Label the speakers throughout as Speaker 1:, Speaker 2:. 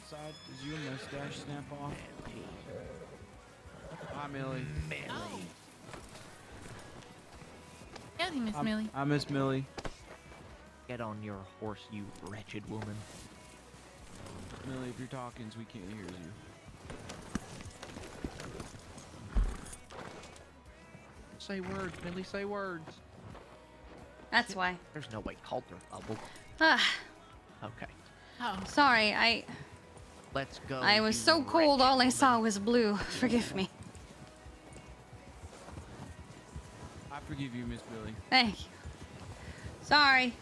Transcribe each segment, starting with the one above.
Speaker 1: outside? Does your mustache snap off? Hi, Millie.
Speaker 2: Oh. Howdy, Miss Millie.
Speaker 1: I miss Millie.
Speaker 3: Get on your horse, you wretched woman.
Speaker 1: Millie, if you're talking, we can't hear you.
Speaker 3: Say words, Millie, say words.
Speaker 4: That's why.
Speaker 3: There's no way halter bubble.
Speaker 4: Ah,
Speaker 3: Okay.
Speaker 2: Oh.
Speaker 4: sorry.
Speaker 3: Let's go.
Speaker 4: I was
Speaker 3: you
Speaker 4: so cold. All I
Speaker 3: wretched
Speaker 4: saw
Speaker 3: woman.
Speaker 4: was blue. Forgive me.
Speaker 1: I forgive you, Miss Millie.
Speaker 4: Thank you. Sorry.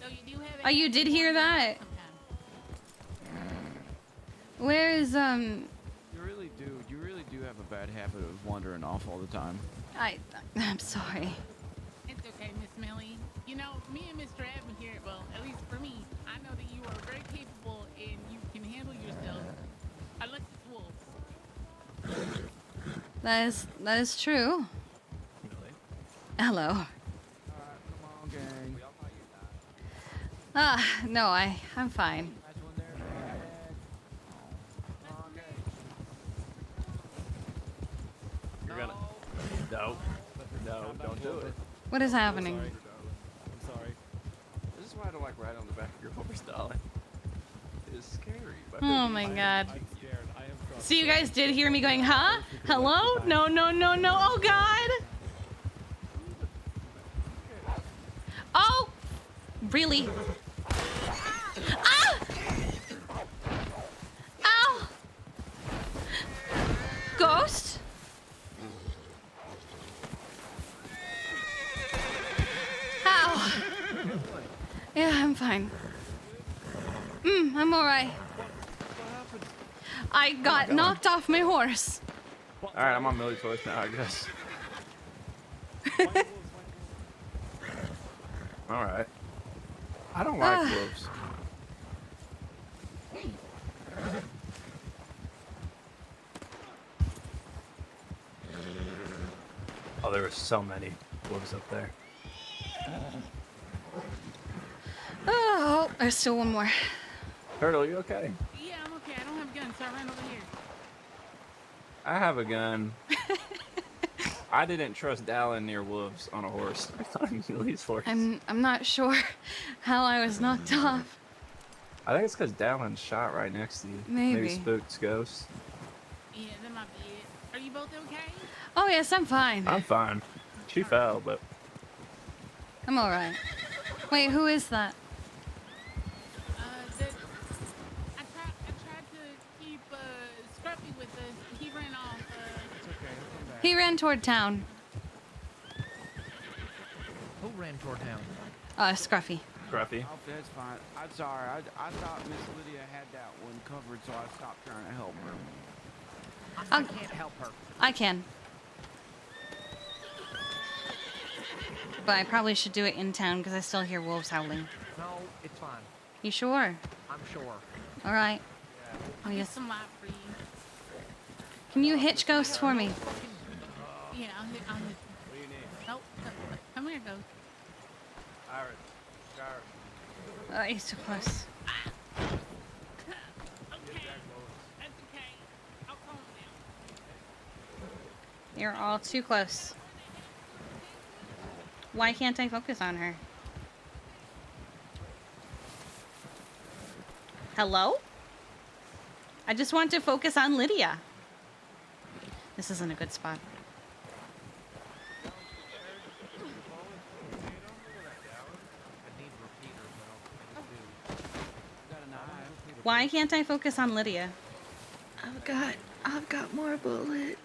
Speaker 2: So you do have
Speaker 4: Oh, you did hear that? Where is
Speaker 1: You really do have a bad habit of wandering off all the time.
Speaker 4: I'm sorry.
Speaker 2: It's okay, Miss Millie. You know, me and Mr. Admin here, well, at least for me, I know that you are very capable and you can handle yourself. Unless it's wolves.
Speaker 4: That is true.
Speaker 5: Really?
Speaker 4: Hello.
Speaker 1: Alright, come on, gang.
Speaker 4: No, I'm fine.
Speaker 1: Nice one there, Dad. Come on, gang.
Speaker 5: You're gonna. No. No, don't do it.
Speaker 4: What is
Speaker 5: I'm
Speaker 4: happening?
Speaker 5: sorry, darling. I'm sorry. This is why I don't like riding on the back of your horse, darling. It's scary.
Speaker 4: Oh my god.
Speaker 5: I'm scared. I am frustrated.
Speaker 4: So you guys did hear me going, huh? Hello? No, no, no, no. Oh god. Oh! Really? Ah! Ow! Ghost? Ow! Yeah, I'm fine. I'm alright. I got knocked off my horse.
Speaker 5: Alright, I'm on Millie's horse now, I guess. Alright. I don't like wolves. Oh, there were so many wolves up there.
Speaker 4: Oh, there's still one more.
Speaker 5: Turtle, you okay?
Speaker 2: Yeah, I'm okay. I don't have a gun, so I ran over here.
Speaker 5: I have a gun. I didn't trust Dallin near wolves on a horse. I thought Millie's horse.
Speaker 4: I'm not sure how I was knocked off.
Speaker 5: I think it's because Dallin's shot right next to you.
Speaker 4: Maybe.
Speaker 5: spooked ghosts.
Speaker 2: Yeah, that might be it. Are you both okay?
Speaker 4: Oh yes, I'm fine.
Speaker 5: I'm fine. She fell, but
Speaker 4: I'm alright. Wait, who is that?
Speaker 2: I tried to keep Scruffy with us. He ran off.
Speaker 1: It's okay, I'll come back.
Speaker 4: He ran toward town.
Speaker 3: Who ran toward town?
Speaker 4: Scruffy.
Speaker 5: Scruffy.
Speaker 1: Oh, that's fine. I'm sorry. I thought Miss Lydia had that one covered, so I stopped trying to help her.
Speaker 3: I can't help her.
Speaker 4: I can. But I probably should do it in town because I still hear wolves howling.
Speaker 3: No, it's fine.
Speaker 4: You sure?
Speaker 3: I'm sure.
Speaker 4: Alright. Oh
Speaker 2: Get
Speaker 4: yes.
Speaker 2: some light for you.
Speaker 4: Can you hitch Ghost for me?
Speaker 2: Yeah, I'll hit.
Speaker 5: What do you need?
Speaker 2: Nope. Come here, Ghost.
Speaker 5: Iris.
Speaker 4: He's too close.
Speaker 2: Okay. That's okay. I'll calm down.
Speaker 4: You're all too close. Why can't I focus on her? Hello? I just want to focus on Lydia. This isn't a good spot.
Speaker 3: I need repeaters, but I don't think
Speaker 1: Got a knife.
Speaker 4: Why can't I focus on Lydia?
Speaker 6: I've got more bullet.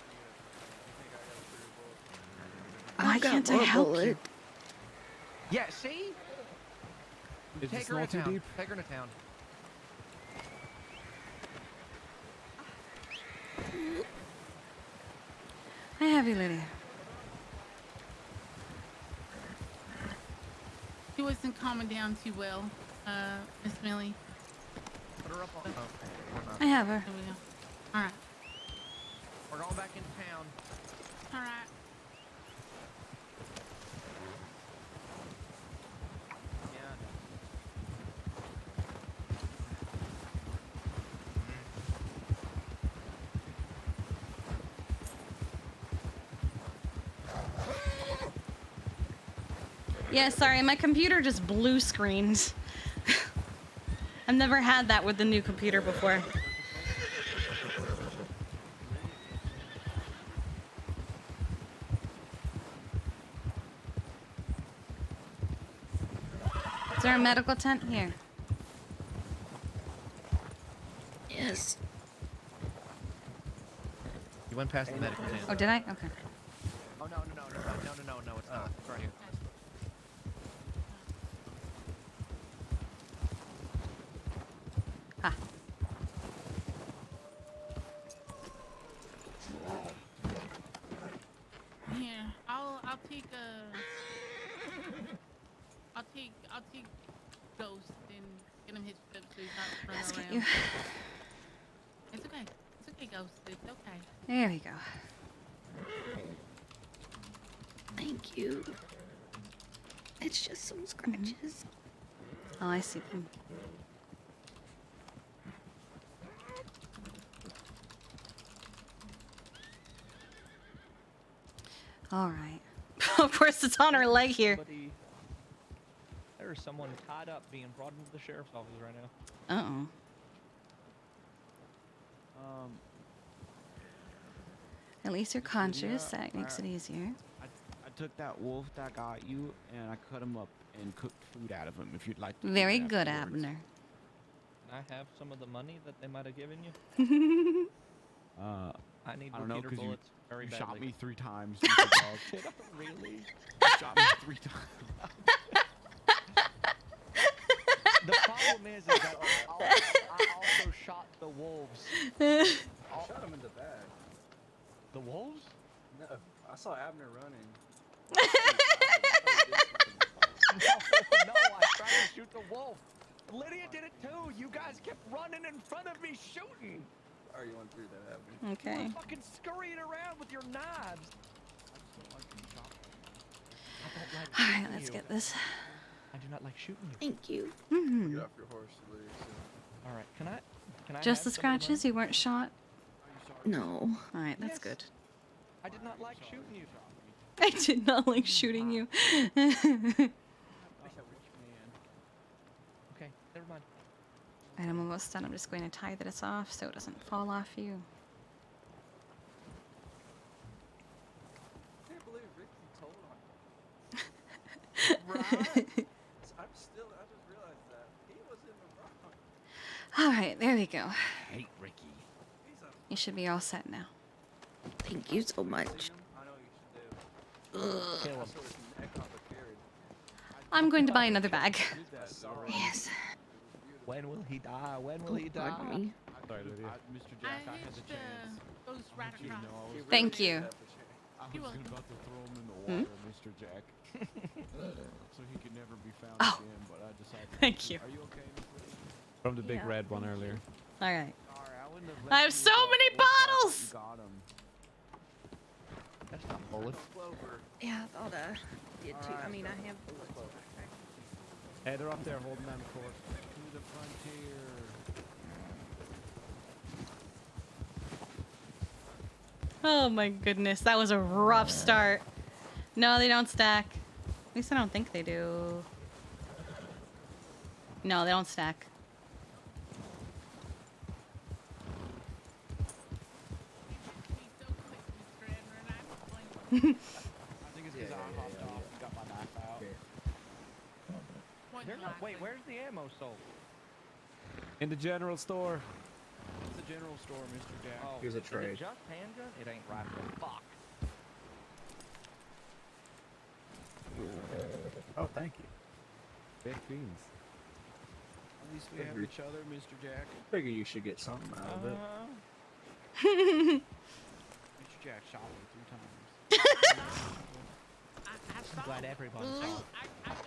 Speaker 4: Why can't I help you?
Speaker 3: do. Yeah, see?
Speaker 1: Is
Speaker 3: Take
Speaker 1: this
Speaker 3: her
Speaker 1: not
Speaker 3: to
Speaker 1: too
Speaker 3: town.
Speaker 1: deep?
Speaker 3: Take her to town.
Speaker 4: I have you, Lydia.
Speaker 2: She wasn't calming down too well, Miss Millie.
Speaker 3: Put her up on. Okay, we're not.
Speaker 4: I have her.
Speaker 2: There we go. All right.
Speaker 3: We're going back into town.
Speaker 2: All right.
Speaker 3: Yeah.
Speaker 4: Yeah, sorry, my computer just blue screened. I've never had that with the new computer before. Is there a medical tent here?
Speaker 6: Yes.
Speaker 3: You went past the medical tent.
Speaker 4: Oh, did I? Okay.
Speaker 3: Oh, no, it's not. It's right here.
Speaker 4: Ah.
Speaker 2: Here, I'll take Ghost and get him hitched up so he's not running
Speaker 4: Let's get
Speaker 2: around.
Speaker 4: you.
Speaker 2: It's okay. It's okay, Ghost. It's okay.
Speaker 4: There we go.
Speaker 6: Thank you. It's just some scratches.
Speaker 4: Oh, I see them. All right. Of course, it's on her leg here.
Speaker 7: There's someone tied up being brought into the sheriff's office right now.
Speaker 4: Uh-oh. At least you're conscious. That makes it easier.
Speaker 1: I took that wolf that got you, and I cut him up and cooked food out of him. If you'd like to.
Speaker 4: Very
Speaker 1: eat it
Speaker 4: good,
Speaker 1: afterwards.
Speaker 4: Abner.
Speaker 7: Can I have some of the money that they might have given you? I need
Speaker 1: I don't know,
Speaker 7: repeater
Speaker 1: 'cause
Speaker 7: bullets very
Speaker 1: You
Speaker 7: badly.
Speaker 1: shot me 3 times. You dog.
Speaker 7: Did I really?
Speaker 1: You shot me 3 times.
Speaker 7: The problem is that I also shot the wolves.
Speaker 5: I shot him in the back.
Speaker 7: The wolves?
Speaker 5: No, I saw Abner running.
Speaker 7: No, I tried to shoot the wolf. Lydia did it too. You guys kept running in front of me shooting.
Speaker 5: Are you went through that, Abner?
Speaker 4: Okay.
Speaker 7: You were fucking scurrying around with your knives. I don't like
Speaker 4: All right,
Speaker 7: shooting
Speaker 4: let's
Speaker 7: you.
Speaker 4: get this.
Speaker 7: I do not like shooting you.
Speaker 6: Thank you.
Speaker 4: Mhm.
Speaker 5: Get off your horse, Lydia.
Speaker 7: All right, can I
Speaker 4: Just the
Speaker 7: have some of
Speaker 4: scratches? You weren't shot?
Speaker 6: No.
Speaker 4: All right, that's
Speaker 7: Yes.
Speaker 4: good.
Speaker 7: I did not like shooting you.
Speaker 4: I did not like shooting you.
Speaker 7: Okay, never mind.
Speaker 4: Alright, I'm almost done. I'm just going to tie this off so it doesn't fall off you.
Speaker 5: I can't believe Ricky told on me. Right? I just realized that. He was in the wrong.
Speaker 4: Alright, there we go.
Speaker 3: Hate Ricky.
Speaker 4: You should be all set now.
Speaker 6: Thank you so much.
Speaker 5: I know you should do.
Speaker 6: Ugh.
Speaker 7: Kill him.
Speaker 5: I saw his neck off the carriage.
Speaker 4: I'm going to buy another bag.
Speaker 6: Yes.
Speaker 7: When will he die? When will he die?
Speaker 6: Pardon me.
Speaker 1: Sorry, Lydia. Mr.
Speaker 2: I
Speaker 1: Jack, I had the
Speaker 2: hitched
Speaker 1: chance.
Speaker 2: Ghost right
Speaker 1: You know,
Speaker 2: across.
Speaker 1: I was
Speaker 4: Thank you.
Speaker 1: I
Speaker 2: You're
Speaker 1: was
Speaker 2: welcome.
Speaker 1: about to throw him in the water, Mr. Jack. So he could never be found
Speaker 4: Oh.
Speaker 1: again, but I decided. not
Speaker 4: Thank
Speaker 1: to.
Speaker 4: you.
Speaker 1: Are you okay, Miss Lydia?
Speaker 3: From the big
Speaker 6: Yeah,
Speaker 3: red one earlier.
Speaker 4: Alright.
Speaker 1: Sorry, I wouldn't have
Speaker 4: I
Speaker 1: let
Speaker 4: have
Speaker 1: you
Speaker 4: so
Speaker 1: with
Speaker 4: many
Speaker 1: that wolf. I thought
Speaker 4: bottles!
Speaker 1: You got him.
Speaker 7: That's not bullets.
Speaker 5: Clover.
Speaker 6: Yeah, I thought I did too. I mean, I have bullets.
Speaker 3: Hey, they're up there holding down the fort.
Speaker 1: To the frontier.
Speaker 4: Oh my goodness, that was a rough start. No, they don't stack. At least I don't think they do. No, they don't stack.
Speaker 2: He's so quick, Mr. Edward. I don't blame him.
Speaker 1: I think it's because I hopped off and got my knife out.
Speaker 2: Point
Speaker 7: There's no,
Speaker 2: blank.
Speaker 7: wait, where's the ammo sold?
Speaker 3: In the general store.
Speaker 1: It's a general store, Mr. Jack.
Speaker 7: Oh,
Speaker 5: Here's a
Speaker 7: is it
Speaker 5: trade.
Speaker 7: just handgun? It ain't rifle. Fuck.
Speaker 3: Oh, thank you. Baked beans.
Speaker 1: At least we have
Speaker 5: Agreed.
Speaker 1: each other, Mr. Jack.
Speaker 5: Figure you should get something out of it.
Speaker 1: Mr. Jack shot me 3 times.
Speaker 2: I saw
Speaker 7: Glad
Speaker 2: him.
Speaker 7: everybody saw it.
Speaker 2: I got up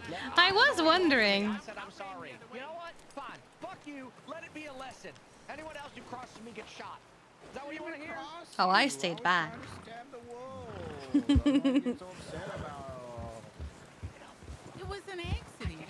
Speaker 2: and
Speaker 4: I was wondering.
Speaker 7: I said I'm sorry. You know what? Fine. Fuck you. Let it be a lesson. Anyone else who crosses me gets shot. Is that what you want to hear?
Speaker 4: Oh, I stayed back.
Speaker 1: Stab the wolf. I don't get so upset about.
Speaker 2: it was an accident.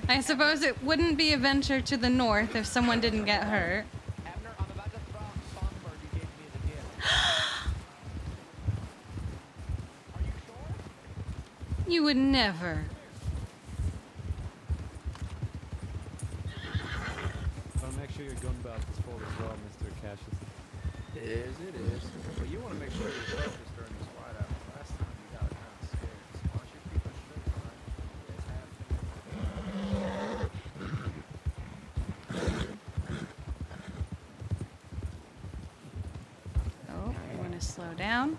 Speaker 4: I suppose it wouldn't be a venture to the north if someone didn't get hurt.
Speaker 7: Abner, I'm about to throw out the songbird you gave me as a gift. Are you sure?
Speaker 4: You would never.
Speaker 8: I'll make sure your gun belt is full as well, Mr. Cassius.
Speaker 5: It is. But you want to make sure you're focused during this fight out. Last time you got kind of scared. So why don't you keep a straight line? It's happening.
Speaker 4: Oh, you want to slow down?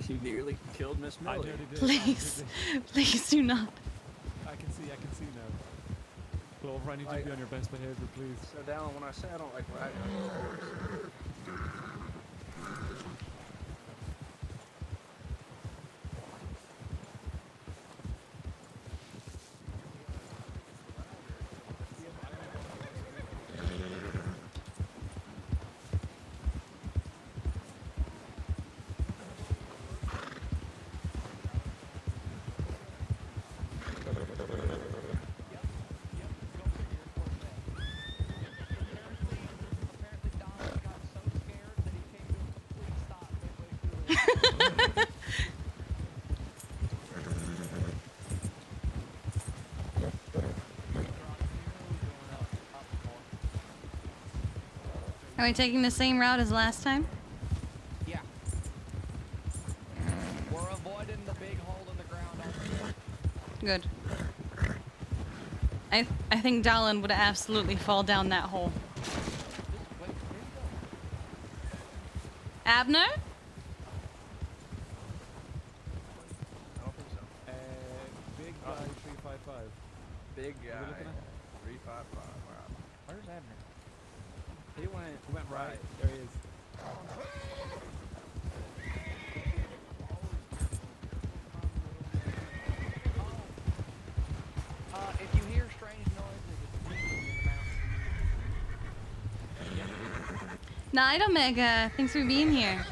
Speaker 5: You nearly killed Miss
Speaker 8: I
Speaker 5: Millie.
Speaker 8: nearly did.
Speaker 4: Please. Please do not.
Speaker 8: I can see now. Clover, I need you to be on your best behavior, please.
Speaker 5: So, Dallin, when I say I don't like riding on your horse,
Speaker 7: Apparently Donald got so scared that he came to a complete stop midway through.
Speaker 4: Are we taking the same route as last time?
Speaker 7: Yeah. We're avoiding the big hole in the ground on the
Speaker 4: Good. I think Dallin would absolutely fall down that hole.
Speaker 7: wait, where you
Speaker 4: Abner?
Speaker 5: I don't think so.
Speaker 8: Big guy 355.
Speaker 5: Big
Speaker 8: we
Speaker 5: guy,
Speaker 8: looking at?
Speaker 5: 355. Wow.
Speaker 7: Where's Abner?
Speaker 5: He went
Speaker 8: Right. There he is.
Speaker 7: If you hear strange noises, it's Millie in the mountains.
Speaker 4: Night, Omega. Thanks for being here.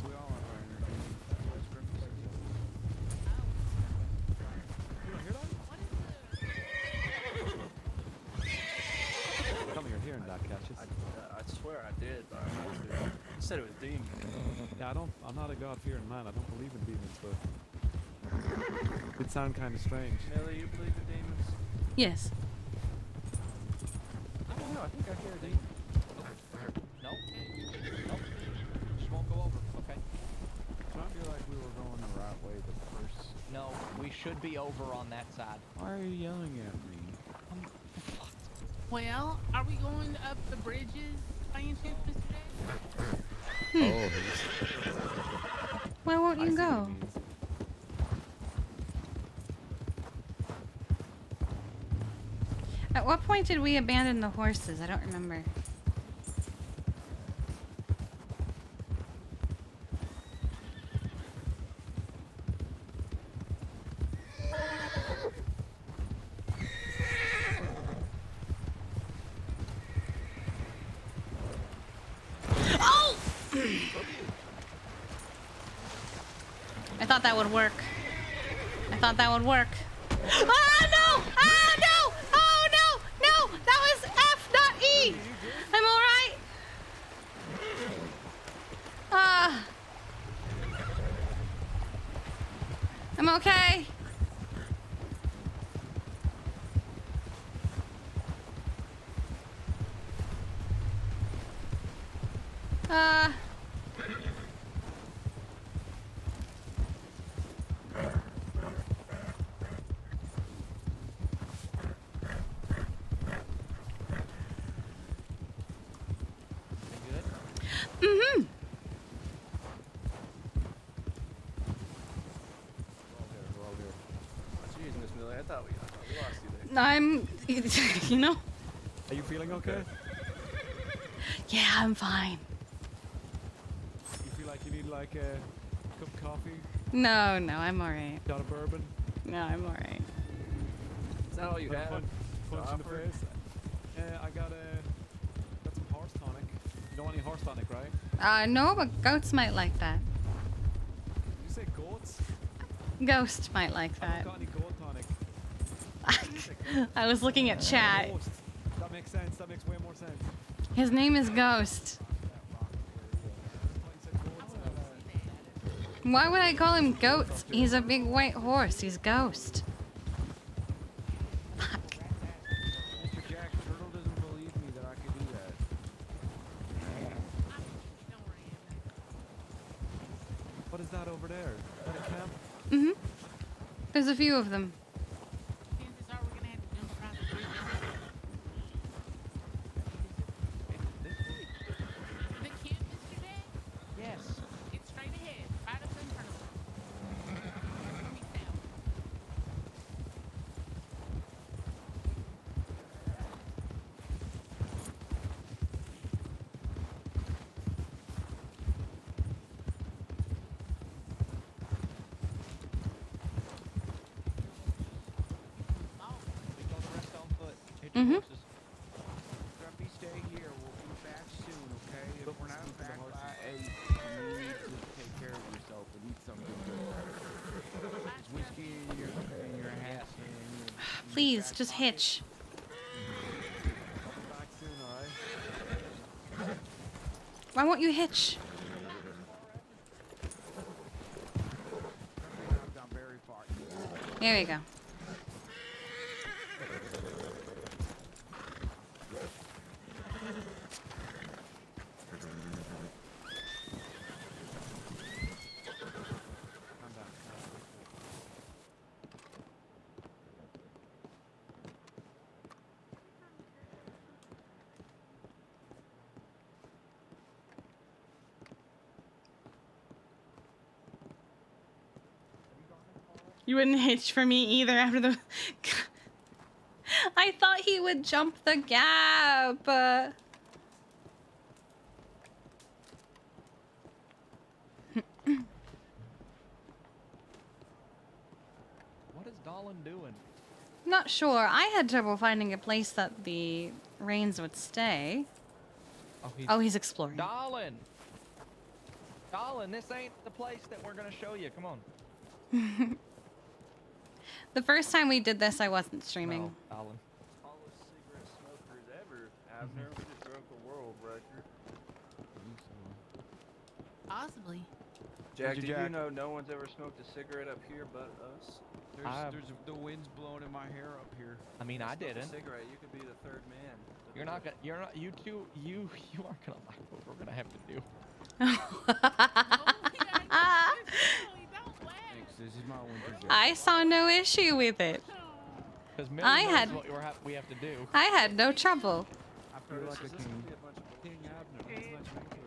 Speaker 1: We all have our energy.
Speaker 8: Tell me you're hearing that, Cassius.
Speaker 5: I swear I did, but I missed it. You said it was demon.
Speaker 8: Yeah, I'm not a God-fearing man. I don't believe in demons, but it sound kind of strange.
Speaker 5: Millie, you believe in demons?
Speaker 4: Yes.
Speaker 5: I don't know. I think I hear a demon.
Speaker 7: Nope. Just won't go over. Okay.
Speaker 1: I feel like we were going the right way the first.
Speaker 7: No, we should be over on that side.
Speaker 1: Why are you yelling at me?
Speaker 2: Well, are we going up the bridges by any chance, Mr. J?
Speaker 1: Oh,
Speaker 4: Why won't
Speaker 1: I
Speaker 4: you
Speaker 1: see what
Speaker 4: go?
Speaker 1: he means.
Speaker 4: At what point did we abandon the horses? I don't remember. Oh! I thought that would work. I thought that would work. Oh no! Oh no! Oh no! No! That was F, not E! I'm alright. I'm okay. Mm-hmm.
Speaker 8: We're all here.
Speaker 5: Jeez, Miss Millie, I thought we lost you there.
Speaker 4: I'm, you know?
Speaker 8: Are you feeling okay?
Speaker 4: Yeah, I'm fine.
Speaker 8: You feel like you need like a cup of coffee,
Speaker 4: No, I'm alright.
Speaker 8: shot of bourbon,
Speaker 4: No, I'm alright.
Speaker 5: Is that all you
Speaker 8: like a
Speaker 5: had?
Speaker 8: punch in the
Speaker 5: offer?
Speaker 8: face? I got some horse tonic. You don't want any horse tonic, right?
Speaker 4: No, but goats might like that.
Speaker 8: Did you say goats?
Speaker 4: Ghost might like
Speaker 8: I
Speaker 4: that.
Speaker 8: haven't got any gold tonic.
Speaker 4: I was looking at chat.
Speaker 8: Ghost. That makes sense. That makes way more sense.
Speaker 4: His name is Ghost. Why would I call him Goats? He's a big white horse. He's Ghost. Fuck.
Speaker 1: Mr. Jack, Turtle doesn't believe me that I could do that.
Speaker 2: Don't worry.
Speaker 8: What is that over there? Is that a camp?
Speaker 4: Mhm. There's a few of them.
Speaker 2: Chances are we're gonna have to jump across the bridge. The camp, Mr. Jack?
Speaker 7: Yes.
Speaker 2: It's straight ahead, right up in front of us. Let me south.
Speaker 7: We go the rest on foot. Hit
Speaker 4: Mhm.
Speaker 7: your horses.
Speaker 1: Grumpy, stay here. We'll be back soon, okay? If we're not back by 8, you need to take care of yourself and eat something good. There's whiskey in your hat. And your
Speaker 4: Please,
Speaker 1: back
Speaker 4: just
Speaker 1: pocket.
Speaker 4: hitch.
Speaker 8: I'll be back soon, alright?
Speaker 4: Why won't you hitch?
Speaker 1: I've gone very far.
Speaker 4: There we go.
Speaker 8: I'm back.
Speaker 4: You wouldn't hitch for me either after the... I thought he would jump the gap.
Speaker 7: What is Dolan doing?
Speaker 4: Not sure. I had trouble finding a place that the rains would stay. Oh, he's exploring.
Speaker 7: Dolan! Dolan, this ain't the place that we're gonna show you. Come on.
Speaker 4: The first time we did this, I wasn't streaming.
Speaker 7: No, Dolan.
Speaker 5: Tallest cigarette smokers ever, Abner. We just broke a world record.
Speaker 2: Possibly.
Speaker 5: Jack,
Speaker 1: Mr.
Speaker 5: did
Speaker 1: Jack.
Speaker 5: you know no one's ever smoked a cigarette up here but us?
Speaker 1: There's the wind's blowing in my hair up here.
Speaker 7: I mean, I
Speaker 5: Smoke a
Speaker 7: didn't.
Speaker 5: cigarette, you could be the third man.
Speaker 7: You're not gonna. You're not. You two. You aren't gonna like what we're gonna have to do.
Speaker 2: Oh, yeah, Millie, don't laugh.
Speaker 1: Thanks. This is my winter jacket.
Speaker 4: I saw no issue with it.
Speaker 7: Because
Speaker 4: I
Speaker 7: Millie knows
Speaker 4: had-
Speaker 7: what we have to do.
Speaker 4: I had no trouble.
Speaker 1: I feel like a
Speaker 5: This is
Speaker 1: king.
Speaker 5: gonna be a bunch of
Speaker 8: King Abner. Let's not drink to it.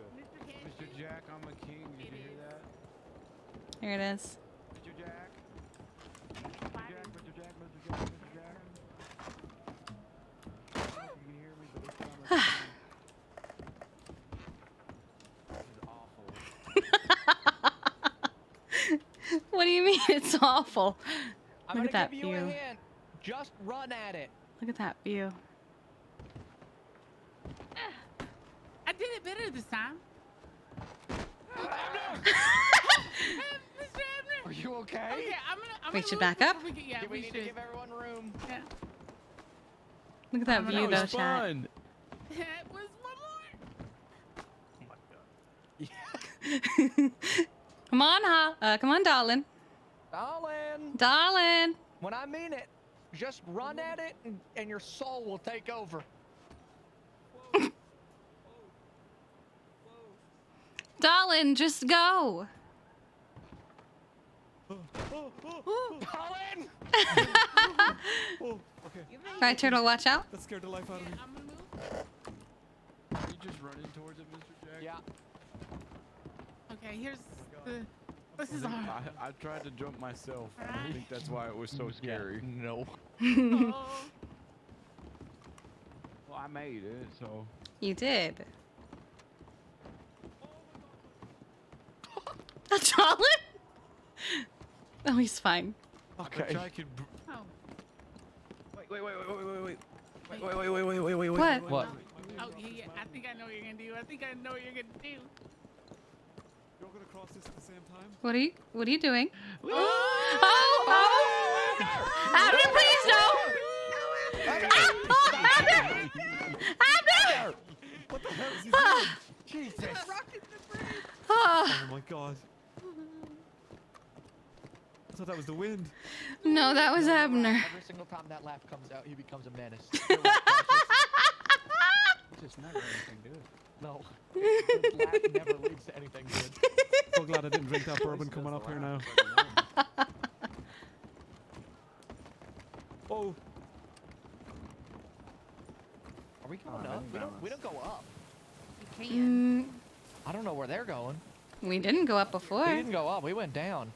Speaker 1: Mr. Jack, I'm a king. Did you hear that?
Speaker 4: Here it is.
Speaker 1: Mr. Jack? Mr. Jack, Mr. Jack, Mr. Jack, Mr. Jack. I don't know if you can hear me, but this time I can. This is awful.
Speaker 4: What do you mean it's awful?
Speaker 7: I'm
Speaker 4: Look
Speaker 7: gonna
Speaker 4: at that
Speaker 7: give you a
Speaker 4: view.
Speaker 7: hint. Just run at it.
Speaker 4: Look at that view.
Speaker 2: I did it better this time. Mr. Abner.
Speaker 7: Are you okay?
Speaker 2: Okay, I'm gonna
Speaker 4: We
Speaker 2: move
Speaker 4: should back up.
Speaker 2: before we get- yeah,
Speaker 7: we
Speaker 2: we
Speaker 7: need to
Speaker 2: should.
Speaker 7: give everyone room.
Speaker 2: Yeah.
Speaker 4: Look at that
Speaker 2: I'm
Speaker 4: view,
Speaker 2: gonna-
Speaker 4: though, chat.
Speaker 2: That was one more.
Speaker 7: Oh my god.
Speaker 4: Come on, come on, darling.
Speaker 7: Dolan,
Speaker 4: Darling.
Speaker 7: when I mean it, just run at it and your soul will take over.
Speaker 4: Darling, just go.
Speaker 7: Dolan!
Speaker 8: Oh, okay.
Speaker 4: Right, Turtle, watch out.
Speaker 8: That scared the life out of me.
Speaker 2: I'm gonna move.
Speaker 1: Are you just running towards it, Mr. Jack?
Speaker 7: Yeah.
Speaker 2: Okay, here's the. This is our.
Speaker 1: I tried to jump myself. I
Speaker 2: Alright.
Speaker 1: think that's why it was so scary.
Speaker 7: No.
Speaker 2: Oh.
Speaker 1: Well, I made it, so.
Speaker 4: You did. Darling? Oh, he's fine.
Speaker 1: Which I could.
Speaker 2: Oh.
Speaker 5: Wait. Wait.
Speaker 4: What?
Speaker 7: What?
Speaker 2: Oh yeah, yeah. I think I know what you're gonna do. I think I know what you're gonna do.
Speaker 1: Go.
Speaker 8: gonna cross this at the same time.
Speaker 4: What are you doing? Oh! Abner, please no! Abner! Abner!
Speaker 8: What the hell is he doing?
Speaker 1: Jesus.
Speaker 8: Oh my god. I thought that was the wind.
Speaker 4: No, that was Abner.
Speaker 7: Every single time that laugh comes out, he becomes a menace.
Speaker 5: Just never anything good.
Speaker 7: No. His laugh never leads to anything good.
Speaker 8: So glad I didn't drink that bourbon coming up here now. Oh.
Speaker 7: Are we going up? We don't go up.
Speaker 6: You can.
Speaker 7: I don't know where they're going.
Speaker 4: We didn't go up
Speaker 7: We
Speaker 4: before.
Speaker 7: didn't go up. We went down.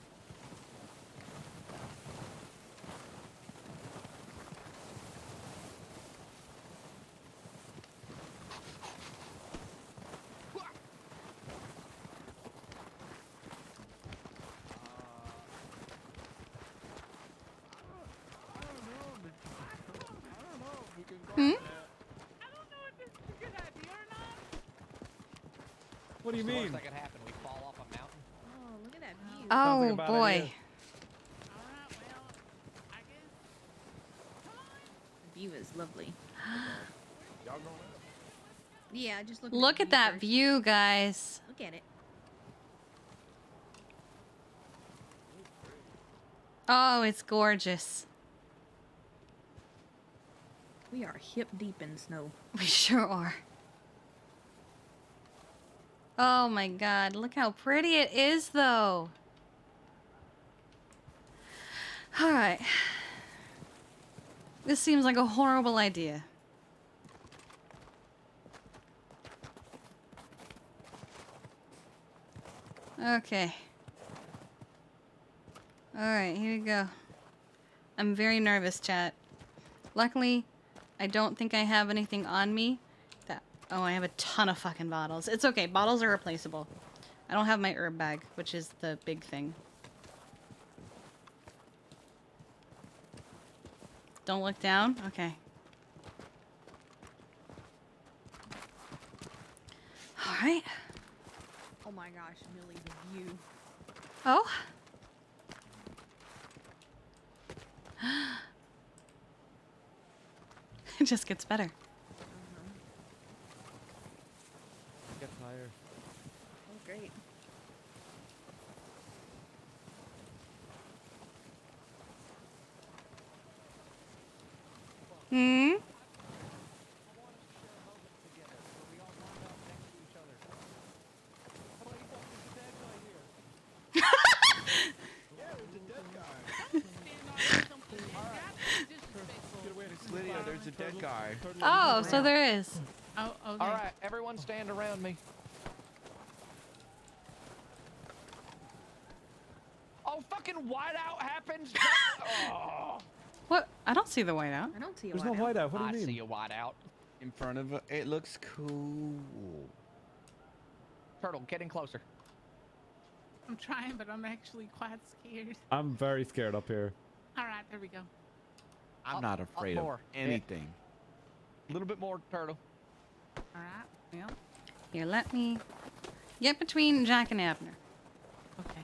Speaker 4: Hmm?
Speaker 8: What do you
Speaker 7: It's the
Speaker 8: mean?
Speaker 7: worst that could happen. We fall off a mountain.
Speaker 6: Oh, look at that view.
Speaker 8: Sounds like
Speaker 4: Oh
Speaker 8: a bad
Speaker 4: boy.
Speaker 8: idea.
Speaker 2: Alright, well, I guess. Come on.
Speaker 6: The view is lovely.
Speaker 1: Y'all going up?
Speaker 6: Yeah, just look.
Speaker 4: Look
Speaker 6: the
Speaker 4: at that
Speaker 6: first.
Speaker 4: view, guys.
Speaker 6: Look at it.
Speaker 4: Oh, it's gorgeous.
Speaker 6: We are hip deep in snow.
Speaker 4: We sure are. Oh my god, look how pretty it is though. Alright. This seems like a horrible idea. Okay. Alright, here we go. I'm very nervous, chat. Luckily, I don't think I have anything on me. Oh, I have a ton of fucking bottles. It's okay. Bottles are replaceable. I don't have my herb bag, which is the big thing. Don't look down? Okay. Alright.
Speaker 6: Oh my gosh, Millie, the view.
Speaker 4: Oh. It just gets better.
Speaker 8: Gets higher.
Speaker 6: Oh, great.
Speaker 4: Hmm?
Speaker 1: Lydia, there's a dead guy.
Speaker 4: Oh, so there is.
Speaker 2: Oh, okay.
Speaker 7: All right, everyone stand around me. Oh, fucking whiteout happens. Oh.
Speaker 4: What? I don't see the whiteout.
Speaker 6: I don't see a
Speaker 8: There's no
Speaker 6: whiteout.
Speaker 8: whiteout. What do
Speaker 7: I
Speaker 8: you mean?
Speaker 7: see a whiteout.
Speaker 1: In front of it. It looks cool.
Speaker 7: Turtle, getting closer.
Speaker 2: I'm trying, but I'm actually quite scared.
Speaker 8: I'm very scared up here.
Speaker 2: Alright, there we go.
Speaker 1: I'm
Speaker 7: Up-
Speaker 1: not
Speaker 7: up
Speaker 1: afraid of
Speaker 7: more. Yeah.
Speaker 1: anything.
Speaker 7: A little bit more, Turtle.
Speaker 2: Alright, well,
Speaker 4: Here, let me get between Jack and Abner.
Speaker 2: okay.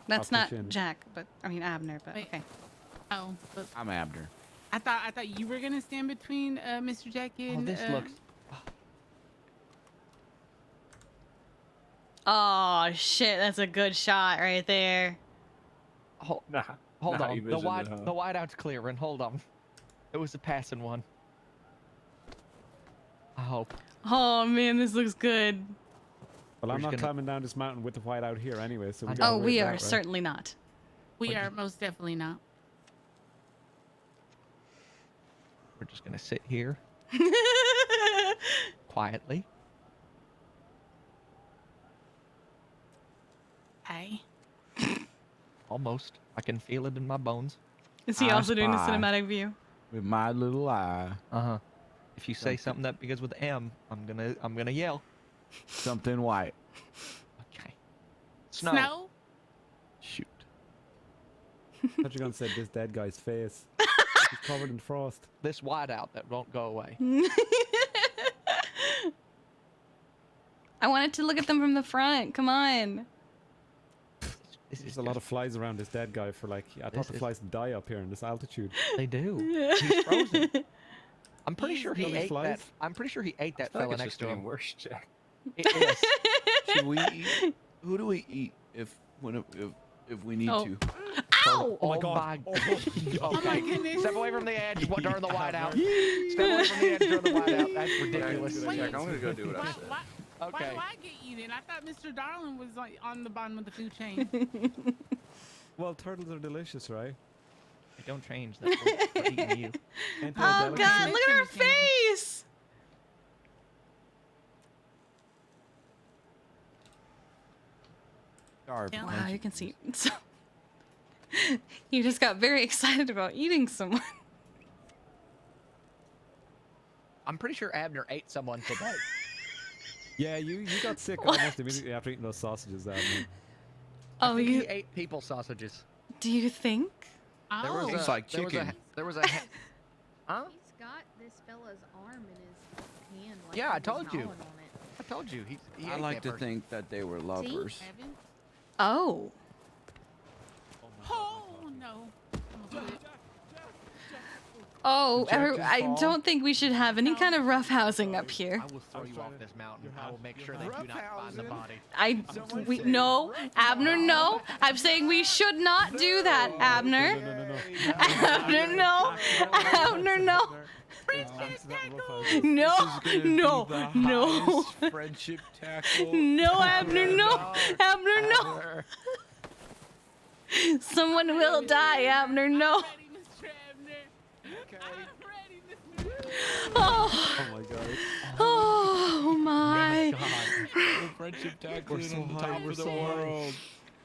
Speaker 4: That's
Speaker 8: I'll
Speaker 4: not
Speaker 8: push in.
Speaker 4: Jack, but I mean Abner, but
Speaker 2: Wait.
Speaker 4: okay.
Speaker 2: Oh, but
Speaker 1: I'm Abner.
Speaker 2: I thought you were gonna stand between Mr. Jack and
Speaker 7: Oh, this looks.
Speaker 4: Oh shit, that's a good shot right there.
Speaker 7: Hold,
Speaker 8: Nah.
Speaker 7: hold
Speaker 8: Nah,
Speaker 7: on.
Speaker 8: you
Speaker 7: The
Speaker 8: visioned it, huh?
Speaker 7: whiteout's clearing. Hold on. It was a passing one. I hope.
Speaker 4: Oh man, this looks good.
Speaker 8: Well,
Speaker 7: We're
Speaker 8: I'm
Speaker 7: just
Speaker 8: not
Speaker 7: gonna-
Speaker 8: climbing down this mountain with the whiteout here anyway, so we
Speaker 7: I
Speaker 8: gotta
Speaker 4: Oh,
Speaker 8: wait
Speaker 4: we
Speaker 8: that
Speaker 4: are
Speaker 8: way.
Speaker 4: certainly not.
Speaker 2: we
Speaker 7: We're
Speaker 2: are
Speaker 7: just-
Speaker 2: most definitely not.
Speaker 7: We're just gonna sit here quietly.
Speaker 2: Hey.
Speaker 7: Almost. I can feel it in my bones.
Speaker 4: Is he
Speaker 1: I
Speaker 4: also doing the
Speaker 1: spy.
Speaker 4: cinematic view?
Speaker 1: With my little eye.
Speaker 7: Uh-huh. If you say something that begins with M, I'm gonna yell.
Speaker 1: Something white.
Speaker 7: Okay. Snow.
Speaker 2: Snow?
Speaker 1: Shoot.
Speaker 8: I thought you were gonna say this dead guy's face. He's covered in frost.
Speaker 7: This whiteout that won't go away.
Speaker 4: I wanted to look at them from the front. Come on.
Speaker 8: There's a lot of flies around this dead guy for like. I thought the flies die up here in this altitude.
Speaker 7: They do. He's frozen. I'm pretty
Speaker 2: He's
Speaker 7: sure he
Speaker 2: dead.
Speaker 7: ate
Speaker 8: Flies?
Speaker 7: that. I'm pretty sure he ate that
Speaker 5: I feel like
Speaker 7: fella
Speaker 5: it's
Speaker 7: next
Speaker 5: just
Speaker 7: to
Speaker 5: getting
Speaker 7: him.
Speaker 5: worse, Jack.
Speaker 7: It is.
Speaker 1: Should we eat? Who do we eat if we need
Speaker 4: Oh.
Speaker 1: to?
Speaker 4: Ow!
Speaker 8: Oh my god.
Speaker 7: Okay.
Speaker 2: goodness.
Speaker 7: Step away from the edge during the whiteout. Step away from the edge during the whiteout. That's ridiculous.
Speaker 2: Wait.
Speaker 1: Jack, I'm gonna go do what I
Speaker 2: Why,
Speaker 1: said.
Speaker 2: why,
Speaker 7: Okay.
Speaker 2: why do I get eaten? I thought Mr. Darling was like on the bottom of the food chain.
Speaker 8: Well, turtles are delicious, right?
Speaker 7: Don't change that. We're eating you.
Speaker 8: Ain't they
Speaker 4: Oh
Speaker 8: delicate?
Speaker 4: god, look at her
Speaker 2: Understandable.
Speaker 4: face!
Speaker 1: Darb,
Speaker 2: Yeah.
Speaker 4: Wow, you can see. So, you just got very excited about eating someone.
Speaker 7: I'm pretty sure Abner ate someone today.
Speaker 8: Yeah, you got sick
Speaker 4: What?
Speaker 8: almost immediately after eating those sausages, Abner.
Speaker 4: Oh,
Speaker 7: I think
Speaker 4: you?
Speaker 7: he ate people sausages.
Speaker 4: Do you think?
Speaker 7: There was
Speaker 2: Oh,
Speaker 1: Tastes like
Speaker 7: there was
Speaker 1: chicken.
Speaker 7: there was a huh?
Speaker 6: He's got this fella's arm in his hand. Like
Speaker 7: Yeah,
Speaker 6: he
Speaker 7: I
Speaker 6: was
Speaker 7: told you.
Speaker 6: gnawing on it.
Speaker 7: I told you. He
Speaker 1: I
Speaker 7: ate
Speaker 1: like
Speaker 7: that
Speaker 1: to
Speaker 7: person.
Speaker 1: think that they were lovers.
Speaker 2: Evan?
Speaker 4: Oh.
Speaker 2: Oh no. Almost did it.
Speaker 4: Oh,
Speaker 8: Jack just
Speaker 4: I
Speaker 8: fall?
Speaker 4: don't think we should have any kind of roughhousing up here.
Speaker 7: I will throw you off this mountain. I will make sure they do not find the
Speaker 1: Roughhousing?
Speaker 7: body.
Speaker 4: No, Abner, no. I'm saying we should not do that, Abner.
Speaker 8: No.
Speaker 4: Abner, no. Abner, no. No, no, no.
Speaker 1: Friendship tackle.
Speaker 4: No, Abner, no. Abner, no. Someone will die, Abner, no.
Speaker 2: I'm ready, Mr. Abner. I'm ready, Mr. Abner.
Speaker 4: Oh,
Speaker 8: Oh my god.
Speaker 4: oh my.
Speaker 1: Friendship tackle
Speaker 8: We're so
Speaker 1: on the
Speaker 8: high,
Speaker 1: top
Speaker 8: we're
Speaker 1: of the
Speaker 8: so high.
Speaker 1: world.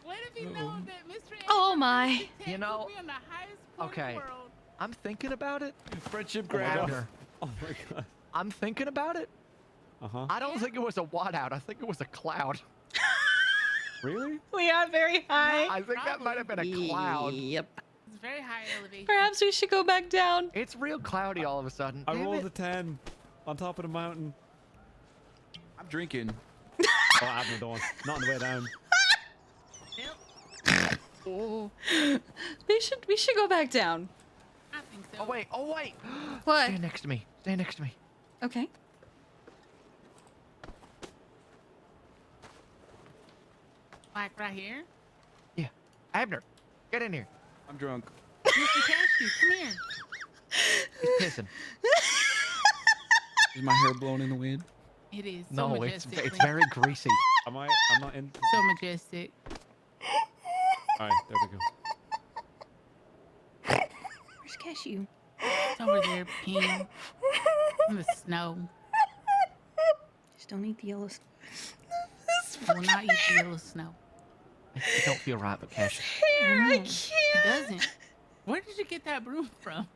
Speaker 2: What if you know that Mr. Abner
Speaker 4: Oh my.
Speaker 2: put
Speaker 7: You know-
Speaker 2: me on the highest point
Speaker 7: okay.
Speaker 2: in the world?
Speaker 7: I'm thinking about it.
Speaker 1: Friendship
Speaker 8: Oh my
Speaker 1: grab.
Speaker 8: god. Oh my god.
Speaker 7: I'm thinking about it.
Speaker 8: Uh-huh.
Speaker 7: I don't think it was a whiteout. I think it was a cloud.
Speaker 8: Really?
Speaker 4: We are very high.
Speaker 7: I think that might have been a cloud.
Speaker 4: Yep.
Speaker 2: It's very high elevation.
Speaker 4: Perhaps we should go back down.
Speaker 7: It's real cloudy all of a sudden.
Speaker 8: I
Speaker 7: Damn
Speaker 8: rolled
Speaker 7: it.
Speaker 8: a 10 on top of the mountain.
Speaker 1: I'm drinking.
Speaker 8: Oh, Abner, don't. Not on the way down.
Speaker 2: Yep,
Speaker 7: Oh.
Speaker 4: We should go back down.
Speaker 2: I think so.
Speaker 7: Oh wait. Oh wait.
Speaker 4: What?
Speaker 7: Stand next to me. Stand next to me.
Speaker 4: Okay.
Speaker 2: Like right here?
Speaker 7: Yeah. Abner, get in here.
Speaker 1: I'm drunk.
Speaker 2: Mr. Cashew, come here.
Speaker 7: He's pissing.
Speaker 1: Is my hair blown in the wind?
Speaker 2: It is so
Speaker 7: No, it's
Speaker 2: majestic.
Speaker 7: very greasy.
Speaker 8: I'm not in.
Speaker 2: so majestic.
Speaker 8: Alright, there we go.
Speaker 6: Where's Cashew?
Speaker 2: It's over there peeing in the snow.
Speaker 6: Just don't eat the yellow stuff.
Speaker 2: I will not eat the yellow snow.
Speaker 7: I don't feel right, but Cash.
Speaker 4: Here, I
Speaker 2: It
Speaker 4: can't.
Speaker 2: doesn't. Where did you get that broom from?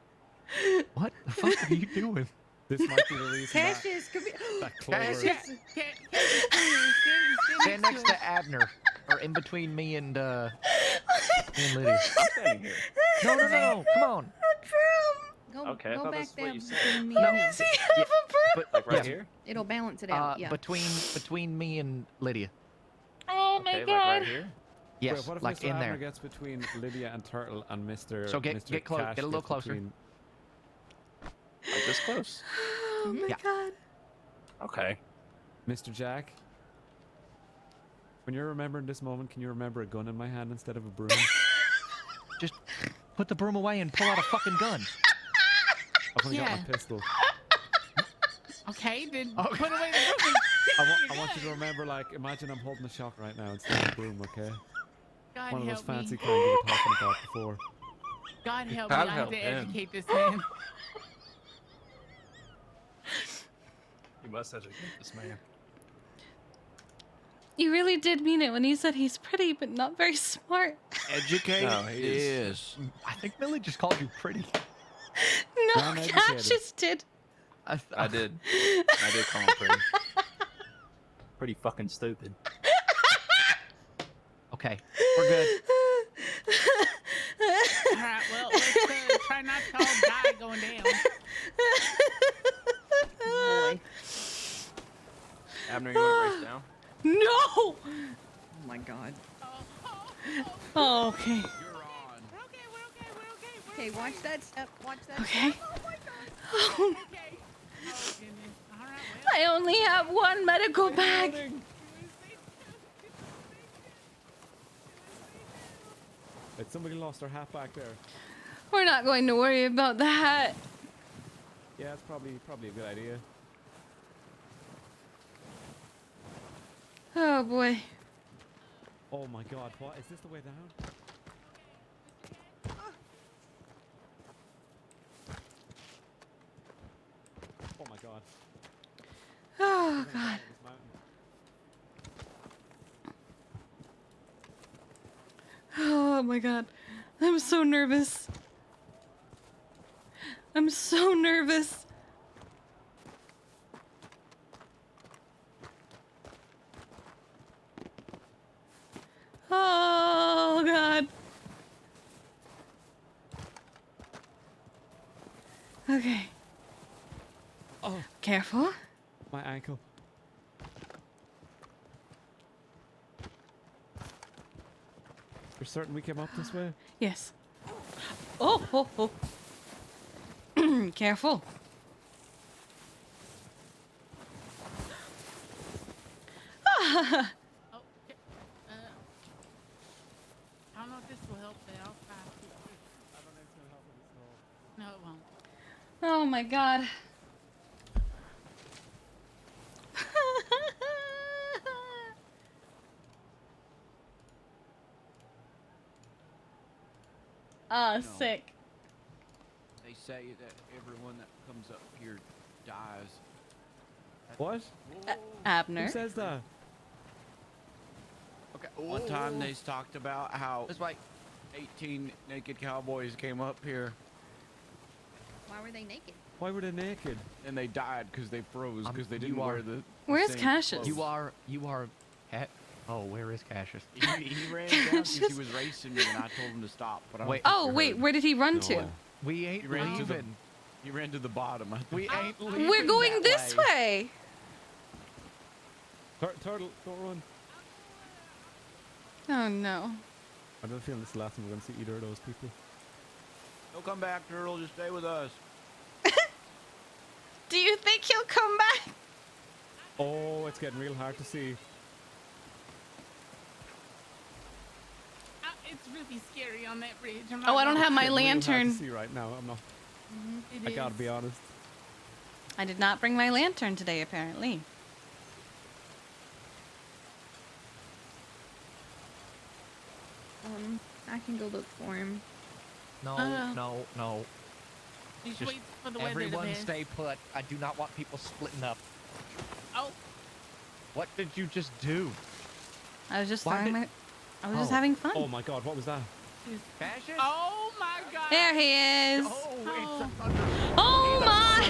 Speaker 7: What the fuck are you doing?
Speaker 8: This might be the reason that,
Speaker 6: Cassius, come here.
Speaker 8: that clover.
Speaker 7: Cassius. Stand next to Abner, or in between me and Lydia.
Speaker 5: I'm standing here.
Speaker 7: No. Come on.
Speaker 6: Go,
Speaker 5: Okay, I
Speaker 6: go
Speaker 5: thought
Speaker 6: back
Speaker 5: that's what
Speaker 6: down
Speaker 5: you said.
Speaker 6: between me
Speaker 7: No.
Speaker 6: and him.
Speaker 4: Does he have a broom?
Speaker 7: But
Speaker 5: Like right
Speaker 7: yeah,
Speaker 5: here?
Speaker 6: It'll balance it out. Yeah.
Speaker 7: between me and Lydia.
Speaker 4: Oh my
Speaker 5: Okay, like
Speaker 4: god.
Speaker 5: right here?
Speaker 7: Yes,
Speaker 8: Wait, what if
Speaker 7: like
Speaker 8: Mr.
Speaker 7: in
Speaker 8: Abner
Speaker 7: there.
Speaker 8: gets between Lydia and Turtle and Mr.
Speaker 7: So get
Speaker 8: Mr.
Speaker 7: close,
Speaker 8: Cash
Speaker 7: get a little
Speaker 8: gets
Speaker 7: closer.
Speaker 8: between-
Speaker 5: Like this close?
Speaker 4: Oh my
Speaker 7: Yeah.
Speaker 4: god.
Speaker 5: Okay.
Speaker 8: Mr. Jack? When you're remembering this moment, can you remember a gun in my hand instead of a broom?
Speaker 7: Just put the broom away and pull out a fucking gun.
Speaker 8: I've only got
Speaker 2: Yeah.
Speaker 8: my pistol.
Speaker 2: Okay, then
Speaker 7: Okay.
Speaker 2: put away the broom.
Speaker 8: I want you to remember, like, imagine I'm holding a shot right now instead of a broom, okay?
Speaker 2: God
Speaker 8: One of those
Speaker 2: help
Speaker 8: fancy
Speaker 2: me.
Speaker 8: kind you were talking about before.
Speaker 2: God help me.
Speaker 5: God
Speaker 2: I have
Speaker 5: help
Speaker 2: to
Speaker 5: him.
Speaker 2: educate this man.
Speaker 5: You must educate this man.
Speaker 4: You really did mean it when you said he's pretty but not very smart.
Speaker 1: Educate
Speaker 5: No, he is-
Speaker 7: I think Millie just called you pretty.
Speaker 4: No,
Speaker 8: Uneducated.
Speaker 4: Cassius did.
Speaker 5: I did. I did call him pretty. Pretty fucking stupid.
Speaker 7: Okay, we're good.
Speaker 2: All right, well, let's try not to all die going down.
Speaker 6: Boy.
Speaker 5: Abner, you want to race down?
Speaker 4: Oh my god. Oh, okay.
Speaker 1: You're on.
Speaker 2: We're okay, we're okay, we're okay. We're
Speaker 6: Okay, watch that step. Watch that
Speaker 4: Okay.
Speaker 6: step. Oh my god.
Speaker 2: okay. Oh, goodness. All right, well.
Speaker 4: I only have one medical bag.
Speaker 8: Like somebody lost their hat back there.
Speaker 4: We're not going to worry about that.
Speaker 8: Yeah, it's probably a good idea.
Speaker 4: Oh boy.
Speaker 8: Oh my god, what? Is this the way down? Oh my god.
Speaker 4: Oh god.
Speaker 8: This mountain.
Speaker 4: Oh my god. I'm so nervous. I'm so nervous. Oh god. Okay.
Speaker 8: Oh,
Speaker 4: Careful.
Speaker 8: my ankle. You're certain we came up this way?
Speaker 4: Yes. Oh, oh, oh. Careful.
Speaker 2: Oh, okay. I don't know if this will help, but I'll try.
Speaker 8: I don't think it's gonna help with this at all.
Speaker 2: No, it won't.
Speaker 4: Oh my god. Ah,
Speaker 1: No.
Speaker 4: sick.
Speaker 1: They say that everyone that comes up here dies.
Speaker 8: What?
Speaker 4: Abner.
Speaker 8: Who says that?
Speaker 7: Okay.
Speaker 1: One time
Speaker 7: Ooh.
Speaker 1: they talked about how
Speaker 7: This way.
Speaker 1: 18 naked cowboys came up here
Speaker 6: Why were they naked?
Speaker 8: Why were they naked?
Speaker 1: and they died because they froze because they
Speaker 7: you
Speaker 1: didn't
Speaker 7: are-
Speaker 1: wear the.
Speaker 4: Where's
Speaker 1: same
Speaker 4: Cassius?
Speaker 1: clothes.
Speaker 7: You are. Oh, where is Cassius?
Speaker 1: He ran down because he was racing me and I told him to stop. But I don't
Speaker 7: Wait.
Speaker 1: think
Speaker 4: Oh,
Speaker 1: you
Speaker 4: wait,
Speaker 1: heard.
Speaker 4: where did he run
Speaker 8: No
Speaker 4: to?
Speaker 8: way.
Speaker 7: We ain't
Speaker 1: He ran to the.
Speaker 7: leaving.
Speaker 1: He ran to the bottom. I think.
Speaker 7: We ain't leaving.
Speaker 4: We're going
Speaker 7: that
Speaker 4: this way.
Speaker 8: Turtle, don't run.
Speaker 4: Oh no.
Speaker 8: I don't feel this is the last time we're gonna see either of those people.
Speaker 1: Don't come back, Turtle. Just stay with us.
Speaker 4: Do you think he'll come back?
Speaker 8: Oh, it's getting real hard to see.
Speaker 2: It's really scary on that bridge. I'm
Speaker 4: Oh, I don't
Speaker 2: gonna
Speaker 4: have my
Speaker 8: Getting real hard to
Speaker 4: lantern.
Speaker 8: see right now. I'm not.
Speaker 2: lie.
Speaker 8: I gotta be honest.
Speaker 4: I did not bring my lantern today, apparently.
Speaker 6: I can go look for him.
Speaker 7: No,
Speaker 2: Uh,
Speaker 7: no.
Speaker 2: Just
Speaker 7: Just
Speaker 2: wait for the weather to
Speaker 7: Everyone
Speaker 2: pass.
Speaker 7: stay put. I do not want people splitting up.
Speaker 2: Oh,
Speaker 7: What did you just do?
Speaker 4: I was just
Speaker 7: Why
Speaker 4: throwing
Speaker 7: did-
Speaker 4: my... I was just
Speaker 7: Oh.
Speaker 4: having fun.
Speaker 8: Oh my god, what was that?
Speaker 7: Cassius?
Speaker 2: oh my God.
Speaker 4: There he is.
Speaker 7: Oh,
Speaker 2: Oh.
Speaker 7: it's a thunder.
Speaker 4: Oh my!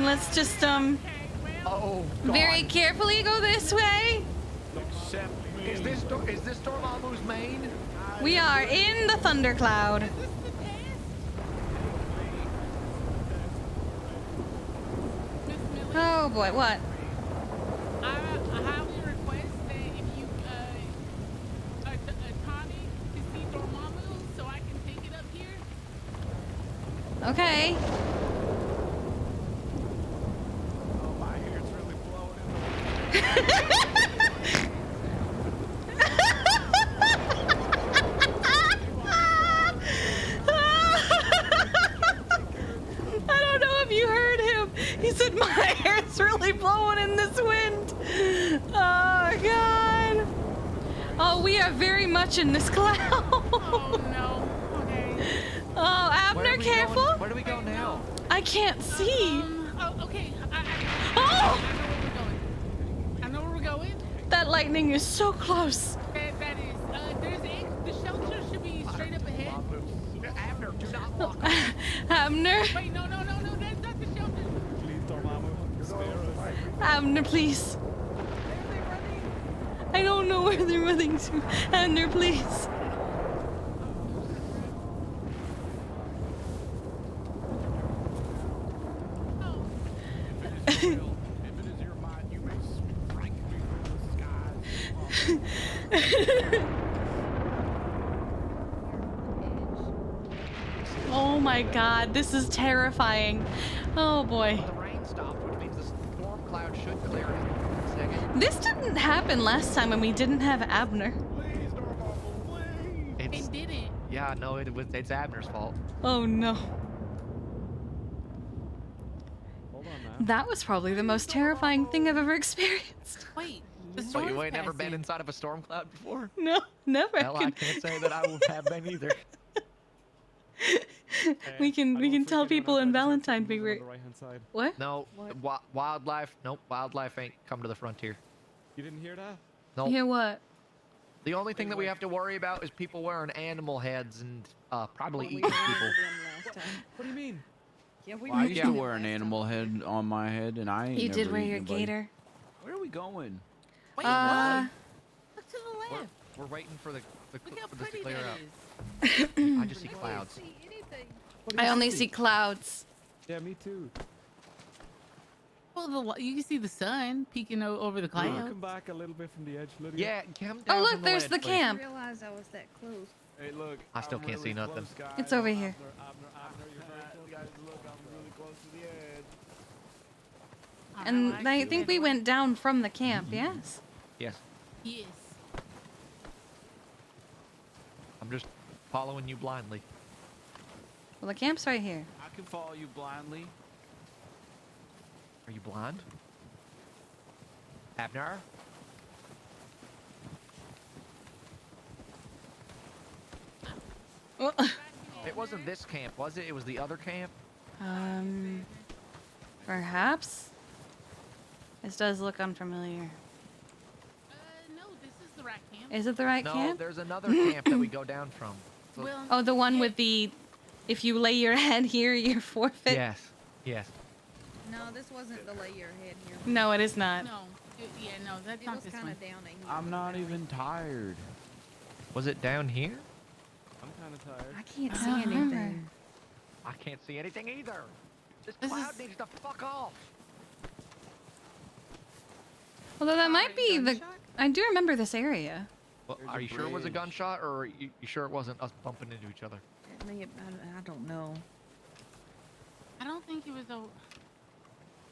Speaker 4: Let's just
Speaker 7: Oh, God.
Speaker 4: very carefully go this way.
Speaker 1: Except
Speaker 7: Is this Dormammu's main?
Speaker 4: We are in the thundercloud.
Speaker 2: Miss Millie,
Speaker 4: Oh boy, what?
Speaker 2: I highly request that if you tonic to see Dormammu so I can take it up here.
Speaker 4: Okay.
Speaker 1: oh, my hair's really blowing in the wind.
Speaker 4: I don't know if you heard him. He said my hair's really blowing in this wind. Oh god. Oh, we are very much in this cloud.
Speaker 2: Oh no. Okay.
Speaker 4: Oh, Abner, careful.
Speaker 7: Where do we go now?
Speaker 4: I can't see.
Speaker 2: Oh, okay.
Speaker 4: Oh!
Speaker 2: I know where we're going.
Speaker 4: That lightning is so close.
Speaker 2: That is. The shelter should be straight up ahead.
Speaker 7: Abner, do not walk.
Speaker 4: Abner,
Speaker 2: Wait, no, that's not the shelter.
Speaker 8: Please, Dormammu, spare us.
Speaker 4: Abner, please. I don't know where they're running to. Abner, please. Oh my god, this is terrifying. Oh boy.
Speaker 7: The rain stopped, which means the storm cloud should clear in a second.
Speaker 4: This didn't happen last time when we didn't have Abner.
Speaker 1: Please, Normal, please.
Speaker 2: It didn't.
Speaker 7: Yeah, no, it's Abner's fault.
Speaker 4: Oh no.
Speaker 8: Hold on now.
Speaker 4: That was probably the most terrifying thing I've ever experienced.
Speaker 2: Wait. The
Speaker 7: So
Speaker 2: storm's
Speaker 7: you ain't never been
Speaker 2: passing.
Speaker 7: inside of a storm cloud before?
Speaker 4: No, never.
Speaker 7: Hell, I can't say that I have been either.
Speaker 4: we can tell people in Valentine we were.
Speaker 8: On the right-hand side.
Speaker 4: What?
Speaker 7: No, wildlife. Nope, wildlife ain't come to the frontier.
Speaker 8: You didn't hear that?
Speaker 7: Nope.
Speaker 4: Hear what?
Speaker 7: The only thing that we have to worry about is people wearing animal heads and probably
Speaker 6: We
Speaker 7: eating
Speaker 6: ran
Speaker 7: people.
Speaker 6: into them last time.
Speaker 8: What do you mean?
Speaker 6: Yeah, we
Speaker 1: Well, I
Speaker 6: ran
Speaker 1: used
Speaker 6: into
Speaker 1: to
Speaker 6: them
Speaker 1: wear an
Speaker 6: last
Speaker 1: animal
Speaker 6: time.
Speaker 1: head on my head, and I ain't
Speaker 4: You did
Speaker 1: never
Speaker 4: wear
Speaker 1: eaten
Speaker 4: your
Speaker 1: anybody.
Speaker 4: gator.
Speaker 1: Where are we going?
Speaker 2: Wait,
Speaker 4: Uh,
Speaker 2: look to the left.
Speaker 7: We're waiting for the
Speaker 2: Look how
Speaker 7: for this to
Speaker 2: pretty
Speaker 7: clear
Speaker 2: that
Speaker 7: out.
Speaker 2: is.
Speaker 7: I just see
Speaker 6: I can't
Speaker 7: clouds.
Speaker 6: see anything.
Speaker 8: What do you
Speaker 4: I only see clouds.
Speaker 8: Yeah, me too.
Speaker 2: Well, you can see the sun peeking over the
Speaker 8: Can you
Speaker 2: clouds.
Speaker 8: come back a little bit from the edge, Lydia?
Speaker 7: Yeah, come down
Speaker 4: Oh
Speaker 7: from
Speaker 4: look, there's
Speaker 7: ledge,
Speaker 4: the
Speaker 7: please.
Speaker 6: I
Speaker 4: camp.
Speaker 6: didn't realize I was that close.
Speaker 1: Hey, look.
Speaker 7: I still can't see nothing.
Speaker 4: It's over here.
Speaker 8: Abner, you're very close.
Speaker 1: Guys, look, I'm really close to the edge.
Speaker 4: And
Speaker 2: Alright,
Speaker 4: I
Speaker 2: good.
Speaker 4: think we went down from the camp. Yes.
Speaker 7: Yes,
Speaker 2: Yes.
Speaker 7: I'm just following you blindly.
Speaker 4: Well, the camp's right here.
Speaker 1: I can follow you blindly.
Speaker 7: Are you blind? Abner?
Speaker 4: Oh.
Speaker 7: It wasn't this camp, was it? It was the other camp?
Speaker 4: Perhaps. This does look unfamiliar.
Speaker 2: No, this is the right camp.
Speaker 4: Is it the right
Speaker 7: No,
Speaker 4: camp?
Speaker 7: there's another camp that we go down from. So-
Speaker 2: Well,
Speaker 4: Oh, the one
Speaker 2: yeah,
Speaker 4: with the, if you lay your head here, you're forfeit.
Speaker 7: yes, yes.
Speaker 6: No, this wasn't the lay your head here.
Speaker 4: No, it is not.
Speaker 2: No. Yeah, no, that's
Speaker 6: It
Speaker 2: not
Speaker 6: was
Speaker 2: this
Speaker 6: kind
Speaker 2: one.
Speaker 6: of down at here.
Speaker 1: I'm not even tired.
Speaker 7: Was it down here?
Speaker 8: I'm kind of tired.
Speaker 6: I can't
Speaker 4: I
Speaker 6: see
Speaker 4: don't remember.
Speaker 6: anything.
Speaker 7: I can't see anything either. This
Speaker 2: This
Speaker 7: cloud
Speaker 2: is-
Speaker 7: needs to fuck off.
Speaker 4: Although that might be the.
Speaker 6: Gunshot?
Speaker 4: I do remember this area.
Speaker 7: Well,
Speaker 1: There's
Speaker 7: are
Speaker 1: a
Speaker 7: you sure it was a
Speaker 1: bridge.
Speaker 7: gunshot, or are you sure it wasn't us bumping into each other?
Speaker 6: I don't know.
Speaker 2: I don't think it was a.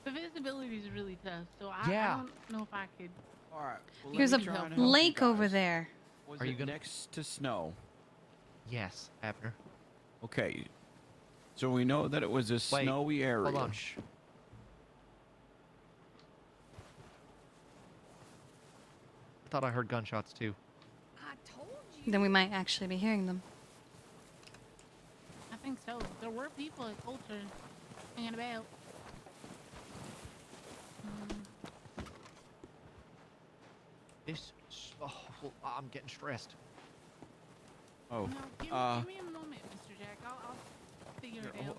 Speaker 2: The visibility is really tough, so
Speaker 7: Yeah.
Speaker 2: I don't know if I could.
Speaker 1: All right. Well, let
Speaker 4: There's a
Speaker 1: me try and help you
Speaker 4: lake over
Speaker 1: guys.
Speaker 4: there.
Speaker 1: Was
Speaker 7: Are you
Speaker 1: it
Speaker 7: gonna-
Speaker 1: next to snow?
Speaker 7: Yes, Abner.
Speaker 1: Okay. So we know that it was a
Speaker 7: Wait,
Speaker 1: snowy area.
Speaker 7: Hold on. Shh. I thought I heard gunshots too.
Speaker 6: I told you.
Speaker 4: Then we might actually be hearing them.
Speaker 2: I think so. There were people at Culture hanging about.
Speaker 7: This. Oh, I'm getting stressed.
Speaker 1: Oh.
Speaker 2: No, give me a moment, Mr. Jack. I'll figure
Speaker 1: Here,
Speaker 2: it out.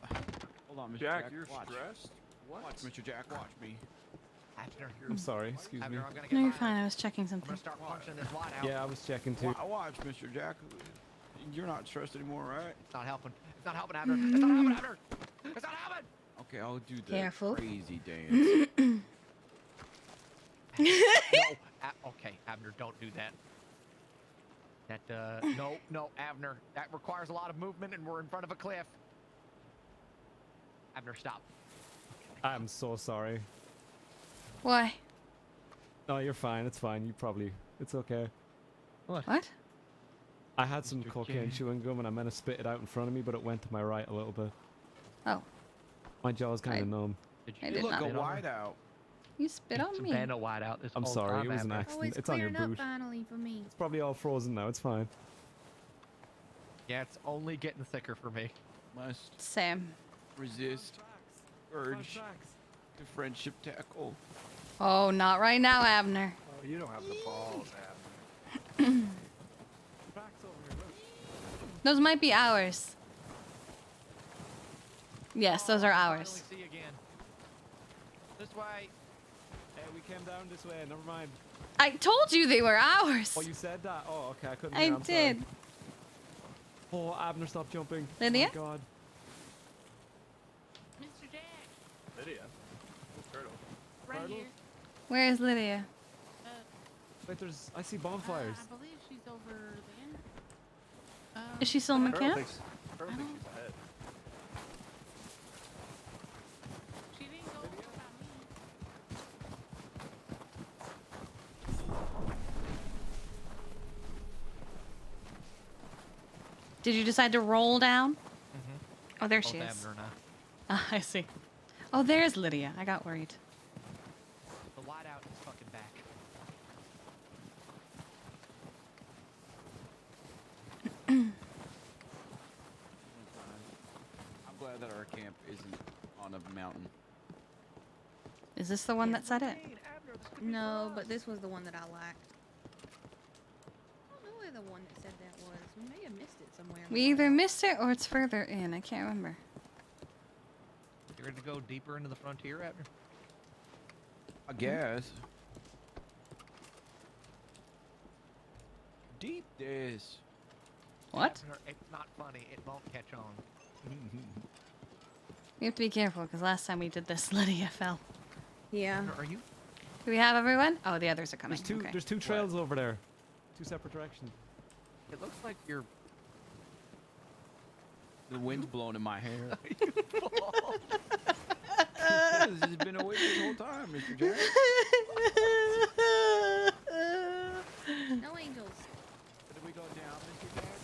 Speaker 1: hold on, Mr.
Speaker 5: Jack,
Speaker 1: Jack.
Speaker 5: you're
Speaker 1: watch.
Speaker 5: stressed?
Speaker 1: Watch, Mr. Jack. Watch me.
Speaker 7: Abner,
Speaker 8: I'm sorry, excuse me.
Speaker 7: Abner, I'm gonna get
Speaker 4: No, you're
Speaker 7: violent.
Speaker 4: fine. I was checking
Speaker 7: I'm
Speaker 4: something.
Speaker 7: gonna start punching this light out.
Speaker 8: Yeah, I was checking too.
Speaker 1: Watch, Mr. Jack. You're not stressed anymore, right?
Speaker 7: It's not helping. It's not helping, Abner. It's not helping, Abner. It's not helping.
Speaker 1: Okay, I'll do the
Speaker 4: Careful.
Speaker 1: crazy dance.
Speaker 7: No. Okay, Abner, don't do that. That, no, Abner. That requires a lot of movement, and we're in front of a cliff. Abner, stop.
Speaker 8: I'm so sorry.
Speaker 4: Why?
Speaker 8: No, you're fine. It's fine. It's okay.
Speaker 4: What?
Speaker 8: I had some
Speaker 7: Mr.
Speaker 8: cocaine
Speaker 7: J.
Speaker 8: chewing gum and I meant to spit it out in front of me, but it went to my right a little bit.
Speaker 4: Oh,
Speaker 8: My jaw's kind of numb.
Speaker 4: I
Speaker 1: You
Speaker 4: did
Speaker 1: look
Speaker 4: not.
Speaker 1: a
Speaker 7: spit on her?
Speaker 1: whiteout.
Speaker 4: you spit on
Speaker 7: It's
Speaker 4: me.
Speaker 7: been a whiteout this
Speaker 8: I'm
Speaker 7: whole
Speaker 8: sorry,
Speaker 7: time,
Speaker 8: it was an
Speaker 7: Abner.
Speaker 8: accident.
Speaker 6: Oh, it's
Speaker 8: It's on your
Speaker 6: clearing up
Speaker 8: boot.
Speaker 6: finally for me.
Speaker 8: It's probably all frozen now. It's fine.
Speaker 7: Yeah, it's only getting thicker for me.
Speaker 1: Must
Speaker 4: Sam.
Speaker 1: resist urge to friendship tackle.
Speaker 4: Oh, not right now, Abner.
Speaker 5: Oh, you don't have the balls, Abner.
Speaker 4: Those might be ours. Yes, those are
Speaker 7: Finally
Speaker 4: ours.
Speaker 7: see again. This way.
Speaker 8: Hey, we came down this way. Never mind.
Speaker 4: I told you they were ours.
Speaker 8: Oh, you said that? Oh, okay. I couldn't
Speaker 4: I
Speaker 8: hear. I'm
Speaker 4: did.
Speaker 8: Sorry. Oh, Abner, stop jumping.
Speaker 4: Lydia?
Speaker 8: Oh, my God.
Speaker 2: Mr. Jack,
Speaker 5: Lydia. Turtle.
Speaker 2: right
Speaker 8: Turtle?
Speaker 2: here.
Speaker 4: Where is Lydia?
Speaker 2: Uh,
Speaker 8: Wait, I see bonfires.
Speaker 2: I believe she's
Speaker 4: Is she still in the
Speaker 5: Pearl
Speaker 4: camp?
Speaker 5: thinks she's ahead.
Speaker 2: She didn't go without me.
Speaker 4: Did you decide to roll down?
Speaker 7: Mm-hmm.
Speaker 4: Oh, there
Speaker 7: Both
Speaker 4: she is.
Speaker 7: Abner and I.
Speaker 4: Ah, I see. Oh, there's Lydia. I got worried.
Speaker 7: The wideout is fucking back.
Speaker 1: I'm glad that our camp isn't on a mountain.
Speaker 4: Is this the one that said it?
Speaker 6: No, but this was the one that I liked. I don't know where the one that said that was. We may have missed it somewhere. in the
Speaker 4: We either
Speaker 6: wild.
Speaker 4: missed it or it's further in. I can't remember.
Speaker 7: You ready to go deeper into the frontier, Abner?
Speaker 1: I guess. Deep this.
Speaker 4: What?
Speaker 7: Abner, it's not funny. It won't catch on.
Speaker 4: We have to be careful because last time we did this, Lydia fell.
Speaker 6: Yeah.
Speaker 7: Abner, are you?
Speaker 4: Do we have everyone? Oh, the others are coming.
Speaker 8: There's two.
Speaker 4: Okay.
Speaker 8: There's two trails over there. Two separate directions.
Speaker 7: It looks like you're.
Speaker 1: The wind's blowing in my hair. This has been away this whole time, Mr. Jack.
Speaker 6: No angels.
Speaker 1: Did we go down, Mr. Jack?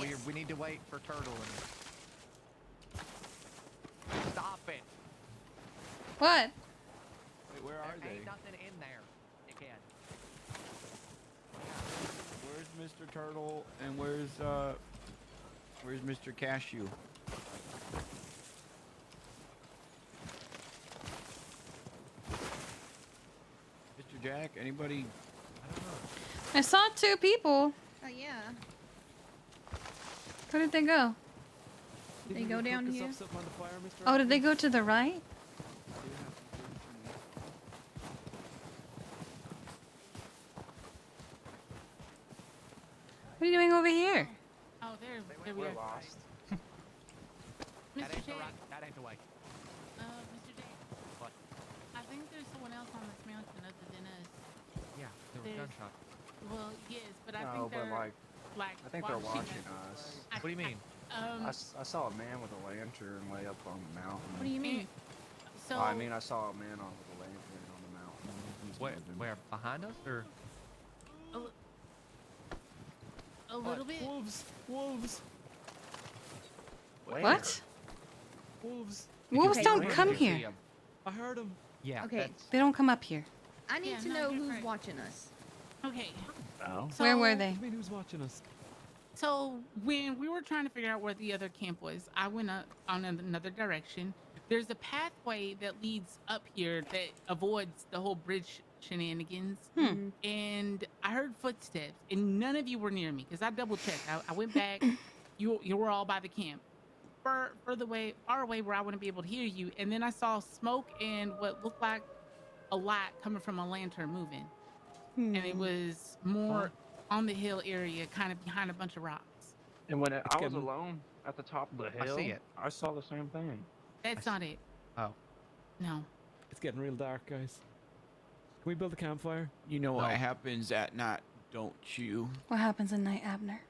Speaker 6: Yes.
Speaker 7: We need to wait for Turtle and. Stop it!
Speaker 4: What?
Speaker 1: Wait, where are
Speaker 7: There
Speaker 1: they?
Speaker 7: ain't nothing in there. Again.
Speaker 1: Where's Mr. Turtle and where's Mr. Cashew? Mr. Jack, anybody?
Speaker 4: I saw two people.
Speaker 6: Oh yeah.
Speaker 4: Where did they go?
Speaker 6: They
Speaker 8: Didn't
Speaker 6: go
Speaker 8: you
Speaker 6: down
Speaker 8: cook us
Speaker 6: here?
Speaker 8: up something on the fire, Mr.
Speaker 4: Oh, did
Speaker 8: Anthony?
Speaker 4: they go to the right? What are you doing over here?
Speaker 2: Oh, there we
Speaker 5: We're
Speaker 2: are.
Speaker 5: lost.
Speaker 7: That
Speaker 2: Mr.
Speaker 7: ain't the
Speaker 2: J,
Speaker 7: right. That ain't the way.
Speaker 2: Mr. J,
Speaker 7: What?
Speaker 2: I think there's someone else on this mountain other than us.
Speaker 7: Yeah, there was
Speaker 2: There's-
Speaker 7: gunshots.
Speaker 2: Well, yes, but I
Speaker 5: No,
Speaker 2: think
Speaker 5: but
Speaker 2: they're
Speaker 5: like, I think they're watching us.
Speaker 7: What do you mean?
Speaker 5: I saw a man with a lantern way up on the mountain.
Speaker 6: What do you mean?
Speaker 2: So
Speaker 5: I mean, I saw a man with a lantern on the mountain. He's
Speaker 7: Where?
Speaker 5: moving.
Speaker 7: Where? Behind us or?
Speaker 2: a little bit.
Speaker 8: Wolves! Wolves!
Speaker 5: Where?
Speaker 4: What?
Speaker 8: Wolves!
Speaker 4: Wolves
Speaker 6: Okay,
Speaker 4: don't
Speaker 6: where
Speaker 4: come
Speaker 7: Did you see
Speaker 4: here.
Speaker 7: 'em?
Speaker 8: I heard them.
Speaker 7: Yeah.
Speaker 6: Okay.
Speaker 7: That's,
Speaker 4: They don't come up here.
Speaker 6: I need
Speaker 2: Yeah,
Speaker 6: to
Speaker 2: no,
Speaker 6: know
Speaker 2: you're
Speaker 6: who's
Speaker 2: correct.
Speaker 6: watching us.
Speaker 2: Okay.
Speaker 5: Oh.
Speaker 2: So,
Speaker 4: Where were
Speaker 8: What
Speaker 4: they?
Speaker 8: do you mean who's watching us?
Speaker 2: So when we were trying to figure out where the other camp was, I went up on another direction. There's a pathway that leads up here that avoids the whole bridge shenanigans.
Speaker 4: Hmm.
Speaker 2: And I heard footsteps, and none of you were near me because I double checked. I went back. You were all by the camp, far away where I wouldn't be able to hear you. And then I saw smoke and what looked like a light coming from a lantern moving, and it was more on the hill area, kind of behind a bunch of rocks.
Speaker 5: And when I was
Speaker 8: getting-
Speaker 5: alone at the top of the
Speaker 7: I
Speaker 5: hill,
Speaker 7: see it.
Speaker 5: I saw the same thing.
Speaker 2: That's not it.
Speaker 7: Oh.
Speaker 2: No.
Speaker 8: It's getting real dark, guys. Can we build a campfire?
Speaker 1: You know what
Speaker 7: No.
Speaker 1: happens at night, don't you?
Speaker 4: What happens at night, Abner?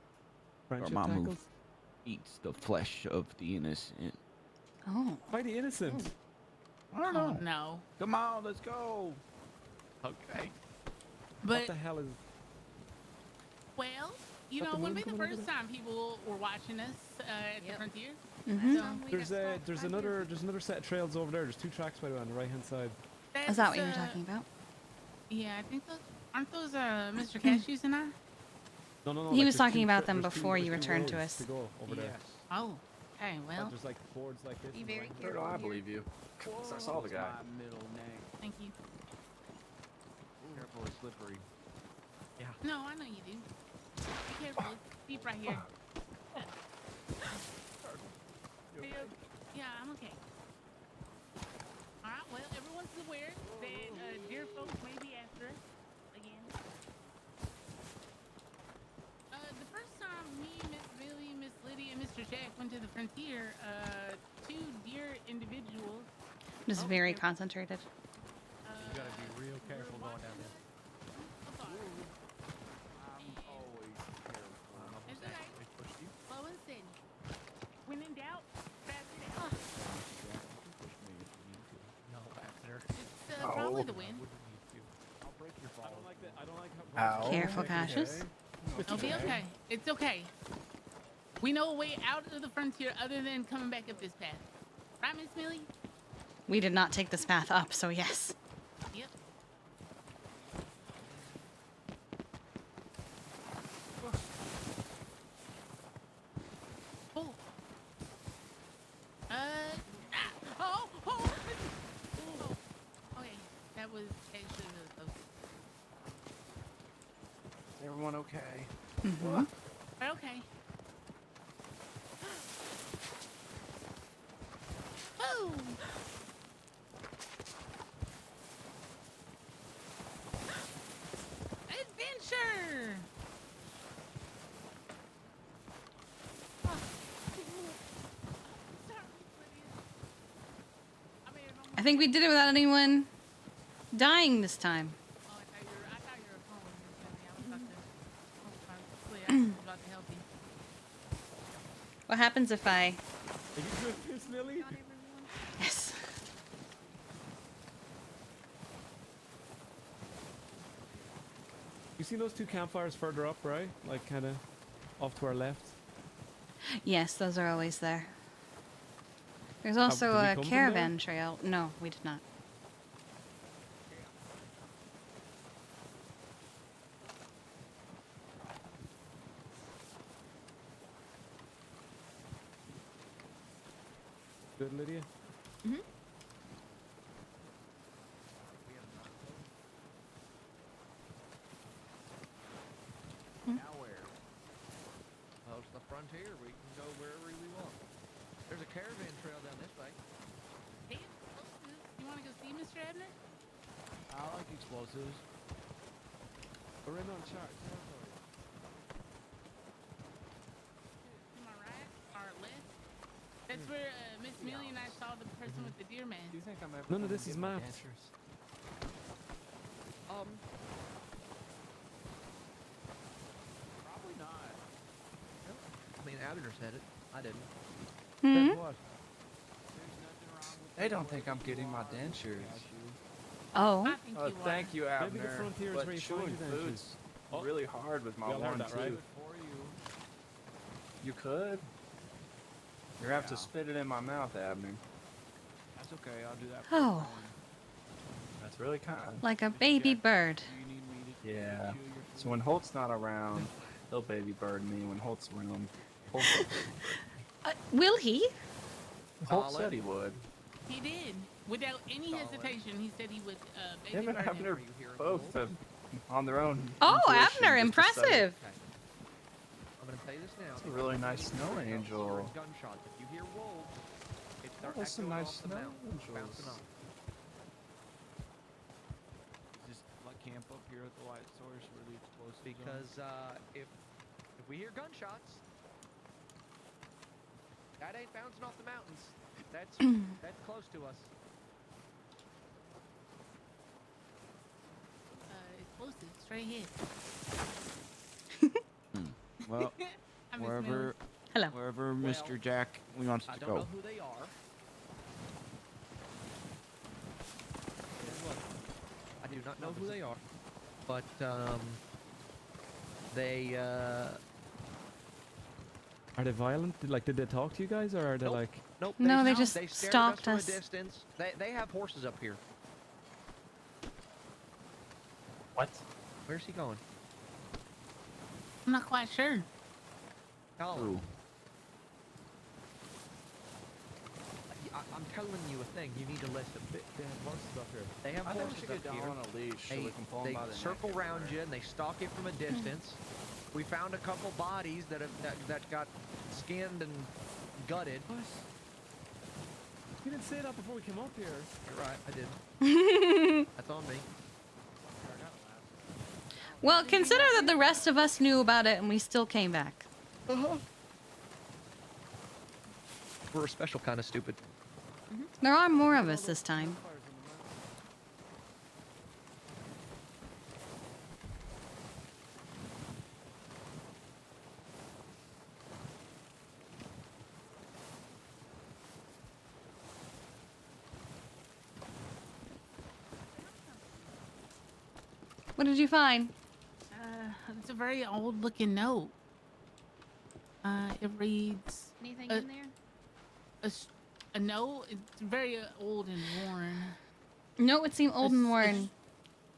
Speaker 8: Friendship
Speaker 1: my move.
Speaker 8: tackles?
Speaker 1: Eats the flesh of the innocent.
Speaker 4: Oh.
Speaker 8: Why the innocent?
Speaker 1: I don't
Speaker 2: Oh,
Speaker 1: know.
Speaker 2: no.
Speaker 1: Come on, let's go.
Speaker 7: Okay.
Speaker 8: What
Speaker 2: But
Speaker 8: the hell is...
Speaker 2: well, you
Speaker 8: Got
Speaker 2: know,
Speaker 8: the
Speaker 2: it wouldn't be
Speaker 8: moon
Speaker 2: the
Speaker 8: coming over
Speaker 2: first time people were watching us at the
Speaker 6: Yep.
Speaker 2: frontier.
Speaker 4: Mm-hmm.
Speaker 2: So
Speaker 8: There's another set of trails over there. There's two tracks by the way on the right hand side.
Speaker 4: Is that what you were
Speaker 2: that's,
Speaker 4: talking about?
Speaker 2: Yeah, I think those aren't those Mr. Cashews and I.
Speaker 8: No.
Speaker 4: He
Speaker 8: like,
Speaker 4: was
Speaker 8: there's
Speaker 4: talking
Speaker 8: two
Speaker 4: about
Speaker 8: tra-
Speaker 4: them
Speaker 8: there's two-
Speaker 4: before
Speaker 8: there's
Speaker 4: you
Speaker 8: two
Speaker 4: returned to
Speaker 8: roads
Speaker 4: us.
Speaker 8: To go over there.
Speaker 7: Yes.
Speaker 2: Oh, okay, well,
Speaker 8: There's like boards like this.
Speaker 6: Be
Speaker 8: on the
Speaker 6: very
Speaker 8: right-hand
Speaker 6: careful.
Speaker 5: Where do I
Speaker 6: here.
Speaker 5: believe you? 'Cause I saw the guy.
Speaker 1: My middle name.
Speaker 2: thank you.
Speaker 1: Careful, it's slippery.
Speaker 2: No, I know you do. Be careful, it's deep right here. Are you okay? Yeah, I'm okay. All right, well, everyone's aware that dear folks may be after us again. The first time me, Miss Millie, Miss Lydia, and Mr. Jack went to the frontier, two dear individuals.
Speaker 4: Just very concentrated.
Speaker 7: You gotta be real careful going down there.
Speaker 1: I'm always careful.
Speaker 2: It's
Speaker 7: Almost
Speaker 2: okay.
Speaker 7: accidentally pushed
Speaker 2: Follow the wind.
Speaker 1: I'll break your fall.
Speaker 8: I don't like that. I don't like how.
Speaker 5: Ow.
Speaker 4: Careful, Cassius.
Speaker 2: It'll be okay. It's okay. We know a way out of the frontier other than coming back up this path. Right, Miss Millie?
Speaker 4: We did not take this path up, so yes.
Speaker 2: Yep. Oh. Oh. Okay, that was actually the
Speaker 5: Everyone okay?
Speaker 4: Mm-hmm.
Speaker 2: okay. Oh. Adventure.
Speaker 4: I think we did it without anyone dying this time.
Speaker 2: Oh, I thought you were a phone. I was about to help you.
Speaker 4: What happens if I...
Speaker 8: Are you good, Miss Millie?
Speaker 6: Got everyone?
Speaker 4: Yes.
Speaker 8: You seen those two campfires further up, right? Like kind of off to our left.
Speaker 4: Yes, those are always there. There's
Speaker 8: did we
Speaker 4: also a
Speaker 8: come from
Speaker 4: caravan trail. No, we did not.
Speaker 8: Good, Lydia.
Speaker 6: Mm-hmm.
Speaker 1: Now where?
Speaker 3: Well, it's the frontier. We can go wherever we want. There's a caravan trail down this way.
Speaker 2: Hey, you want to go see Mr. Abner?
Speaker 1: I like explosives.
Speaker 8: We're in on chart.
Speaker 2: To my right or left? That's where Miss Millie and I saw the person with the deer man.
Speaker 5: Do you think I'm ever
Speaker 8: None of
Speaker 5: gonna
Speaker 8: this is
Speaker 5: get my
Speaker 8: mapped.
Speaker 5: dentures?
Speaker 1: Probably not.
Speaker 3: I mean, Abner said it. I didn't.
Speaker 4: Hmm?
Speaker 5: Said what?
Speaker 1: There's nothing wrong with
Speaker 5: They
Speaker 1: the
Speaker 5: don't
Speaker 1: way
Speaker 5: think I'm
Speaker 1: you
Speaker 5: getting my
Speaker 1: are,
Speaker 5: dentures.
Speaker 1: got you.
Speaker 4: Oh.
Speaker 2: I think
Speaker 5: Oh,
Speaker 2: you
Speaker 5: thank you,
Speaker 8: Maybe the
Speaker 5: Abner.
Speaker 8: frontier is
Speaker 5: But
Speaker 8: where you find
Speaker 5: chewing
Speaker 8: your
Speaker 5: food's
Speaker 8: dentures. Oh.
Speaker 5: really hard with my
Speaker 8: We all heard
Speaker 5: one
Speaker 8: that, right?
Speaker 5: tooth.
Speaker 1: For you.
Speaker 5: You could. You have to
Speaker 1: Yeah.
Speaker 5: spit it in my mouth, Abner.
Speaker 1: That's okay. I'll do that. For
Speaker 4: Oh.
Speaker 1: you.
Speaker 5: That's really kind.
Speaker 4: Like a baby bird.
Speaker 1: Do you need me to
Speaker 5: Yeah.
Speaker 1: chew your
Speaker 5: So
Speaker 1: food?
Speaker 5: when Holt's not around, he'll baby bird me. When Holt's around, Holt,
Speaker 4: Will he?
Speaker 5: Holt
Speaker 3: Solid.
Speaker 5: said he would.
Speaker 2: He did. Without any
Speaker 3: Solid.
Speaker 2: hesitation, he said he would baby
Speaker 5: Him and
Speaker 2: bird him.
Speaker 5: Abner
Speaker 3: Are you hearing
Speaker 5: both
Speaker 3: Holt?
Speaker 5: have, on their own.
Speaker 4: Oh,
Speaker 5: intuition,
Speaker 4: Abner,
Speaker 5: just decided
Speaker 4: impressive.
Speaker 3: Okay. I'm gonna tell you this now.
Speaker 5: It's a really nice snow angel.
Speaker 3: Hearing gunshots. If you hear wolves, it's their
Speaker 5: That's some
Speaker 3: echoing
Speaker 5: nice
Speaker 3: off the
Speaker 5: snow
Speaker 3: mountain,
Speaker 5: angels.
Speaker 3: bouncing off.
Speaker 1: Just like camp up here at the light source where the explosives are.
Speaker 3: Because if we hear gunshots, that ain't bouncing off the mountains. That's that's close to us.
Speaker 2: Explosives straight ahead.
Speaker 1: Well,
Speaker 2: I miss
Speaker 1: wherever,
Speaker 2: Millie.
Speaker 4: Hello.
Speaker 1: wherever
Speaker 3: Well,
Speaker 1: Mr. Jack wants
Speaker 3: I
Speaker 1: to
Speaker 3: don't
Speaker 1: go.
Speaker 3: know who they are. I do not know who they are, but they
Speaker 8: Are they violent? Did they talk to you guys, or are they
Speaker 3: Nope.
Speaker 8: like?
Speaker 3: nope.
Speaker 4: No, they
Speaker 3: s-
Speaker 4: just
Speaker 3: they stared
Speaker 4: stalked
Speaker 3: at
Speaker 4: us.
Speaker 3: us from a distance. They have horses up here.
Speaker 5: What?
Speaker 3: Where's he going?
Speaker 2: I'm not quite sure.
Speaker 3: Colin.
Speaker 5: Ooh.
Speaker 3: I'm telling you a thing. You need to listen.
Speaker 8: They have horses up here.
Speaker 3: They have
Speaker 5: I think we
Speaker 3: horses
Speaker 5: should
Speaker 3: up
Speaker 5: get down
Speaker 3: here.
Speaker 5: on a leash so
Speaker 3: They,
Speaker 5: we can pull
Speaker 3: they
Speaker 5: them by the
Speaker 3: circle
Speaker 5: neck
Speaker 3: around
Speaker 5: everywhere.
Speaker 3: you and they stalk you from a distance. We found a couple bodies that got skinned and gutted.
Speaker 8: What? You didn't say that before we came up here.
Speaker 3: You're right, I did. That's on me.
Speaker 4: Well, consider that the rest of us knew about it and we still came back.
Speaker 3: We're a special kind of stupid.
Speaker 4: There are more of us this time. What did you find?
Speaker 2: It's a very old-looking note. It reads
Speaker 6: Anything
Speaker 2: Uh,
Speaker 6: in there?
Speaker 2: a note. It's very old and worn.
Speaker 4: No, it would seem old and
Speaker 2: s-
Speaker 4: worn.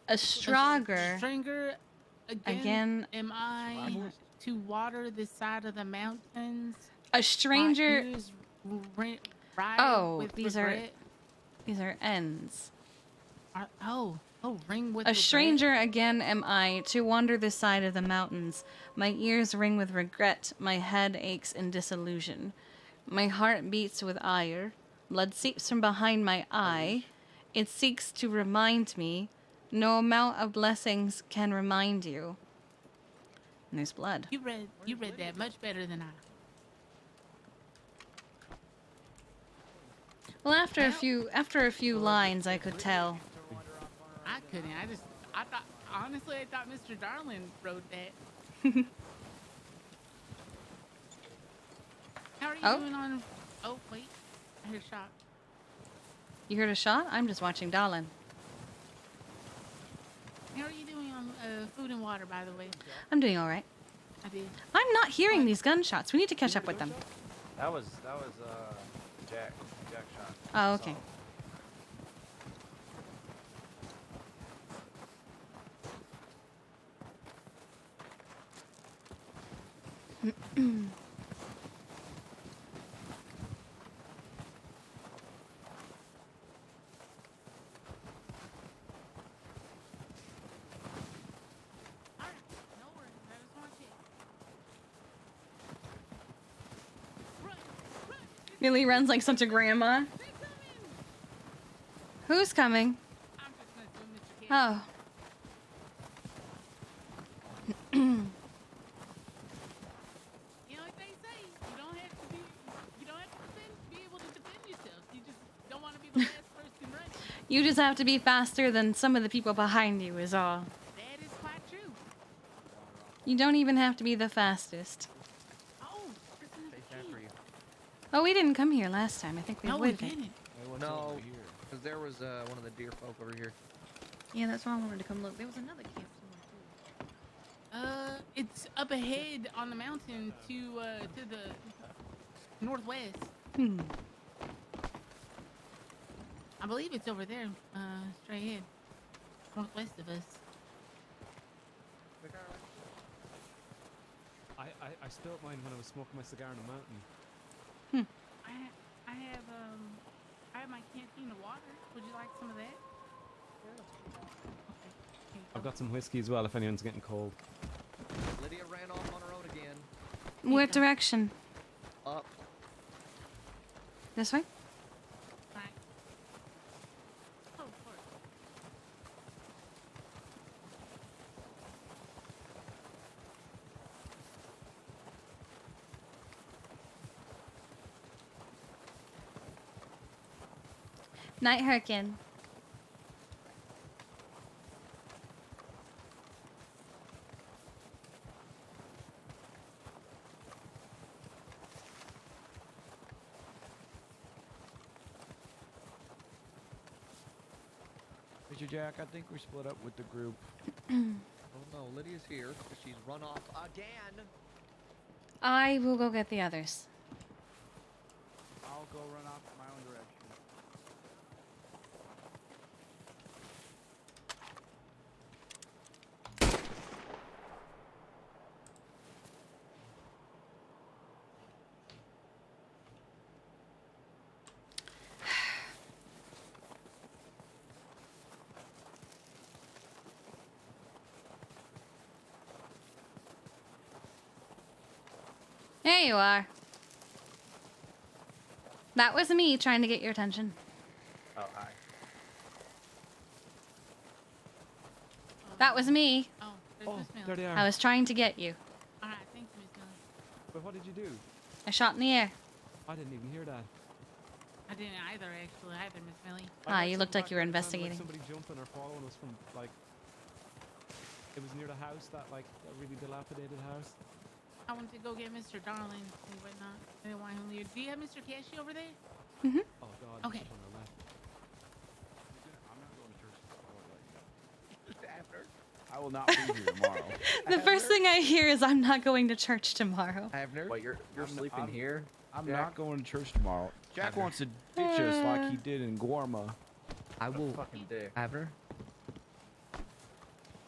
Speaker 4: A Stronger.
Speaker 2: Stringer.
Speaker 4: Again.
Speaker 2: Am I to water this side of the mountains?
Speaker 4: A stranger.
Speaker 2: My ears ride
Speaker 4: Oh,
Speaker 2: with
Speaker 4: these
Speaker 2: regret.
Speaker 4: are ends.
Speaker 2: Ring with
Speaker 4: A
Speaker 2: regret.
Speaker 4: stranger again am I, to wander this side of the mountains. My ears ring with regret, my head aches in disillusion. My heart beats with ire, blood seeps from behind my eye. It seeks to remind me, no amount of blessings can remind you. And there's blood.
Speaker 2: You read that much better than I.
Speaker 4: Well, after a few lines, I could tell.
Speaker 2: I couldn't. I thought, honestly, I thought Mr. Darling wrote that. How are you
Speaker 4: Oh.
Speaker 2: doing on? Oh wait, I heard a shot.
Speaker 4: You heard a shot? I'm just watching Darlin.
Speaker 2: How are you doing on food and water, by the way?
Speaker 4: I'm doing all right.
Speaker 2: I did.
Speaker 4: I'm not hearing these gunshots. We need to catch up with them.
Speaker 5: That was Jack shot.
Speaker 4: Oh, okay.
Speaker 2: All right, no worries. I just want to check. Run, run!
Speaker 4: Millie runs like such a grandma.
Speaker 2: They're coming!
Speaker 4: Who's coming?
Speaker 2: I'm just messing with Mr. Kid.
Speaker 4: Oh.
Speaker 2: You know what they say? You don't have to be able to defend yourself. You just don't want to be the last person running.
Speaker 4: You just have to be faster than some of the people behind you is all.
Speaker 2: That is quite true.
Speaker 4: You don't even have to be the fastest.
Speaker 2: Oh, there's another
Speaker 3: Chase after
Speaker 2: key.
Speaker 3: you.
Speaker 4: Oh, we didn't come here last time. I think we
Speaker 2: No, we
Speaker 4: avoided it.
Speaker 2: didn't.
Speaker 3: No, because there was one of the deer folk over here.
Speaker 6: Yeah, that's why I wanted to come look. There was another camp somewhere too.
Speaker 2: It's up ahead on the mountain to the northwest.
Speaker 4: Hmm.
Speaker 2: I believe it's over there, straight ahead, northwest of us.
Speaker 8: I spilled mine when I was smoking my cigar in the mountain.
Speaker 2: I have my canteen of water. Would you like some of that? Okay. Here you
Speaker 8: I've
Speaker 2: go.
Speaker 8: got some whiskey as well if anyone's getting cold.
Speaker 3: Lydia ran off on her own again.
Speaker 4: What direction?
Speaker 3: Up.
Speaker 4: This way?
Speaker 2: Right. Oh, of course.
Speaker 4: Night Hurricane.
Speaker 1: Mr. Jack, I think we're split up with the group.
Speaker 3: Oh no, Lydia's here because she's run off again.
Speaker 4: I will go get the others.
Speaker 1: I'll go run off in my own direction.
Speaker 4: There you are. That was me trying to get your attention.
Speaker 5: Oh, hi.
Speaker 4: That was me.
Speaker 2: Oh, there's
Speaker 8: Oh,
Speaker 2: Miss
Speaker 8: there
Speaker 2: Millie.
Speaker 8: they are.
Speaker 4: I was trying to get you.
Speaker 2: All right, thank you, Miss Millie.
Speaker 8: But what did you do?
Speaker 4: I shot in the air.
Speaker 8: I didn't even hear that.
Speaker 2: I didn't either, actually. Either, Miss Millie.
Speaker 4: Ah,
Speaker 8: I heard
Speaker 4: you looked
Speaker 8: something
Speaker 4: like you were
Speaker 8: back there. It sounded
Speaker 4: investigating.
Speaker 8: Like somebody jumping or following us from like. It was near the house, that like a really dilapidated house.
Speaker 2: I went to go get Mr. Darling and whatnot. I didn't want him here. Do you have Mr. Cashy over there?
Speaker 4: Mm-hmm.
Speaker 8: Oh God.
Speaker 2: Okay.
Speaker 8: it's up on our left.
Speaker 1: I'm not going to church. I'll let you know.
Speaker 3: After.
Speaker 1: I will not be here tomorrow.
Speaker 4: The first thing I hear is I'm not going to church tomorrow.
Speaker 3: Abner?
Speaker 5: What, you're sleeping here?
Speaker 1: I'm
Speaker 5: Jack?
Speaker 1: not going to church tomorrow. Jack
Speaker 3: Abner.
Speaker 1: wants to ditch us like he did in Gorma.
Speaker 3: I will,
Speaker 5: Fucking dick.
Speaker 3: Abner.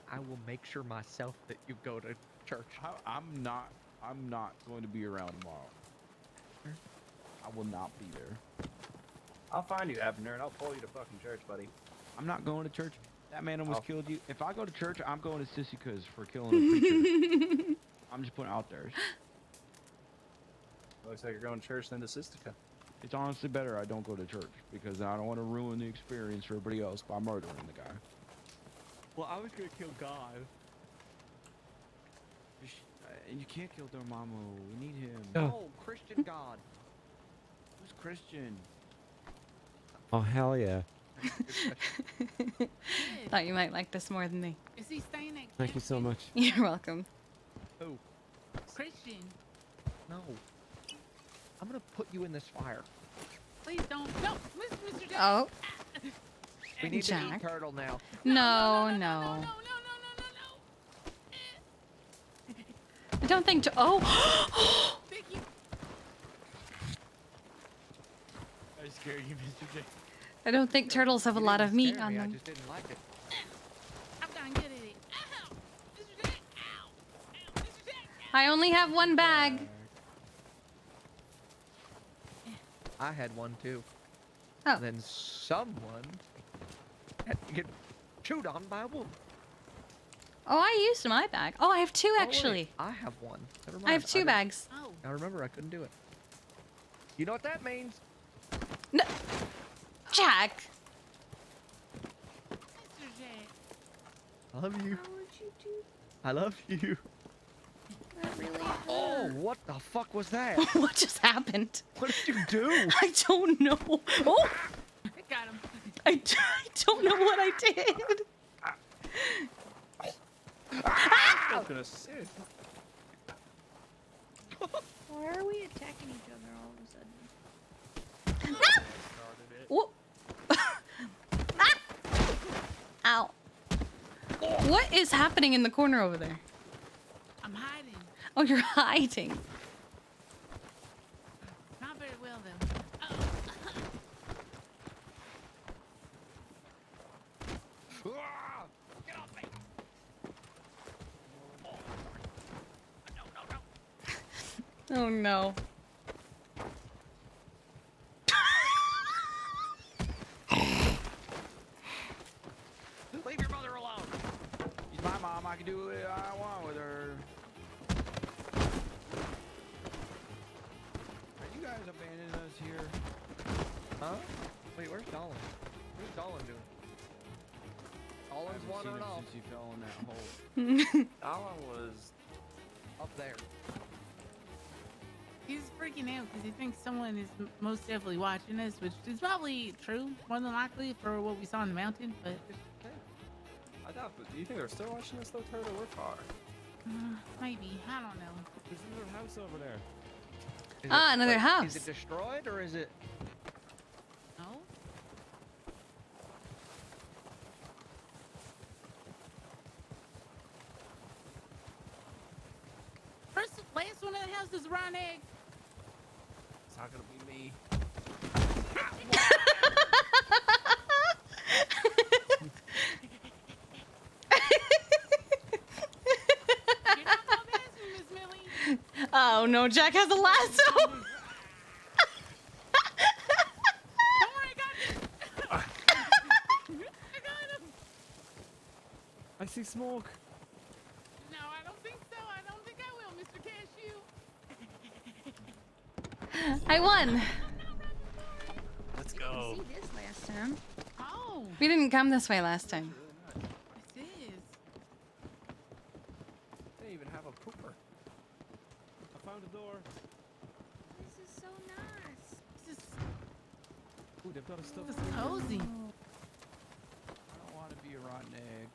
Speaker 3: I will make sure myself that you go to church.
Speaker 1: I'm not going to be around tomorrow. I will not be there.
Speaker 5: I'll find you, Abner, and I'll pull you to fucking church, buddy.
Speaker 1: I'm not going to church. That man almost
Speaker 5: Oh.
Speaker 1: killed you. If I go to church, I'm going to Sissika's for killing a preacher. I'm just putting it out there.
Speaker 5: Looks like you're going to church then to Sistika.
Speaker 1: It's honestly better I don't go to church because I don't want to ruin the experience for everybody else by murdering the guy.
Speaker 8: Well, I was gonna kill God.
Speaker 1: And you can't kill Dormammu. We need him.
Speaker 3: Oh, Christian God.
Speaker 1: Who's Christian?
Speaker 8: Oh hell yeah!
Speaker 2: Good.
Speaker 4: Thought you might like this more than me.
Speaker 2: Is he staying at
Speaker 8: Thank you so
Speaker 2: campus?
Speaker 8: much.
Speaker 4: You're welcome.
Speaker 3: Who?
Speaker 2: Christian,
Speaker 3: No. I'm gonna put you in this fire.
Speaker 2: please don't. No, Mr. Jack.
Speaker 4: Oh,
Speaker 3: We need to
Speaker 4: Jack.
Speaker 3: eat turtle now.
Speaker 4: no.
Speaker 2: No.
Speaker 4: I don't think. Oh,
Speaker 2: Thank you.
Speaker 1: I scared you, Mr. J.
Speaker 4: I don't think turtles have a
Speaker 3: You
Speaker 4: lot
Speaker 3: didn't
Speaker 4: of meat
Speaker 3: scare
Speaker 4: on
Speaker 3: me, I
Speaker 4: them.
Speaker 3: just didn't like it.
Speaker 2: I'm gonna get it. Ow! Mr. Jack. Ow! Ow! Mr. Jack.
Speaker 4: I only have one bag.
Speaker 3: I had one too.
Speaker 4: Oh.
Speaker 3: And then someone had to get chewed on by a wolf.
Speaker 4: Oh, I used my bag. Oh, I have two
Speaker 3: Oh, wait,
Speaker 4: actually.
Speaker 3: I have one. Never
Speaker 4: I
Speaker 3: mind,
Speaker 4: have two
Speaker 3: didn't-
Speaker 4: bags.
Speaker 2: Oh.
Speaker 3: Now remember, I couldn't do it. You know what that means?
Speaker 4: No. Jack.
Speaker 2: Mr. Jack.
Speaker 3: I love you.
Speaker 6: How would you do
Speaker 3: I love you.
Speaker 6: that? Really?
Speaker 3: Oh, what the fuck was that?
Speaker 4: What just happened?
Speaker 3: What did you do?
Speaker 4: I don't know. Oh,
Speaker 2: I got him.
Speaker 4: I don't know what I did.
Speaker 5: I was gonna say.
Speaker 6: Why are we attacking each other all of a sudden?
Speaker 5: Started it.
Speaker 4: Whoa. Ah! Ow. What is happening in the corner over there?
Speaker 2: I'm hiding.
Speaker 4: Oh, you're hiding.
Speaker 2: Not very well though. Oh.
Speaker 7: Get off me! No.
Speaker 4: Oh no.
Speaker 7: Leave your mother alone.
Speaker 1: She's my mom. I can do what I want with her. Are you guys abandoning us here?
Speaker 3: Huh? Wait, where's Dolan? Where's Dolan doing? Dolan's
Speaker 1: I haven't seen
Speaker 3: wandering
Speaker 1: him
Speaker 3: off.
Speaker 1: since he fell in that hole.
Speaker 5: Alan was.
Speaker 3: Up there.
Speaker 2: He's freaking out because he thinks someone is most definitely watching us, which is probably true, more than likely, for what we saw in the mountain. But
Speaker 5: I doubt, but do you think they're still watching us though, Turtle? We're far.
Speaker 2: maybe, I don't know.
Speaker 8: There's another house over there.
Speaker 3: Is
Speaker 4: Ah,
Speaker 3: it-
Speaker 4: another
Speaker 3: wait,
Speaker 4: house.
Speaker 3: Is it destroyed or is it?
Speaker 2: No. Last one of the house is a round egg.
Speaker 5: It's not gonna be me.
Speaker 2: You're not gonna pass me, Miss Millie.
Speaker 4: Oh no, Jack has a lasso.
Speaker 2: Don't worry, I got you. I got him.
Speaker 8: I see smoke.
Speaker 2: No, I don't think so. I don't think I will, Mr. Cashew.
Speaker 4: I won.
Speaker 5: Let's
Speaker 6: We didn't see this last time.
Speaker 2: Oh,
Speaker 4: We didn't come this way last time.
Speaker 2: this is.
Speaker 5: They even have a pooper.
Speaker 8: I found a door.
Speaker 6: This is so nice.
Speaker 2: This is
Speaker 8: Ooh, they've got a stuff.
Speaker 2: this is cozy.
Speaker 1: I don't want to be a rotten egg.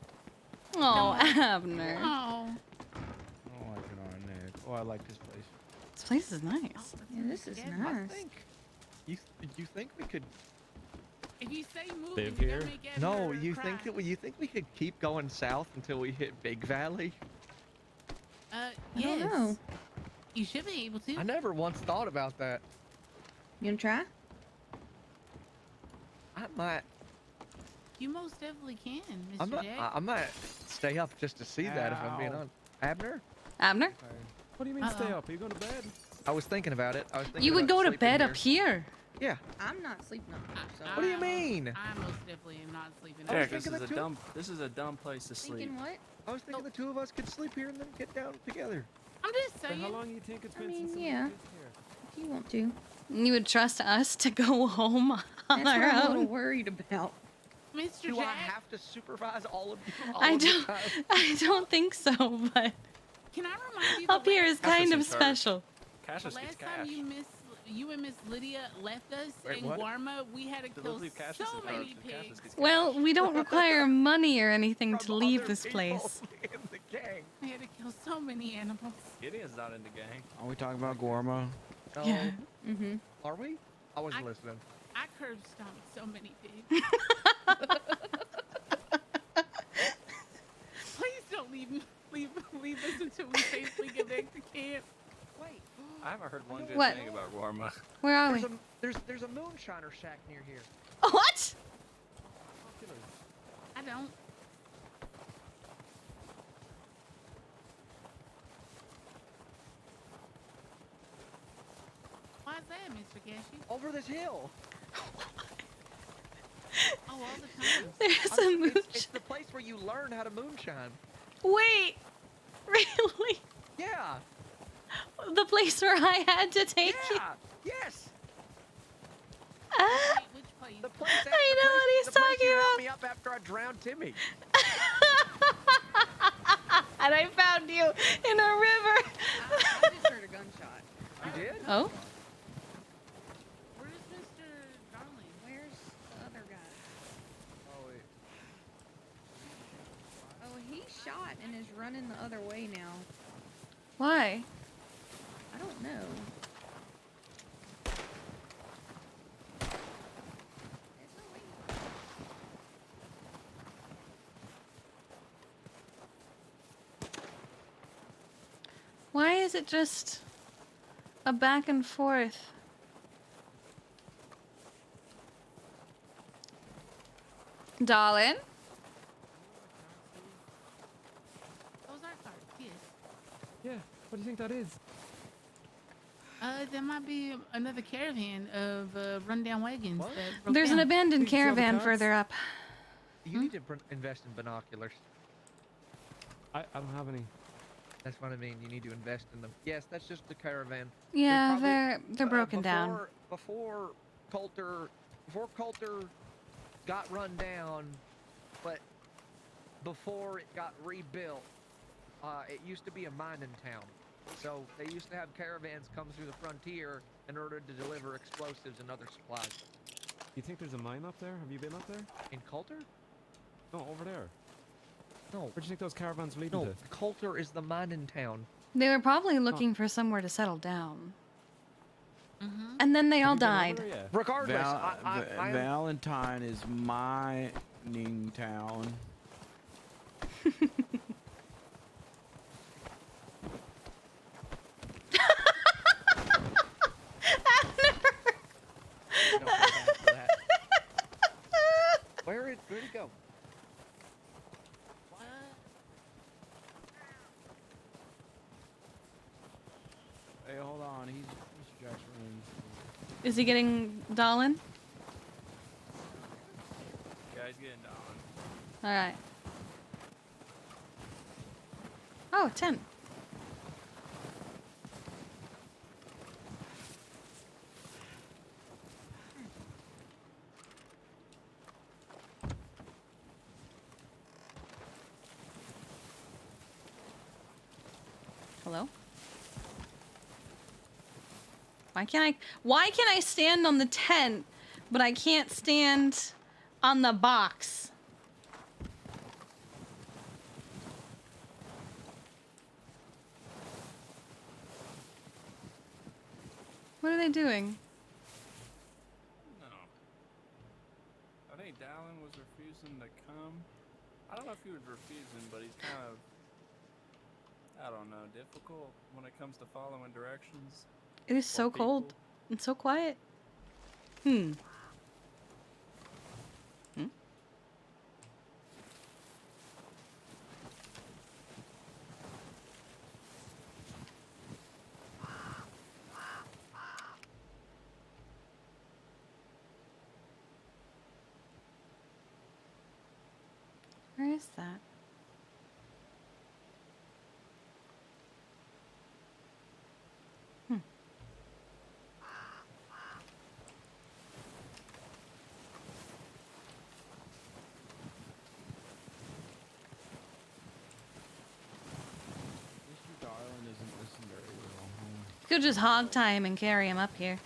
Speaker 4: Oh, Abner.
Speaker 2: Oh,
Speaker 1: I don't like an rotten egg. Oh, I like this place.
Speaker 4: This place is nice.
Speaker 6: Yeah, this is
Speaker 2: Yeah,
Speaker 3: I
Speaker 6: nice.
Speaker 3: think. You think we could
Speaker 2: If you stay moving,
Speaker 8: Live
Speaker 2: you're
Speaker 8: here?
Speaker 2: gonna make Abner
Speaker 3: No, you
Speaker 2: cry.
Speaker 3: think that you think we could keep going south until we hit Big Valley?
Speaker 6: I
Speaker 2: Yes.
Speaker 6: don't know.
Speaker 2: You should be able to.
Speaker 3: I never once thought about that.
Speaker 6: You gonna try?
Speaker 3: I might.
Speaker 2: You most definitely can,
Speaker 3: I
Speaker 2: Mr.
Speaker 3: might.
Speaker 2: Jack.
Speaker 3: I might stay up just to see that. If I'm being
Speaker 1: Ow.
Speaker 3: honest. Abner,
Speaker 4: Abner?
Speaker 1: Okay.
Speaker 8: What do you mean stay up? Are you going to bed?
Speaker 3: I was thinking about it. I was thinking
Speaker 4: You would
Speaker 3: about
Speaker 4: go to
Speaker 3: sleeping
Speaker 4: bed
Speaker 3: here.
Speaker 4: up here.
Speaker 3: Yeah.
Speaker 6: I'm not sleeping up here, so.
Speaker 3: What do you mean?
Speaker 2: I most definitely am not sleeping.
Speaker 3: I was
Speaker 5: Jack, this
Speaker 3: thinking
Speaker 5: is a
Speaker 3: that too.
Speaker 5: dumb. This is a dumb place to sleep.
Speaker 6: Thinking what?
Speaker 3: I was thinking the two of us could sleep here and then get down together.
Speaker 2: I'm just
Speaker 8: So
Speaker 2: saying.
Speaker 8: how long do you think it's
Speaker 6: I
Speaker 8: been
Speaker 6: mean,
Speaker 8: since somebody
Speaker 6: yeah.
Speaker 8: lived here?
Speaker 6: If you want to.
Speaker 4: You would trust us to go home on
Speaker 6: That's what
Speaker 4: our
Speaker 6: I'm a little
Speaker 4: own?
Speaker 6: worried about.
Speaker 2: Mr.
Speaker 3: Do
Speaker 2: Jack,
Speaker 3: I have to supervise all of you all
Speaker 4: I
Speaker 3: of the
Speaker 4: don't.
Speaker 3: time?
Speaker 4: I don't think so, but
Speaker 2: can I remind you?
Speaker 4: up
Speaker 2: the
Speaker 4: here
Speaker 2: last-
Speaker 4: is kind of
Speaker 5: in charge.
Speaker 4: special.
Speaker 2: The
Speaker 5: Cassius gets
Speaker 2: last
Speaker 5: cash.
Speaker 2: time you and Miss Lydia left us
Speaker 3: Wait,
Speaker 2: in
Speaker 3: what?
Speaker 2: Guarma, we had to
Speaker 5: So
Speaker 2: kill
Speaker 5: let's leave Cassius
Speaker 2: so
Speaker 5: in charge,
Speaker 2: many
Speaker 5: and Cassius
Speaker 2: pigs.
Speaker 5: gets
Speaker 4: Well,
Speaker 5: cash.
Speaker 4: we don't require money or anything to
Speaker 3: From
Speaker 4: leave
Speaker 3: other
Speaker 4: this
Speaker 3: people
Speaker 4: place.
Speaker 3: in the gang.
Speaker 2: We had to kill so many animals.
Speaker 5: Gideon's not in the gang.
Speaker 1: Are we talking about Gorma?
Speaker 3: No.
Speaker 4: Yeah.
Speaker 6: Mm-hmm.
Speaker 3: Are we? I wasn't listening.
Speaker 2: I curb stomped so many pigs. Please don't leave us until we safely get back to camp.
Speaker 3: Wait.
Speaker 5: I haven't heard one good
Speaker 4: What?
Speaker 5: thing about Warma.
Speaker 4: Where are we?
Speaker 3: There's a moonshiner shack near here.
Speaker 4: What?
Speaker 2: I don't. Why is that, Mr. Gashi?
Speaker 3: Over this hill.
Speaker 2: Oh, all the time.
Speaker 4: There's a moon.
Speaker 3: It's the place where you learn how to moonshine.
Speaker 4: Wait. Really?
Speaker 3: Yeah.
Speaker 4: The place where I had to take you?
Speaker 3: Yeah. Yes.
Speaker 4: Ah.
Speaker 2: Wait, which place?
Speaker 3: The place.
Speaker 4: I know what he's
Speaker 3: the place
Speaker 4: talking
Speaker 3: you helped
Speaker 4: about.
Speaker 3: me up after I drowned Timmy.
Speaker 4: And I found you in a river.
Speaker 6: I just heard a gunshot.
Speaker 3: You did?
Speaker 4: Oh?
Speaker 2: Where's Mr. Darling?
Speaker 6: Where's the other guy?
Speaker 3: Oh wait.
Speaker 6: Oh, he shot and is running the other way now.
Speaker 4: Why?
Speaker 6: I don't know. There's no way.
Speaker 4: Why is it just a back and forth? Darling?
Speaker 2: Those are cars, yes.
Speaker 8: Yeah, what do you think that is?
Speaker 2: There might be another caravan of rundown wagons.
Speaker 3: What?
Speaker 2: That broke
Speaker 4: There's an
Speaker 2: down.
Speaker 4: abandoned
Speaker 8: Think you saw the
Speaker 4: caravan
Speaker 8: cops?
Speaker 4: further up.
Speaker 3: You need to invest in binoculars.
Speaker 8: I don't have any.
Speaker 3: That's what I mean. You need to invest in them. Yes, that's just the caravan.
Speaker 4: Yeah,
Speaker 3: probably-
Speaker 4: they're broken down.
Speaker 3: Before Coulter got run down, but before it got rebuilt, it used to be a mining town. So they used to have caravans come through the frontier in order to deliver explosives and other supplies.
Speaker 8: You think there's a mine up there? Have you been up there?
Speaker 3: In Coulter?
Speaker 8: No, over there.
Speaker 3: No.
Speaker 8: Where do you think those caravans leading
Speaker 3: No,
Speaker 8: to?
Speaker 3: Coulter is the mining town.
Speaker 4: They were probably looking for somewhere to settle down.
Speaker 2: Mhm.
Speaker 4: And then they all
Speaker 8: Have you been over
Speaker 4: died.
Speaker 8: there yet?
Speaker 3: Regardless, I
Speaker 1: Valentine is mining town.
Speaker 3: don't feel bad for that. Where'd he go?
Speaker 1: Hey, hold on. He's Mr. Jackson.
Speaker 4: Is he getting Dolan?
Speaker 5: Guys getting down.
Speaker 4: Alright. Oh, 10. Hello? Why can't I stand on the tent, but I can't stand on the box? What are they doing?
Speaker 5: No. was refusing to come. I don't know if he was refusing, but he's kind of, I don't know, difficult when it comes to following directions.
Speaker 4: It is
Speaker 5: or
Speaker 4: so cold
Speaker 5: people.
Speaker 4: and so quiet. Hmm. Hmm? Where is that? Hmm.
Speaker 1: Mr. Darling doesn't listen very well.
Speaker 4: You could just hog tie him and carry him up here.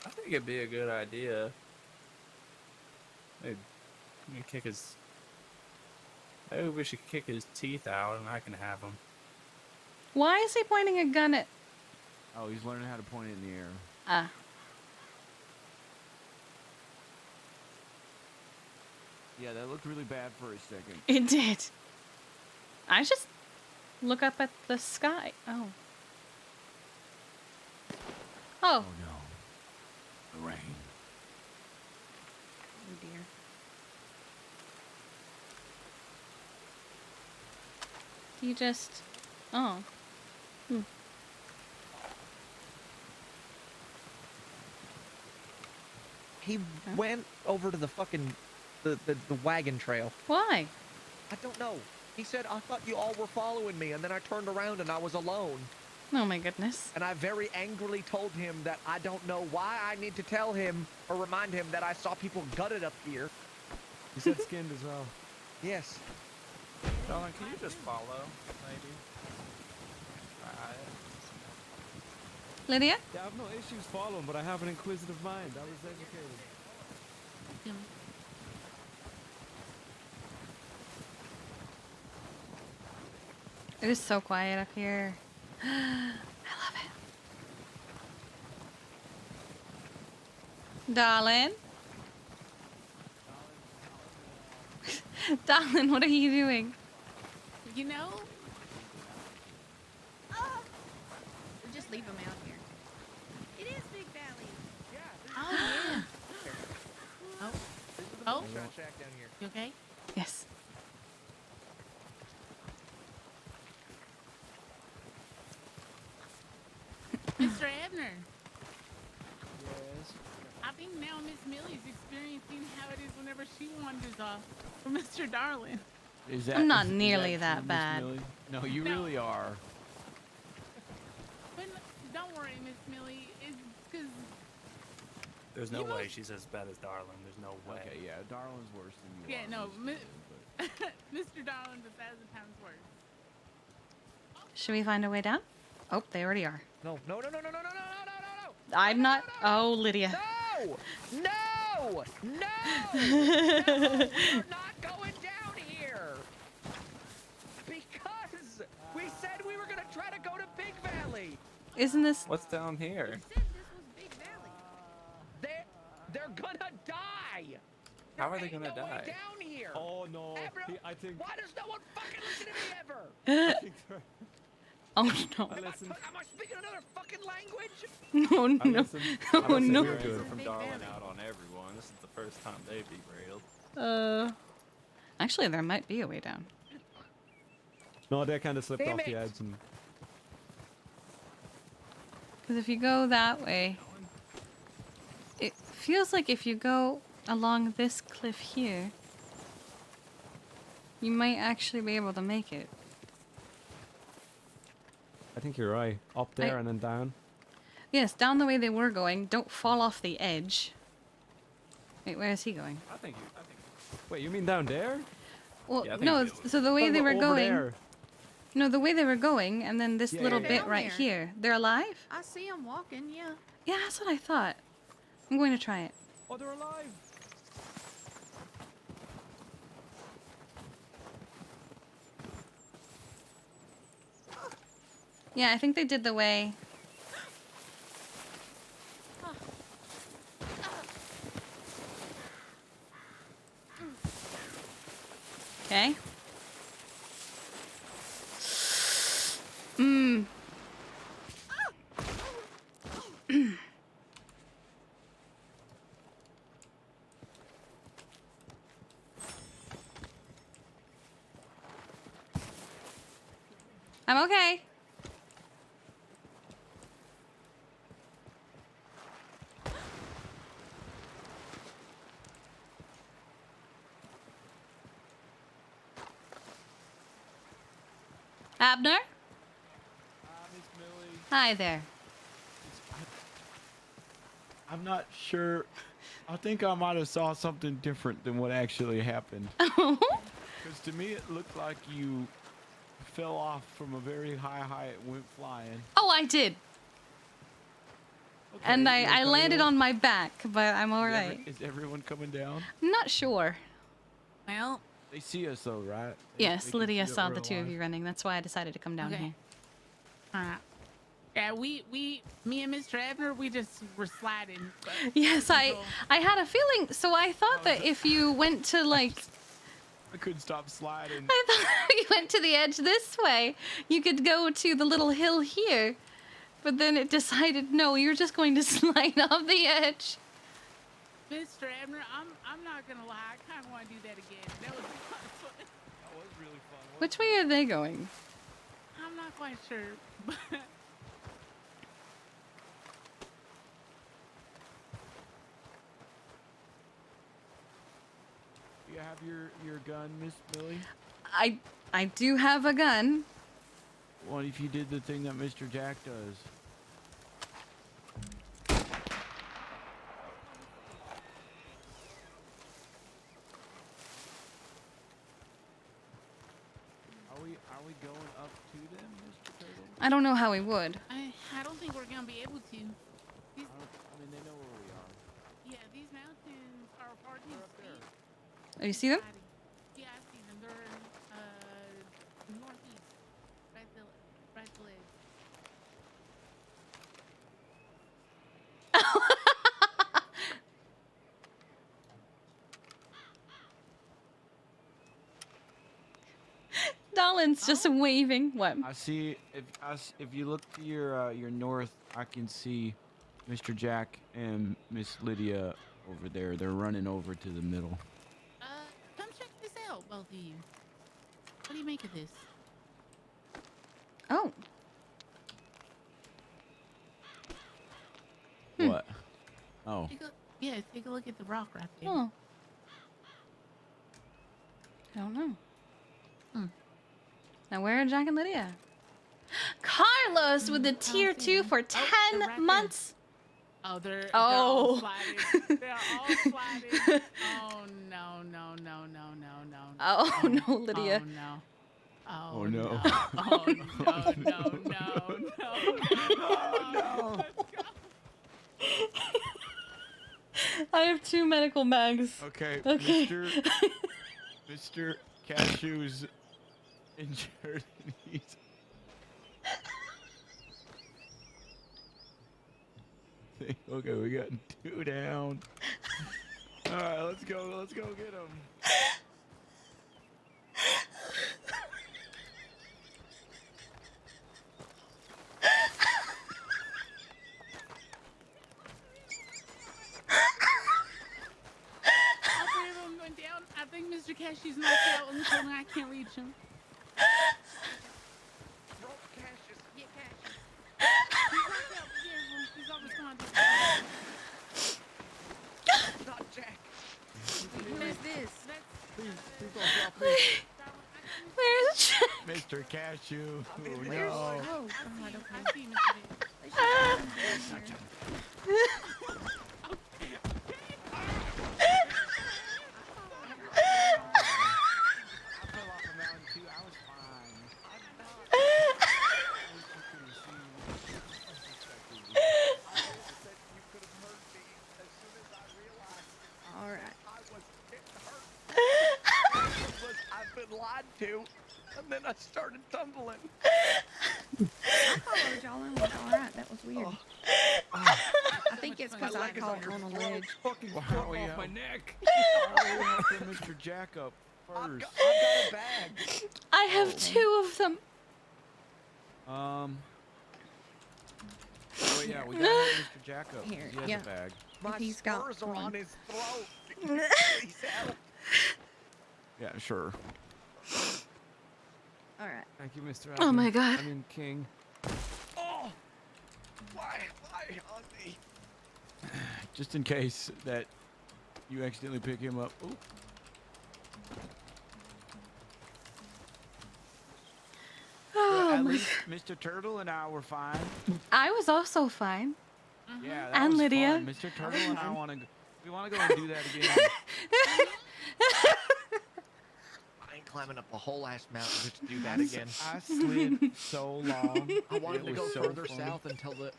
Speaker 5: I think it'd be a good idea. Maybe kick his. Maybe we should kick his teeth out, and I can have him.
Speaker 4: Why is he pointing a gun at...
Speaker 1: Oh, he's learning how to point it in the air.
Speaker 4: Ah.
Speaker 1: Yeah, that looked really bad for a second.
Speaker 4: It did. I just look up at the sky. Oh. Oh.
Speaker 1: Oh no. The rain.
Speaker 6: Oh dear.
Speaker 4: You just... Oh. Hmm.
Speaker 3: He went over to the fucking the wagon trail.
Speaker 4: Why?
Speaker 3: I don't know. He said, I thought you all were following me, and then I turned around and I was alone.
Speaker 4: Oh my goodness.
Speaker 3: And I very angrily told him that I don't know why I need to tell him or remind him that I saw people gutted up here.
Speaker 8: You said skinned as well.
Speaker 3: Yes.
Speaker 5: Darling, can you just follow, maybe?
Speaker 4: Lydia?
Speaker 8: Yeah, I have no issues following, but I have an inquisitive mind. I was educated.
Speaker 4: It is so quiet up here. I love it. Darling? Darling, what are you doing?
Speaker 2: You know,
Speaker 6: Just leave him out here. It is Big Valley.
Speaker 2: oh yeah. Oh, oh,
Speaker 3: Shack down here.
Speaker 2: you okay?
Speaker 4: Yes.
Speaker 2: Mr. Abner,
Speaker 1: Yes.
Speaker 2: I think now Miss Millie's experiencing how it is whenever she wanders off from Mr. Darling.
Speaker 1: Is that?
Speaker 4: I'm not
Speaker 1: is
Speaker 4: nearly
Speaker 1: true,
Speaker 4: that
Speaker 1: Miss
Speaker 4: bad.
Speaker 1: Millie? No, you
Speaker 2: No.
Speaker 1: really are.
Speaker 2: But don't worry, Miss Millie. It's because
Speaker 5: There's no
Speaker 2: You know-
Speaker 5: way she's as bad as Darling. There's no way.
Speaker 1: Okay, yeah, Darlin's worse than you
Speaker 2: Yeah,
Speaker 1: are.
Speaker 2: no,
Speaker 1: Miss Millie,
Speaker 2: Mr. Darling's 1,000 times worse.
Speaker 4: Should we find a way down? Oh, they already are.
Speaker 3: No, no, no, no, no, no, no, no, no, no, no.
Speaker 4: I'm not... Oh, Lydia.
Speaker 3: No! No! No! No! We're not going down here! Because we said we were gonna try to go to Big Valley!
Speaker 4: Isn't this...
Speaker 5: What's down here?
Speaker 6: You said this was Big Valley.
Speaker 3: They're gonna die!
Speaker 5: How are
Speaker 3: There
Speaker 5: they
Speaker 3: ain't
Speaker 5: gonna
Speaker 3: no way
Speaker 5: die?
Speaker 3: down here!
Speaker 8: Oh no.
Speaker 3: Abner,
Speaker 8: I think.
Speaker 3: why does no one fucking listen to me ever?
Speaker 8: I think they're-
Speaker 4: Oh, no.
Speaker 8: I listen.
Speaker 3: Am I speaking another fucking language?
Speaker 4: No,
Speaker 8: I
Speaker 4: no.
Speaker 8: listen.
Speaker 4: Oh,
Speaker 8: I listen
Speaker 4: no.
Speaker 8: real good.
Speaker 5: From
Speaker 6: Big
Speaker 5: Darling
Speaker 6: Valley.
Speaker 5: out on everyone. This is the first time they've derailed.
Speaker 4: Actually, there might be a way down.
Speaker 8: No, they kind of slipped
Speaker 3: Damn
Speaker 8: off the
Speaker 3: it.
Speaker 8: edge and.
Speaker 4: Because if you go that way... It feels like if you go along this cliff here, you might actually be able to make it.
Speaker 8: I think you're right. Up there and then down.
Speaker 4: Yes, down the way they were going. Don't fall off the edge. Wait, where is he going?
Speaker 5: I think.
Speaker 8: Wait, you mean down there?
Speaker 4: Well,
Speaker 5: Yeah, I think
Speaker 4: no,
Speaker 5: we'll be able to-
Speaker 4: so the way
Speaker 8: Oh,
Speaker 4: they were
Speaker 8: over
Speaker 4: going...
Speaker 8: there.
Speaker 4: No, the way they were going, and then this
Speaker 8: Yeah,
Speaker 4: little
Speaker 8: yeah,
Speaker 4: bit
Speaker 6: yeah.
Speaker 4: right
Speaker 6: Down there.
Speaker 4: here. They're alive?
Speaker 6: I see him walking, yeah.
Speaker 4: Yeah, that's what I thought. I'm going to try it.
Speaker 8: Oh, they're alive.
Speaker 4: Yeah, I think they did the way. Okay. Mmm. I'm okay. Abner?
Speaker 1: Miss Millie.
Speaker 4: Hi there.
Speaker 1: I'm not sure. I think I might have saw something different than what actually happened. Because to me, it looked like you fell off from a very high height and went flying.
Speaker 4: Oh, I did.
Speaker 1: Okay,
Speaker 4: And
Speaker 1: you
Speaker 4: I
Speaker 1: okay,
Speaker 4: landed
Speaker 1: though?
Speaker 4: on my back, but I'm alright.
Speaker 1: Is everyone coming down?
Speaker 4: I'm not sure.
Speaker 2: Well,
Speaker 1: They see us though, right?
Speaker 4: Yes,
Speaker 1: They can
Speaker 4: Lydia
Speaker 1: see that
Speaker 4: saw
Speaker 1: we're
Speaker 4: the two of
Speaker 1: alive?
Speaker 4: you running. That's why I decided to come down
Speaker 2: Okay.
Speaker 4: here.
Speaker 2: yeah, me and Mr. Abner, we just were sliding. But
Speaker 4: Yes,
Speaker 2: control.
Speaker 4: I had a feeling. So I thought that if you went to like,
Speaker 1: I couldn't stop sliding.
Speaker 4: I thought if you went to the edge this way, you could go to the little hill here. But then it decided, no, you're just going to slide off the edge.
Speaker 2: Mr. Abner, I'm not gonna lie, I kind of want to do that again. That was a lot of fun.
Speaker 1: That was really fun.
Speaker 4: Which way are they going?
Speaker 2: I'm not quite sure, but
Speaker 1: Do you have your gun, Miss Millie?
Speaker 4: I do have a gun.
Speaker 1: What if you did the thing that Mr. Jack does? Are we going up to them, Mr. Turtle?
Speaker 4: I don't know how we would.
Speaker 2: I don't think we're gonna be able to. These,
Speaker 1: I mean, they know where we are.
Speaker 2: yeah, these mountains are far too steep.
Speaker 4: Oh, you see them?
Speaker 2: Yeah, I see them. They're northeast, right the ledge.
Speaker 4: Dolan's just waving. What?
Speaker 1: I see. If you look to your north, I can see Mr. Jack and Miss Lydia over there. They're running over to the middle.
Speaker 2: Come check this out, both of you. What do you make of this?
Speaker 4: Oh.
Speaker 1: What? Oh.
Speaker 2: Take a look at the rock right there.
Speaker 4: Oh. I don't know. Now where are Jack and Lydia? Carlos with the tier 2 for 10
Speaker 2: they're right there.
Speaker 4: months.
Speaker 2: Oh, they're
Speaker 4: Oh.
Speaker 2: all sliding. They're all sliding. Oh no.
Speaker 4: Oh no, Lydia.
Speaker 2: Oh no.
Speaker 1: Oh, no.
Speaker 2: Oh no.
Speaker 4: I have 2 medical mags.
Speaker 1: Okay.
Speaker 4: Okay.
Speaker 1: Mr. Cashew's injured. And he's okay, we got 2 down. All right, let's go. Let's go get him.
Speaker 2: All 3 of them went down. I think Mr. Cashew's knocked out and told me I can't reach him.
Speaker 3: Roll Cassius.
Speaker 2: Get Cassius. He's knocked out. Yeah, he's not responding.
Speaker 3: Not Jack.
Speaker 6: Who is this?
Speaker 1: Please don't drop me.
Speaker 4: Where's Jack?
Speaker 1: Mr. Cashew. Oh,
Speaker 3: Where's-
Speaker 1: no.
Speaker 6: Oh, God,
Speaker 2: I
Speaker 6: okay.
Speaker 2: see Mr. Davis.
Speaker 6: They should have been here.
Speaker 1: I fell off a mountain too. I was fine. I wish you could have seen me.
Speaker 3: I wish that you could have heard me as soon as I realized
Speaker 6: All right.
Speaker 3: I was getting hurt. I've been lied to, and then I started tumbling.
Speaker 6: followed y'all and was alright. That was weird. I think it's because I caught on a ledge.
Speaker 8: Fucking
Speaker 1: Wow,
Speaker 8: fall
Speaker 1: yeah.
Speaker 8: off my neck.
Speaker 1: Why are we helping Mr. Jack up
Speaker 7: I've
Speaker 1: first?
Speaker 7: got a bag.
Speaker 4: I have 2 of them.
Speaker 1: Oh yeah, we gotta help Mr. Jack up. 'Cause
Speaker 6: Here,
Speaker 1: he has
Speaker 6: yeah.
Speaker 1: a bag.
Speaker 7: My
Speaker 6: He's got
Speaker 7: spurs are on
Speaker 6: one.
Speaker 7: his throat. Please help.
Speaker 1: Yeah, sure.
Speaker 6: Alright.
Speaker 8: Thank you, Mr.
Speaker 4: Oh my
Speaker 8: Admin.
Speaker 4: God.
Speaker 8: I mean, King.
Speaker 7: Oh, why on me?
Speaker 1: Just in case that you accidentally pick him up. Ooh.
Speaker 4: Oh
Speaker 1: At
Speaker 4: my
Speaker 1: least Mr. Turtle and I were fine.
Speaker 4: I was also fine.
Speaker 1: Yeah, that
Speaker 4: And
Speaker 1: was
Speaker 4: Lydia.
Speaker 1: fun. Mr. Turtle and I want to. We want to go and do that again.
Speaker 7: I ain't climbing up a whole ass mountain just to do that again.
Speaker 1: I slid so long.
Speaker 7: I wanted
Speaker 1: It
Speaker 7: to go
Speaker 1: was so
Speaker 7: further
Speaker 1: fun.
Speaker 7: south until the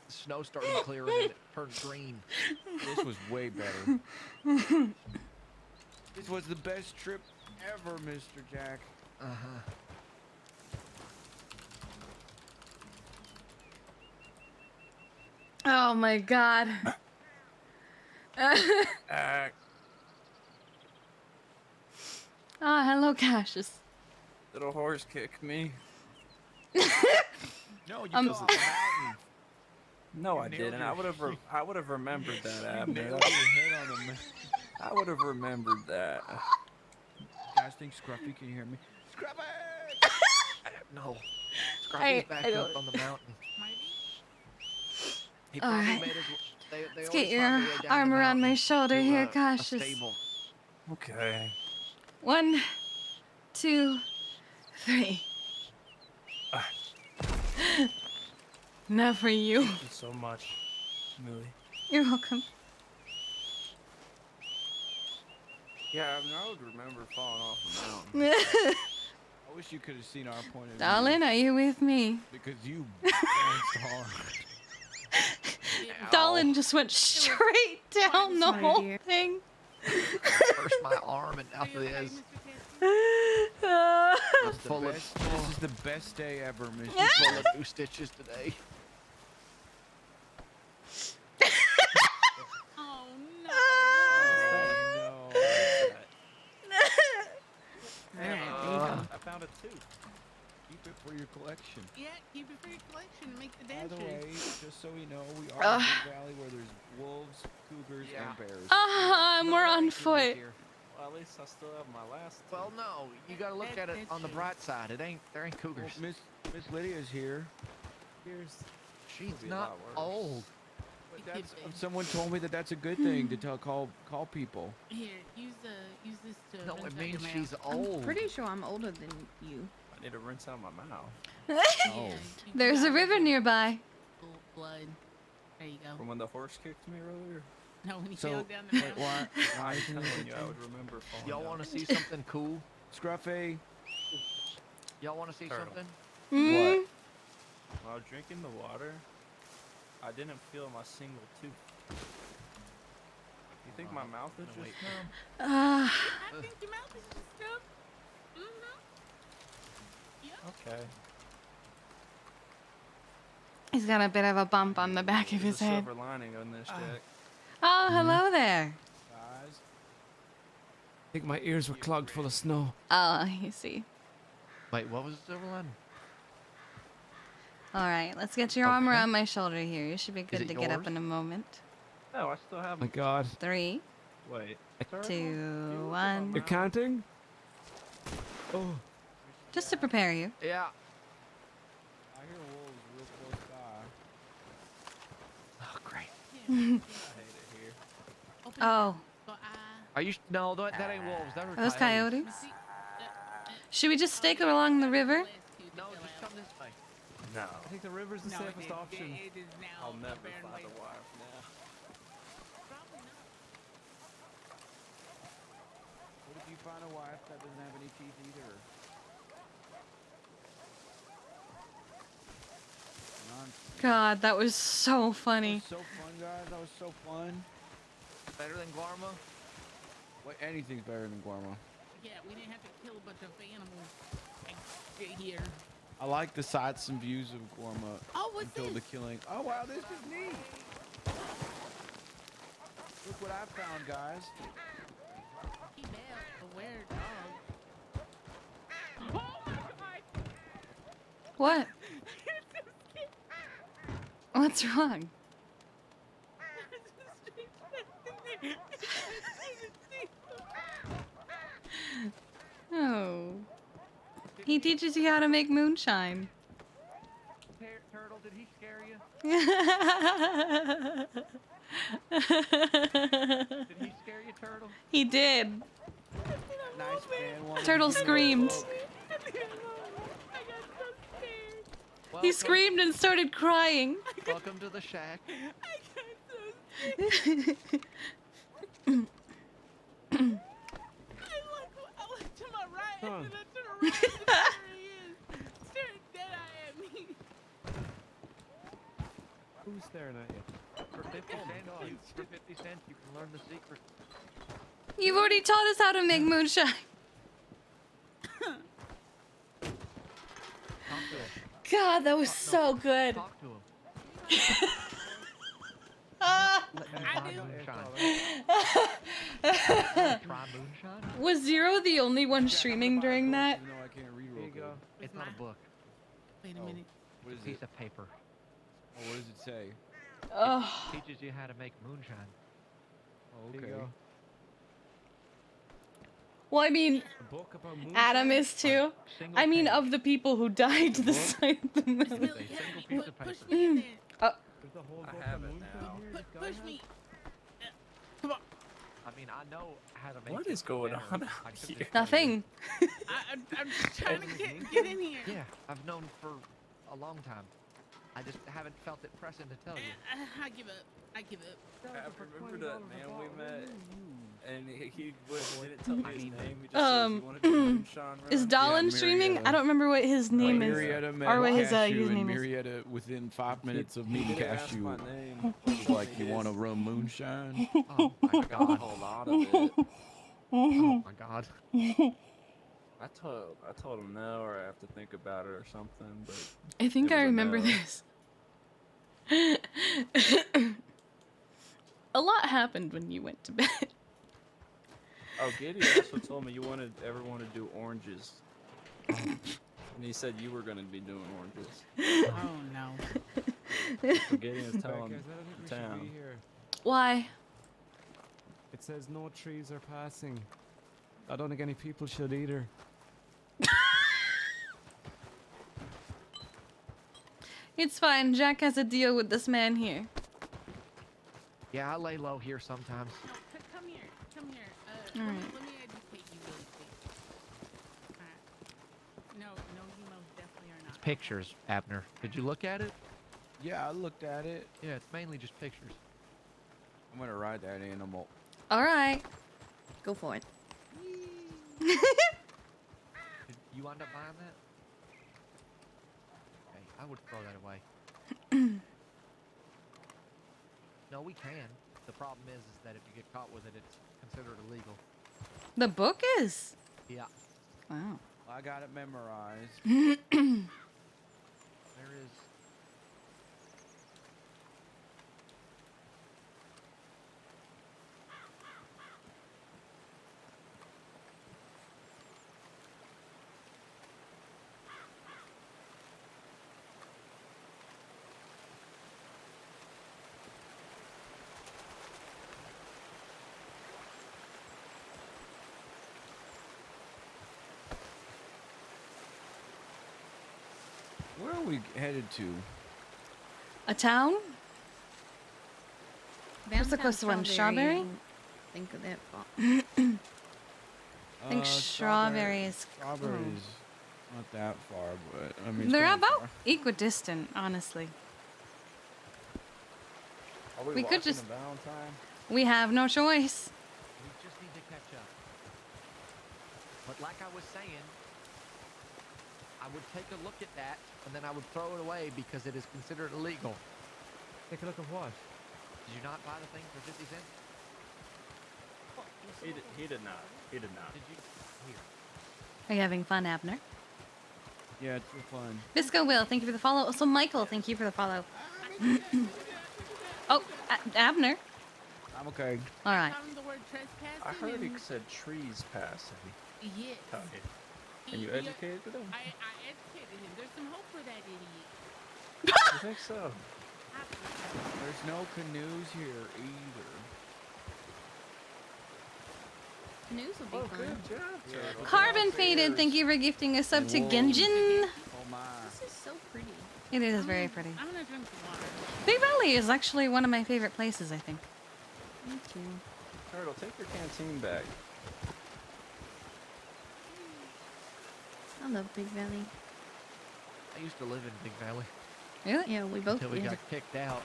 Speaker 7: snow started clearing and it turned green.
Speaker 1: This was way better. This was the best trip ever, Mr. Jack.
Speaker 7: Uh-huh.
Speaker 4: Oh my God. Oh, hello, Cassius.
Speaker 5: Little horse kick me.
Speaker 1: No, you
Speaker 4: I'm
Speaker 1: fell off the mountain.
Speaker 5: No, I
Speaker 1: nailed
Speaker 5: didn't.
Speaker 1: your-
Speaker 5: I would have remembered that, Abner.
Speaker 1: Nailed your head on the mountain.
Speaker 5: I would have remembered that.
Speaker 1: Guys, think Scruffy can you hear me? Scruffy!
Speaker 7: No.
Speaker 4: I
Speaker 7: Scruffy's back
Speaker 4: don't-
Speaker 7: up on the mountain.
Speaker 2: Might be.
Speaker 7: He
Speaker 4: All
Speaker 7: probably
Speaker 4: right.
Speaker 7: made his. They
Speaker 4: Let's
Speaker 7: always
Speaker 4: get your
Speaker 7: find a way down
Speaker 4: arm
Speaker 7: the
Speaker 4: around my
Speaker 7: mountain
Speaker 4: shoulder
Speaker 7: to,
Speaker 4: here,
Speaker 7: a
Speaker 4: Cassius.
Speaker 7: stable.
Speaker 5: Okay.
Speaker 4: 1, 2, 3. Not for you.
Speaker 5: Thank you so much, Millie.
Speaker 4: You're welcome.
Speaker 5: Yeah, I mean, I would remember falling off a mountain.
Speaker 1: I wish you could have seen our point of view.
Speaker 4: Darling, are you with me?
Speaker 1: Because you bounced hard.
Speaker 4: Darling just went straight down the
Speaker 6: Sorry,
Speaker 4: whole
Speaker 6: dear.
Speaker 4: thing.
Speaker 7: First my arm and now
Speaker 2: Are you okay,
Speaker 7: this.
Speaker 2: Mr. Cassie?
Speaker 7: I'm
Speaker 1: The
Speaker 7: full of,
Speaker 1: best, this is the best day ever, Mr.
Speaker 7: full of new stitches today.
Speaker 2: Oh no.
Speaker 1: Oh, no.
Speaker 6: Alright, there you go.
Speaker 5: I found a tooth.
Speaker 1: Keep it for your collection.
Speaker 2: Yeah, keep it for your collection and make the
Speaker 1: By the way,
Speaker 2: dentures.
Speaker 1: just so you know, we are in a valley where there's wolves, cougars,
Speaker 7: Yeah.
Speaker 1: and bears.
Speaker 4: We're on foot.
Speaker 5: Well, at least I still have my last tooth.
Speaker 7: Well, no, you gotta look at it on the bright side. It ain't. There ain't
Speaker 1: Well,
Speaker 7: cougars.
Speaker 1: Miss Lydia's here.
Speaker 7: She's
Speaker 5: be a
Speaker 7: not
Speaker 5: lot worse.
Speaker 7: old.
Speaker 1: But
Speaker 2: It
Speaker 1: that's,
Speaker 2: could be.
Speaker 1: someone told me that that's a good thing to call people.
Speaker 2: Here, use this to
Speaker 7: No,
Speaker 2: rinse
Speaker 7: it
Speaker 2: out
Speaker 7: means
Speaker 2: your mouth.
Speaker 7: she's
Speaker 6: I'm
Speaker 7: old.
Speaker 6: pretty sure I'm older than you.
Speaker 5: I need to rinse out my mouth.
Speaker 2: Yeah,
Speaker 1: Oh.
Speaker 2: you
Speaker 4: There's a
Speaker 2: got
Speaker 4: river
Speaker 2: little
Speaker 4: nearby.
Speaker 2: blood. There you go.
Speaker 5: From when the horse kicked me earlier.
Speaker 2: No, when you
Speaker 1: So,
Speaker 2: fell down the
Speaker 1: wait,
Speaker 2: mountain.
Speaker 1: why
Speaker 5: I'm
Speaker 1: isn't it a
Speaker 5: telling
Speaker 1: good
Speaker 5: you, I
Speaker 1: thing?
Speaker 5: would remember falling
Speaker 7: Y'all
Speaker 5: down.
Speaker 7: want to see something cool?
Speaker 1: Scruffy,
Speaker 7: Y'all want to see
Speaker 5: Turtle.
Speaker 7: something?
Speaker 4: Mm.
Speaker 5: While drinking the water, I didn't feel my single tooth. You think my mouth is
Speaker 7: No,
Speaker 5: just
Speaker 7: wait.
Speaker 5: numb?
Speaker 2: I think your mouth is just stuff.
Speaker 5: Okay.
Speaker 4: He's got a bit of a bump on the back of
Speaker 5: There's
Speaker 4: his
Speaker 5: a
Speaker 4: head.
Speaker 5: silver lining on this, Jack.
Speaker 4: Oh, hello there.
Speaker 1: guys.
Speaker 8: I think my ears were clogged full of snow.
Speaker 4: Oh, you see.
Speaker 7: Wait, what was the silver lining?
Speaker 4: All right, let's get your arm
Speaker 7: Okay.
Speaker 4: around my shoulder here. You should be good
Speaker 7: it
Speaker 4: to get up
Speaker 7: yours?
Speaker 4: in a moment.
Speaker 5: No, I still have.
Speaker 8: My God.
Speaker 4: 3,
Speaker 5: Wait.
Speaker 4: 2, 1.
Speaker 8: You're counting? Oh.
Speaker 4: Just to prepare you.
Speaker 7: Yeah.
Speaker 1: I hear wolves real close by.
Speaker 7: Oh, great.
Speaker 5: I hate it here.
Speaker 2: Open
Speaker 4: Oh,
Speaker 2: so
Speaker 7: Are you? No, that ain't wolves. That
Speaker 4: are those coyotes?
Speaker 2: see,
Speaker 4: Should we just stake along the river?
Speaker 7: No, just come this way.
Speaker 5: No.
Speaker 8: I think the river's the safest option.
Speaker 2: It is now
Speaker 5: I'll never
Speaker 2: a barren
Speaker 5: fly the
Speaker 2: waste.
Speaker 5: wire now.
Speaker 2: Probably not.
Speaker 1: What if you find a wife that doesn't have any teeth either? Nonsense.
Speaker 4: God, that was so
Speaker 1: That
Speaker 4: funny.
Speaker 1: was so fun, guys. That was so fun.
Speaker 7: Better than Guarma?
Speaker 1: What? Anything's better than Guarma.
Speaker 2: Yeah, we didn't have to kill a bunch of animals like, here.
Speaker 1: I like the sights and views of Gorma
Speaker 2: Oh, what's
Speaker 1: until
Speaker 2: this?
Speaker 1: the killing. Oh wow, this is neat. Look what I found, guys.
Speaker 2: He bad, aware dog. Oh my god!
Speaker 4: What? What's wrong? Oh. He teaches you how to make moonshine.
Speaker 7: Turtle, did he scare you? Did he scare you, Turtle?
Speaker 4: He did.
Speaker 1: Nice man. Wanted
Speaker 4: Turtle
Speaker 1: to give me a
Speaker 4: screamed.
Speaker 1: book.
Speaker 2: I got so scared.
Speaker 4: He screamed and started crying.
Speaker 7: Welcome to the shack.
Speaker 2: I got so scared. I looked to my right and then I turned around and there he is, staring dead-eye at me.
Speaker 8: Who's staring at you?
Speaker 7: For 50 cents, you can learn the secret.
Speaker 4: You've already taught us how to make moonshine.
Speaker 7: Talk to him.
Speaker 4: God, that was so good.
Speaker 7: Talk to him.
Speaker 4: Ah.
Speaker 7: Let me
Speaker 2: I
Speaker 7: buy
Speaker 2: do.
Speaker 7: moonshine. Try moonshine?
Speaker 4: Was Zero the only one streaming during that?
Speaker 1: Even though I can't read
Speaker 8: Here
Speaker 1: real
Speaker 8: you
Speaker 1: good.
Speaker 8: go.
Speaker 7: It's not a book.
Speaker 2: Wait a
Speaker 1: Oh.
Speaker 2: minute.
Speaker 1: What
Speaker 7: It's
Speaker 1: is
Speaker 7: a piece
Speaker 1: it?
Speaker 7: of paper.
Speaker 1: Oh, what does it say?
Speaker 4: Oh,
Speaker 7: Teaches you how to make moonshine.
Speaker 1: Oh,
Speaker 8: Here
Speaker 1: okay.
Speaker 8: you go.
Speaker 4: well, I mean,
Speaker 8: A book about moonshine?
Speaker 4: Adam is too.
Speaker 7: Single
Speaker 4: I mean,
Speaker 7: page.
Speaker 4: of the people who died to the side of the moon.
Speaker 7: It's a single piece of
Speaker 2: Push
Speaker 7: paper.
Speaker 2: me in there.
Speaker 8: There's a whole
Speaker 5: I
Speaker 8: book
Speaker 5: have
Speaker 8: on
Speaker 5: it
Speaker 8: moonshine
Speaker 5: now.
Speaker 8: here. This guy
Speaker 2: Push
Speaker 8: has?
Speaker 2: me.
Speaker 7: I mean, I know how to make
Speaker 5: What
Speaker 7: it
Speaker 5: is going
Speaker 7: better.
Speaker 5: on
Speaker 7: I
Speaker 5: out
Speaker 7: couldn't
Speaker 5: here?
Speaker 7: just tell you.
Speaker 4: Nothing.
Speaker 2: I'm just trying to get in here.
Speaker 7: Yeah, I've known for a long time. I just haven't felt it pressing to tell you.
Speaker 2: I give up. I give up.
Speaker 5: I remember that man we met, and he didn't tell me his name. He just said he wanted to do moonshine.
Speaker 4: Is Dolan
Speaker 1: Yeah,
Speaker 4: streaming?
Speaker 1: Marietta.
Speaker 4: I don't remember what his name is.
Speaker 1: Marietta met
Speaker 4: Or what his
Speaker 1: Cashew, and
Speaker 4: username is.
Speaker 1: Marietta, within 5 minutes of
Speaker 5: He
Speaker 1: meeting
Speaker 5: didn't ask
Speaker 1: Cashew,
Speaker 5: my name.
Speaker 1: was like, "You want to run moonshine?"
Speaker 7: Oh my
Speaker 5: I got a
Speaker 7: god.
Speaker 5: whole lot of it.
Speaker 7: Oh my god.
Speaker 5: I told him no, or I have to think about it or something. But
Speaker 4: I think
Speaker 5: It
Speaker 4: I
Speaker 5: was a
Speaker 4: remember
Speaker 5: no.
Speaker 4: this. A lot happened when you went to bed.
Speaker 5: oh, Giddy also told me you ever wanted to do oranges, and he said you were going to be doing oranges.
Speaker 2: Oh no.
Speaker 5: So Gideon was
Speaker 8: Guys, I
Speaker 5: telling
Speaker 8: don't think we should
Speaker 5: town.
Speaker 8: be here.
Speaker 4: Why?
Speaker 8: It says no trees are passing. I don't think any people should either.
Speaker 4: It's fine. Jack has a deal with this man here.
Speaker 7: Yeah, I lay low here sometimes.
Speaker 2: No, come here. Come here.
Speaker 4: All right.
Speaker 2: Let me educate you really quick. Alright. No, you most definitely are not.
Speaker 7: Pictures, Abner. Did you look at it?
Speaker 1: Yeah, I looked at it.
Speaker 7: Yeah, it's mainly just pictures.
Speaker 1: I'm gonna ride that animal.
Speaker 4: All right.
Speaker 6: Go for it.
Speaker 7: Did you end up buying that? Okay, I would throw that away. No, we can. The problem is that if you get caught with it, it's considered illegal.
Speaker 4: The book is.
Speaker 7: Yeah.
Speaker 4: Wow.
Speaker 1: I got it memorized.
Speaker 7: There is.
Speaker 1: Where are we headed to?
Speaker 4: A town? What's the
Speaker 6: Downtown
Speaker 4: closest one? Strawberry?
Speaker 6: I don't think of that far.
Speaker 4: I think strawberry is.
Speaker 1: Strawberry's not that far, but I mean. it's
Speaker 4: They're
Speaker 1: kinda
Speaker 4: about
Speaker 1: far.
Speaker 4: equidistant, honestly.
Speaker 5: Are
Speaker 4: We could
Speaker 5: walking
Speaker 4: just-
Speaker 5: to Valentine?
Speaker 4: We have no choice.
Speaker 7: We just need to catch up. But like I was saying, I would take a look at that and then I would throw it away because it is considered illegal.
Speaker 8: Take a look at what?
Speaker 7: Did you not buy the thing for 50 cents?
Speaker 5: He did not. He did not.
Speaker 7: Did you? Here.
Speaker 4: Are you having fun, Abner?
Speaker 1: Yeah, it's real fun.
Speaker 4: Bisco Will, thank you for the follow. Also, Michael, thank you for the follow. Oh, Abner.
Speaker 1: I'm okay.
Speaker 4: All right.
Speaker 2: Found the word trespassing.
Speaker 5: I heard he
Speaker 2: and-
Speaker 5: said trees passing.
Speaker 2: Yes.
Speaker 5: Okay. And you
Speaker 2: He-
Speaker 5: educated him?
Speaker 2: I educated him. There's some hope for that idiot.
Speaker 5: You think so?
Speaker 1: There's no canoes here either.
Speaker 6: Canoes will be
Speaker 5: Oh,
Speaker 6: fun.
Speaker 5: good job, Turtle.
Speaker 4: Carbon Faded, thank you for gifting a sub to
Speaker 1: Whoa.
Speaker 4: Genjin.
Speaker 1: Oh my.
Speaker 6: This is so pretty.
Speaker 4: It is very pretty.
Speaker 2: I'm gonna drink some water.
Speaker 4: Big Valley is actually one of my favorite places, I think.
Speaker 6: Me too.
Speaker 5: Turtle, take your canteen back.
Speaker 6: I love Big Valley.
Speaker 7: I used to live in Big Valley
Speaker 4: Really?
Speaker 6: Yeah, we both
Speaker 7: until we
Speaker 6: did.
Speaker 7: got kicked out.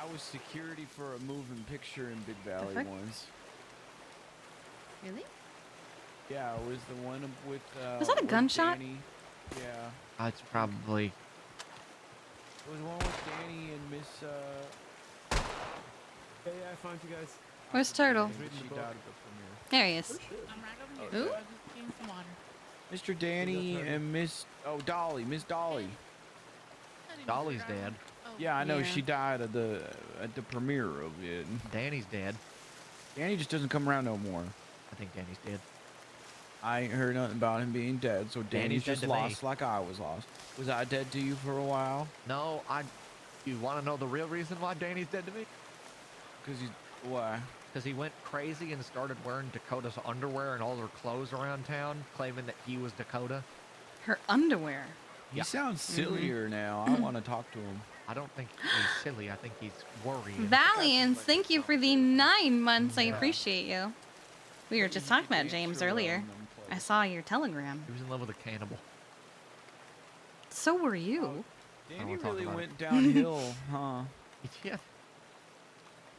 Speaker 1: I was security for a moving picture in Big Valley
Speaker 4: fuck?
Speaker 1: once.
Speaker 6: Really?
Speaker 1: Yeah, it was the one with.
Speaker 4: Was that a
Speaker 1: with
Speaker 4: gunshot?
Speaker 1: Danny. Yeah.
Speaker 7: It's probably.
Speaker 1: It was one with Danny and Miss.
Speaker 8: Yeah, I found you guys.
Speaker 4: Where's Turtle?
Speaker 1: She died at the premiere.
Speaker 4: There he is.
Speaker 2: I'm right over here.
Speaker 6: Who?
Speaker 2: I was just getting some water.
Speaker 1: Mr. Danny and Miss. Oh, Dolly. Miss Dolly.
Speaker 7: Dolly's dead.
Speaker 2: Oh,
Speaker 1: Yeah, I know
Speaker 6: Yeah.
Speaker 1: she died at the premiere of it.
Speaker 7: Danny's dead.
Speaker 1: Danny just doesn't come around no more.
Speaker 7: I think Danny's dead.
Speaker 1: I ain't heard nothing about him being dead, so Danny's
Speaker 7: dead
Speaker 1: just
Speaker 7: to me.
Speaker 1: lost like I was lost. Was I dead to you for a while?
Speaker 7: No, You want to know the real reason why Danny's dead to me?
Speaker 1: Cause you why?
Speaker 7: Because he went crazy and started wearing Dakota's underwear and all her clothes around town, claiming that he was Dakota.
Speaker 4: Her underwear.
Speaker 1: He
Speaker 7: Yeah.
Speaker 1: sounds sillier now. I want to talk to him.
Speaker 7: I don't think he's silly. I think he's worried.
Speaker 4: Valiance, thank you for the 9 months. I appreciate you. We were just talking about James earlier. I saw your telegram.
Speaker 7: He was in love with a cannibal.
Speaker 4: So were you.
Speaker 1: Danny
Speaker 7: wanna talk
Speaker 1: really
Speaker 7: about it.
Speaker 1: went downhill, huh?
Speaker 7: Yeah.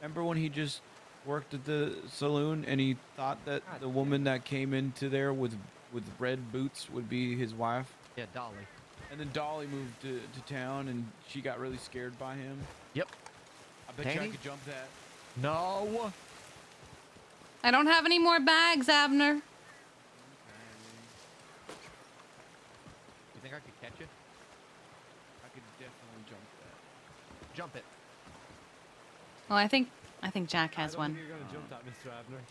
Speaker 1: Remember when he just worked at the saloon and he thought that the woman that came into there with red boots would be his wife?
Speaker 7: Yeah, Dolly.
Speaker 1: And then Dolly moved to town and she got really scared by him.
Speaker 7: Yep.
Speaker 1: I bet you I
Speaker 7: Danny?
Speaker 1: could jump that.
Speaker 7: No.
Speaker 4: I don't have any more bags, Abner.
Speaker 7: You think I could catch it?
Speaker 1: I could definitely jump that.
Speaker 7: Jump it.
Speaker 4: Well, I think Jack has
Speaker 8: I don't
Speaker 4: one.
Speaker 8: think you're gonna jump that, Mr. Abner.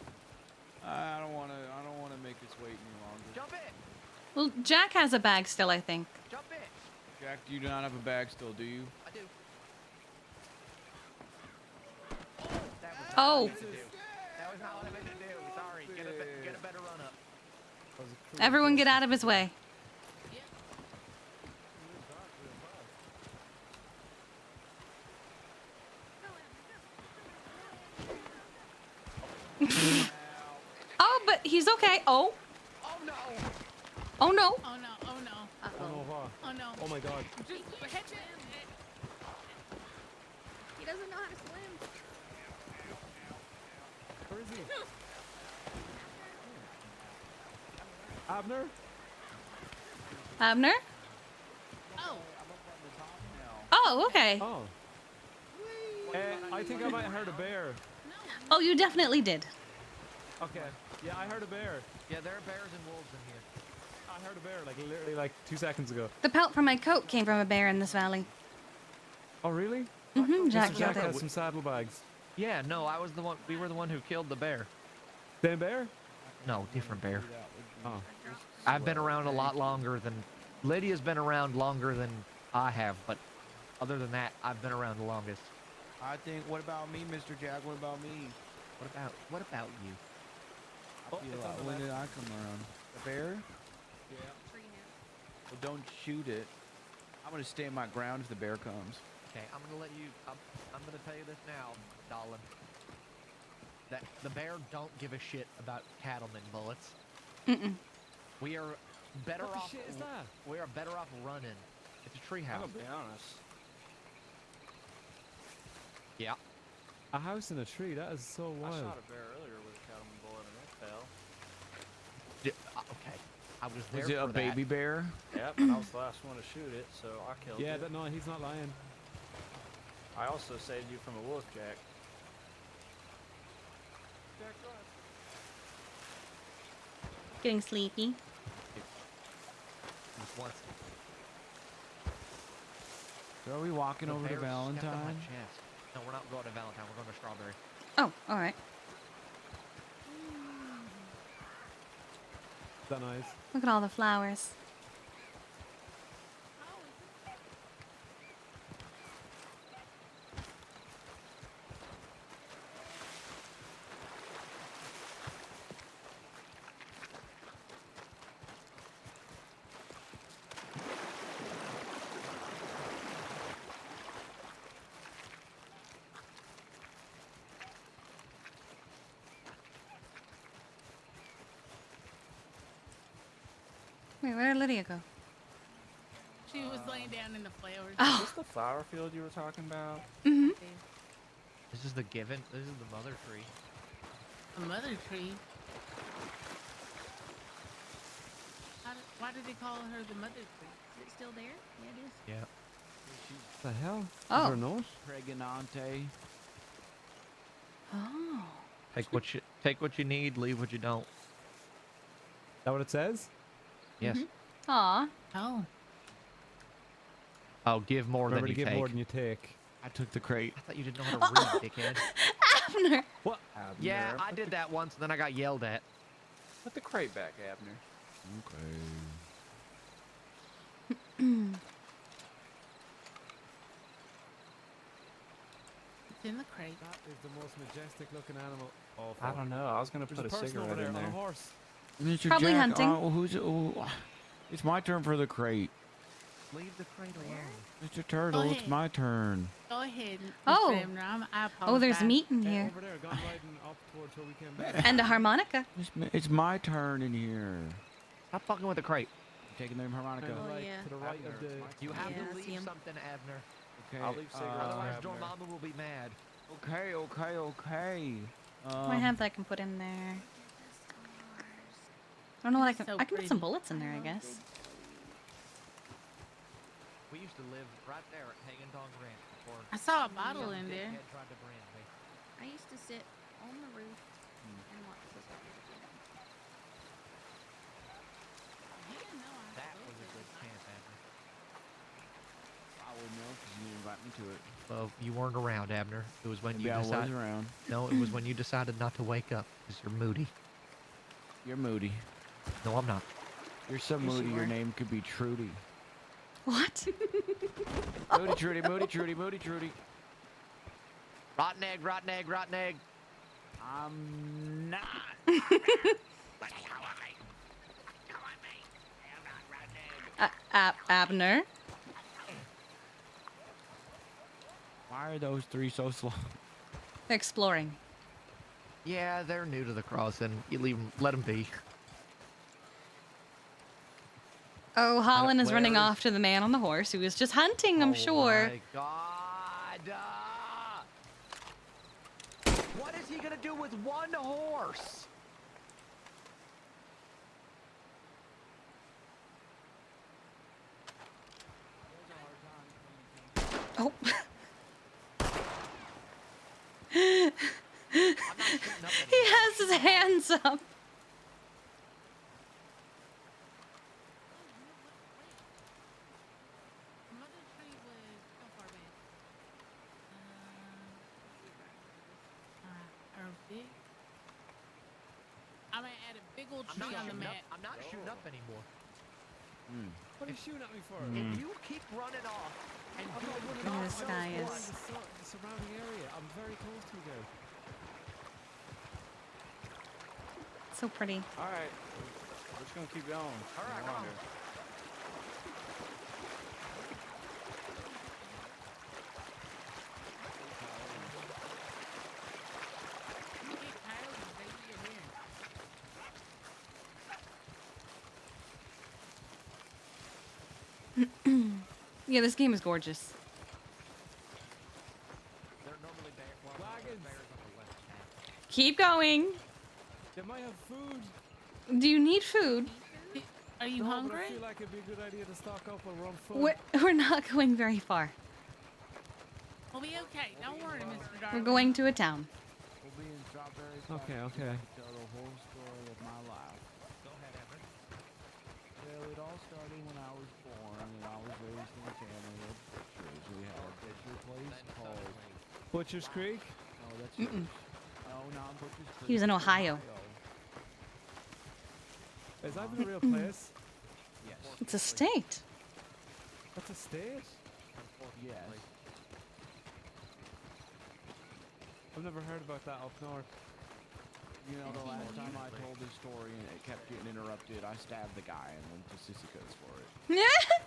Speaker 1: I don't want to make us wait any longer.
Speaker 7: Jump it.
Speaker 4: Well, Jack has a bag still, I think.
Speaker 7: Jump it.
Speaker 1: Jack, you do not have a bag still, do you?
Speaker 7: I do. That was not
Speaker 4: Oh.
Speaker 7: what I meant to do. That was not what I meant to do. Sorry. Get a better run up.
Speaker 4: Everyone get out of his way. Oh, but he's okay. Oh.
Speaker 7: Oh no.
Speaker 4: Oh no.
Speaker 2: Oh no, oh no,
Speaker 8: Oh, no, wow.
Speaker 2: oh no.
Speaker 8: Oh my god.
Speaker 2: Just head down.
Speaker 6: He doesn't know how to swim.
Speaker 8: Where is he? Abner?
Speaker 4: Abner?
Speaker 2: Oh,
Speaker 4: Oh, okay.
Speaker 8: Oh. I think I might have heard a bear.
Speaker 4: Oh, you definitely did.
Speaker 8: Okay. Yeah, I heard a bear.
Speaker 7: Yeah, there are bears and wolves in here.
Speaker 8: I heard a bear like literally like 2 seconds ago.
Speaker 4: The pelt from my coat came from a bear in this valley.
Speaker 8: Oh really?
Speaker 4: Mm-hmm, Jack
Speaker 8: Mr. Jack
Speaker 4: killed
Speaker 8: has
Speaker 4: it.
Speaker 8: some saddlebags.
Speaker 7: Yeah, no, I was the one. We were the one who killed the bear.
Speaker 8: Same bear?
Speaker 7: No, different bear.
Speaker 8: Oh.
Speaker 7: I've been around a lot longer than Lydia's been around longer than I have, but other than that, I've been around the longest.
Speaker 1: I think. What about me, Mr. Jack? What about me?
Speaker 7: What about you?
Speaker 1: I feel like, when did I come around? The bear? Well, don't shoot it. I'm gonna stand my ground if the bear comes.
Speaker 7: Okay, I'm gonna let you. I'm gonna tell you this now, darling. That the bear don't give a shit about cattleman bullets.
Speaker 4: Mm-mm.
Speaker 7: We are better
Speaker 8: What the
Speaker 7: off.
Speaker 8: shit is that?
Speaker 7: We are better off running. It's a
Speaker 5: I'm
Speaker 7: treehouse.
Speaker 5: gonna be honest.
Speaker 7: Yeah.
Speaker 8: A house in a tree, that is so
Speaker 5: I
Speaker 8: wild.
Speaker 5: shot a bear earlier with a cattleman bullet and it fell.
Speaker 7: Okay. I was there
Speaker 1: Was it
Speaker 7: for
Speaker 1: a
Speaker 7: that.
Speaker 1: baby bear?
Speaker 5: Yep, and I was the last one to shoot it, so I killed
Speaker 8: Yeah,
Speaker 5: it.
Speaker 8: no, he's not lying.
Speaker 5: I also saved you from a wolf, Jack.
Speaker 4: Getting sleepy.
Speaker 7: Just once.
Speaker 1: So are we walking
Speaker 7: The
Speaker 1: over to
Speaker 7: bear stepped on my
Speaker 1: Valentine?
Speaker 7: chest. No, we're not going to Valentine. We're going to Strawberry.
Speaker 4: Oh, all right.
Speaker 8: Is that nice?
Speaker 4: Look at all the flowers. Wait, where did Lydia go?
Speaker 2: She was laying down in the flowers.
Speaker 5: Is
Speaker 4: Oh,
Speaker 5: this the flower field you were talking about?
Speaker 4: mm-hmm.
Speaker 7: This is the given. This is the mother tree.
Speaker 2: A mother tree. Why did they call her the mother tree?
Speaker 6: Is it still there? Yeah, it is.
Speaker 7: Yeah.
Speaker 8: What the hell? Is
Speaker 4: Oh.
Speaker 8: there a note?
Speaker 1: Pregnante.
Speaker 4: Oh.
Speaker 7: Take what you need, leave what you don't.
Speaker 8: Is that what it says?
Speaker 7: Yes.
Speaker 4: Aw.
Speaker 2: Oh.
Speaker 7: Oh, give more
Speaker 8: Remember
Speaker 7: than
Speaker 8: to
Speaker 7: you
Speaker 8: give
Speaker 7: take.
Speaker 8: more than you take.
Speaker 1: I took the crate.
Speaker 7: I thought you didn't know how to read, dickhead.
Speaker 4: Abner.
Speaker 5: What?
Speaker 7: Yeah, I did that once, and then I got yelled at.
Speaker 5: Put the crate back, Abner.
Speaker 1: Okay.
Speaker 2: It's in the crate.
Speaker 8: That is the most majestic looking animal. Oh,
Speaker 5: I don't know. I was gonna
Speaker 8: There's
Speaker 5: put
Speaker 8: a
Speaker 5: a
Speaker 8: person over
Speaker 5: cigarette
Speaker 8: there
Speaker 5: in
Speaker 8: on
Speaker 5: there.
Speaker 8: a horse.
Speaker 1: Mr.
Speaker 4: Probably
Speaker 1: Jack,
Speaker 4: hunting.
Speaker 1: It's my turn for the crate.
Speaker 7: Leave the crate alone.
Speaker 1: Mr. Turtle, it's
Speaker 2: ahead.
Speaker 1: my turn.
Speaker 2: Go ahead. Mr.
Speaker 4: Oh.
Speaker 2: Abner. I apologize.
Speaker 4: Oh, there's meat in
Speaker 8: Yeah,
Speaker 4: here.
Speaker 8: over there, gone riding up towards where we came back.
Speaker 4: And a harmonica.
Speaker 1: It's my turn in here.
Speaker 7: Stop fucking with the crate.
Speaker 1: I'm taking the harmonica.
Speaker 8: Kinda
Speaker 6: Oh,
Speaker 8: like
Speaker 6: yeah.
Speaker 8: to the right of the.
Speaker 7: You have
Speaker 6: Yeah, I
Speaker 7: to
Speaker 6: see
Speaker 7: leave
Speaker 6: 'em.
Speaker 7: something, Abner.
Speaker 1: Okay.
Speaker 5: I'll leave cigarettes
Speaker 7: Otherwise,
Speaker 5: Abner.
Speaker 7: Dormammu will be mad.
Speaker 1: Okay.
Speaker 4: I have that I can put in there. I don't know what I can.
Speaker 2: So
Speaker 4: I can put some
Speaker 2: pretty.
Speaker 4: bullets in there, I guess.
Speaker 7: We used to live right there at Hagen Dog Ranch before.
Speaker 2: I saw a bottle in there.
Speaker 7: Dickhead tried to brand me.
Speaker 6: I used to sit on the roof and watch this.
Speaker 7: That was a good camp, Abner.
Speaker 1: I would know because you didn't invite me to it.
Speaker 7: Well, you weren't around, Abner. It was when
Speaker 1: Maybe
Speaker 7: you
Speaker 1: I was
Speaker 7: decided.
Speaker 1: around.
Speaker 7: No, it was when you decided not to wake up because you're moody.
Speaker 1: You're moody.
Speaker 7: No, I'm not.
Speaker 1: You're so
Speaker 2: Yes,
Speaker 1: moody.
Speaker 2: you
Speaker 1: Your
Speaker 2: are.
Speaker 1: name could be Trudy.
Speaker 4: What?
Speaker 1: Moody Trudy. Moody Trudy. Moody Trudy.
Speaker 7: Rotten egg, rotten egg, rotten egg.
Speaker 1: I'm not.
Speaker 4: Abner.
Speaker 1: Why are those three so slow?
Speaker 4: They're exploring.
Speaker 7: Yeah, they're new to the crossing. You leave them, let them be.
Speaker 4: Oh, Holland is running
Speaker 7: where is-
Speaker 4: off to the man on the horse who was just hunting, I'm
Speaker 7: Oh
Speaker 4: sure.
Speaker 7: my God. What is he gonna do with one horse?
Speaker 4: Oh.
Speaker 7: I'm not shooting up
Speaker 4: He has his hands up.
Speaker 2: Mother tree was how far back? Or big? I'm gonna add a big old
Speaker 7: I'm
Speaker 2: tree
Speaker 7: not
Speaker 2: on the
Speaker 7: shooting up.
Speaker 2: map.
Speaker 7: I'm not shooting up anymore.
Speaker 8: What are you shooting at me for?
Speaker 7: If you keep running off and
Speaker 8: I'm
Speaker 7: doing
Speaker 8: not running
Speaker 4: Look at
Speaker 8: off.
Speaker 4: this
Speaker 8: I'm
Speaker 4: guy
Speaker 8: exploring
Speaker 4: is-
Speaker 8: the surrounding area. I'm very close to you guys.
Speaker 4: So pretty.
Speaker 5: All right. We're just gonna keep going.
Speaker 7: All right, come on.
Speaker 5: Wander.
Speaker 2: Hey, Kyle, baby, you're here.
Speaker 4: Yeah, this game is gorgeous.
Speaker 7: They're normally
Speaker 8: Wagons.
Speaker 7: bears on the west half.
Speaker 4: Keep going.
Speaker 8: They might have food.
Speaker 4: Do you need food?
Speaker 2: Are you
Speaker 8: No,
Speaker 2: hungry?
Speaker 8: But I feel like it'd be a good idea to stock up while we're on foot.
Speaker 4: We're not going very far.
Speaker 2: We'll be okay. Don't worry, Mr.
Speaker 4: We're
Speaker 2: Darwin.
Speaker 4: going to a town.
Speaker 1: We'll be in Strawberry
Speaker 8: Okay,
Speaker 1: Farm.
Speaker 8: okay.
Speaker 1: To tell the whole story of my life.
Speaker 7: Go ahead, Everett.
Speaker 1: Well, it all started when I was born, and I was raised in a family of butchers. We
Speaker 8: Butcher's Creek?
Speaker 1: Oh, that's yours. No, not Butcher's Creek.
Speaker 4: He was in Ohio.
Speaker 8: Is that the real place?
Speaker 1: Yes.
Speaker 4: It's a state.
Speaker 8: That's a state?
Speaker 1: Yes.
Speaker 8: I've never heard about that up north.
Speaker 1: You know, the last time I told this story and it kept getting interrupted, I stabbed the guy and went to Sissyco's for it.
Speaker 4: Yeah.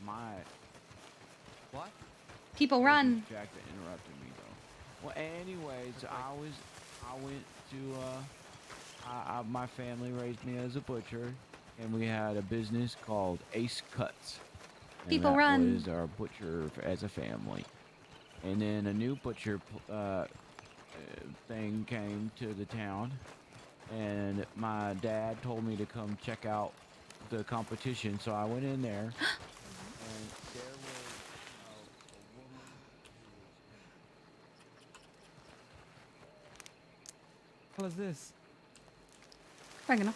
Speaker 1: My
Speaker 7: What?
Speaker 4: People run.
Speaker 1: Jack that interrupted me though. Well, anyways, I went to my family raised me as a butcher, and we had a business called Ace Cuts. And
Speaker 4: People
Speaker 1: that
Speaker 4: run.
Speaker 1: was our butcher as a family. And then a new butcher thing came to the town, and my dad told me to come check out the competition, so I went in there, and there was a woman
Speaker 8: What is this?
Speaker 4: Oregano.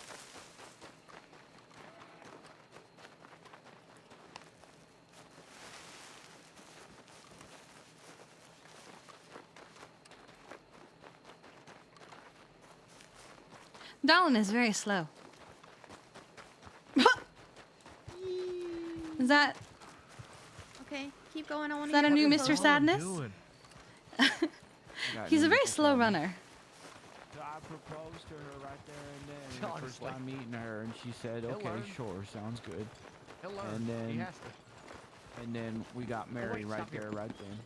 Speaker 4: Darlin is very slow. Is that
Speaker 6: Okay, keep going. I want
Speaker 4: is that a new Mr. Sadness?
Speaker 1: got
Speaker 4: He's a
Speaker 1: new
Speaker 4: very
Speaker 1: Mr.
Speaker 4: slow
Speaker 1: Sadness.
Speaker 4: runner.
Speaker 1: So I proposed to her right there and then. The first
Speaker 7: Honestly.
Speaker 1: time meeting her, and she said,
Speaker 7: He'll
Speaker 1: "Okay,
Speaker 7: learn.
Speaker 1: sure, sounds good."
Speaker 7: He'll learn.
Speaker 1: And
Speaker 7: he
Speaker 1: then-
Speaker 7: has to.
Speaker 1: And then we got married right
Speaker 7: stop here.
Speaker 1: there, right then.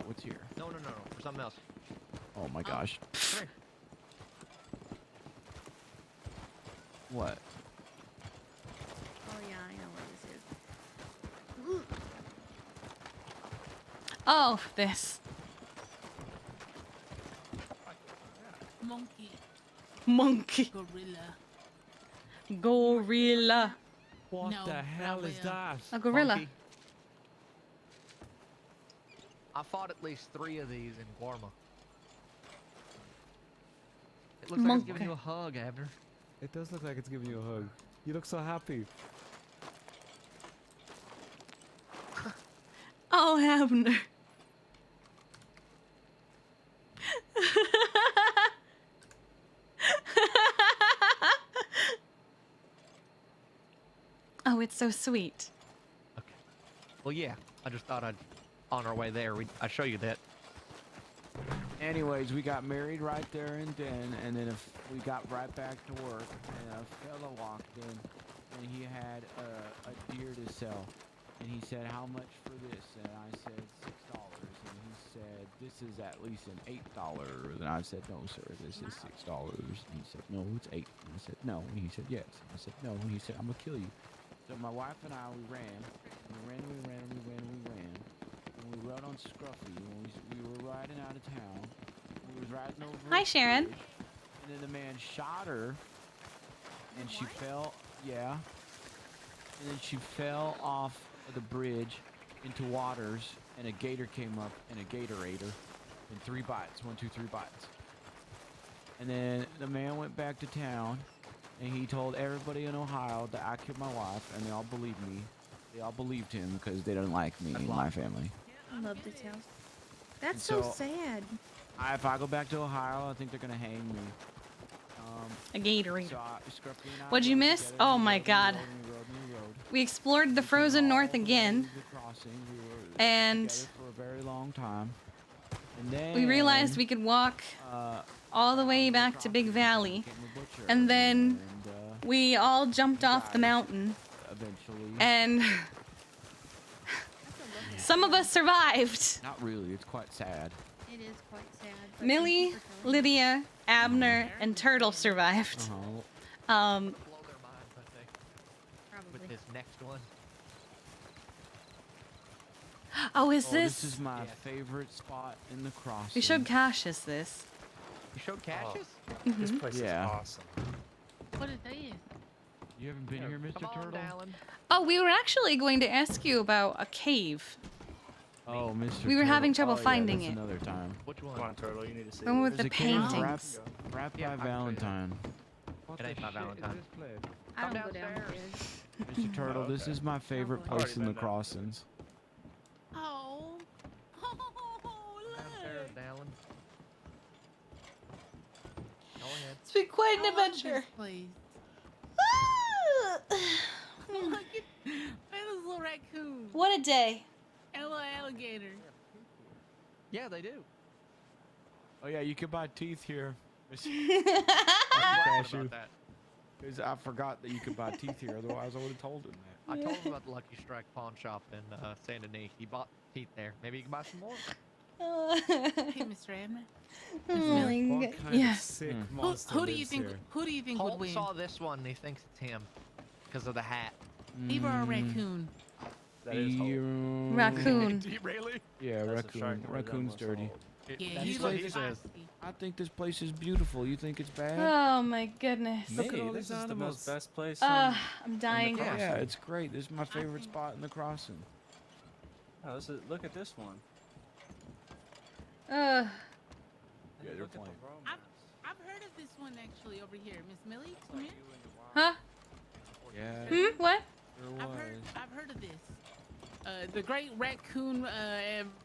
Speaker 1: What's here?
Speaker 7: No, for something else.
Speaker 1: Oh my gosh.
Speaker 7: Come here.
Speaker 1: What?
Speaker 6: Oh yeah, I know what this is.
Speaker 4: Oh, this.
Speaker 2: Monkey,
Speaker 4: Monkey.
Speaker 2: gorilla.
Speaker 4: Gorilla.
Speaker 8: What
Speaker 2: No,
Speaker 8: the hell is that?
Speaker 4: A gorilla.
Speaker 7: Monkey. I fought at least 3 of these in Guarma. It looks like it's giving you a hug, Abner.
Speaker 8: It does look like it's giving you a hug. You look so happy.
Speaker 4: Oh, Abner. Oh, it's so sweet.
Speaker 7: Okay. Well, yeah. I just thought on our way there, I'd show you that.
Speaker 1: Anyways, we got married right there and then, and then we got right back to work, and a fella walked in, and he had a deer to sell, and he said, "How much for this?" And I said, $6, and he said, "This is at least an $8." And I said, "No, sir, this is $6." And he said, "No, it's 8." And I said, "No." And he said, "Yes." And I said, "No." And he said, "I'm gonna kill you." So my wife and I, we ran, and we ran, and we ran, and we ran, and we ran. And we rode on Scruffy, and we were riding out of town. We was riding over
Speaker 4: Hi,
Speaker 1: a
Speaker 4: Sharon.
Speaker 1: bridge, and then the man shot her, and she fell, yeah. And then she fell off of the bridge into waters, and a gator came up, and a gator ate her in 3 bites, 1, 2, 3 bites. And then the man went back to town, and he told everybody in Ohio that I killed my wife, and they all believed me. They all believed him because they don't like me and my family.
Speaker 6: I love details. That's
Speaker 1: And
Speaker 6: so
Speaker 1: so-
Speaker 6: sad.
Speaker 1: If I go back to Ohio, I think they're gonna hang me.
Speaker 4: A Gatorade.
Speaker 1: So Scruffy and I
Speaker 4: What'd you
Speaker 1: rode
Speaker 4: miss?
Speaker 1: together,
Speaker 4: Oh
Speaker 1: we
Speaker 4: my
Speaker 1: rode, we
Speaker 4: God.
Speaker 1: rode, we rode, we rode.
Speaker 4: We explored the
Speaker 1: We
Speaker 4: frozen
Speaker 1: came
Speaker 4: north
Speaker 1: all the way
Speaker 4: again,
Speaker 1: to the crossing. We were
Speaker 4: and
Speaker 1: together for a very long time. And then
Speaker 4: we realized we could walk all the way back to Big Valley, and then we all jumped off the mountain,
Speaker 1: eventually,
Speaker 4: and some of us survived.
Speaker 1: not really. It's quite sad.
Speaker 6: It is quite sad. but
Speaker 4: Millie,
Speaker 6: thank you for telling me.
Speaker 4: Lydia, Abner, and Turtle survived.
Speaker 1: Uh-huh.
Speaker 7: Blow their minds, I think, with
Speaker 6: Probably.
Speaker 7: this next one.
Speaker 4: Oh, is
Speaker 1: Oh,
Speaker 4: this?
Speaker 1: this is my
Speaker 7: Yeah.
Speaker 1: favorite spot in the crossing.
Speaker 4: We showed Cassius this.
Speaker 7: You showed Cassius?
Speaker 5: This place
Speaker 1: Yeah.
Speaker 5: is awesome.
Speaker 2: What is this?
Speaker 1: You haven't been here, Mr.
Speaker 7: Come on,
Speaker 1: Turtle?
Speaker 7: Dallin.
Speaker 4: Oh, we were actually going to ask you about a cave.
Speaker 1: Oh, Mr.
Speaker 4: We were having trouble
Speaker 1: Oh, yeah,
Speaker 4: finding
Speaker 1: that's
Speaker 4: it.
Speaker 1: Another time.
Speaker 7: Which
Speaker 5: Come
Speaker 7: one?
Speaker 5: on, Turtle, you need to see
Speaker 4: When with
Speaker 5: this.
Speaker 4: the
Speaker 1: There's a cave
Speaker 4: paintings.
Speaker 1: wrapped
Speaker 7: Yeah, I
Speaker 1: by
Speaker 7: can show you.
Speaker 1: Valentine.
Speaker 8: What
Speaker 7: It
Speaker 8: the
Speaker 7: ain't my
Speaker 8: shit
Speaker 7: Valentine.
Speaker 8: is this place?
Speaker 6: I don't
Speaker 7: Come
Speaker 6: go
Speaker 7: downstairs.
Speaker 6: downstairs.
Speaker 1: Mr. Turtle, this
Speaker 5: okay.
Speaker 1: is my favorite
Speaker 6: I've
Speaker 1: place
Speaker 5: already
Speaker 1: in the
Speaker 5: been down.
Speaker 1: crossings.
Speaker 7: ahead.
Speaker 4: It's been quite an
Speaker 2: I love
Speaker 4: adventure.
Speaker 2: this place.
Speaker 4: Ah!
Speaker 2: Look at this little raccoon
Speaker 4: What a day.
Speaker 2: and a little alligator.
Speaker 7: Yeah, they do.
Speaker 1: Oh yeah, you can buy teeth here.
Speaker 7: Laughing
Speaker 1: Cashew.
Speaker 7: about that.
Speaker 1: Because I forgot that you could buy teeth here. Otherwise, I would have told him that.
Speaker 7: I told him about the Lucky Strike pawn shop in Saint Denis. He bought teeth there. Maybe you can buy some more.
Speaker 2: Hey, Mr. Abner.
Speaker 8: What kind
Speaker 4: Yeah.
Speaker 8: of sick
Speaker 2: Who,
Speaker 8: monster
Speaker 2: who do you
Speaker 8: lives
Speaker 2: think?
Speaker 8: here?
Speaker 2: Who do you think would
Speaker 7: Holt
Speaker 2: win?
Speaker 7: saw this one and he thinks it's him because of the hat.
Speaker 2: Beaver or raccoon?
Speaker 5: That is Hulk.
Speaker 4: Raccoon.
Speaker 7: Really?
Speaker 1: Yeah,
Speaker 5: That's a shark
Speaker 1: raccoon.
Speaker 5: more
Speaker 1: Raccoon's
Speaker 5: than
Speaker 1: dirty.
Speaker 2: Yeah,
Speaker 7: That's
Speaker 2: he
Speaker 7: what
Speaker 2: looks
Speaker 7: he says.
Speaker 2: feisty.
Speaker 1: I think this place is beautiful. You think it's bad?
Speaker 4: Oh my goodness.
Speaker 8: Look at
Speaker 5: Me,
Speaker 8: all
Speaker 5: this
Speaker 8: these
Speaker 5: is the
Speaker 8: animals.
Speaker 5: most best place.
Speaker 4: I'm dying.
Speaker 5: Yeah.
Speaker 1: Yeah, it's great. This is my favorite
Speaker 2: think-
Speaker 1: spot in the crossing.
Speaker 5: Oh, look at this one.
Speaker 4: Uh,
Speaker 1: Yeah, they're
Speaker 5: Look at the
Speaker 1: playing.
Speaker 5: romance.
Speaker 2: I've heard of this one actually over here. Miss Millie, come here.
Speaker 4: huh?
Speaker 1: Yeah,
Speaker 4: What?
Speaker 1: there was.
Speaker 2: I've heard of this. The Great Raccoon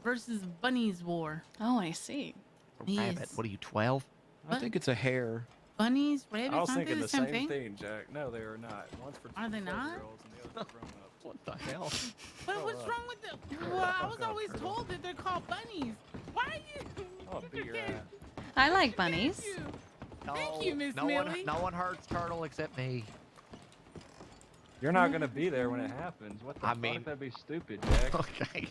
Speaker 2: versus Bunnies War.
Speaker 4: Oh, I see.
Speaker 7: Rabbit,
Speaker 2: Yes.
Speaker 7: what are you, 12?
Speaker 1: I think it's a hare.
Speaker 2: Bunnies, rabbits,
Speaker 5: I was
Speaker 2: aren't they
Speaker 5: thinking
Speaker 2: the
Speaker 5: the
Speaker 2: same
Speaker 5: same
Speaker 2: thing?
Speaker 5: thing, Jack. No, they are not. One's for
Speaker 2: Are they
Speaker 5: 12
Speaker 2: not?
Speaker 5: year olds and the other's for grown ups.
Speaker 7: What the hell?
Speaker 2: But what's wrong with them? Well, I was always told that they're called bunnies. Why are you?
Speaker 5: I'll beat your ass.
Speaker 4: I like bunnies.
Speaker 2: Thank you, Miss
Speaker 7: no
Speaker 2: Millie.
Speaker 7: no one hurts Turtle except me.
Speaker 5: You're not gonna be there when it happens. What the
Speaker 7: I
Speaker 5: fuck?
Speaker 7: mean-
Speaker 5: That'd be stupid, Jack.
Speaker 7: Okay.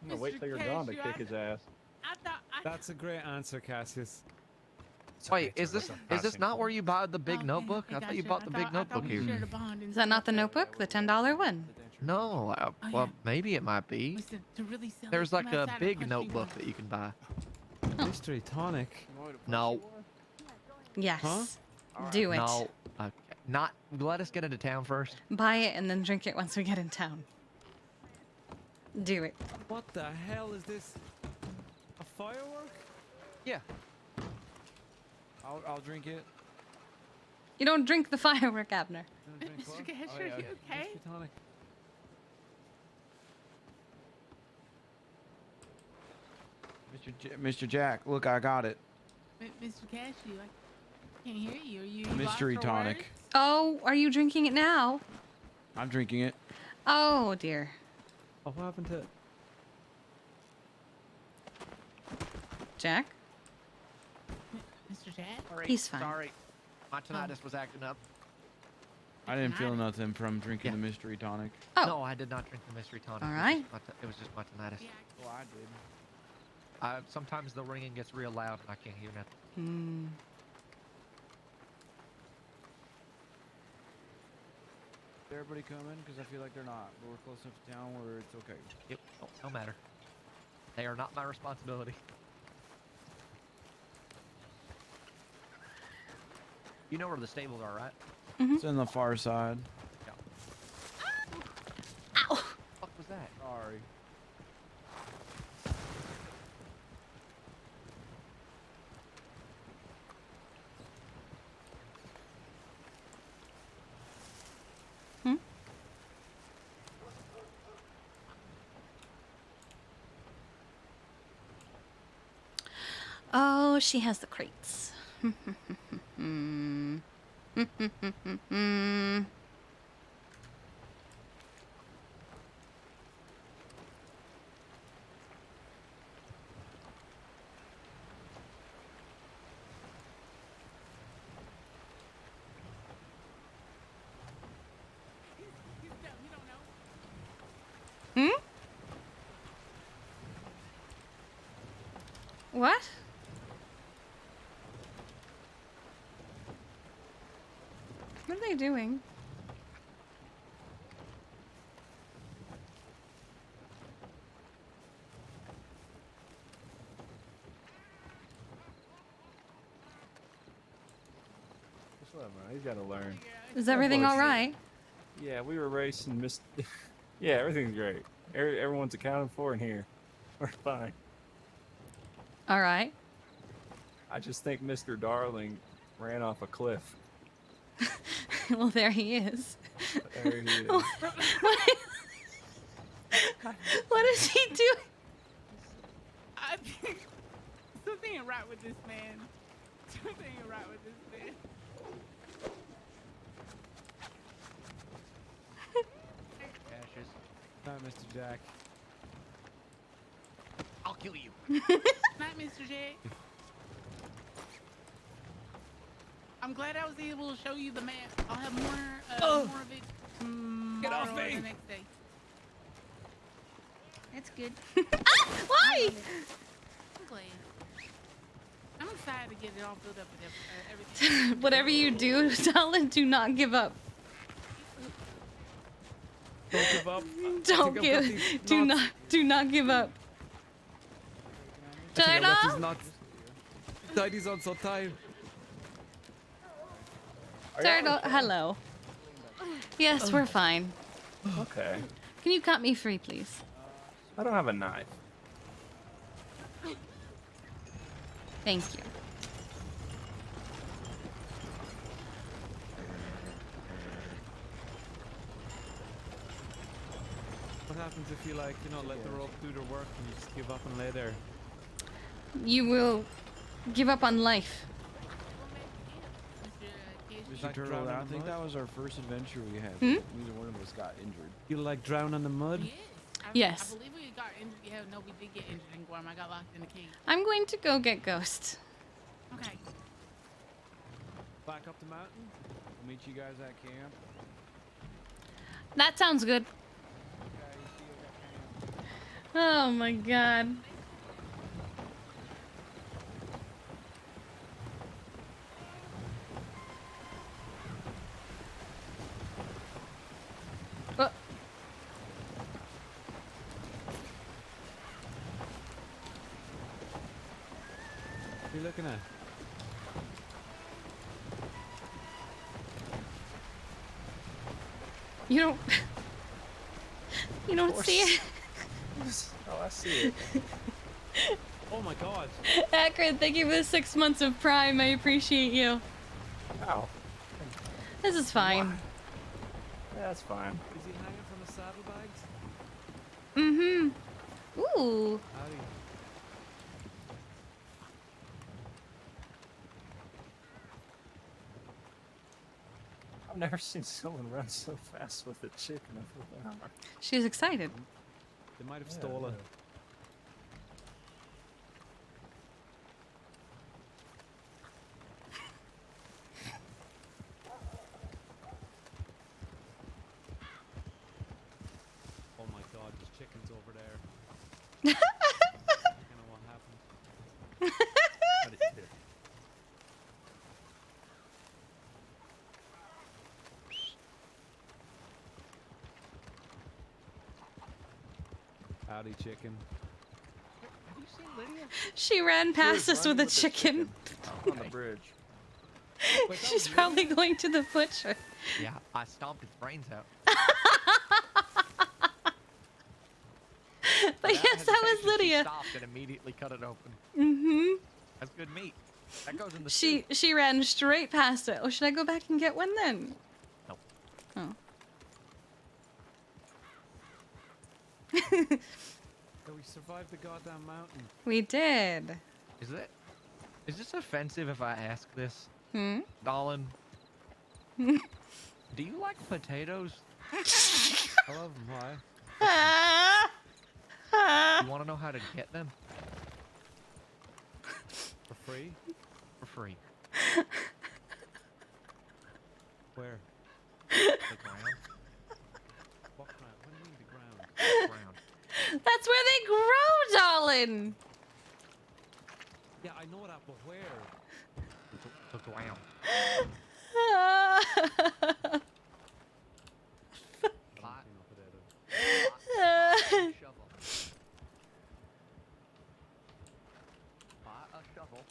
Speaker 5: I'm gonna wait
Speaker 2: Mr.
Speaker 5: till you're gone to
Speaker 2: Cashew,
Speaker 5: kick his ass.
Speaker 2: I thought
Speaker 8: That's a great answer, Cassius.
Speaker 7: Wait, is this not where you buy the big
Speaker 2: Okay,
Speaker 7: notebook?
Speaker 2: okay,
Speaker 7: I thought you
Speaker 2: gotcha.
Speaker 7: bought the big
Speaker 2: I
Speaker 7: notebook
Speaker 2: thought
Speaker 7: here.
Speaker 2: we shared a bond and
Speaker 4: Is that not the
Speaker 2: stuff.
Speaker 4: notebook? The $10 one?
Speaker 7: No,
Speaker 2: Oh,
Speaker 7: well,
Speaker 2: yeah.
Speaker 7: maybe it might be.
Speaker 2: Listen, to really sell
Speaker 7: There's
Speaker 2: it, come
Speaker 7: like a
Speaker 2: outside and
Speaker 7: big
Speaker 2: punch me
Speaker 7: notebook
Speaker 2: once.
Speaker 7: that you can buy.
Speaker 8: Mystery tonic.
Speaker 7: No,
Speaker 4: Yes.
Speaker 8: Huh?
Speaker 4: Do it.
Speaker 7: no. Okay. Not. Let us get into town first.
Speaker 4: Buy it and then drink it once we get in town. Do it.
Speaker 8: What the hell is this? A firework?
Speaker 7: Yeah.
Speaker 1: I'll drink it.
Speaker 4: You don't drink the firework, Abner.
Speaker 8: You wanna drink
Speaker 2: Mr.
Speaker 8: what?
Speaker 2: Cashew,
Speaker 1: Oh, yeah.
Speaker 2: you okay?
Speaker 8: Mystery tonic.
Speaker 1: Mr. Jack, look, I got it.
Speaker 2: Mr. Cashew, I can't hear you. Are you
Speaker 1: Mystery
Speaker 2: lost for
Speaker 1: tonic.
Speaker 2: words?
Speaker 4: Oh, are you drinking it now?
Speaker 1: I'm drinking it.
Speaker 4: Oh, dear.
Speaker 8: Oh, what happened to it?
Speaker 4: Jack?
Speaker 2: Mr. Jack?
Speaker 7: Sorry.
Speaker 4: He's fine.
Speaker 7: Sorry. My tinnitus was acting up.
Speaker 1: I didn't feel
Speaker 2: Tonight?
Speaker 1: nothing from drinking
Speaker 7: Yeah.
Speaker 1: the mystery tonic.
Speaker 4: Oh.
Speaker 7: No, I did not drink the mystery tonic.
Speaker 4: All
Speaker 7: It was
Speaker 4: right.
Speaker 7: just my it was just my tinnitus.
Speaker 2: Yeah,
Speaker 1: Well, I did.
Speaker 7: Sometimes the ringing gets real loud and I can't hear nothing.
Speaker 4: Hmm.
Speaker 1: Is everybody coming? Because I feel like they're not. But we're close enough to town where it's okay.
Speaker 7: Yep. No matter. They are not my responsibility. You know where the stables are, right?
Speaker 1: It's on the far side.
Speaker 4: Ow!
Speaker 7: What was that?
Speaker 1: Sorry.
Speaker 4: Oh, she has the crates.
Speaker 2: he's dumb. He don't know.
Speaker 4: Hmm? What? What are they doing?
Speaker 5: Just let him run. He's got to learn.
Speaker 4: Is everything
Speaker 5: boy's-
Speaker 4: all right?
Speaker 5: Yeah, we were racing. Yeah, everything's great. Everyone's accounted for in here. We're fine.
Speaker 4: All right.
Speaker 5: I just think Mr. Darling ran off a cliff.
Speaker 4: Well, there he is.
Speaker 5: There he is.
Speaker 4: What is he doing?
Speaker 2: I think something ain't right with this man. Something ain't right with this man.
Speaker 7: Ashes.
Speaker 8: Not Mr. Jack.
Speaker 7: I'll kill you.
Speaker 2: Night, Mr. J. I'm glad I was able to show you the map. I'll have more of it tomorrow
Speaker 8: off
Speaker 2: or
Speaker 8: me.
Speaker 2: the next day.
Speaker 6: That's good.
Speaker 4: Ah! Why?
Speaker 2: I'm glad. I'm excited to get it all filled up with everything.
Speaker 4: Whatever you do, Talon, do not give up.
Speaker 8: Don't give up.
Speaker 4: Don't
Speaker 8: think I've got
Speaker 4: give.
Speaker 8: these
Speaker 4: Do
Speaker 8: nuts.
Speaker 4: not. Do not give up.
Speaker 8: I think I got these
Speaker 4: Turtle.
Speaker 8: nuts. Tidy's on so tight.
Speaker 4: Turtle. Hello. Yes, we're fine.
Speaker 5: Okay.
Speaker 4: Can you cut me free, please?
Speaker 5: I don't have a knife.
Speaker 4: Thank you.
Speaker 8: What happens if you like, let the rope do their work and you just give up and lay there?
Speaker 4: You will give up on life.
Speaker 8: Just
Speaker 1: Mr.
Speaker 8: like
Speaker 1: Turtle,
Speaker 8: drown in
Speaker 1: I
Speaker 8: the
Speaker 1: think
Speaker 8: mud?
Speaker 1: that was our first adventure we had.
Speaker 4: Hmm?
Speaker 1: Neither one of us got injured.
Speaker 8: You like drown in the mud?
Speaker 2: Yes.
Speaker 4: Yes.
Speaker 2: I believe we got injured. Yeah, no, we did get injured in Guam. I got locked in a cage.
Speaker 4: I'm going to go get Ghost.
Speaker 2: Okay.
Speaker 8: Back up the mountain?
Speaker 1: I'll meet you guys at camp.
Speaker 4: That sounds good.
Speaker 1: Okay, see you at camp.
Speaker 4: Oh my god. Oh.
Speaker 8: What are you looking at?
Speaker 4: You don't. You don't see it.
Speaker 5: Oh, I see it.
Speaker 8: Oh my god.
Speaker 4: Akron, thank you for the 6 months of Prime. I appreciate you.
Speaker 5: Ow.
Speaker 4: This is fine.
Speaker 5: Yeah, that's fine.
Speaker 8: Is he hanging from the saddlebags?
Speaker 4: Mm-hmm. Ooh.
Speaker 8: Howdy.
Speaker 5: I've never seen someone run so fast with a chicken with an arm.
Speaker 4: She's excited.
Speaker 8: They might have
Speaker 5: Yeah,
Speaker 8: stolen. Oh my god, there's chickens over there. I don't know what happened.
Speaker 5: What did you do?
Speaker 8: Howdy, chicken.
Speaker 7: Have you seen Lydia?
Speaker 4: She ran past us with a chicken.
Speaker 5: On the bridge.
Speaker 4: She's probably going to the butcher.
Speaker 7: Yeah, I stomped its brains out.
Speaker 4: But yes, that was
Speaker 7: hesitation, she
Speaker 4: Lydia.
Speaker 7: stopped and immediately cut it open.
Speaker 4: Mm-hmm.
Speaker 7: That's good meat. That goes in the
Speaker 4: She
Speaker 7: soup.
Speaker 4: she ran straight past it. Oh, should I go back and get one then?
Speaker 7: Nope.
Speaker 4: Oh.
Speaker 8: So we survived the goddamn mountain.
Speaker 4: We did.
Speaker 7: Is this offensive if I ask this?
Speaker 4: Hmm?
Speaker 7: Dolan, do you like potatoes?
Speaker 8: I love them. Why?
Speaker 7: You want to know how to get them?
Speaker 8: For free?
Speaker 7: For free.
Speaker 8: Where?
Speaker 7: The ground.
Speaker 8: What ground? What do you mean the ground?
Speaker 7: Ground.
Speaker 4: That's where they grow, darling.
Speaker 8: Yeah, I know that, but where?
Speaker 7: The ground. Buy
Speaker 8: King of potato.
Speaker 7: a shovel. Buy a shovel.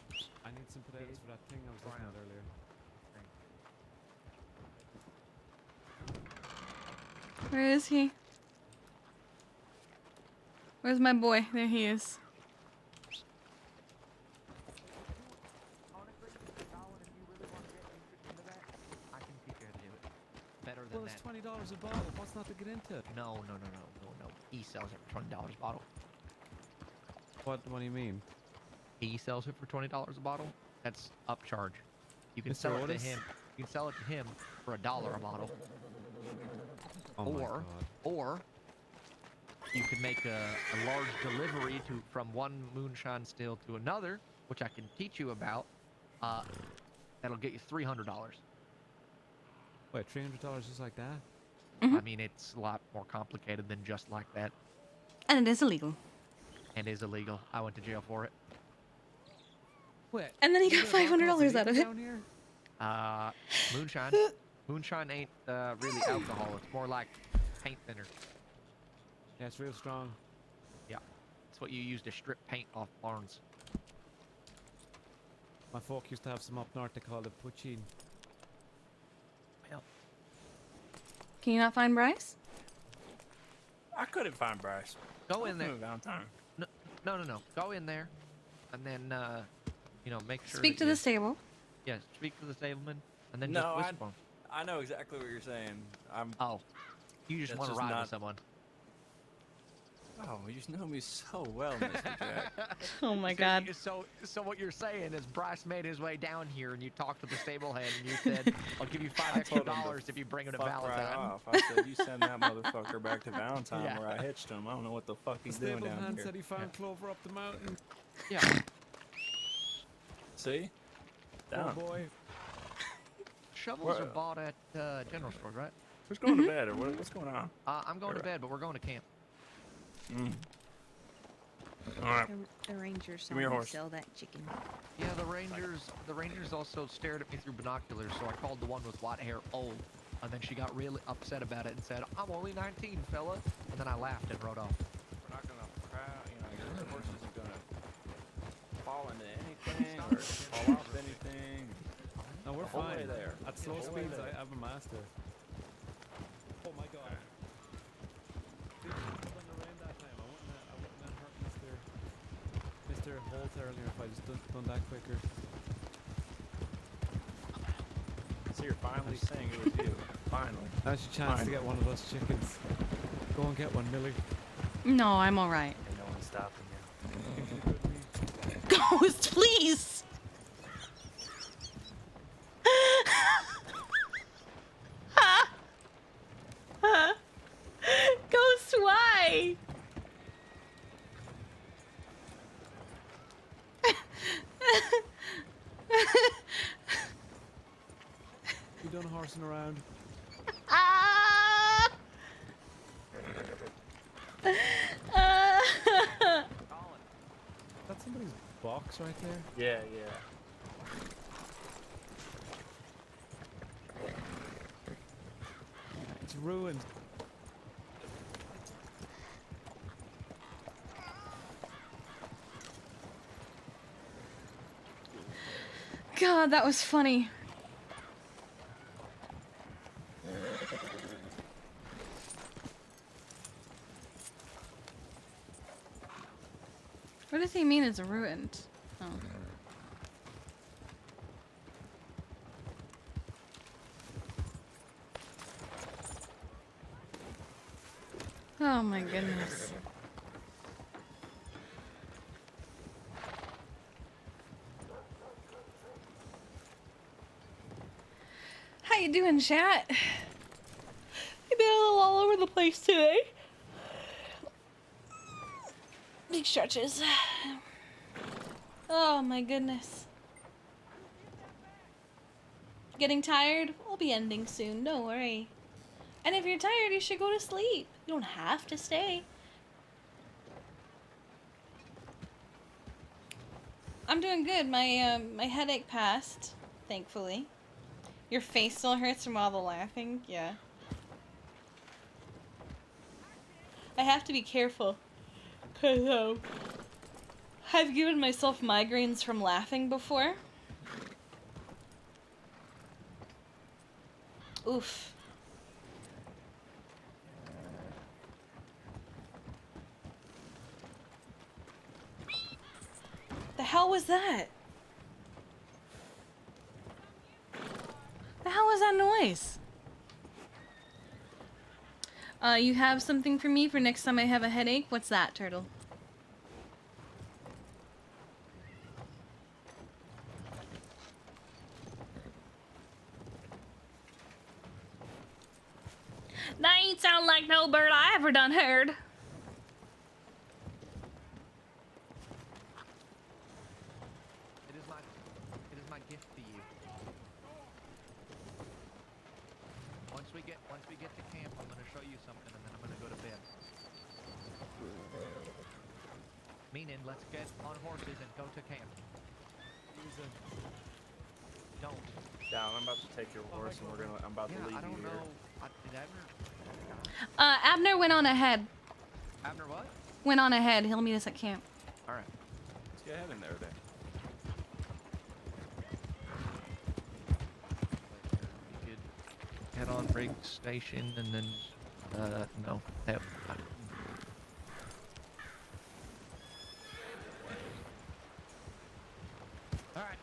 Speaker 8: I need some potatoes for that thing I was looking at earlier.
Speaker 4: Where is he? Where's my boy? There he is.
Speaker 7: I can teach you how to do it. Better than
Speaker 8: Well,
Speaker 7: that.
Speaker 8: it's $20 a bottle. What's not to get into?
Speaker 7: No. He sells it for $20 a bottle.
Speaker 8: What do you mean?
Speaker 7: He sells it for $20 a bottle, That's upcharge. You can
Speaker 8: Mr.
Speaker 7: sell it to
Speaker 8: Otis?
Speaker 7: him. You can sell it to him for $1 a model.
Speaker 8: Oh my God.
Speaker 7: Or you can make a large delivery from one moonshine still to another, which I can teach you about. That'll get you $300.
Speaker 8: Wait, $300 just like that?
Speaker 7: I mean, it's a lot more complicated than just like that,
Speaker 4: And it is illegal.
Speaker 7: and is illegal. I went to jail for it.
Speaker 8: Wait.
Speaker 4: And then he
Speaker 8: you
Speaker 4: got
Speaker 8: get a vodka
Speaker 4: $500 out of it.
Speaker 8: down here?
Speaker 7: Moonshine. Moonshine ain't really alcohol. It's more like paint thinner.
Speaker 8: Yeah, it's real strong.
Speaker 7: Yeah, it's what you use to strip paint off barns.
Speaker 8: My folk used to have some up north, they called it poutine.
Speaker 7: Well,
Speaker 4: Can you not find Bryce?
Speaker 5: I couldn't find Bryce.
Speaker 7: go in there.
Speaker 5: Valentine.
Speaker 7: No. Go in there, and then make sure.
Speaker 4: Speak
Speaker 7: that
Speaker 4: to the stable.
Speaker 7: Yeah, speak to the stableman, and then
Speaker 5: No,
Speaker 7: just whisper him.
Speaker 5: I know exactly what you're saying.
Speaker 7: Oh, you just
Speaker 5: That's
Speaker 7: want to
Speaker 5: just
Speaker 7: ride
Speaker 5: not-
Speaker 7: with someone.
Speaker 5: Oh, you know me so well, Mr. Jack.
Speaker 4: Oh my God.
Speaker 7: So what you're saying is Bryce made his way down here, and you talked to the stable head, and you said, "I'll give you $5 extra
Speaker 5: told him to
Speaker 7: if you bring him to
Speaker 5: Fuck
Speaker 7: Valentine."
Speaker 5: right off. I said, you send that motherfucker back to Valentine
Speaker 7: Yeah.
Speaker 5: where I hitched him. I don't know what the fuck
Speaker 8: The
Speaker 5: he's doing
Speaker 8: stable
Speaker 5: down
Speaker 8: hand
Speaker 5: here.
Speaker 8: said he found Clover up the mountain.
Speaker 7: Yeah.
Speaker 5: See?
Speaker 8: Oh
Speaker 5: Down.
Speaker 8: boy.
Speaker 7: Shovels
Speaker 5: Where-
Speaker 7: are bought at general stores, right?
Speaker 5: Who's going to bed or what's going on?
Speaker 7: I'm going to bed, but we're going to camp.
Speaker 5: Mm. All right.
Speaker 6: The rangers saw
Speaker 5: Give me your
Speaker 6: me
Speaker 5: horse.
Speaker 6: sell that chicken.
Speaker 7: Yeah, the rangers also stared at me through binoculars, so I called the one with white hair old, and then she got really upset about it and said, "I'm only 19, fella," and then I laughed and rode off.
Speaker 5: We're not going to crowd, your horse isn't going to fall into anything or fall off anything.
Speaker 8: No, we're
Speaker 5: The whole way
Speaker 8: fine.
Speaker 5: there.
Speaker 8: At slow
Speaker 5: The whole way
Speaker 8: speeds,
Speaker 5: there.
Speaker 8: I have a master. Oh my God. Did you put on the rain that time? I wouldn't have hurt Mr. Holt earlier if I just done that quicker.
Speaker 5: So you're finally saying it was you. Finally.
Speaker 8: Now's your chance to
Speaker 5: Fine.
Speaker 8: get one of those chickens. Go and get one, Millie.
Speaker 4: No, I'm all right.
Speaker 5: And no one's stopping you.
Speaker 4: Ghost, please. Ghost, why?
Speaker 8: You done horsing around?
Speaker 4: Ah!
Speaker 8: That's somebody's box right there.
Speaker 5: Yeah.
Speaker 8: It's ruined.
Speaker 4: God, that was funny. What does he mean it's ruined? Oh. Oh my goodness. How you doing, chat? You've been a little all over the place today. Big stretches. Oh my goodness. Getting tired? We'll be ending soon, don't worry. And if you're tired, you should go to sleep. You don't have to stay. I'm doing good. My headache passed, thankfully. Your face still hurts from all the laughing? Yeah. I have to be careful. Cause I've given myself migraines from laughing before. Oof. The hell was that? The hell was that noise? You have something for me for next time I have a headache? What's that, Turtle? That ain't sound like no bird I ever done heard.
Speaker 7: It is my gift to you. Once we get to camp, I'm gonna show you something, and then I'm gonna go to bed. Meaning, let's get on horses and go to camp. Don't.
Speaker 5: Down, I'm about to take your horse, and I'm about to leave
Speaker 7: I don't
Speaker 5: you here.
Speaker 7: know. Did Abner?
Speaker 4: Abner went on ahead.
Speaker 7: Abner what?
Speaker 4: Went on ahead. He'll meet us at camp.
Speaker 7: All right.
Speaker 5: Let's get ahead in there then.
Speaker 7: We could head on rig station and then, no. That, all right.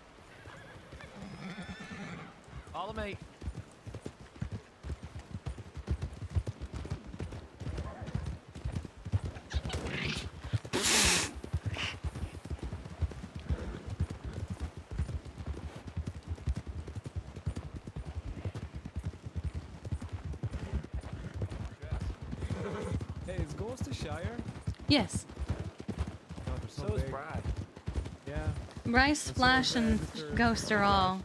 Speaker 7: Follow me.
Speaker 8: Hey, is Ghost a Shire?
Speaker 4: Yes.
Speaker 8: God, they're so
Speaker 5: So is
Speaker 8: big.
Speaker 5: Brad.
Speaker 8: Yeah.
Speaker 4: Bryce,
Speaker 8: That's
Speaker 4: Flash,
Speaker 8: so
Speaker 4: and
Speaker 8: bad, Mr.
Speaker 4: Ghost are all.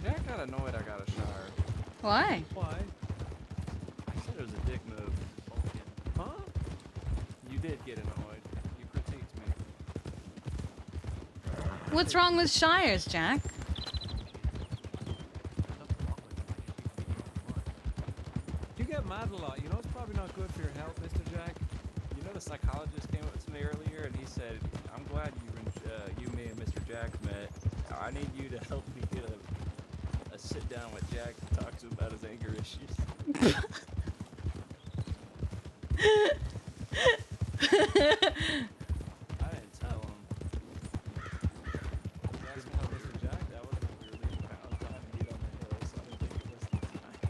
Speaker 5: Jack got annoyed I got a Shire.
Speaker 4: Why?
Speaker 8: Why?
Speaker 5: I said it was a dick move.
Speaker 8: Huh?
Speaker 5: You did get annoyed. You critiqued me.
Speaker 4: What's wrong with Shires, Jack?
Speaker 8: You get mad a lot. You know it's probably not good for your health, Mr. Jack.
Speaker 5: You know the psychologist came up to me earlier and he said, I'm glad you, me, and Mr. Jack met. I need you to help me get a sit down with Jack to talk to him about his anger issues. I didn't tell him.
Speaker 8: Didn't tell Mr. Jack.
Speaker 5: That was when we were leaving Valentine to meet on the hill, so I didn't think it was the time.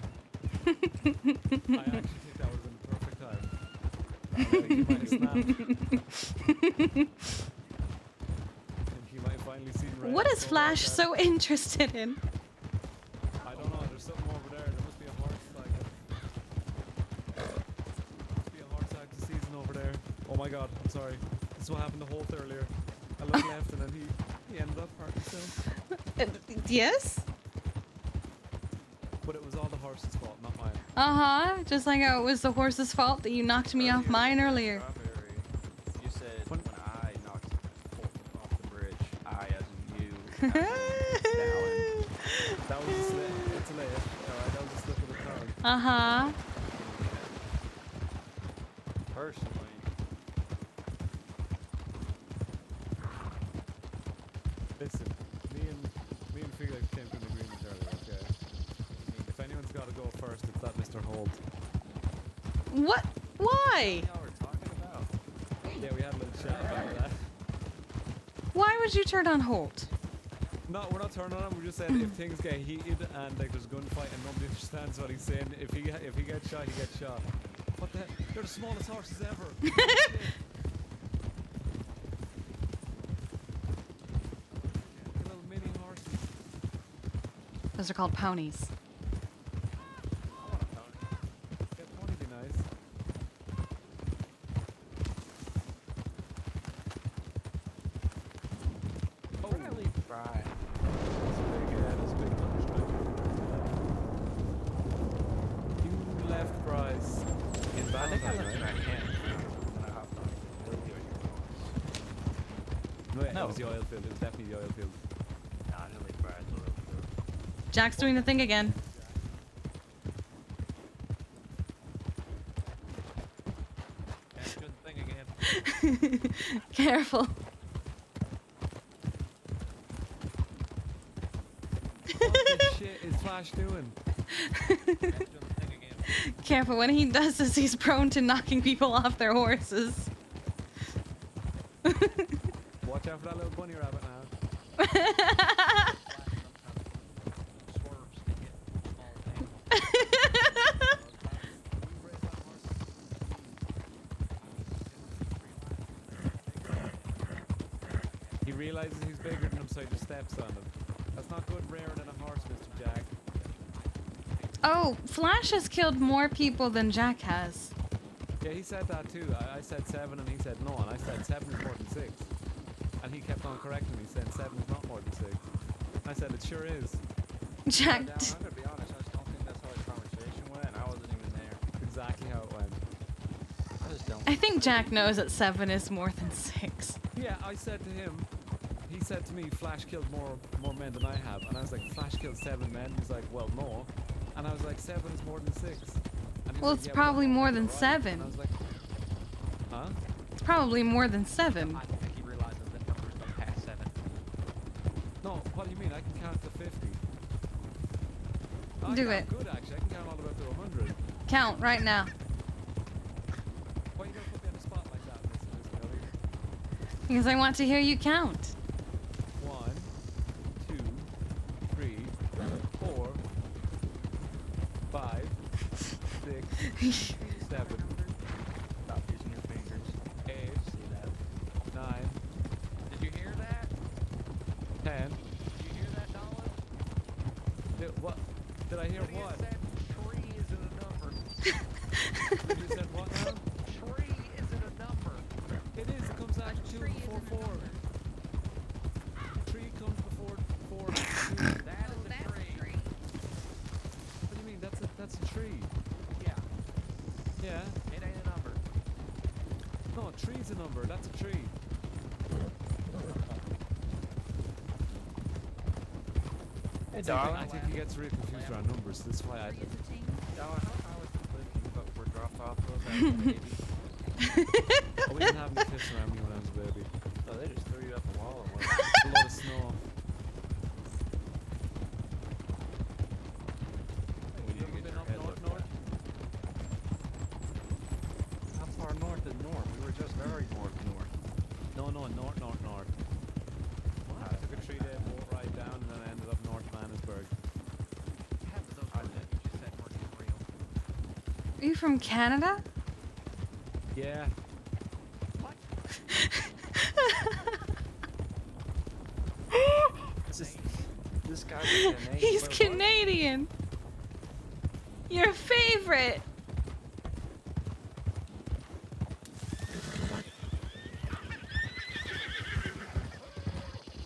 Speaker 8: I actually think that would have been the perfect time. You might have snapped. And he might have finally seen red.
Speaker 4: What is
Speaker 8: so
Speaker 4: Flash
Speaker 8: like that.
Speaker 4: so interested in?
Speaker 8: I don't know. There's something over there. There must be a horse like. Must be a horse active season over there. Oh my God! I'm sorry. This is what happened to Holt earlier. I looked left and then he ended up hurting himself.
Speaker 4: Yes?
Speaker 8: But it was all the horse's fault, not mine.
Speaker 4: Uh-huh. Just like how it was the horse's fault that you knocked me off mine earlier.
Speaker 5: Strawberry, you said when I knocked Fulton off the bridge, I as in you, as in Dallin.
Speaker 8: That was a slip. It's a layup. Alright, that was a slip of the tongue.
Speaker 4: Uh-huh.
Speaker 5: Personally,
Speaker 8: Listen, me and Felix came to an agreement earlier, okay? If anyone's got to go first, it's that Mr. Holt.
Speaker 4: What? Why?
Speaker 5: y'all were talking about.
Speaker 8: Yeah, we had a little chat about that.
Speaker 4: Why would you turn on Holt?
Speaker 8: No, we're not turning on him. We're just saying if things get heated and like there's a gunfight and nobody understands what he's saying, if he gets shot, he gets shot. What the heck? They're the smallest horses ever. Shit. They're little mini horses.
Speaker 4: Those are called ponies.
Speaker 8: Yeah, pony'd be nice. Oh,
Speaker 5: Where'd I leave Fry?
Speaker 8: that's a big punishment. You left Bryce in
Speaker 5: I think I
Speaker 8: Valentine,
Speaker 5: left
Speaker 8: right?
Speaker 5: him at camp when I hopped on.
Speaker 8: No, yeah,
Speaker 5: No.
Speaker 8: it was the oil field. It was definitely the oil field.
Speaker 5: Nah, I didn't leave Fry at the road.
Speaker 4: Jack's doing the thing again.
Speaker 7: That's a good thing again.
Speaker 4: Careful.
Speaker 8: What the shit is Flash doing?
Speaker 7: That's a good thing again.
Speaker 4: Careful. When he does this, he's prone to knocking people off their horses.
Speaker 8: Watch out for that little bunny rabbit now.
Speaker 7: Swerves to hit all animals.
Speaker 8: He realizes he's bigger than him, so he just steps on him. That's not good rearing in a horse, Mr. Jack.
Speaker 4: Oh, Flash has killed more people than Jack has.
Speaker 8: Yeah, he said that too. I said 7 and he said no, and I said 7 is more than 6. And he kept on correcting me, saying 7 is not more than 6. I said it sure is.
Speaker 4: Jack.
Speaker 5: I'm gonna be honest. I just don't think that's how the conversation went. And I wasn't even there.
Speaker 8: Exactly how it went.
Speaker 5: I just don't.
Speaker 4: I think Jack knows that 7 is more than 6.
Speaker 8: Yeah, I said to him, he said to me, Flash killed more men than I have. And I was like, Flash killed 7 men? He's like, well, no. And I was like, 7 is more than 6. And he was
Speaker 4: Well,
Speaker 8: like,
Speaker 4: it's
Speaker 8: "Yeah,
Speaker 4: probably
Speaker 8: but
Speaker 4: more
Speaker 8: you're
Speaker 4: than
Speaker 8: right."
Speaker 4: 7.
Speaker 8: And I was like, huh?
Speaker 4: It's probably more than 7.
Speaker 7: I don't think he realizes that numbers don't pass 7.
Speaker 8: No, what do you mean? I can count to 50.
Speaker 4: Do
Speaker 8: I'm
Speaker 4: it.
Speaker 8: good, actually. I can count all the way up to 100.
Speaker 4: Count right now.
Speaker 8: Why you don't put me on the spot like that, Miss Millie?
Speaker 4: Because I want to hear you count.
Speaker 8: 1, 2, 3, 4, 5, 6, 7,
Speaker 5: Stop using your fingers.
Speaker 8: 8,
Speaker 5: See that?
Speaker 8: 9,
Speaker 7: Did you hear that?
Speaker 8: 10.
Speaker 7: Did you hear that, Nolan?
Speaker 8: What? Did I hear
Speaker 7: Lydia
Speaker 8: what?
Speaker 7: said tree isn't a number.
Speaker 8: You said what now?
Speaker 7: Tree isn't a number.
Speaker 8: It is. It comes after 2
Speaker 6: tree
Speaker 8: before
Speaker 6: isn't a
Speaker 8: 4.
Speaker 6: number.
Speaker 8: 3 comes before 4. 2.
Speaker 7: That
Speaker 6: Oh,
Speaker 7: is a
Speaker 6: that's
Speaker 7: tree.
Speaker 6: a tree.
Speaker 8: What do you mean? That's a tree.
Speaker 7: Yeah,
Speaker 8: Yeah.
Speaker 7: it ain't a number.
Speaker 8: No, a tree's a number. That's a tree.
Speaker 5: Hey,
Speaker 8: I
Speaker 5: darling.
Speaker 8: think he gets really confused around numbers. That's why I.
Speaker 6: Tree is a ting.
Speaker 5: Darling, how was the clip you were dropped off of as a baby?
Speaker 8: Oh, we didn't have any cliffs around me when I was a baby.
Speaker 5: Oh, they just threw you up a wall or what?
Speaker 8: A lot of snow.
Speaker 5: We need to get your head looked at. How far north is north? We were just very north.
Speaker 8: No, north. I took a 3-day boat ride down and then I ended up North Johannesburg.
Speaker 7: Half of those words that you just said weren't even real.
Speaker 4: Are you from Canada?
Speaker 8: Yeah.
Speaker 7: What?
Speaker 5: This guy's a Canadian.
Speaker 4: He's
Speaker 5: Wait, what?
Speaker 4: Canadian. Your favorite.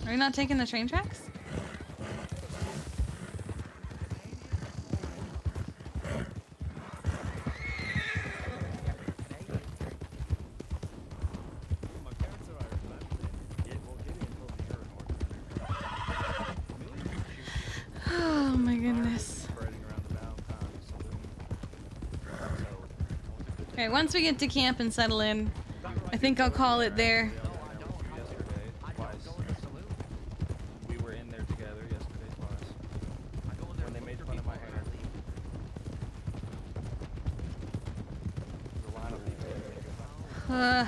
Speaker 4: Are you not taking the train tracks?
Speaker 8: My parents are Irish, man.
Speaker 5: Yeah, well, Gideon told me you're a North American.
Speaker 4: Oh my goodness.
Speaker 5: Spreading around the downtown saloon.
Speaker 4: Okay, once we get to camp and settle in, I think I'll call it there.
Speaker 7: No, I don't.
Speaker 5: Yesterday,
Speaker 7: I
Speaker 5: twice.
Speaker 7: don't go in the saloon.
Speaker 5: We were in there together yesterday twice.
Speaker 7: I go in there
Speaker 5: When they
Speaker 7: to
Speaker 5: made
Speaker 7: look
Speaker 5: fun
Speaker 7: for
Speaker 5: of my
Speaker 7: people
Speaker 5: hair.
Speaker 7: and I leave.
Speaker 5: The line of people.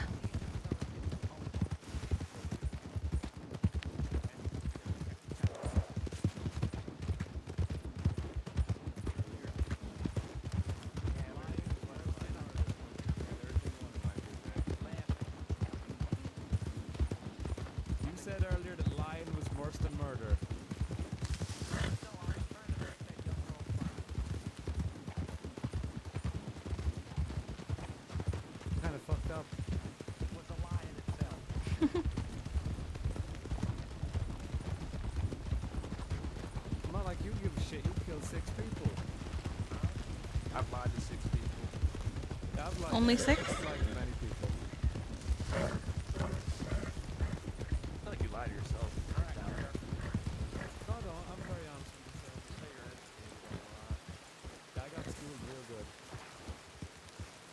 Speaker 8: You said earlier that lying was worse than murder. Kind of fucked up.
Speaker 7: Was a lie in itself.
Speaker 8: I'm not like you give a shit. You killed 6 people.
Speaker 5: I've lied to 6 people.
Speaker 8: Yeah, I've lied
Speaker 4: Only
Speaker 8: to-
Speaker 4: 6?
Speaker 8: I've lied to many people.
Speaker 5: I feel like you lie to yourself.
Speaker 8: No, I'm very honest with myself. Yeah, I got schooled real good.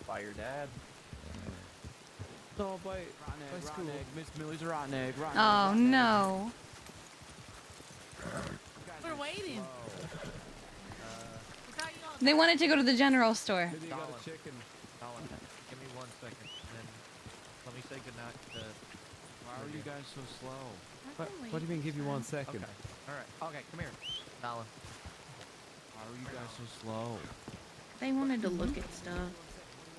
Speaker 5: By your dad.
Speaker 8: No, by school.
Speaker 1: Miss Millie's a rotten egg. Rotten
Speaker 4: Oh no.
Speaker 2: We're waiting.
Speaker 5: Uh,
Speaker 2: We thought you all
Speaker 4: They wanted to go to the general store.
Speaker 8: Maybe you got
Speaker 7: Dollar.
Speaker 8: a chicken.
Speaker 7: Colin, give me 1 second, and then let me say goodnight to...
Speaker 1: Why are you guys so slow?
Speaker 8: What do you mean give you 1 second?
Speaker 7: Okay. All right. Okay, come here. Nolan.
Speaker 1: Why are you guys so slow?
Speaker 6: They wanted to look at stuff.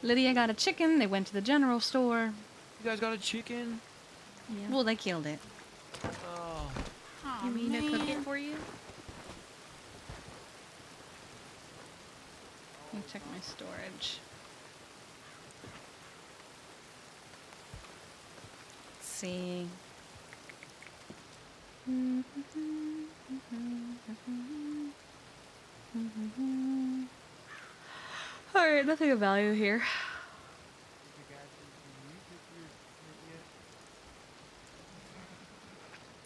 Speaker 4: Lydia got a chicken. They went to the general store.
Speaker 1: You guys got a chicken?
Speaker 6: Yeah.
Speaker 4: Well, they killed it.
Speaker 1: Oh.
Speaker 2: Aw,
Speaker 6: You mean to cook
Speaker 2: man.
Speaker 6: it for you?
Speaker 4: me check my storage. Let's see. Alright, nothing of value here.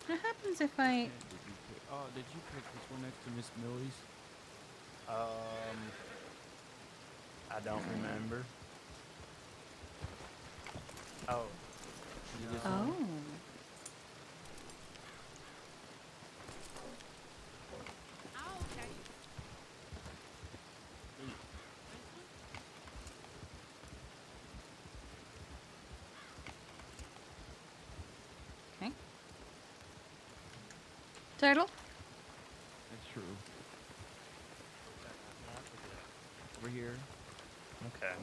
Speaker 4: What happens if I...
Speaker 1: Oh, did you pick this one next to Miss Millie's?
Speaker 5: I don't remember. Oh.
Speaker 1: This
Speaker 4: Oh.
Speaker 1: one?
Speaker 2: Oh, okay.
Speaker 4: Okay. Turtle?
Speaker 1: That's true. Over here.
Speaker 5: Okay.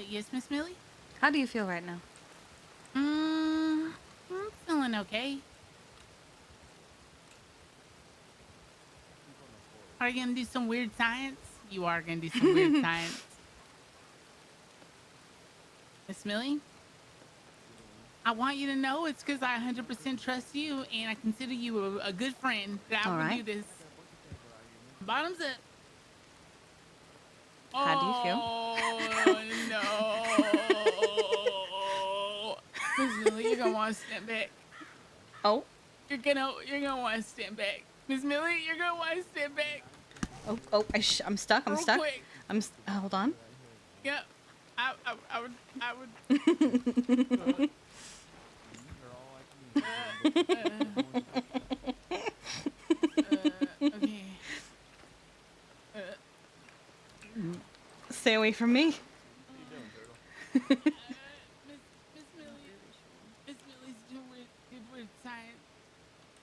Speaker 2: Yes, Miss Millie?
Speaker 4: How do you feel right now?
Speaker 2: I'm feeling okay. Are you gonna do some weird science? You are gonna do some weird science. Miss Millie? I want you to know it's because I 100% trust you and I consider you a good friend that I
Speaker 4: All
Speaker 2: would
Speaker 4: right.
Speaker 2: do this. Bottoms up.
Speaker 4: How do you feel?
Speaker 2: Oh, no. Miss Millie, you're gonna want to stand back.
Speaker 4: Oh.
Speaker 2: You're gonna want to stand back. Miss Millie, you're gonna want to stand back.
Speaker 4: Oh, I'm stuck. I'm
Speaker 2: Real
Speaker 4: stuck.
Speaker 2: quick.
Speaker 4: Hold on.
Speaker 2: Yep. I would. Okay.
Speaker 4: Stay away from me.
Speaker 2: Miss Millie's doing weird science,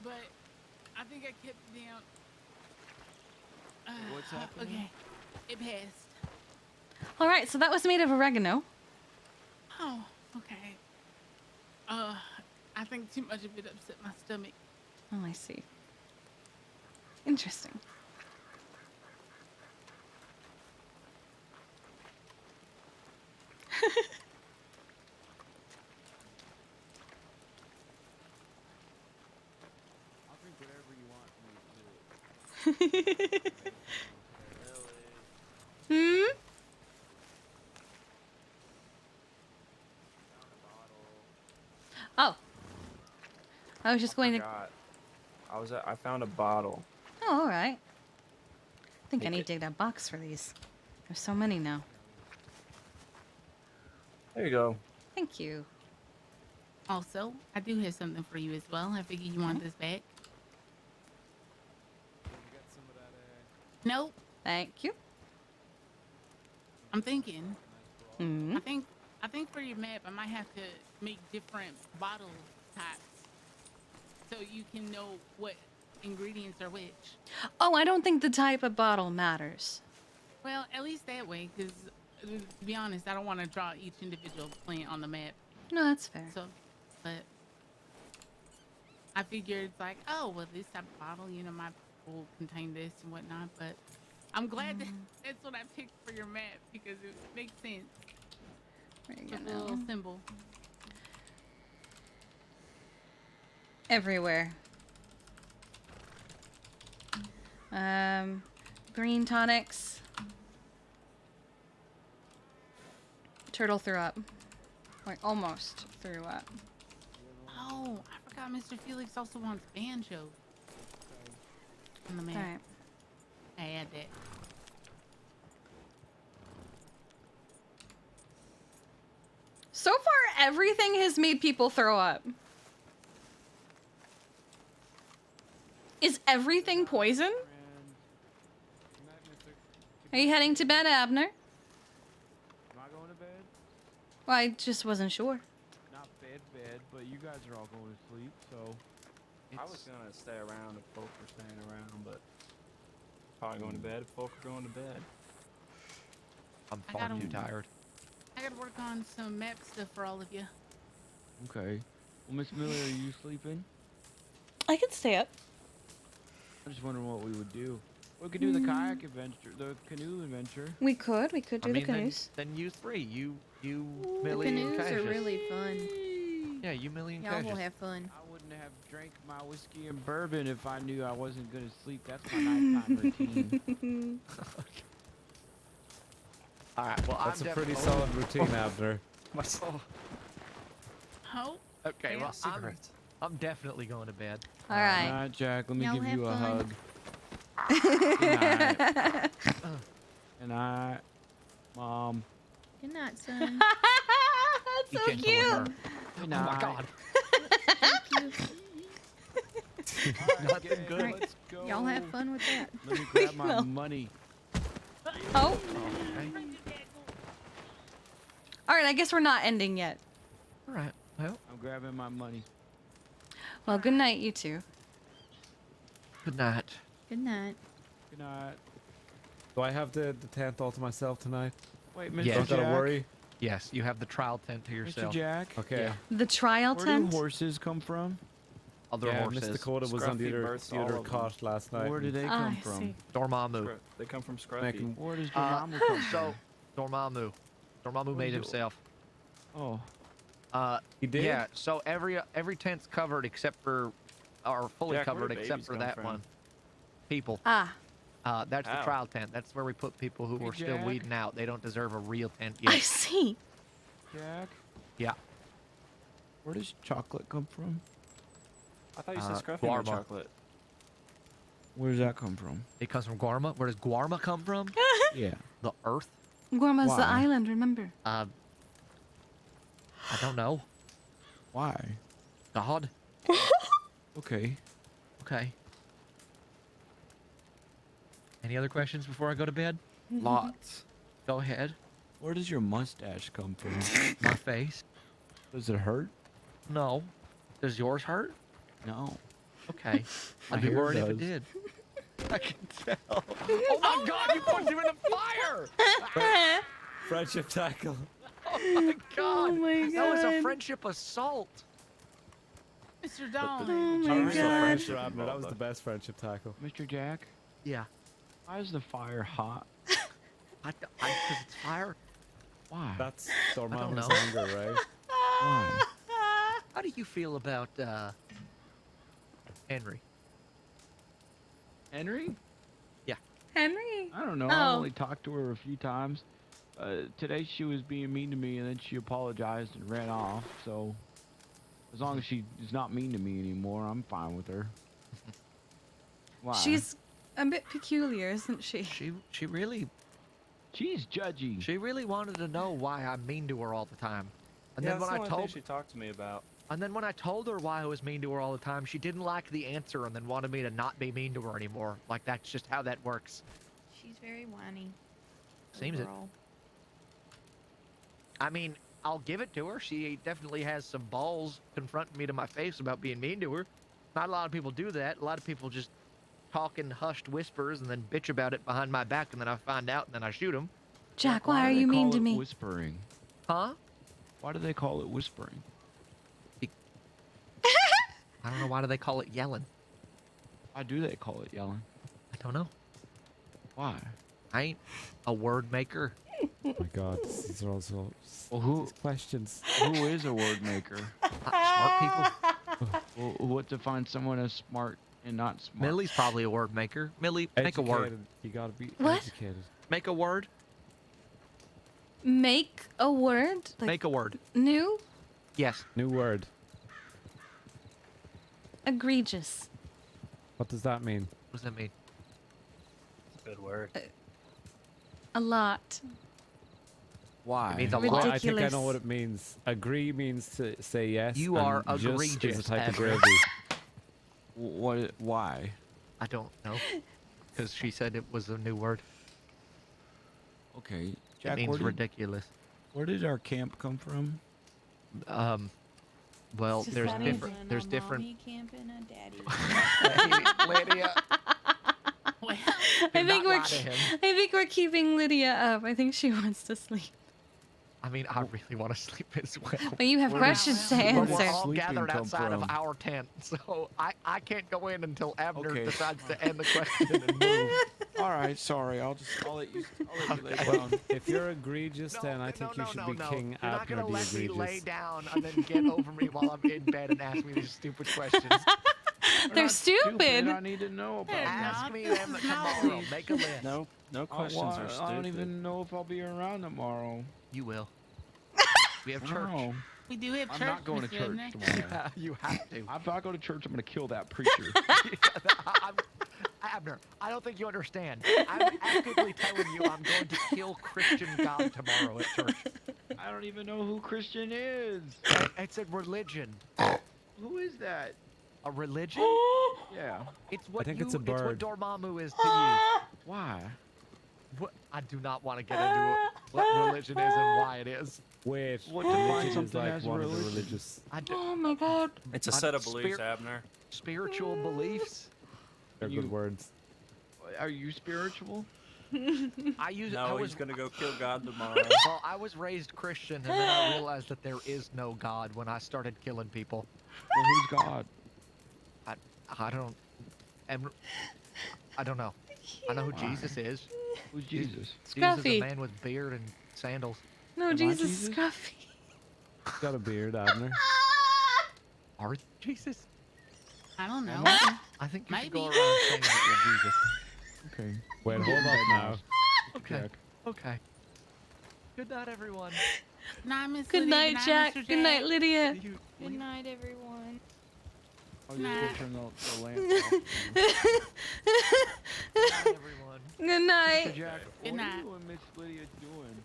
Speaker 2: but I think I kept it down.
Speaker 1: What's happening?
Speaker 2: Okay, it passed.
Speaker 4: All right, so that was made of oregano.
Speaker 2: Oh, okay. I think too much of it upset my stomach.
Speaker 4: Oh, I see. Interesting.
Speaker 1: I'll drink whatever you want me to.
Speaker 4: Hmm? Oh. I was just going to...
Speaker 5: I found a bottle.
Speaker 4: Oh, all right. I think I
Speaker 5: Take
Speaker 4: need
Speaker 5: it.
Speaker 4: to get a box for these. There's so many now.
Speaker 5: There you go.
Speaker 4: Thank you.
Speaker 2: Also, I do have something for you as well. I figured you want this back. Nope.
Speaker 4: Thank you.
Speaker 2: I'm thinking.
Speaker 4: Hmm.
Speaker 2: I think for your map, I might have to make different bottle types so you can know what ingredients are which.
Speaker 4: Oh, I don't think the type of bottle matters.
Speaker 2: Well, at least that way, because to be honest, I don't want to draw each individual plant on the map.
Speaker 4: No, that's fair.
Speaker 2: So, but I figured it's like, oh, well, this type of bottle, you know, will contain this and whatnot. But I'm glad that that's what I picked for your map because it makes sense.
Speaker 4: There you
Speaker 2: With
Speaker 4: go
Speaker 2: the
Speaker 4: now.
Speaker 2: little symbol.
Speaker 4: Everywhere. Green tonics. Turtle threw up. Like, almost threw up.
Speaker 2: Oh, I forgot Mr. Felix also wants banjo on the map.
Speaker 4: Alright.
Speaker 2: I add that.
Speaker 4: So far, everything has made people throw up. Is everything poison? Are you heading to bed, Abner?
Speaker 1: Am I going to bed?
Speaker 4: Well, I just wasn't sure.
Speaker 1: Not bed, but you guys are all going to sleep, so.
Speaker 5: I was gonna stay around if folk were staying around, but probably going to bed if folk are going to bed.
Speaker 7: I'm
Speaker 2: I
Speaker 7: far
Speaker 2: gotta-
Speaker 7: too tired.
Speaker 2: I gotta work on some map stuff for all of you.
Speaker 1: Okay. Well, Miss Millie, are you sleeping?
Speaker 4: I could stay up.
Speaker 1: I just wondering what we would do. We could do the kayak adventure, the canoe adventure.
Speaker 4: We could do
Speaker 7: I
Speaker 4: the
Speaker 7: mean,
Speaker 4: canoes.
Speaker 7: then you three, you,
Speaker 6: The
Speaker 7: Millie, and
Speaker 6: canoes are
Speaker 7: Cassius.
Speaker 6: really fun.
Speaker 7: Yeah, you, Millie, and
Speaker 6: Y'all will
Speaker 7: Cassius.
Speaker 6: have fun.
Speaker 1: I wouldn't have drank my whiskey and bourbon if I knew I wasn't gonna sleep. That's my nighttime routine.
Speaker 7: All right. Well,
Speaker 8: That's
Speaker 7: I'm
Speaker 8: a pretty
Speaker 7: definitely-
Speaker 8: solid routine, Abner.
Speaker 2: Oh,
Speaker 7: Okay. Well, I'm,
Speaker 5: Cigarettes.
Speaker 7: I'm definitely going to bed.
Speaker 4: All
Speaker 1: Good
Speaker 4: right.
Speaker 1: night, Jack. Let me
Speaker 6: Y'all
Speaker 1: give
Speaker 6: have
Speaker 1: you a
Speaker 6: fun.
Speaker 1: hug. Good night. Good night, Mom.
Speaker 6: Good night, son.
Speaker 4: That's
Speaker 7: Be
Speaker 4: so
Speaker 7: gentle with
Speaker 4: cute.
Speaker 7: her.
Speaker 1: Good
Speaker 7: Oh
Speaker 1: night.
Speaker 7: my God.
Speaker 6: Thank you.
Speaker 1: All right,
Speaker 7: Nothing
Speaker 1: gang,
Speaker 7: good.
Speaker 1: Let's go.
Speaker 6: Y'all have fun with that.
Speaker 1: Let me grab
Speaker 4: We
Speaker 1: my
Speaker 4: will.
Speaker 1: money.
Speaker 4: Oh.
Speaker 7: Okay.
Speaker 4: All right. I guess we're not ending yet.
Speaker 7: All right. Well,
Speaker 1: I'm grabbing my money.
Speaker 4: Well, good night, you two.
Speaker 7: good night.
Speaker 6: Good night.
Speaker 1: Good night.
Speaker 8: Do I have the tent all to myself tonight?
Speaker 1: Wait, Mr.
Speaker 7: Yeah.
Speaker 8: Don't gotta
Speaker 1: Jack.
Speaker 8: worry.
Speaker 7: Yes, you have the trial tent to
Speaker 1: Mr.
Speaker 7: yourself.
Speaker 1: Jack.
Speaker 8: Okay.
Speaker 7: Yeah.
Speaker 4: The trial
Speaker 1: Where
Speaker 4: tent.
Speaker 1: do horses come from?
Speaker 7: Other
Speaker 8: Yeah,
Speaker 7: horses.
Speaker 8: Miss Dakota was on
Speaker 5: Scruffy
Speaker 8: the
Speaker 5: births
Speaker 8: other
Speaker 5: all of them.
Speaker 8: cot last night.
Speaker 1: Where do
Speaker 8: and
Speaker 1: they
Speaker 4: Ah,
Speaker 1: come
Speaker 4: I
Speaker 1: from?
Speaker 4: see.
Speaker 7: Dormammu.
Speaker 5: They come from Scruffy.
Speaker 8: making-
Speaker 1: Where does Dormammu come
Speaker 7: So,
Speaker 1: from?
Speaker 7: Dormammu. Dormammu made
Speaker 1: do-
Speaker 7: himself.
Speaker 1: Oh,
Speaker 8: He did?
Speaker 7: Yeah. So every tent's covered except for, or fully
Speaker 5: Jack, where do
Speaker 7: covered except
Speaker 5: babies
Speaker 7: for
Speaker 5: come
Speaker 7: that
Speaker 5: from?
Speaker 7: one. People.
Speaker 4: Ah,
Speaker 7: That's the
Speaker 5: How?
Speaker 7: trial tent. That's where we put people who
Speaker 1: Hey,
Speaker 7: are still
Speaker 1: Jack.
Speaker 7: weeding out. They don't deserve a real tent
Speaker 4: I
Speaker 7: yet.
Speaker 4: see.
Speaker 1: Jack.
Speaker 7: Yeah.
Speaker 1: Where does chocolate come from?
Speaker 5: I thought you said Scruffy
Speaker 7: Guarma.
Speaker 5: made chocolate.
Speaker 1: Where does that come from?
Speaker 7: It comes from Guarma. Where does Guarma come from?
Speaker 1: Yeah.
Speaker 7: The Earth.
Speaker 4: Gorma's the
Speaker 1: Why?
Speaker 4: island. Remember?
Speaker 7: I don't know.
Speaker 1: Why?
Speaker 7: God.
Speaker 1: Okay.
Speaker 7: Okay. Any other questions before I go to bed?
Speaker 1: Lots.
Speaker 7: Go ahead.
Speaker 1: Where does your mustache come from?
Speaker 7: My face.
Speaker 1: Does it hurt?
Speaker 7: No. Does yours hurt?
Speaker 1: No.
Speaker 7: Okay.
Speaker 8: My
Speaker 7: I'd be
Speaker 8: hair
Speaker 7: worried if it
Speaker 8: does.
Speaker 7: did. I can tell. Oh my God! You put him in the fire!
Speaker 8: Friendship tackle.
Speaker 7: Oh my God!
Speaker 4: Oh my
Speaker 7: That was a
Speaker 4: God.
Speaker 7: friendship assault.
Speaker 2: Mr. Dawn.
Speaker 4: Oh
Speaker 8: I
Speaker 4: my
Speaker 8: was so
Speaker 4: God.
Speaker 8: friendship, Abner. That was the best friendship tackle.
Speaker 1: Mr. Jack,
Speaker 7: Yeah.
Speaker 1: why is the fire hot?
Speaker 7: Because it's fire.
Speaker 1: Why?
Speaker 8: That's
Speaker 7: don't
Speaker 8: Dormammu's
Speaker 7: know.
Speaker 8: anger, right?
Speaker 1: Why?
Speaker 7: How do you feel about Henry?
Speaker 1: Henry?
Speaker 4: Henry.
Speaker 1: I don't know. I
Speaker 4: Oh.
Speaker 1: only talked to her a few times. Today she was being mean to me, and then she apologized and ran off. So, as long as she is not mean to me anymore, I'm fine with her. Why?
Speaker 4: She's a bit peculiar, isn't she?
Speaker 7: She really
Speaker 1: judgy.
Speaker 7: wanted to know why I'm mean to her all the time. And
Speaker 5: Yeah,
Speaker 7: then
Speaker 5: that's
Speaker 7: when
Speaker 5: the
Speaker 7: I
Speaker 5: only thing
Speaker 7: told
Speaker 5: she talked to me about.
Speaker 7: And then when I told her why I was mean to her all the time, she didn't like the answer and then wanted me to not be mean to her anymore. Like, that's just how that works.
Speaker 6: She's very whiny.
Speaker 7: Seems it.
Speaker 6: overall.
Speaker 7: I mean, I'll give it to her. She definitely has some balls confronting me to my face about being mean to her. Not a lot of people do that. A lot of people just talk in hushed whispers and then bitch about it behind my back, and then I find out and then I shoot them.
Speaker 4: Jack, why
Speaker 1: do
Speaker 4: are
Speaker 1: they
Speaker 4: you mean
Speaker 1: call
Speaker 4: to
Speaker 1: it
Speaker 4: me?
Speaker 1: Whispering.
Speaker 7: Huh?
Speaker 1: Why do they call it whispering?
Speaker 7: I don't know. Why do they call it yelling?
Speaker 1: Why do they call it yelling?
Speaker 7: I don't know.
Speaker 1: Why?
Speaker 7: I ain't a word maker.
Speaker 8: Oh my God, these are also
Speaker 1: Well, who
Speaker 8: these questions.
Speaker 1: who is a word maker?
Speaker 7: Smart people.
Speaker 1: Well, what defines someone as smart and not smart?
Speaker 7: Millie's probably a word maker. Millie, make a word.
Speaker 8: Educated. You gotta be
Speaker 4: What?
Speaker 8: educated.
Speaker 7: Make a word.
Speaker 4: Make a word? Like
Speaker 7: Make a word.
Speaker 4: new?
Speaker 7: Yes.
Speaker 8: New word.
Speaker 4: Egregious.
Speaker 8: What does that mean?
Speaker 7: What does that mean?
Speaker 5: Good word.
Speaker 4: A lot.
Speaker 1: Why?
Speaker 7: It means a
Speaker 8: Well,
Speaker 7: lot.
Speaker 8: I think I
Speaker 4: Ridiculous.
Speaker 8: know what it means. Agree means to say yes.
Speaker 7: You
Speaker 8: and
Speaker 7: are
Speaker 8: just
Speaker 7: egregious,
Speaker 8: is a type of
Speaker 7: Abner.
Speaker 8: gravy.
Speaker 1: What? Why?
Speaker 7: I don't know. Because she said it was a new word.
Speaker 1: Okay,
Speaker 7: It
Speaker 1: Jack.
Speaker 7: means ridiculous.
Speaker 1: Where did our camp come from?
Speaker 7: Well,
Speaker 4: It's just
Speaker 7: there's
Speaker 4: funny.
Speaker 7: different. There's different.
Speaker 6: Mommy camping a daddy.
Speaker 7: Hey, Lydia.
Speaker 2: Well,
Speaker 4: I think
Speaker 7: not lie to him.
Speaker 4: I think we're keeping Lydia up. I think she wants to sleep.
Speaker 7: I mean, I really want to sleep as well.
Speaker 4: But you have
Speaker 1: Where
Speaker 4: questions to
Speaker 1: where
Speaker 7: But
Speaker 1: does
Speaker 7: we're
Speaker 4: answer.
Speaker 7: all
Speaker 1: sleeping
Speaker 7: gathered
Speaker 1: come
Speaker 7: outside of
Speaker 1: from?
Speaker 7: our tent, so I can't go in until Abner
Speaker 1: Okay.
Speaker 7: decides to end the question and move.
Speaker 1: All right, sorry. I'll let you lay down.
Speaker 8: If you're egregious, then I think you should be King
Speaker 7: You're not
Speaker 8: Abner
Speaker 7: gonna
Speaker 8: the
Speaker 7: let me lay
Speaker 8: egregious.
Speaker 7: down and then get over me while I'm in bed and ask me these stupid questions.
Speaker 4: They're
Speaker 1: Not
Speaker 4: stupid.
Speaker 1: I need to know about
Speaker 2: They're
Speaker 1: that.
Speaker 7: Ask
Speaker 2: not.
Speaker 7: me
Speaker 2: This
Speaker 7: them
Speaker 2: is not
Speaker 7: tomorrow.
Speaker 2: weird.
Speaker 7: Make a list.
Speaker 5: No questions are stupid.
Speaker 1: I don't even know if I'll be around tomorrow.
Speaker 7: You will. We have
Speaker 1: I
Speaker 7: church.
Speaker 1: don't know.
Speaker 2: We do have
Speaker 1: I'm
Speaker 2: church.
Speaker 1: not going to
Speaker 2: Mr.
Speaker 1: church
Speaker 2: Abner.
Speaker 1: tomorrow.
Speaker 7: You have to.
Speaker 1: If I go to church, I'm gonna kill that preacher.
Speaker 7: Abner, I don't think you understand. I'm actively telling you I'm going to kill Christian God tomorrow at church.
Speaker 1: I don't even know who Christian is.
Speaker 7: It's a religion.
Speaker 1: Who is that?
Speaker 7: A religion?
Speaker 1: Yeah.
Speaker 7: It's what
Speaker 8: think
Speaker 7: you,
Speaker 8: it's a
Speaker 7: It's what
Speaker 8: bird.
Speaker 7: Dormammu is to you.
Speaker 1: Why?
Speaker 7: What, I do not want to get into what religion is and why it is.
Speaker 8: Wait,
Speaker 1: What defines
Speaker 8: religion is
Speaker 1: something
Speaker 8: like
Speaker 1: as
Speaker 8: one of the
Speaker 1: religion?
Speaker 8: religious.
Speaker 7: I do,
Speaker 4: Oh my god.
Speaker 5: It's a
Speaker 7: I'm
Speaker 5: set of beliefs,
Speaker 7: spirit-
Speaker 5: Abner.
Speaker 7: spiritual beliefs.
Speaker 8: They're
Speaker 1: You-
Speaker 8: good words.
Speaker 1: Are you spiritual?
Speaker 7: I use.
Speaker 5: No,
Speaker 7: I was,
Speaker 5: he's gonna go kill God tomorrow.
Speaker 7: well, I was raised Christian, and then I realized that there is no God when I started killing people.
Speaker 1: Well, who's God?
Speaker 7: I don't. And I don't know. I know who
Speaker 1: Why?
Speaker 7: Jesus is.
Speaker 1: Who's Jesus?
Speaker 7: Jesus is a
Speaker 4: Scruffy.
Speaker 7: man with beard and sandals.
Speaker 4: No,
Speaker 1: Am I
Speaker 4: Jesus is
Speaker 1: Jesus?
Speaker 4: Scruffy.
Speaker 8: He's got a beard, Abner.
Speaker 7: Are you Jesus?
Speaker 2: I don't know.
Speaker 7: I think you should go
Speaker 2: Maybe.
Speaker 7: around saying that you're Jesus.
Speaker 1: Okay.
Speaker 8: Wait, hold up now.
Speaker 7: Okay.
Speaker 1: Jack.
Speaker 7: Okay. Good night, everyone.
Speaker 2: Nah, Miss
Speaker 4: Good
Speaker 2: Lydia.
Speaker 4: night, Jack.
Speaker 2: Mr.
Speaker 4: Good night, Lydia.
Speaker 7: You,
Speaker 6: Good night, everyone.
Speaker 1: I'll
Speaker 2: Nah.
Speaker 1: just go turn the lamp off.
Speaker 7: good night, everyone.
Speaker 4: Good
Speaker 1: Mr.
Speaker 4: night.
Speaker 1: Jack,
Speaker 2: Good
Speaker 1: what
Speaker 2: night.
Speaker 1: are you and Miss Lydia doing?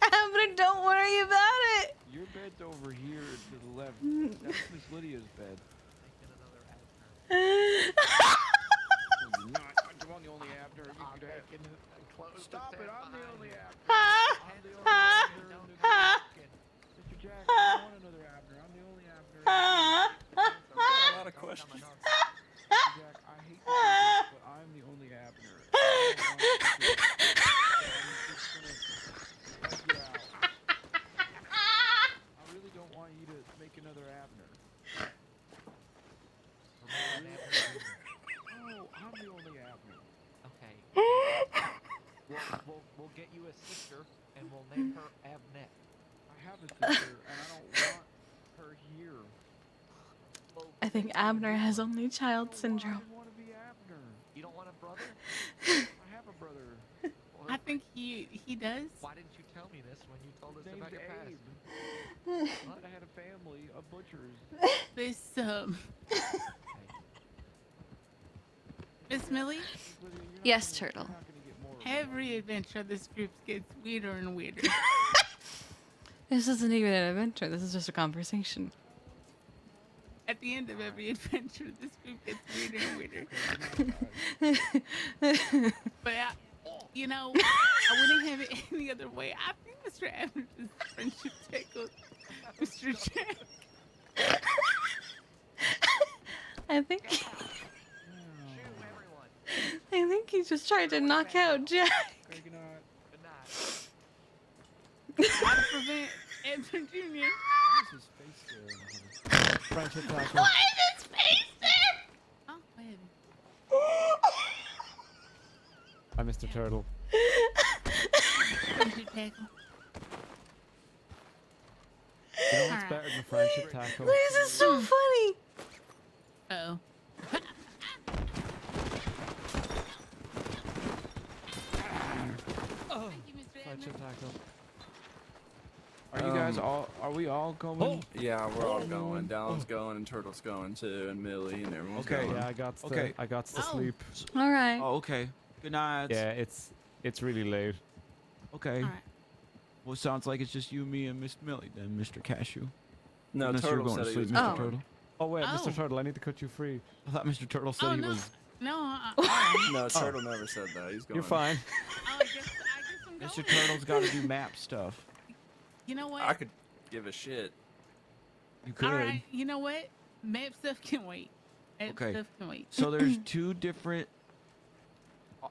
Speaker 4: Abner, don't worry about it.
Speaker 1: Your bed's over here to the left. That's Miss Lydia's bed. No, you're not. I'm the only Abner you could have. Stop it! I'm the only Abner. I'm the only Abner. Mr. Jack, I don't want another Abner. I'm the only Abner.
Speaker 5: A lot of questions.
Speaker 1: Mr. Jack, I hate to say this, but I'm the only Abner. I don't want to do it. I'm just gonna let you out. I really don't want you to make another Abner. No, I'm the only Abner.
Speaker 7: Okay. We'll get you a sister, and we'll name her Abnet.
Speaker 1: I have a sister, and I don't want her here.
Speaker 4: I think Abner has only child syndrome.
Speaker 1: I didn't want to be Abner.
Speaker 7: You don't want a brother?
Speaker 1: I have a brother.
Speaker 2: I think he does.
Speaker 7: Why didn't you tell me this when you told us
Speaker 1: His name's
Speaker 7: about your past?
Speaker 1: Abe. I had a family of butchers.
Speaker 2: This Miss Millie,
Speaker 4: Yes, Turtle.
Speaker 2: every adventure of this group gets weirder and weirder.
Speaker 4: This isn't even an adventure. This is just a conversation.
Speaker 2: At the end of every adventure, this group gets weirder and weirder. But you know, I wouldn't have it any other way. I think Mr. Evans' friendship tickled Mr. Jack.
Speaker 4: I think
Speaker 7: Shoo, everyone.
Speaker 4: I think he just tried to knock out Jack.
Speaker 1: Okay, good night.
Speaker 7: Good night.
Speaker 2: How to prevent Edmund Jr.
Speaker 1: Why is his face there?
Speaker 8: Friendship tackle.
Speaker 4: Why is his face there?
Speaker 2: Oh, wait.
Speaker 8: Hi, Mr. Turtle.
Speaker 2: Friendship tackle.
Speaker 8: You know what's
Speaker 2: Alright.
Speaker 8: better than friendship tackle?
Speaker 4: Why is this so funny?
Speaker 2: Uh-oh. Thank you, Mr.
Speaker 8: Friendship
Speaker 2: Edmund.
Speaker 8: tackle.
Speaker 1: Are you guys all? Are we all going?
Speaker 5: Yeah, we're all going. Dallon's going, and Turtle's going too, and Millie, and everyone's
Speaker 1: Okay,
Speaker 5: going.
Speaker 8: Yeah, I got to,
Speaker 1: Okay.
Speaker 8: I got to
Speaker 2: Oh.
Speaker 8: sleep.
Speaker 4: All right.
Speaker 1: Oh, okay. Good night.
Speaker 8: Yeah, it's really late.
Speaker 1: Okay.
Speaker 2: All right.
Speaker 1: Well, sounds like it's just you, me, and Miss Millie then, Mr. Cashew.
Speaker 5: No,
Speaker 1: Unless you're
Speaker 5: Turtle
Speaker 1: going
Speaker 5: said
Speaker 1: to
Speaker 5: he
Speaker 1: sleep,
Speaker 5: was
Speaker 1: Mr.
Speaker 4: Oh.
Speaker 1: Turtle.
Speaker 8: Oh wait,
Speaker 2: Oh.
Speaker 8: Mr. Turtle, I need to cut you free.
Speaker 1: I thought Mr. Turtle said
Speaker 2: Oh,
Speaker 1: he
Speaker 2: no.
Speaker 1: was.
Speaker 2: No,
Speaker 5: No, Turtle never said that. He's going.
Speaker 8: You're fine.
Speaker 2: I guess I'm going.
Speaker 1: Mr. Turtle's got to do map stuff.
Speaker 2: You know what?
Speaker 5: I could give a shit.
Speaker 1: You could.
Speaker 2: All right. You know what? Map stuff can wait. Map
Speaker 1: Okay.
Speaker 2: stuff can wait.
Speaker 1: So there's two different.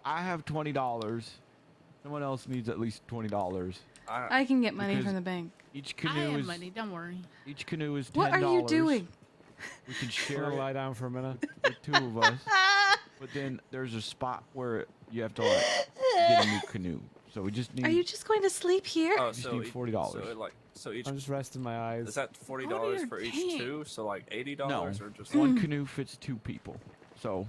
Speaker 1: I have $20. Someone else needs at least $20.
Speaker 4: I can get money
Speaker 1: Because
Speaker 4: from the bank.
Speaker 1: Each
Speaker 2: I
Speaker 1: canoe
Speaker 2: have
Speaker 1: is
Speaker 2: money. Don't worry.
Speaker 1: each canoe is $10.
Speaker 4: What are you doing?
Speaker 1: We can
Speaker 8: Share
Speaker 1: share it
Speaker 8: lie down for a minute.
Speaker 1: with two of us. but then there's a spot where you have to like get a new canoe. So we just need.
Speaker 4: Are you just going to sleep here?
Speaker 5: Oh,
Speaker 1: just
Speaker 5: so
Speaker 1: need $40.
Speaker 5: So each
Speaker 8: I'm just resting my eyes.
Speaker 5: is that $40
Speaker 2: dear,
Speaker 5: for each
Speaker 2: dang.
Speaker 5: two? So like $80
Speaker 1: No,
Speaker 5: or just
Speaker 1: one canoe fits 2 people. So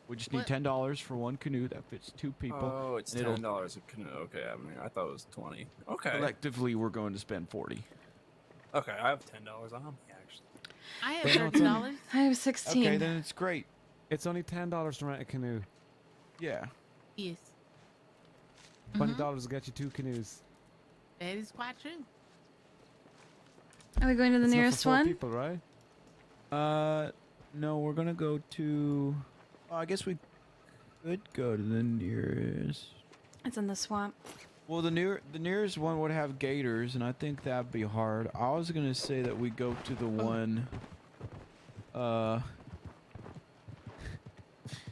Speaker 1: we just need
Speaker 2: What?
Speaker 1: $10 for one canoe that fits 2 people.
Speaker 5: Oh, it's
Speaker 1: and it'll-
Speaker 5: $10 a canoe. Okay, I mean, I thought it was 20. Okay.
Speaker 1: Collectively, we're going to spend 40.
Speaker 5: Okay, I have $10 on me actually.
Speaker 2: I have
Speaker 8: But no, it's
Speaker 2: $30.
Speaker 4: I have 16.
Speaker 1: Okay, then it's great.
Speaker 8: It's only $10 to rent a canoe.
Speaker 1: Yeah.
Speaker 2: Yes.
Speaker 8: $20 will get you 2 canoes.
Speaker 2: That is quite true.
Speaker 4: Are we going to the
Speaker 8: It's enough
Speaker 4: nearest
Speaker 8: for 4
Speaker 4: one?
Speaker 8: people, right?
Speaker 1: No, we're gonna go to. Oh, I guess we could go to the nearest.
Speaker 4: It's in the swamp.
Speaker 1: Well, the nearest one would have gators, and I think that'd be hard. I was gonna say that we go to the one.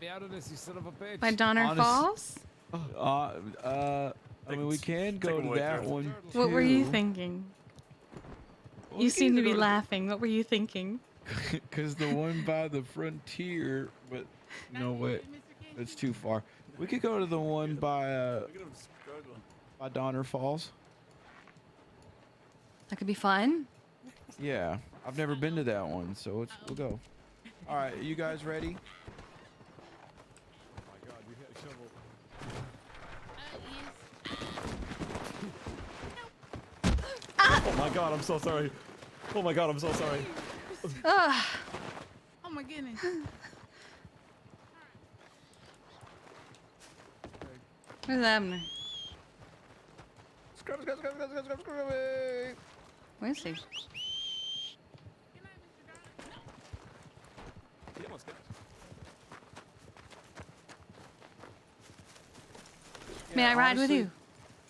Speaker 8: Be out of this, you son of a bitch.
Speaker 4: By Donner
Speaker 1: Honest-
Speaker 4: Falls?
Speaker 1: I mean, we can go
Speaker 5: take 'em
Speaker 1: to
Speaker 5: with
Speaker 1: that
Speaker 5: you.
Speaker 1: one.
Speaker 4: What were you
Speaker 1: too.
Speaker 4: thinking?
Speaker 1: We
Speaker 4: You
Speaker 1: can
Speaker 4: seem to
Speaker 1: either
Speaker 4: be
Speaker 1: go
Speaker 4: laughing. What were you thinking?
Speaker 1: Cause the one by the frontier, but no wait, that's too far. We could go to the one by
Speaker 5: Look at him struggling.
Speaker 1: by Donner Falls.
Speaker 4: That could be fun.
Speaker 1: Yeah, I've never been to that one, so we'll go. All right, you guys ready?
Speaker 8: Oh my god, you hit a shovel.
Speaker 2: Yes.
Speaker 8: Oh my god, I'm so sorry. Oh my god, I'm so sorry.
Speaker 4: Ugh.
Speaker 2: Oh my goodness.
Speaker 4: Where's Abner?
Speaker 1: Scrub.
Speaker 4: Where is he?
Speaker 2: Good night, Mr. Darling.
Speaker 8: He almost got it.
Speaker 4: May I ride with you?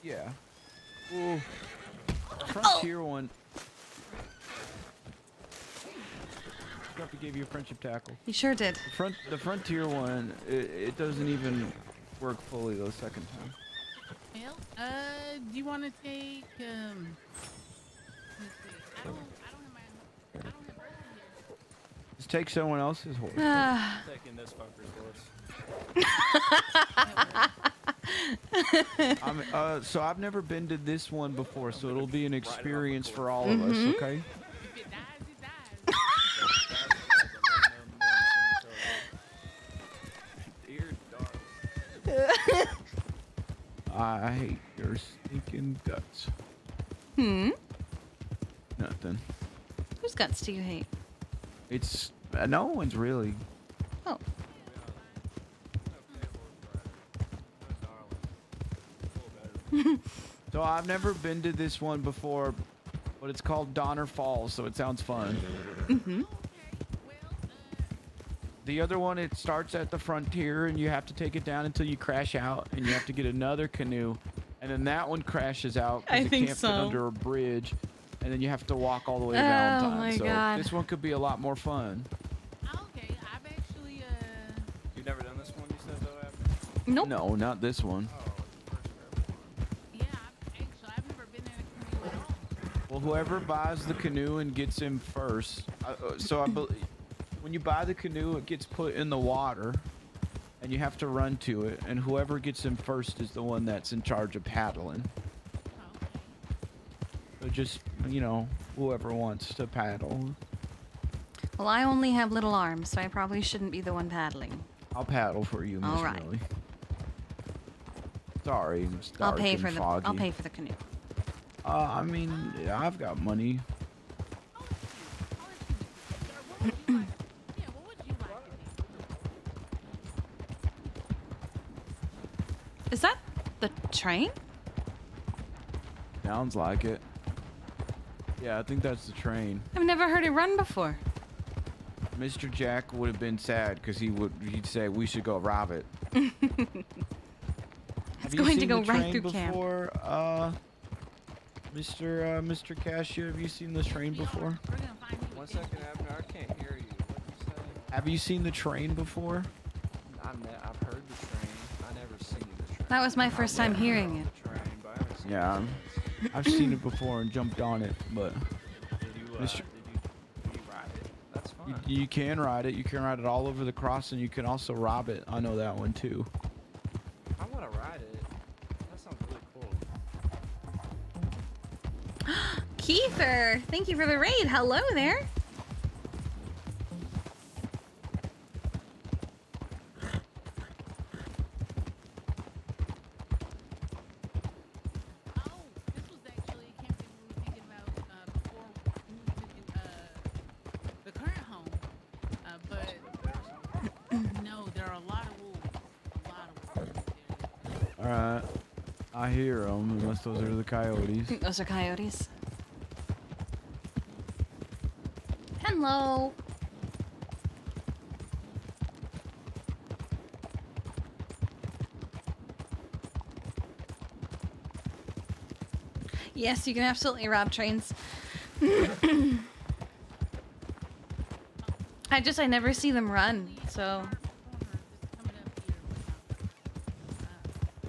Speaker 1: Yeah. Ooh. Frontier one. Scruffy gave you a friendship tackle.
Speaker 4: You sure did.
Speaker 1: The frontier one, it doesn't even work fully the second time.
Speaker 2: Well, do you want to take, let's see. I don't have Bertie here.
Speaker 1: Just take someone else's horse.
Speaker 4: Ah.
Speaker 5: Taking this fucker's horse.
Speaker 1: So I've never been to this one before, so it'll be an experience for all of us, okay?
Speaker 2: If it dies, it dies.
Speaker 5: Dear dog.
Speaker 1: I hate your stinking guts. Nothing.
Speaker 4: Whose guts do you hate?
Speaker 1: It's no one's really.
Speaker 4: Oh.
Speaker 1: So I've never been to this one before, but it's called Donner Falls, so it sounds fun. The other one, it starts at the frontier, and you have to take it down until you crash out, and you have to get another canoe, and then that one crashes out
Speaker 4: I
Speaker 1: because it
Speaker 4: think
Speaker 1: can't
Speaker 4: so.
Speaker 1: fit under a bridge, and then you have to walk all the way to
Speaker 4: Oh
Speaker 1: Valentine.
Speaker 4: my
Speaker 1: So
Speaker 4: God.
Speaker 1: this one could be a lot more fun.
Speaker 2: Okay, I've actually,
Speaker 5: You've never done this one, you said, though, Abner?
Speaker 4: Nope.
Speaker 1: No, not this one.
Speaker 5: Oh, it's the first
Speaker 2: I've never been in a canoe at all.
Speaker 1: Well, whoever buys the canoe and gets him first. When you buy the canoe, it gets put in the water, and you have to run to it. And whoever gets him first is the one that's in charge of paddling. So just whoever wants to paddle.
Speaker 4: Well, I only have little arms, so I probably shouldn't be the one paddling.
Speaker 1: I'll paddle for you, Miss
Speaker 4: All right.
Speaker 1: Millie. Sorry, it's
Speaker 4: I'll
Speaker 1: dark
Speaker 4: pay
Speaker 1: and
Speaker 4: for the.
Speaker 1: foggy.
Speaker 4: I'll pay for the canoe.
Speaker 1: I mean, yeah, I've got money.
Speaker 2: What would you like to do?
Speaker 4: Is that the train?
Speaker 1: Sounds like it. Yeah, I think that's the train.
Speaker 4: I've never heard it run before.
Speaker 1: Mr. Jack would have been sad because he'd say we should go rob it.
Speaker 4: It's going to go right through camp.
Speaker 1: before, Mr. Cashew, have you seen this train before?
Speaker 2: We're gonna find you.
Speaker 5: One second, Abner, I can't hear you. What you say?
Speaker 1: Have you seen the train before?
Speaker 5: I've heard the train. I never seen the train.
Speaker 4: That was my first time hearing it.
Speaker 5: The train, but I haven't seen
Speaker 1: Yeah,
Speaker 5: it.
Speaker 1: I've seen it before and jumped on it, but
Speaker 5: Did you
Speaker 1: Mr.
Speaker 5: ride it? That's fine.
Speaker 1: You can ride it. You can ride it all over the crossing. You can also rob it. I know that one too.
Speaker 5: I want to ride it. That sounds really cool.
Speaker 4: Kiefer, thank you for the raid. Hello there.
Speaker 2: Oh, this was actually a campaign we were thinking about before moving to the current home. But no, there are a lot of wolves. A lot of wolves there.
Speaker 1: All right. I hear them, unless those are the coyotes.
Speaker 4: Those are coyotes. Hello. Yes, you can absolutely rob trains. I never see them run, so.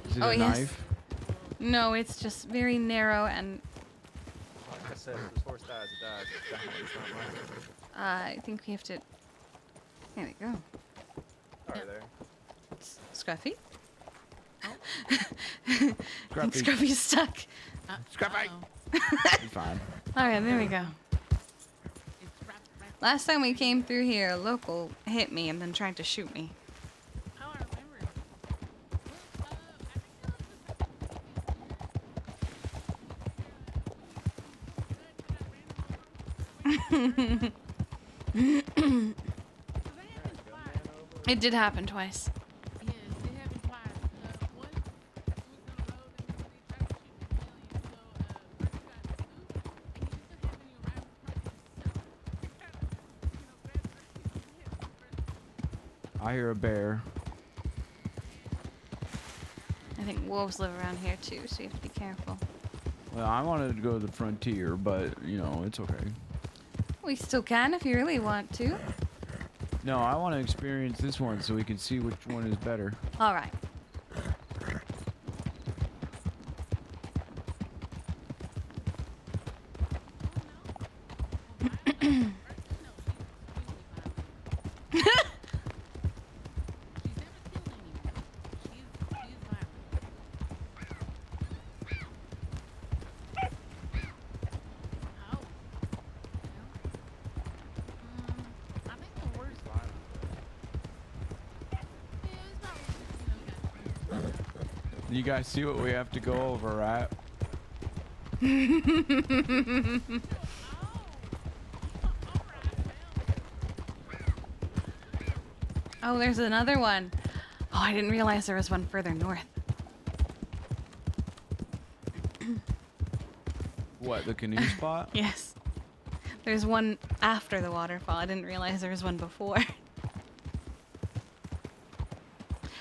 Speaker 1: Is it
Speaker 4: Oh,
Speaker 1: a
Speaker 4: yes.
Speaker 1: knife?
Speaker 4: No, it's just very narrow and
Speaker 5: Like I said, if this horse dies, it dies. It's definitely not mine.
Speaker 4: I think we have to. There we go.
Speaker 5: Sorry there.
Speaker 4: Scruffy?
Speaker 1: Scruffy.
Speaker 4: Scruffy's stuck.
Speaker 1: Scruffy.
Speaker 2: Uh-oh.
Speaker 1: Be fine.
Speaker 4: Alright, there we go.
Speaker 2: It's
Speaker 4: Last time we came through here, a local hit me and then tried to shoot me.
Speaker 2: Oh, I remember.
Speaker 4: It did happen twice.
Speaker 2: Yes, it happened twice. Once it was on the road and they tried to shoot Millie, so first got scooped, and he just so happened to arrive with something
Speaker 1: I hear a bear.
Speaker 4: I think wolves live around here too, so you have to be careful.
Speaker 1: Well, I wanted to go to the frontier, but, you know, it's okay.
Speaker 4: We still can if you really want to.
Speaker 1: No, I want to experience this one so we can see which one is better.
Speaker 4: Alright.
Speaker 1: You guys see what we have to go over, right?
Speaker 4: Oh, there's another one. Oh, I didn't realize there was one further north.
Speaker 1: What, the canoe spot?
Speaker 4: Yes. There's one after the waterfall. I didn't realize there was one before.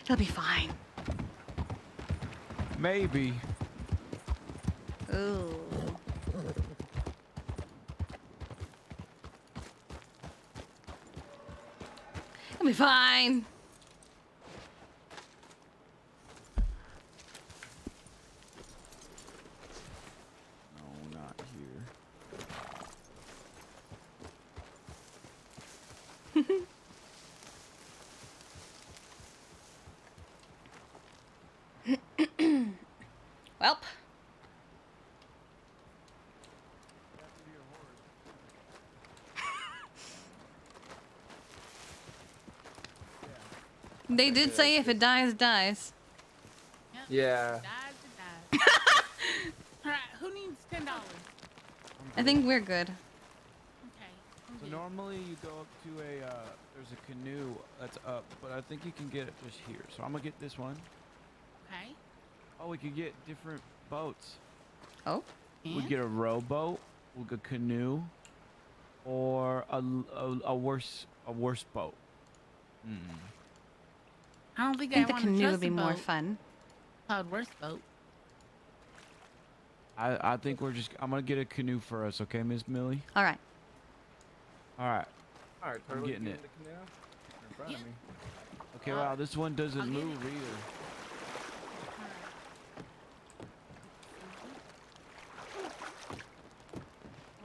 Speaker 4: It'll be fine.
Speaker 1: Maybe.
Speaker 4: Ooh. It'll be fine.
Speaker 1: No, not here.
Speaker 4: Welp. They did say if it dies, dies.
Speaker 5: Yeah.
Speaker 2: Alright, who needs $10?
Speaker 4: I think we're good.
Speaker 2: Okay. I'm
Speaker 1: So
Speaker 2: good.
Speaker 1: normally you go up to a, there's a canoe that's up, but I think you can get it just here. So I'm gonna get this one.
Speaker 2: Okay.
Speaker 1: Oh, we could get different boats.
Speaker 4: Oh.
Speaker 1: We get a rowboat, we'll get a canoe, or a worse boat.
Speaker 2: I don't think
Speaker 4: I think
Speaker 2: I
Speaker 4: the
Speaker 2: want to
Speaker 4: canoe
Speaker 2: trust
Speaker 4: would be
Speaker 2: the
Speaker 4: more
Speaker 2: boat.
Speaker 4: fun.
Speaker 2: Called worst boat.
Speaker 1: I think I'm gonna get a canoe for us, okay, Miss Millie?
Speaker 4: All right.
Speaker 1: All right.
Speaker 5: All right,
Speaker 1: I'm
Speaker 5: Turtle,
Speaker 1: getting
Speaker 5: you
Speaker 1: it.
Speaker 5: in the canal? In front of me.
Speaker 1: Okay, wow, this one doesn't
Speaker 2: I'll get
Speaker 1: move
Speaker 2: it.
Speaker 1: either.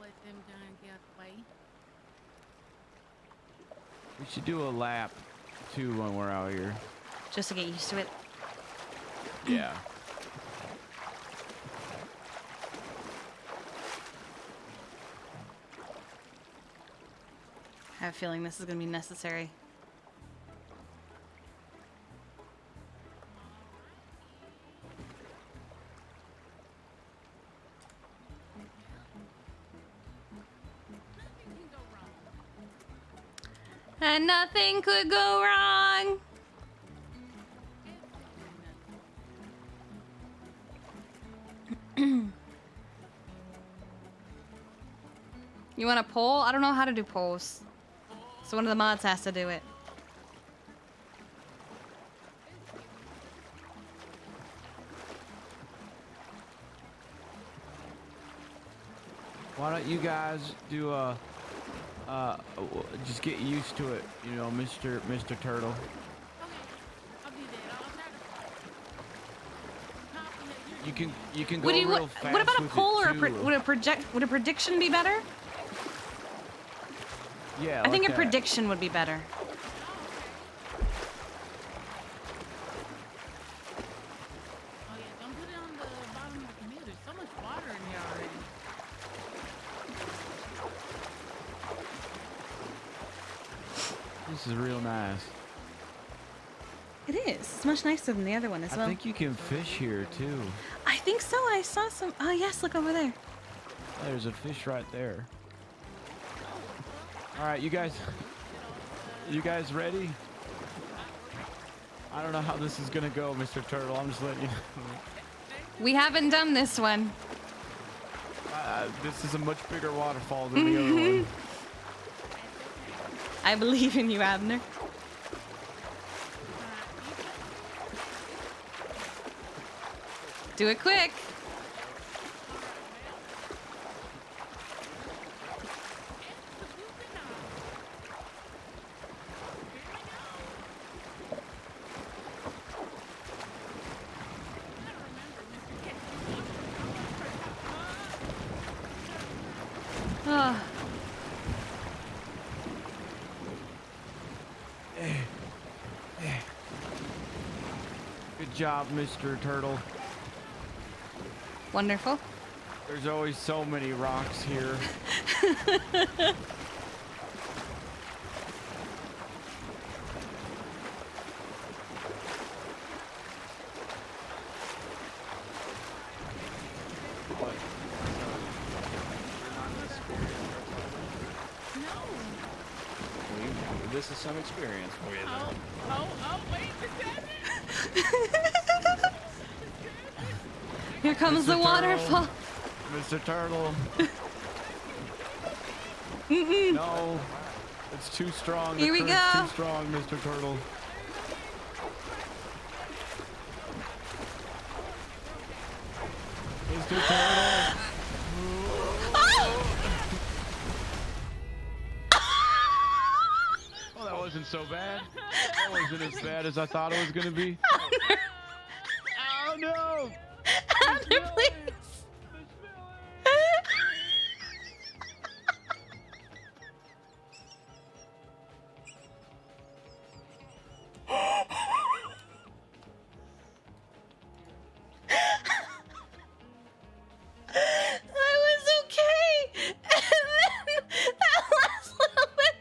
Speaker 2: Let them go and get out the way.
Speaker 1: should do a lap too when we're out here.
Speaker 4: Just to get used to it.
Speaker 1: Yeah.
Speaker 4: I have a feeling this is gonna be necessary. And nothing could go wrong. You want a poll? I don't know how to do polls. So one of the mods has to do it.
Speaker 1: Why don't you guys do a just get used to it, you know, Mr. Turtle.
Speaker 2: Okay, I'll do that. I'll try to compliment
Speaker 1: You can go
Speaker 4: Would you,
Speaker 1: real fast.
Speaker 4: what about a
Speaker 1: with
Speaker 4: poll
Speaker 1: it
Speaker 4: or
Speaker 1: too.
Speaker 4: would a prediction be better?
Speaker 1: Yeah,
Speaker 4: I think
Speaker 1: like
Speaker 4: a
Speaker 1: that.
Speaker 4: prediction would be better.
Speaker 2: Oh yeah, don't put it on the bottom of the canoe. There's so much water in here already.
Speaker 1: This is real nice.
Speaker 4: It is. It's much nicer than the other one as well.
Speaker 1: I think you can fish here too.
Speaker 4: I think so. I saw some. Oh yes, look over there.
Speaker 1: There's a fish right there. All right, you guys ready? I don't know how this is gonna go, Mr. Turtle. I'm just letting you know.
Speaker 4: We haven't done this one.
Speaker 1: This is a much bigger waterfall than the other one.
Speaker 4: I believe in you, Abner. Do it quick. Oh.
Speaker 1: Good job, Mr. Turtle.
Speaker 4: Wonderful.
Speaker 1: There's always so many rocks here.
Speaker 5: This is some experience for you.
Speaker 2: Wait,
Speaker 4: Here comes the
Speaker 1: Mr.
Speaker 4: waterfall.
Speaker 1: Mr. Turtle. No, it's too strong. The
Speaker 4: Here we
Speaker 1: current's
Speaker 4: go.
Speaker 1: Too strong, Mr. Turtle. Mr. Turtle. Oh, that wasn't so bad. That wasn't as bad as I thought it was gonna be. Oh no!
Speaker 4: Abner, please. I was okay. And then that last little bit.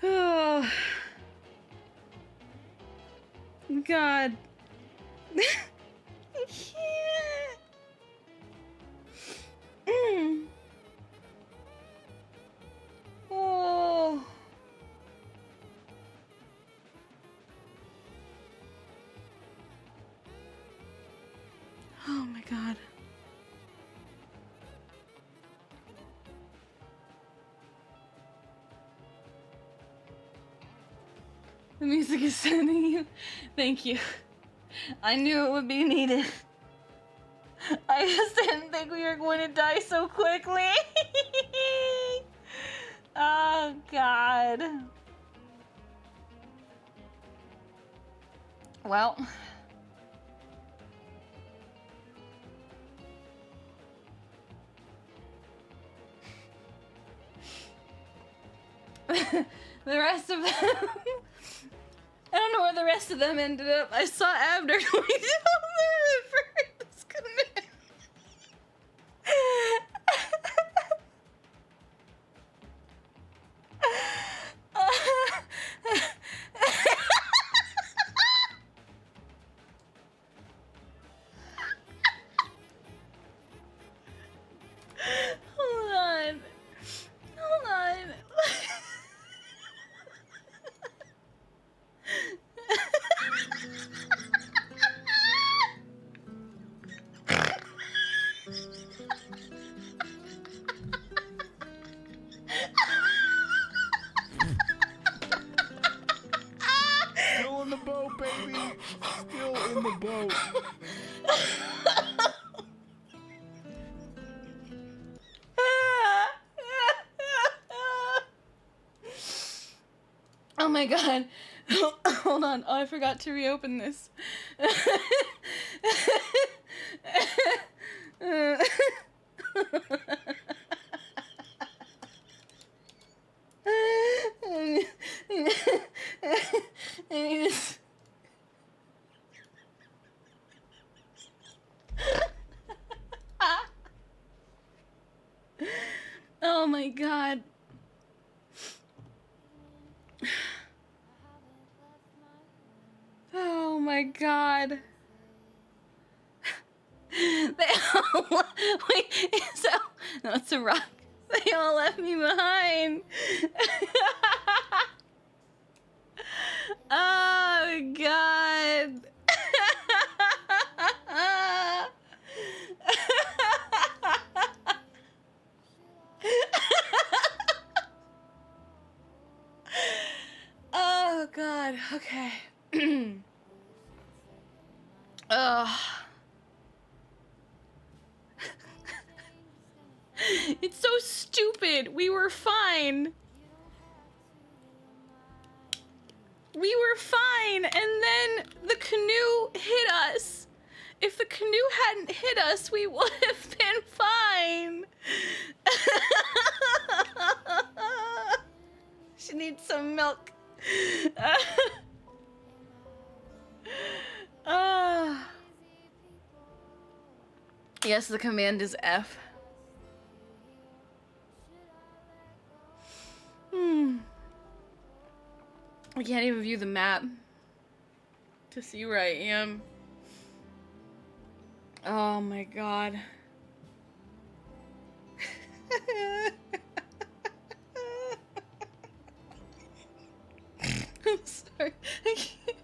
Speaker 4: Oh. God. I can't. Oh. Oh my God. The music is sending you. Thank you. I knew it would be needed. I just didn't think we were going to die so quickly. Oh God. Well. The rest of them. I don't know where the rest of them ended up. I saw Abner going down the river. This couldn't have been. Hold on. Hold on.
Speaker 1: Still in the boat, baby. Still in the boat.
Speaker 4: Oh my God. Hold on. Oh, I forgot to reopen this. Oh my God. Oh my God. They all wait, so no, it's a rock. They all left me behind. Oh God. Oh God. Okay. It's so stupid. We were fine. We were fine, and then the canoe hit us. If the canoe hadn't hit us, we would have been fine. She needs some milk. Yes, the command is F. I can't even view the map to see where I am. Oh my God. I'm sorry. I can't.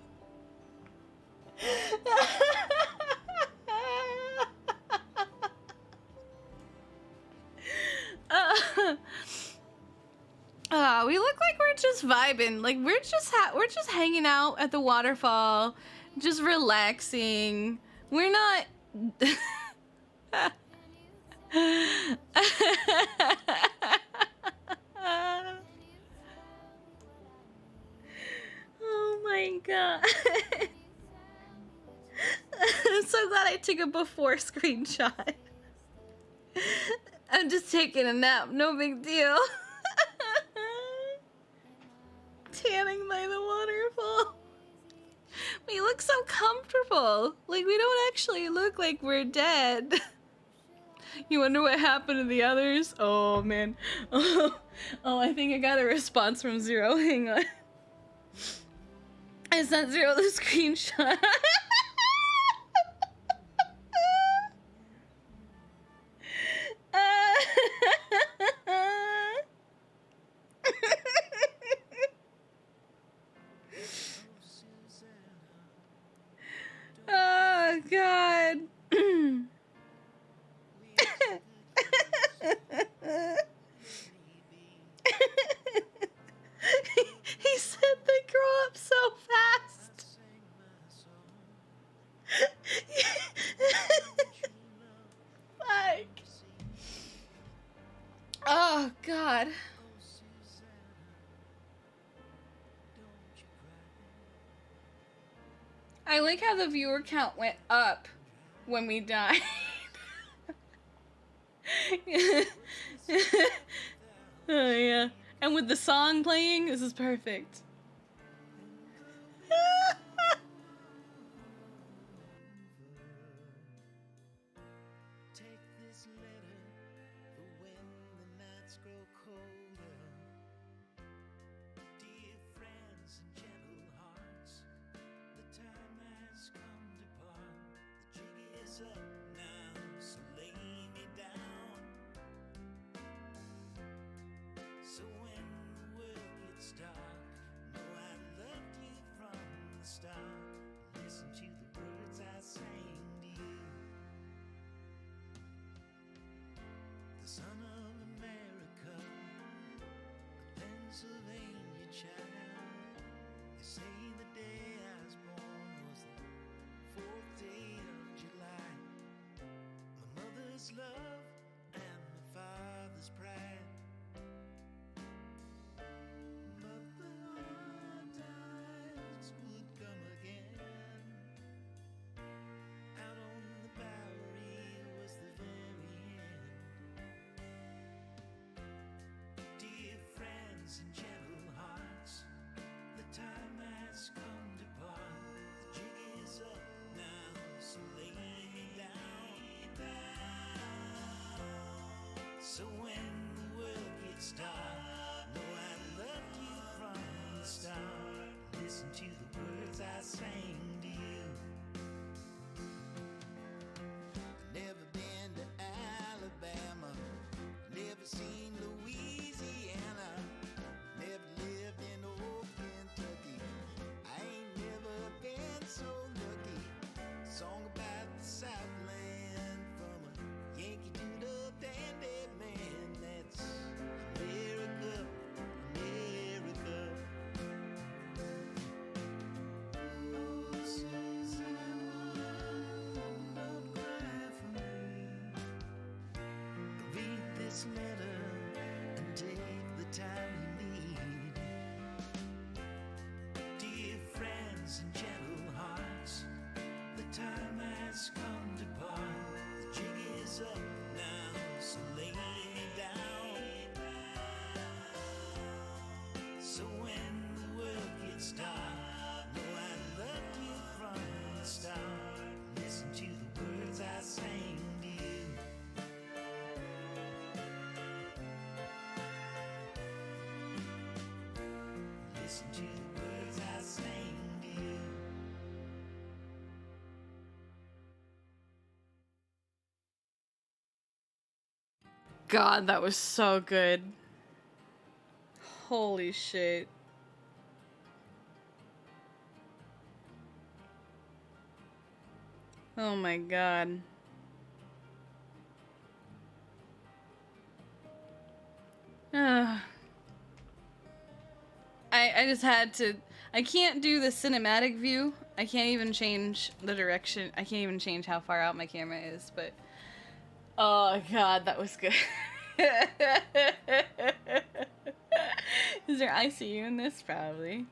Speaker 4: We look like we're just vibing. Like we're just hanging out at the waterfall, just relaxing. We're not. Oh my God. I'm so glad I took a before screenshot. I'm just taking a nap, no big deal. Tanning by the waterfall. We look so comfortable. Like we don't actually look like we're dead. You wonder what happened to the others? Oh man. Oh, I think I got a response from Zero. Hang on. I sent Zero the screenshot. Oh God. He said they grow up so fast. Like, oh God. I like how the viewer count went up when we died. Oh yeah. And with the song playing, this is perfect.
Speaker 9: Take this letter for when the nights grow colder. Dear friends and gentle hearts, the time has come to part. The jig is up now, so lay me down. So when the world gets dark, know I loved you from the start. Listen to the words I sang to you. The son of America, a Pennsylvania child. They say the day I was born was the 4th day of July. My mother's love and my father's pride. But the hard times would come again. Out on the Bowery was the very end. Dear friends and gentle hearts, the time has come to part. The jig is up now, so lay me down. So when the world gets dark, know I loved you from the start. Listen to the words I sang to you. Never been to Alabama, never seen Louisiana, never lived in old Kentucky. I ain't never been so lucky. Song about the Southland from a Yankee Doodle dandy man. That's America, America. Oh, Susanna, don't cry for me. Read this letter and take the time you need. Dear friends and gentle hearts, the time has come to part. The jig is up now, so lay me down. So when the world gets dark, know I loved you from the start. Listen to the words I sang to you. Listen to the words I sang to you.
Speaker 4: God, that was so good. Holy shit. Oh my God. I just had to. I can't do the cinematic view. I can't even change the direction. I can't even change how far out my camera is, but oh God, that was good. Is there ICU in this? Probably.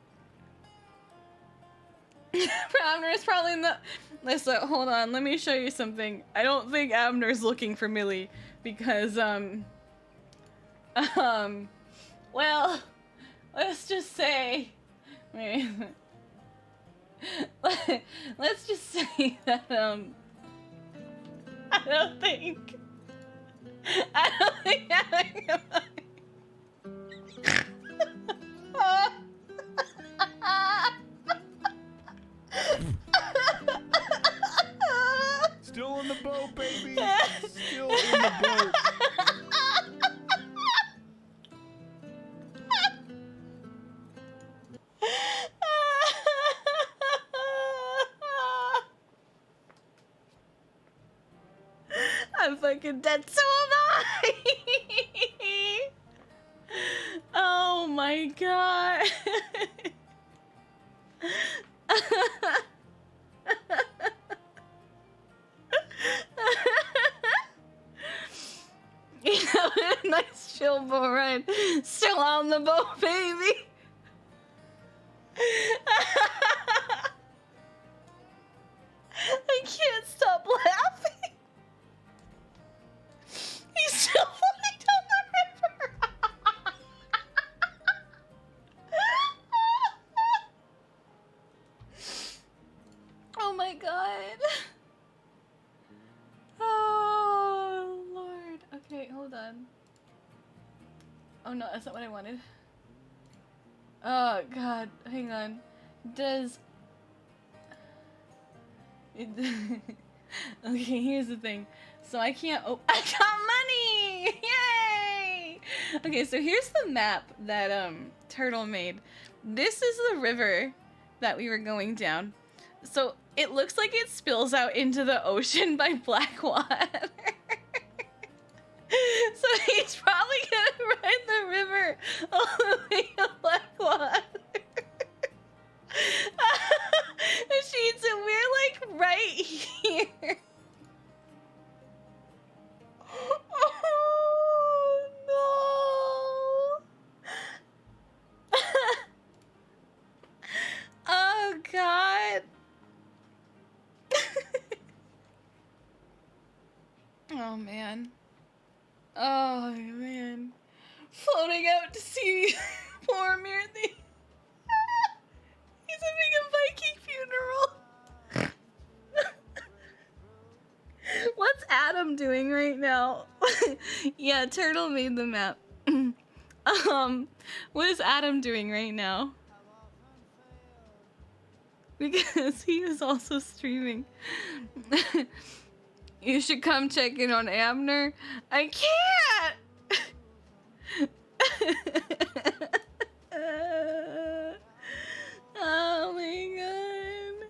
Speaker 4: Abner's probably in the. Listen, hold on. Let me show you something. I don't think Abner's looking for Millie because well, let's just say. Wait. Let's just say that I don't think I don't think having a
Speaker 1: Still in the boat, baby. Still in the boat.
Speaker 4: I'm fucking dead, so am I! Oh my god. You know, a nice chill boat ride. Still on the boat, baby. I can't stop laughing. He's still floating down the river. Oh my god. Oh Lord. Okay, hold on. Oh no, that's not what I wanted. Oh god, hang on. Does it okay, here's the thing. So I can't I got money! Yay! Okay, so here's the map that Turtle made. This is the river that we were going down. So it looks like it spills out into the ocean by Blackwater. So he's probably gonna ride the river all the way to Blackwater. Sheets, and we're like right here. Oh no. Oh god. Oh man. Oh man. Floating out to see poor Mildred. He's having a Viking funeral. What's Adam doing right now? Yeah, Turtle made the map. What is Adam doing right now? Because he is also streaming. You should come check in on Abner. I can't! Oh my god.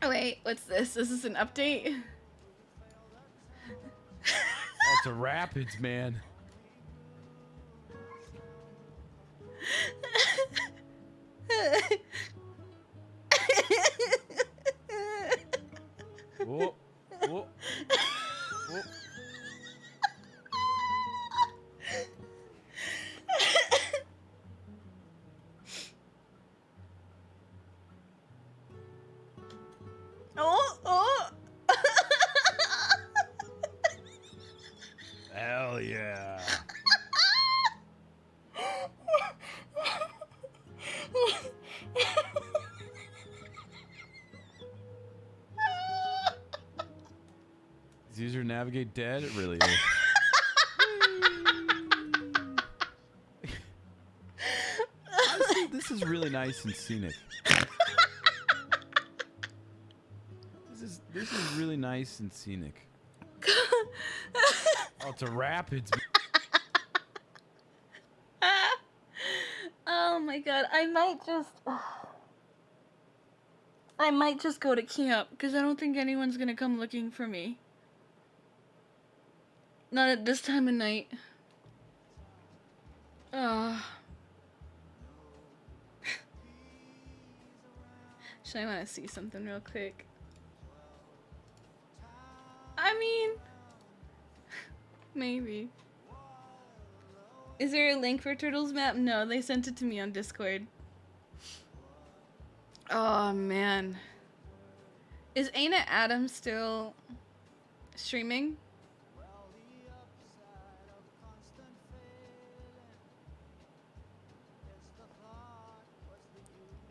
Speaker 4: Oh wait, what's this? Is this an update?
Speaker 1: That's a rapids, man. Whoa, whoa, whoa.
Speaker 4: Oh, oh.
Speaker 1: Hell yeah. Is user navigate dead? It really is. Honestly, this is really nice and scenic. This is really nice and scenic. Oh, it's a rapids.
Speaker 4: Oh my god, I might just go to camp because I don't think anyone's gonna come looking for me. Not at this time of night. Should I want to see something real quick? I mean, maybe. Is there a link for Turtles map? No, they sent it to me on Discord. Oh man. Is Ain't It Adam still streaming?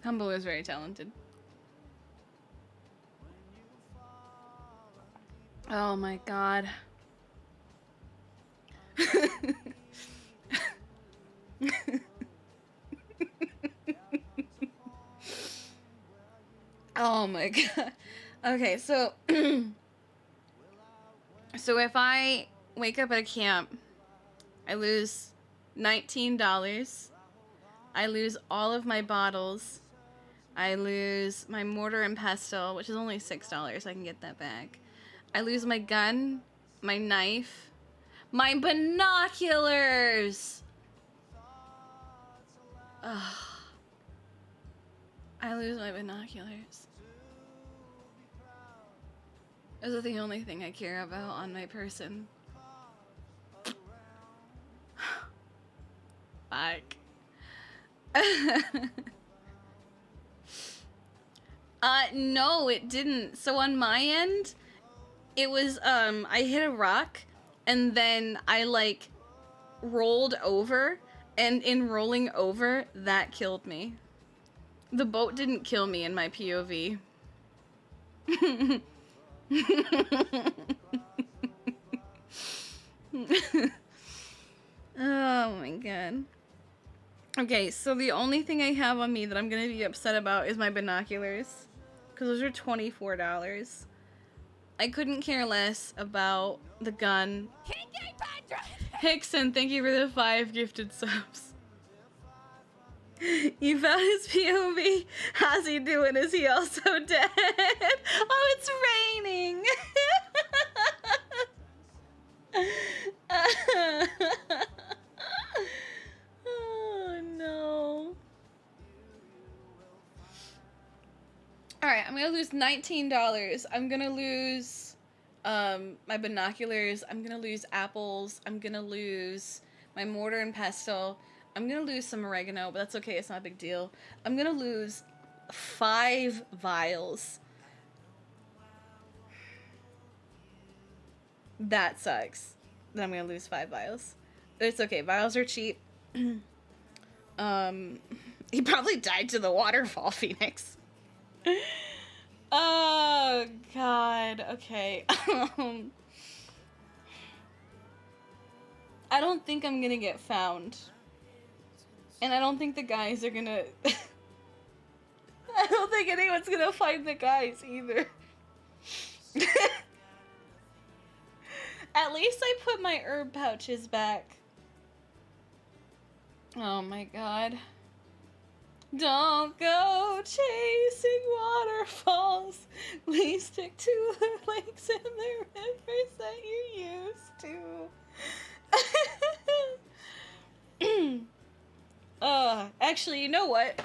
Speaker 4: Humble is very talented. Oh my god.
Speaker 6: Oh my god. Okay, so so if I wake up at a camp, I lose $19. I lose all of my bottles. I lose my mortar and pestle, which is only $6. I can get that back. I lose my gun, my knife, my binoculars. Ugh. I lose my binoculars. Those are the only thing I care about on my person. Fuck. No, it didn't. So on my end, it was, I hit a rock, and then I, like, rolled over, and in rolling over, that killed me. The boat didn't kill me in my POV. Oh my god. Okay, so the only thing I have on me that I'm gonna be upset about is my binoculars. Because those are $24. I couldn't care less about the gun. Hickson, thank you for the 5 gifted subs. You found his POV. How's he doing? Is he also dead? Oh, it's raining. Oh no. Alright, I'm gonna lose $19. I'm gonna lose my binoculars. I'm gonna lose apples. I'm gonna lose my mortar and pestle. I'm gonna lose some oregano, but that's okay, it's not a big deal. I'm gonna lose 5 vials. That sucks. Then I'm gonna lose 5 vials. But it's okay, vials are cheap. He probably died to the waterfall, Phoenix. Oh, God. Okay. I don't think I'm gonna get found. And I don't think the guys are gonna... I don't think anyone's gonna find the guys, either. At least I put my herb pouches back. Oh my god. Don't go chasing waterfalls. Please stick to the lakes and the rivers that you used to. Actually, you know what?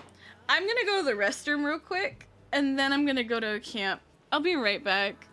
Speaker 6: I'm gonna go to the restroom real quick, and then I'm gonna go to a camp. I'll be right back.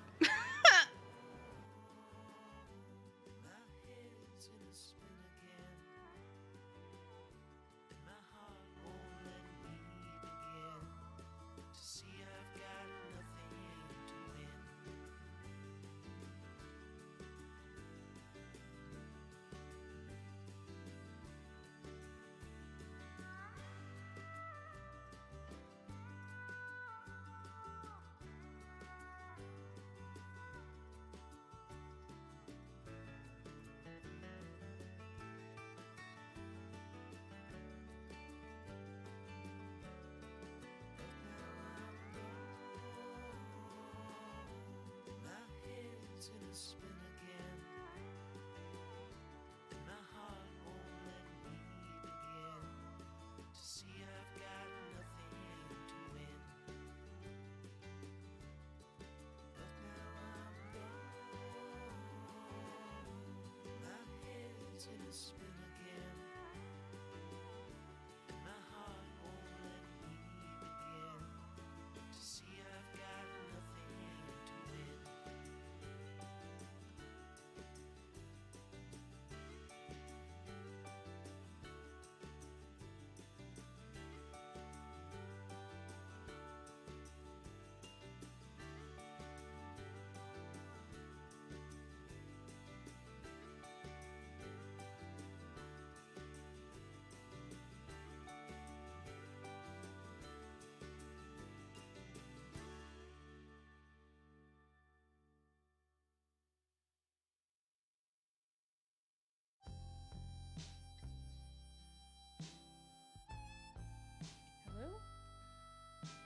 Speaker 6: Hello?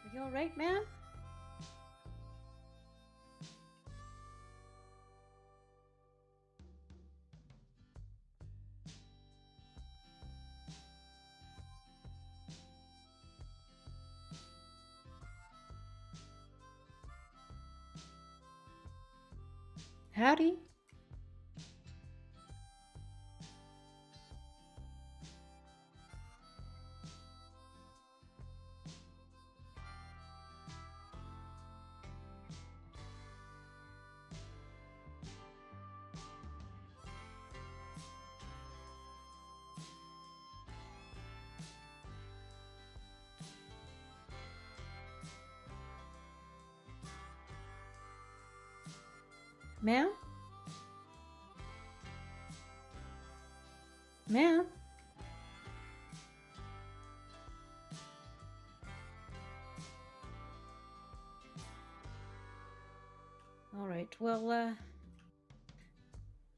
Speaker 6: Are you alright, man?
Speaker 10: Howdy. Ma'am? Ma'am? Alright, well,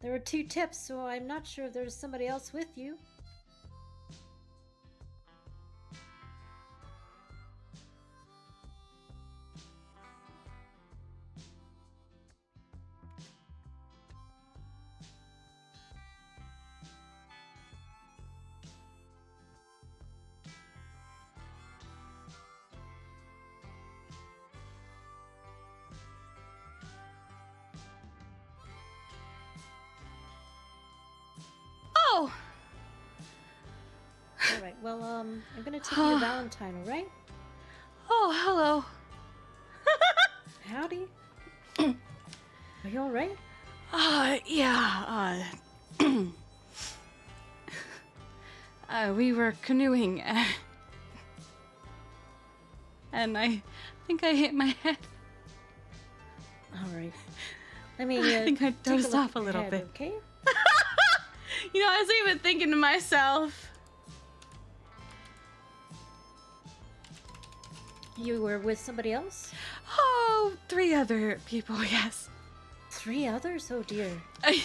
Speaker 10: there were 2 tips, so I'm not sure if there's somebody else with you.
Speaker 6: Oh!
Speaker 10: Alright, well, I'm gonna take your Valentine, alright?
Speaker 6: Oh, hello.
Speaker 10: Howdy. Are you alright?
Speaker 6: Yeah, we were canoeing, and I think I hit my head.
Speaker 10: Alright. Let me,
Speaker 6: I think I
Speaker 10: take
Speaker 6: dozed
Speaker 10: look
Speaker 6: off a
Speaker 10: at your
Speaker 6: little
Speaker 10: head,
Speaker 6: bit.
Speaker 10: Okay?
Speaker 6: You know, I was even thinking to myself,
Speaker 10: You were with somebody else?
Speaker 6: oh, 3 other people, yes.
Speaker 10: 3 others? Oh dear.
Speaker 6: I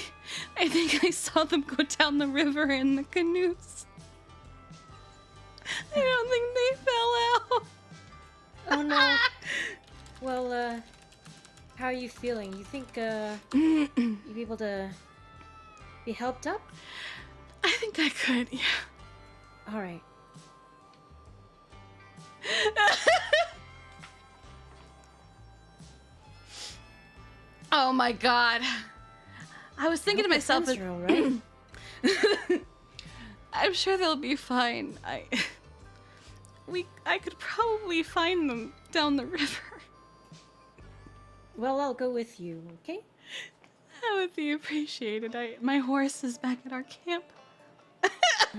Speaker 6: think I saw them go down the river in the canoes. I don't think they fell out.
Speaker 10: Oh no. Well, how are you feeling? You think, you'd be able to be helped up?
Speaker 6: I think I could, yeah.
Speaker 10: Alright.
Speaker 6: Oh my god. I was thinking to myself,
Speaker 10: Are alright?
Speaker 6: I'm sure they'll be fine. I could probably find them down the river.
Speaker 10: Well, I'll go with you, okay?
Speaker 6: That would be appreciated. My horse is back at our camp.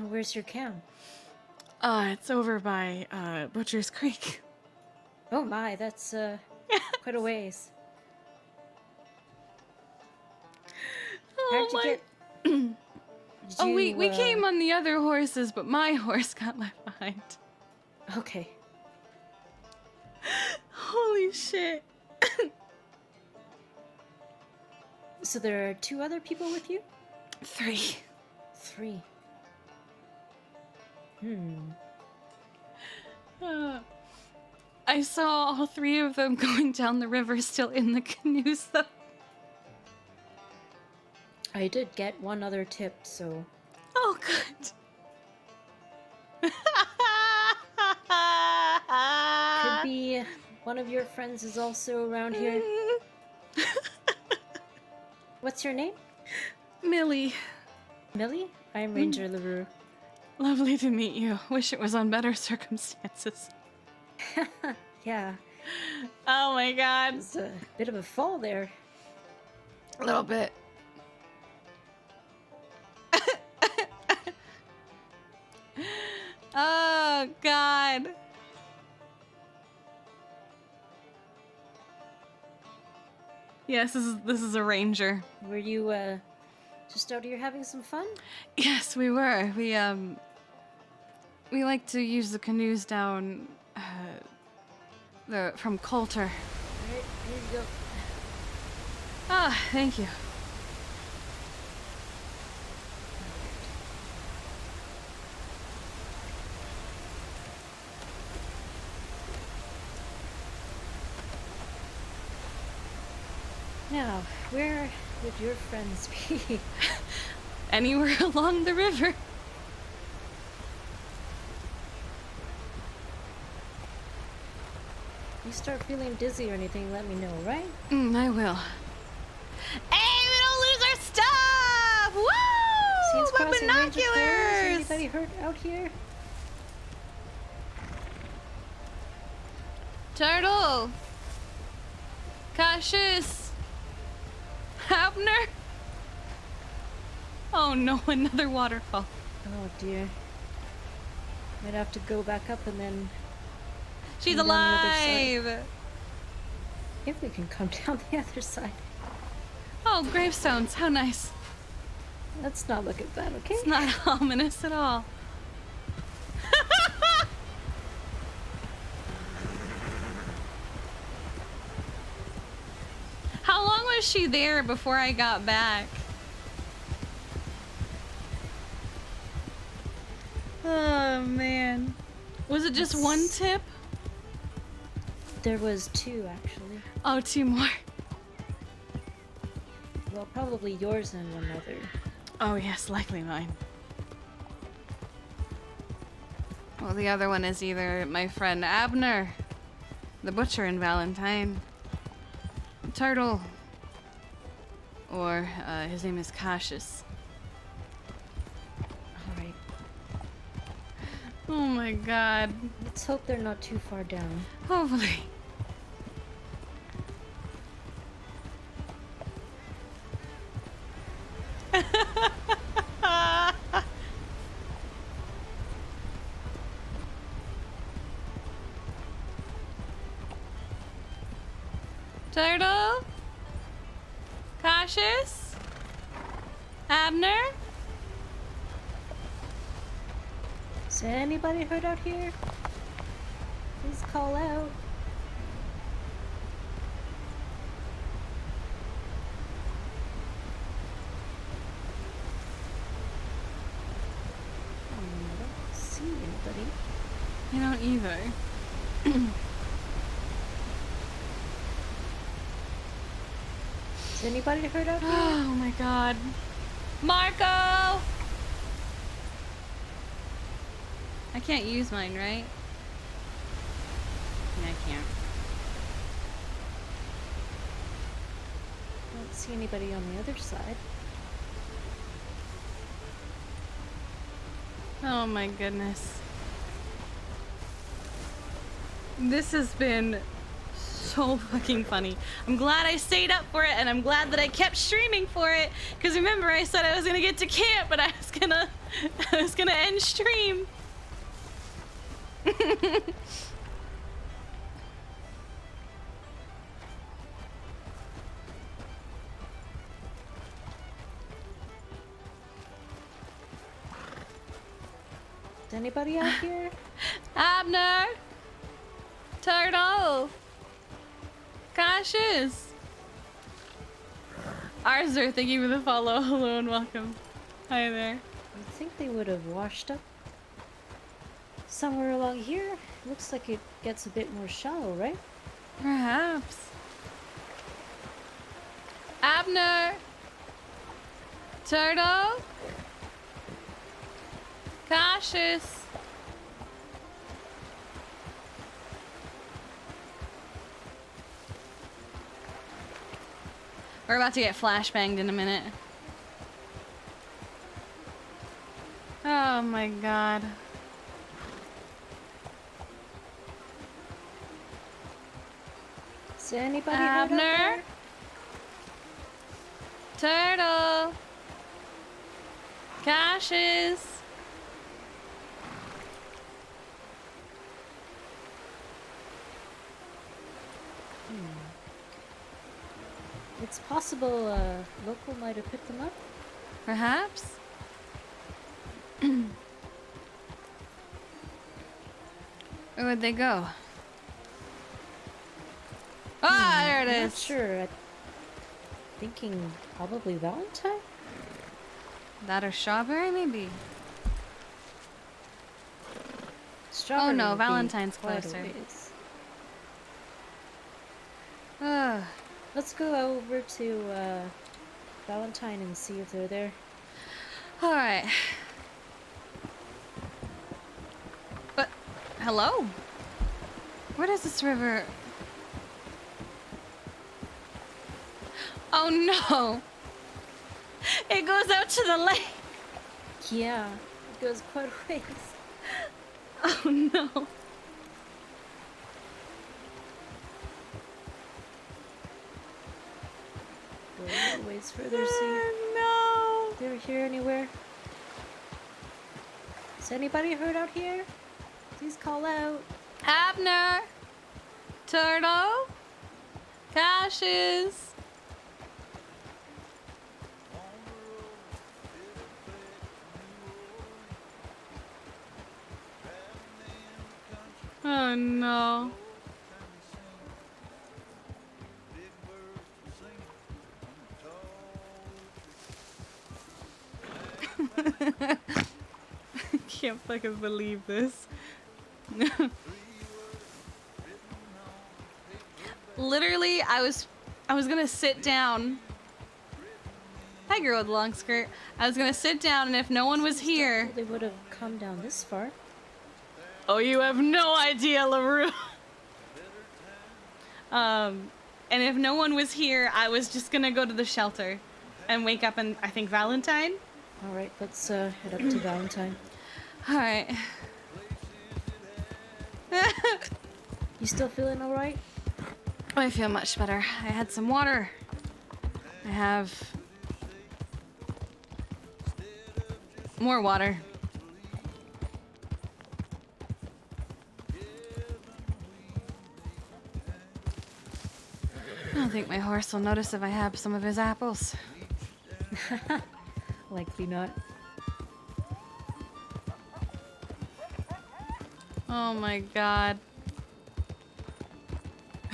Speaker 10: Where's your camp?
Speaker 6: It's over by, Butcher's Creek.
Speaker 10: Oh my, that's, quite a ways. How'd you get... Did
Speaker 6: Oh, we
Speaker 10: you,
Speaker 6: came on the other horses, but my horse got left behind.
Speaker 10: Okay.
Speaker 6: Holy shit.
Speaker 10: So there are 2 other people with you?
Speaker 6: 3.
Speaker 10: 3.
Speaker 6: I saw all 3 of them going down the river still in the canoes, though.
Speaker 10: I did get 1 other tip, so...
Speaker 6: Oh, good.
Speaker 10: Could be one of your friends is also around here. What's your name?
Speaker 6: Millie.
Speaker 10: Millie? I'm Ranger LaRue.
Speaker 6: Lovely to meet you. Wish it was on better circumstances.
Speaker 10: Yeah,
Speaker 6: Oh my god.
Speaker 10: it's a bit of a fall there.
Speaker 6: A little bit. Oh god. Yes, this is a ranger.
Speaker 10: Were you, just out here having some fun?
Speaker 6: Yes, we were. We like to use the canoes down from Coulter.
Speaker 10: Alright, here you go.
Speaker 6: Ah, thank you.
Speaker 10: Now, where would your friends be?
Speaker 6: Anywhere along the river.
Speaker 10: You start feeling dizzy or anything, let me know, right?
Speaker 6: I will. Hey,
Speaker 10: Planes
Speaker 4: my
Speaker 10: crossing, Ranger cars.
Speaker 4: binoculars!
Speaker 10: Anybody hurt out here?
Speaker 4: Turtle! Cautious! Abner! Oh no, another waterfall.
Speaker 10: Oh dear. Might have to go back up and then
Speaker 4: She's
Speaker 10: come down the other side.
Speaker 4: alive!
Speaker 10: If we can come down the other side.
Speaker 4: Oh, gravestones, how nice.
Speaker 10: Let's not look at that, okay?
Speaker 4: It's not ominous at all. How long was she there before I got back? Oh man. Was it just one tip?
Speaker 10: There was 2 actually.
Speaker 4: Oh, 2 more.
Speaker 10: Well, probably yours and one other.
Speaker 4: Oh yes, likely mine. Well, the other one is either my friend Abner, the butcher in Valentine, Turtle, or his name is Cautious.
Speaker 10: Alright.
Speaker 4: Oh my god.
Speaker 10: Let's hope they're not too far down.
Speaker 4: Hopefully. Turtle? Cautious? Abner?
Speaker 10: Is anybody hurt out here? Please call out. I don't see anybody.
Speaker 4: I don't either.
Speaker 10: Is anybody hurt out here?
Speaker 4: Oh my god. Marco! I can't use mine, right? Yeah, I can't.
Speaker 10: I don't see anybody on the other side.
Speaker 4: Oh my goodness. This has been so fucking funny. I'm glad I stayed up for it, and I'm glad that I kept streaming for it. Because remember, I said I was gonna get to camp, but I was gonna end stream.
Speaker 10: Is anybody out here?
Speaker 4: Abner! Turtle! Cautious! Arzer, thank you for the follow. Hello and welcome. Hi there.
Speaker 10: I think they would have washed up somewhere along here. Looks like it gets a bit more shallow, right?
Speaker 4: Perhaps. Abner! Turtle! Cautious! We're about to get flashbanged in a minute. Oh my god.
Speaker 10: Is anybody hurt out
Speaker 4: Abner?
Speaker 10: there?
Speaker 4: Turtle! Cautious!
Speaker 10: It's possible a local might have picked them up.
Speaker 4: Perhaps? Where would they go? Ah, there it
Speaker 10: I'm not
Speaker 4: is.
Speaker 10: sure. I'm thinking probably Valentine?
Speaker 4: That or strawberry, maybe?
Speaker 10: Strawberry
Speaker 4: no,
Speaker 10: would be
Speaker 4: Valentine's
Speaker 10: quite a
Speaker 4: closer.
Speaker 10: ways.
Speaker 4: Ugh.
Speaker 10: Let's go over to Valentine and see if they're there.
Speaker 4: Alright. But, hello? Where does this river... Oh no! It goes out to the lake!
Speaker 10: Yeah, it goes quite a ways.
Speaker 6: Oh no.
Speaker 10: Go a ways further, see.
Speaker 6: No.
Speaker 10: They ever hear anywhere? Is anybody heard out here? Please call out.
Speaker 6: Abner. Turtle. Cassius. Oh no. I can't fucking believe this. Literally, I was gonna sit down. Hi, girl with the long skirt. I was gonna sit down, and if no one was here,
Speaker 10: They would have come down this far.
Speaker 6: oh, you have no idea, LaRue. And if no one was here, I was just gonna go to the shelter, and wake up and I think Valentine.
Speaker 10: All right, let's head up to Valentine.
Speaker 6: All right.
Speaker 10: You still feeling all right?
Speaker 6: I feel much better. I had some water. I have more water. I don't think my horse will notice if I have some of his apples.
Speaker 10: Likely not.
Speaker 6: Oh my god.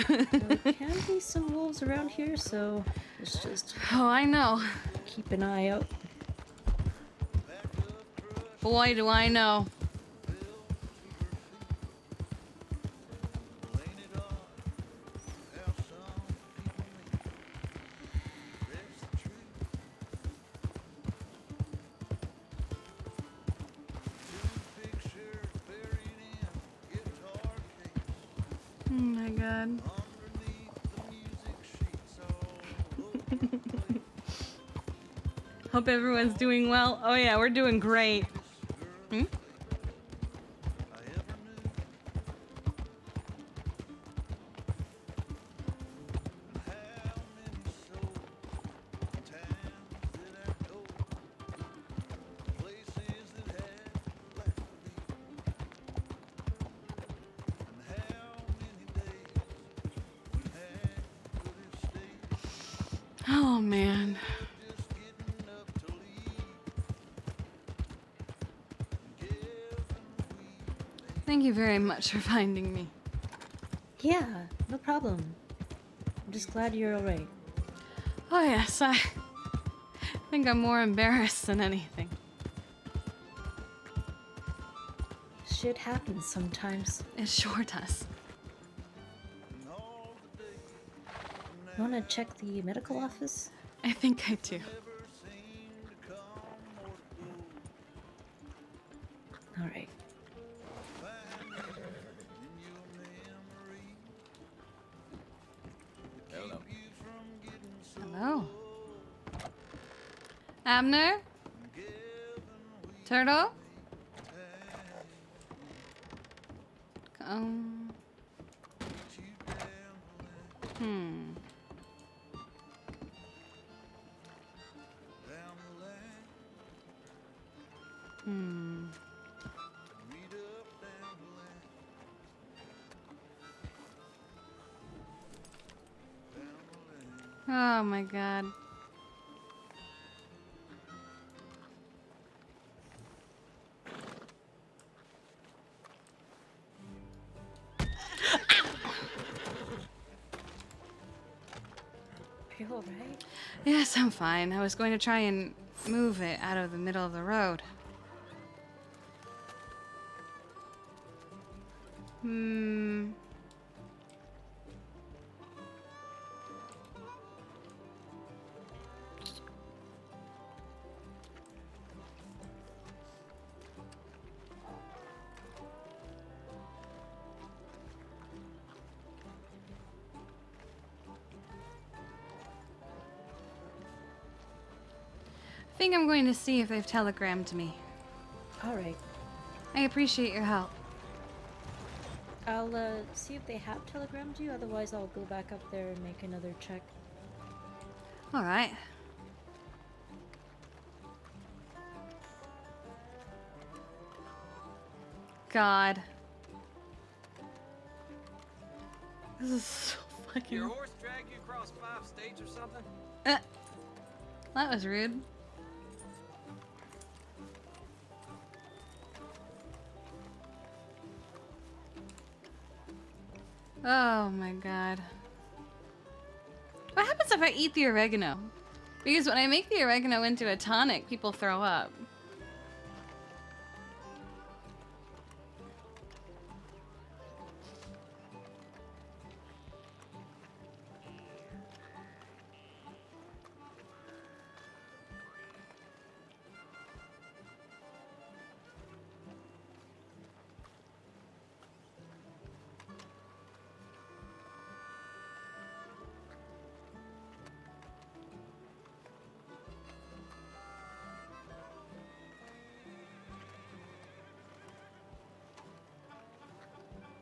Speaker 10: There can be some wolves around here, so let's just
Speaker 6: Oh, I know.
Speaker 10: keep an eye out.
Speaker 6: Boy, do I know. Oh my god. Hope everyone's doing well. Oh yeah, we're doing great. Hmm? Oh man. Thank you very much for finding me.
Speaker 10: Yeah, no problem. I'm just glad you're all right.
Speaker 6: Oh yes, I think I'm more embarrassed than anything.
Speaker 10: Shit happens sometimes.
Speaker 6: It sure does.
Speaker 10: You wanna check the medical office?
Speaker 6: I think I do.
Speaker 10: All right.
Speaker 6: Hello. Abner? Turtle? Hmm. Hmm. Oh my god.
Speaker 10: Are you all right?
Speaker 6: Yes, I'm fine. I was going to try and move it out of the middle of the road. Hmm. I think I'm going to see if they've telegrammed me.
Speaker 10: All right.
Speaker 4: I appreciate your help.
Speaker 10: I'll see if they have telegrammed you. Otherwise, I'll go back up there and make another check.
Speaker 4: All right. God. This is so fucking...
Speaker 3: Your horse dragged you across 5 states or something?
Speaker 4: That was rude. Oh my god. What happens if I eat the oregano? Because when I make the oregano into a tonic, people throw up.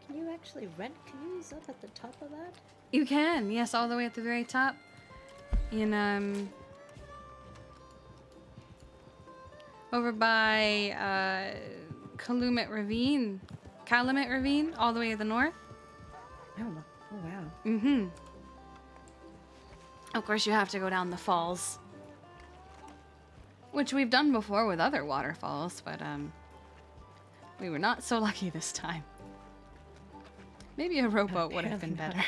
Speaker 10: Can you actually rent canoes up at the top of that?
Speaker 4: You can, yes, all the way at the very top. In, over by, Calumet Ravine. Calumet Ravine, all the way to the north.
Speaker 10: Oh wow.
Speaker 4: Mm-hmm. Of course, you have to go down the falls. Which we've done before with other waterfalls, but, we were not so lucky this time. Maybe a rowboat would have been better.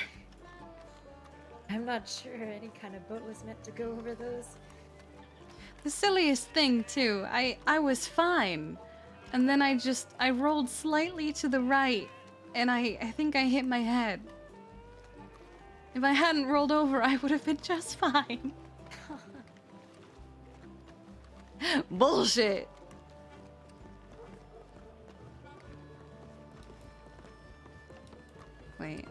Speaker 10: I'm not sure any kind of boat was meant to go over those.
Speaker 4: The silliest thing, too, I was fine. And then I rolled slightly to the right, and I think I hit my head. If I hadn't rolled over, I would have been just fine. Bullshit. Wait.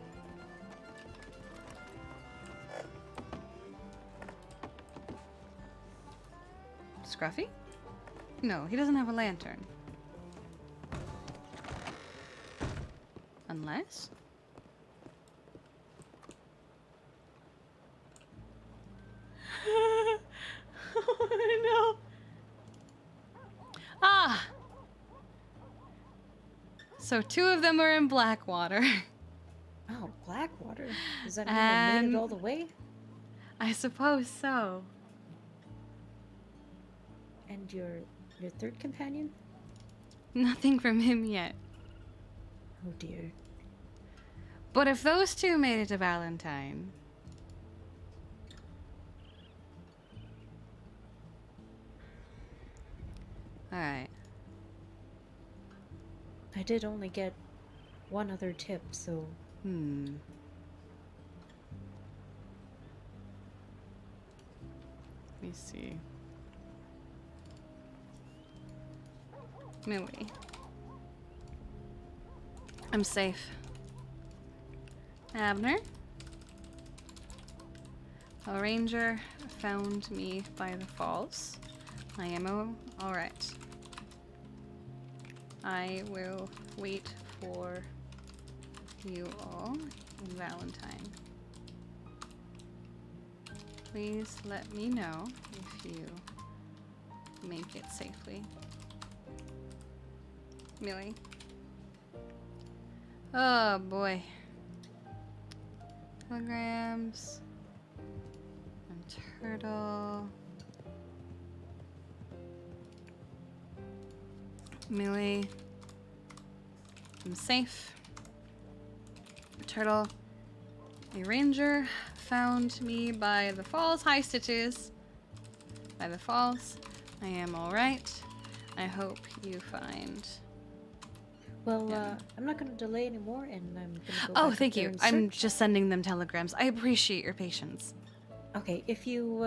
Speaker 4: Scruffy? No, he doesn't have a lantern. Unless? Oh, no. Ah! So 2 of them are in Blackwater.
Speaker 10: Oh, Blackwater. Does that mean they made it all the way?
Speaker 4: I suppose so.
Speaker 10: And your third companion?
Speaker 4: Nothing from him yet.
Speaker 10: Oh dear.
Speaker 4: But if those 2 made it to Valentine... Alright.
Speaker 10: I did only get 1 other tip, so...
Speaker 4: Let me see. Millie. I'm safe. Abner. A ranger found me by the falls. I am alright. I will wait for you all in Valentine. Please let me know if you make it safely. Millie. Oh boy. Telegrams. And turtle. Millie. I'm safe. Turtle. A ranger found me by the falls. Hi, Stitches. By the falls. I am alright. I hope you find...
Speaker 10: Well,
Speaker 4: Yeah.
Speaker 10: I'm not gonna delay anymore, and I'm gonna go
Speaker 4: Oh,
Speaker 10: back up
Speaker 4: thank
Speaker 10: there
Speaker 4: you.
Speaker 10: and
Speaker 4: I'm
Speaker 10: search.
Speaker 4: just sending them telegrams. I appreciate your patience.
Speaker 10: Okay, if you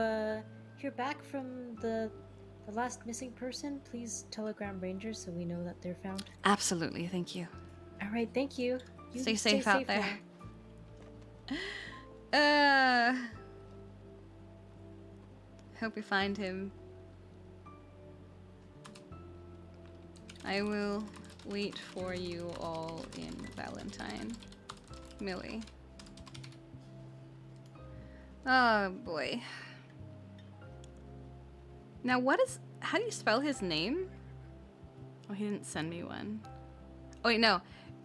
Speaker 10: hear back from the last missing person, please telegram Rangers so we know that they're found.
Speaker 4: Absolutely, thank you.
Speaker 10: All right, thank you. You
Speaker 4: Stay safe out
Speaker 10: now.
Speaker 4: there. Hope you find him.
Speaker 6: I will wait for you all in Valentine. Millie. Oh boy. Now how do you spell his name? Oh, he didn't send me one. Oh wait, no.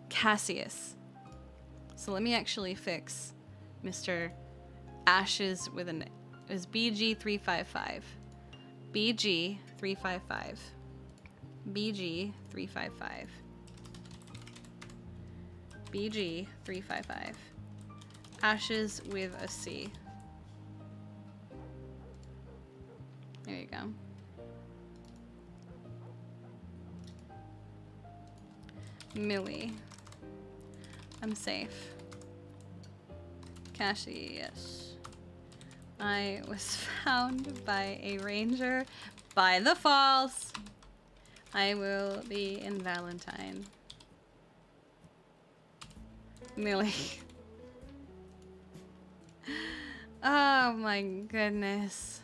Speaker 6: Cassius. So let me actually fix Mr. Ashes with it was BG355. BG355. BG355. BG355. Ashes with a C. There you go. Millie. I'm safe. Cassius. I was found by a ranger by the falls. I will be in Valentine. Millie. Oh my goodness.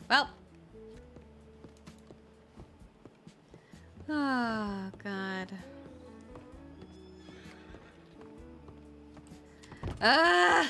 Speaker 6: Well. Oh God. Ah!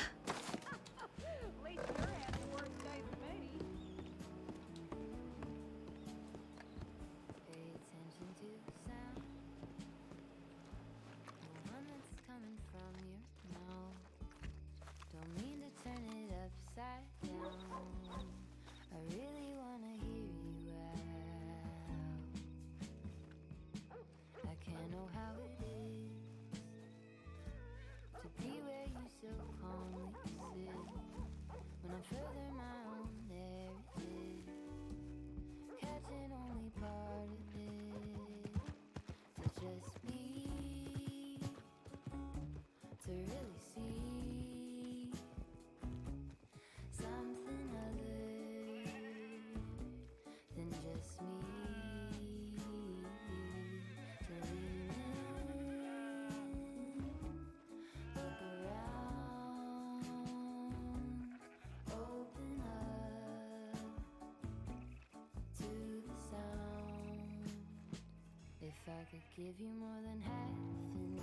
Speaker 11: If I could give you more than half an ear,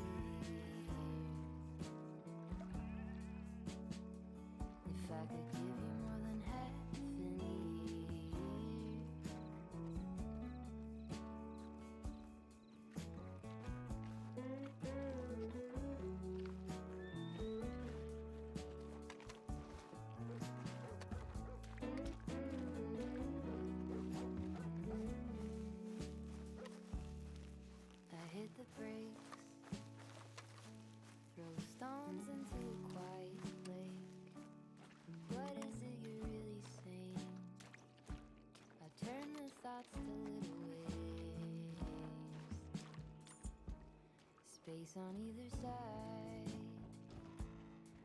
Speaker 11: if I could give you more than half an ear, I hit the brakes, throw stones into a quiet lake. What is it you're really saying? I turn the thoughts to little waves, space on either side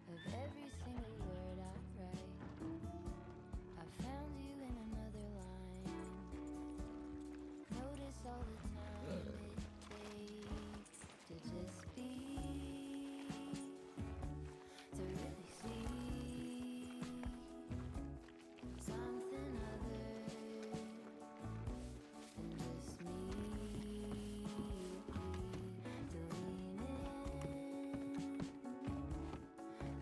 Speaker 11: of every single word I write. I found you in another line. Notice all the time it takes to just be, to really see something other than just me. To lean in,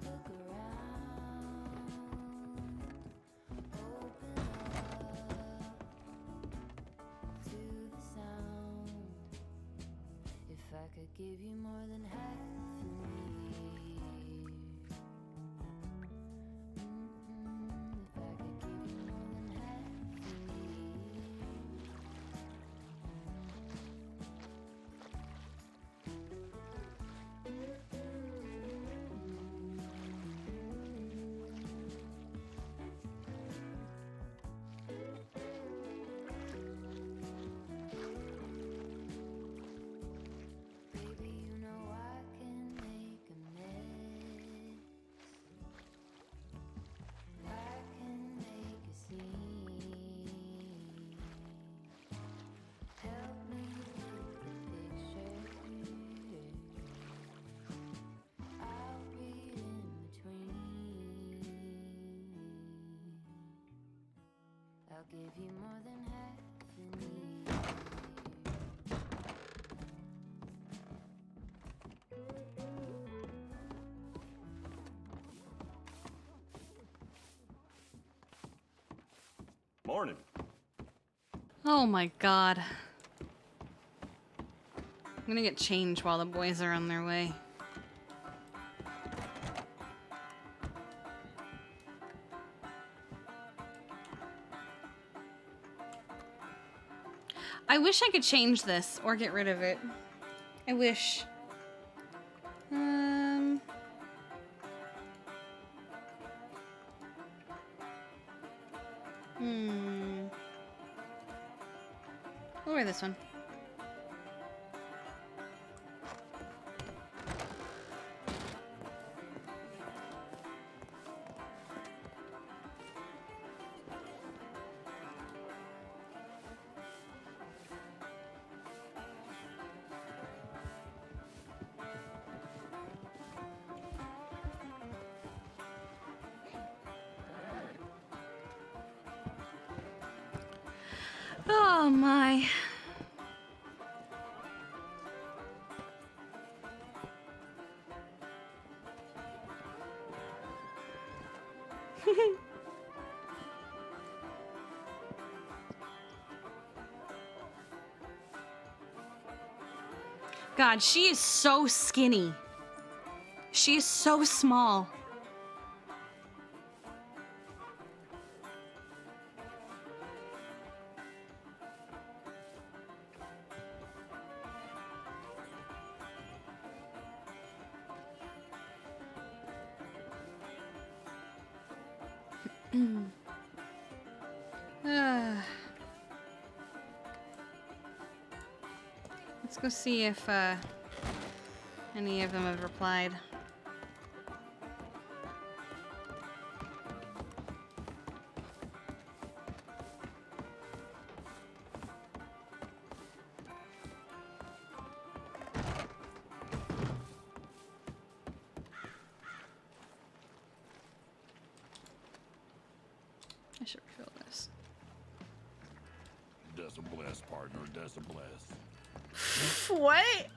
Speaker 11: look around, open up to the sound. If I could give you more than half an ear, if I could give you more than half an ear. Baby, you know I can make a mess. I can make a scene. Help me with the picture. I'll read in between. I'll give you more than half.
Speaker 12: Morning.
Speaker 4: Oh my god. I'm gonna get change while the boys are on their way. I wish I could change this or get rid of it. I wish. We'll wear this one. Oh my. God, she is so skinny. She is so small. Let's go see if any of them have replied. I should refill this.
Speaker 12: Doesn't bless, partner. Doesn't bless.
Speaker 4: What?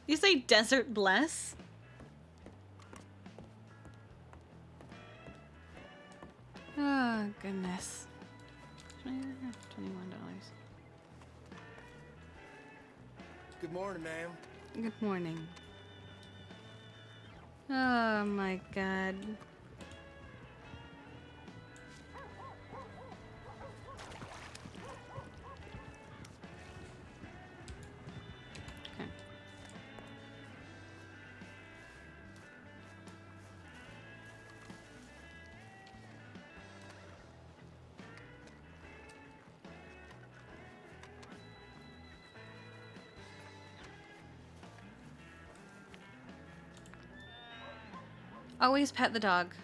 Speaker 4: You say desert bless? Oh, goodness. $21.
Speaker 13: Good morning, ma'am.
Speaker 4: Good morning. Oh my god. Always pet the dog.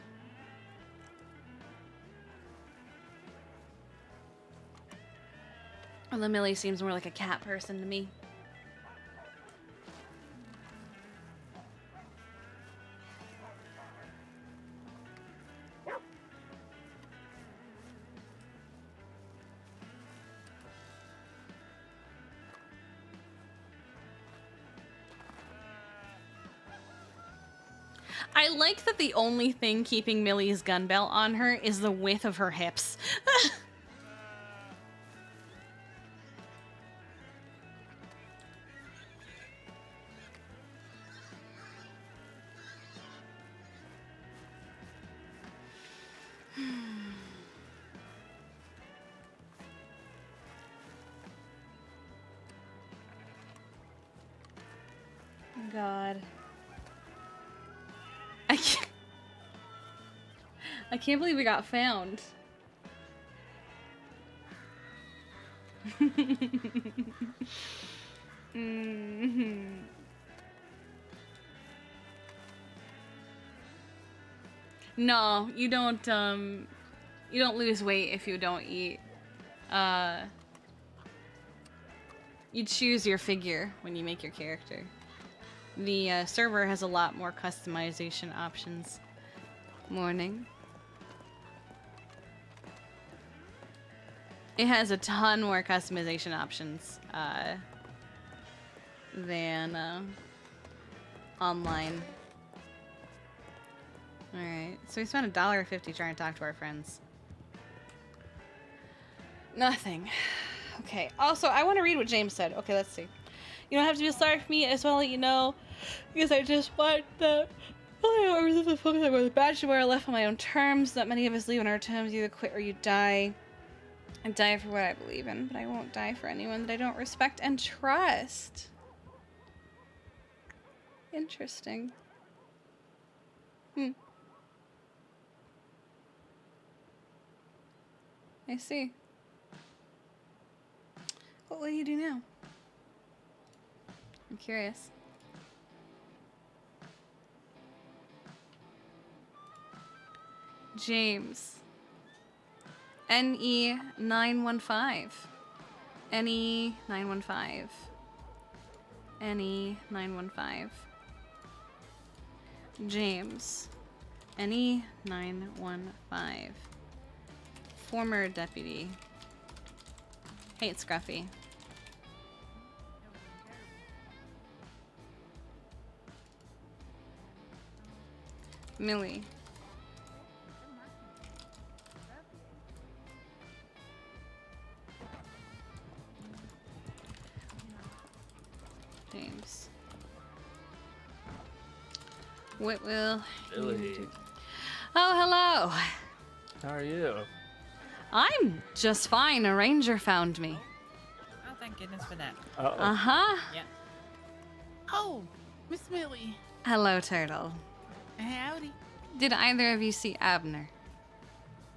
Speaker 4: Although Millie seems more like a cat person to me. I like that the only thing keeping Millie's gun belt on her is the width of her hips. God. I can't believe we got found. No, you don't lose weight if you don't eat. You choose your figure when you make your character. The server has a lot more customization options. Morning. It has a ton more customization options than online. Alright, so we spent $1.50 trying to talk to our friends. Nothing. Okay, also, I want to read what James said. Okay, let's see. You don't have to be sorry for me. I just want to let you know, because I just want the... the badge where I left on my own terms. Not many of us leave on our terms. You either quit or you die. I die for what I believe in, but I won't die for anyone that I don't respect and trust. Interesting. I see. What will you do now? I'm curious. James. NE915. NE915. NE915. James. NE915. Former deputy. Hate Scruffy. Millie. James. What will
Speaker 5: Millie.
Speaker 4: you do? Oh, hello.
Speaker 5: How are you?
Speaker 4: I'm just fine. A ranger found me.
Speaker 13: Oh, thank goodness for that.
Speaker 5: Uh-oh.
Speaker 4: Uh-huh.
Speaker 13: Yeah.
Speaker 2: Oh, Miss Millie.
Speaker 4: Hello, Turtle.
Speaker 2: Howdy.
Speaker 4: Did either of you see Abner?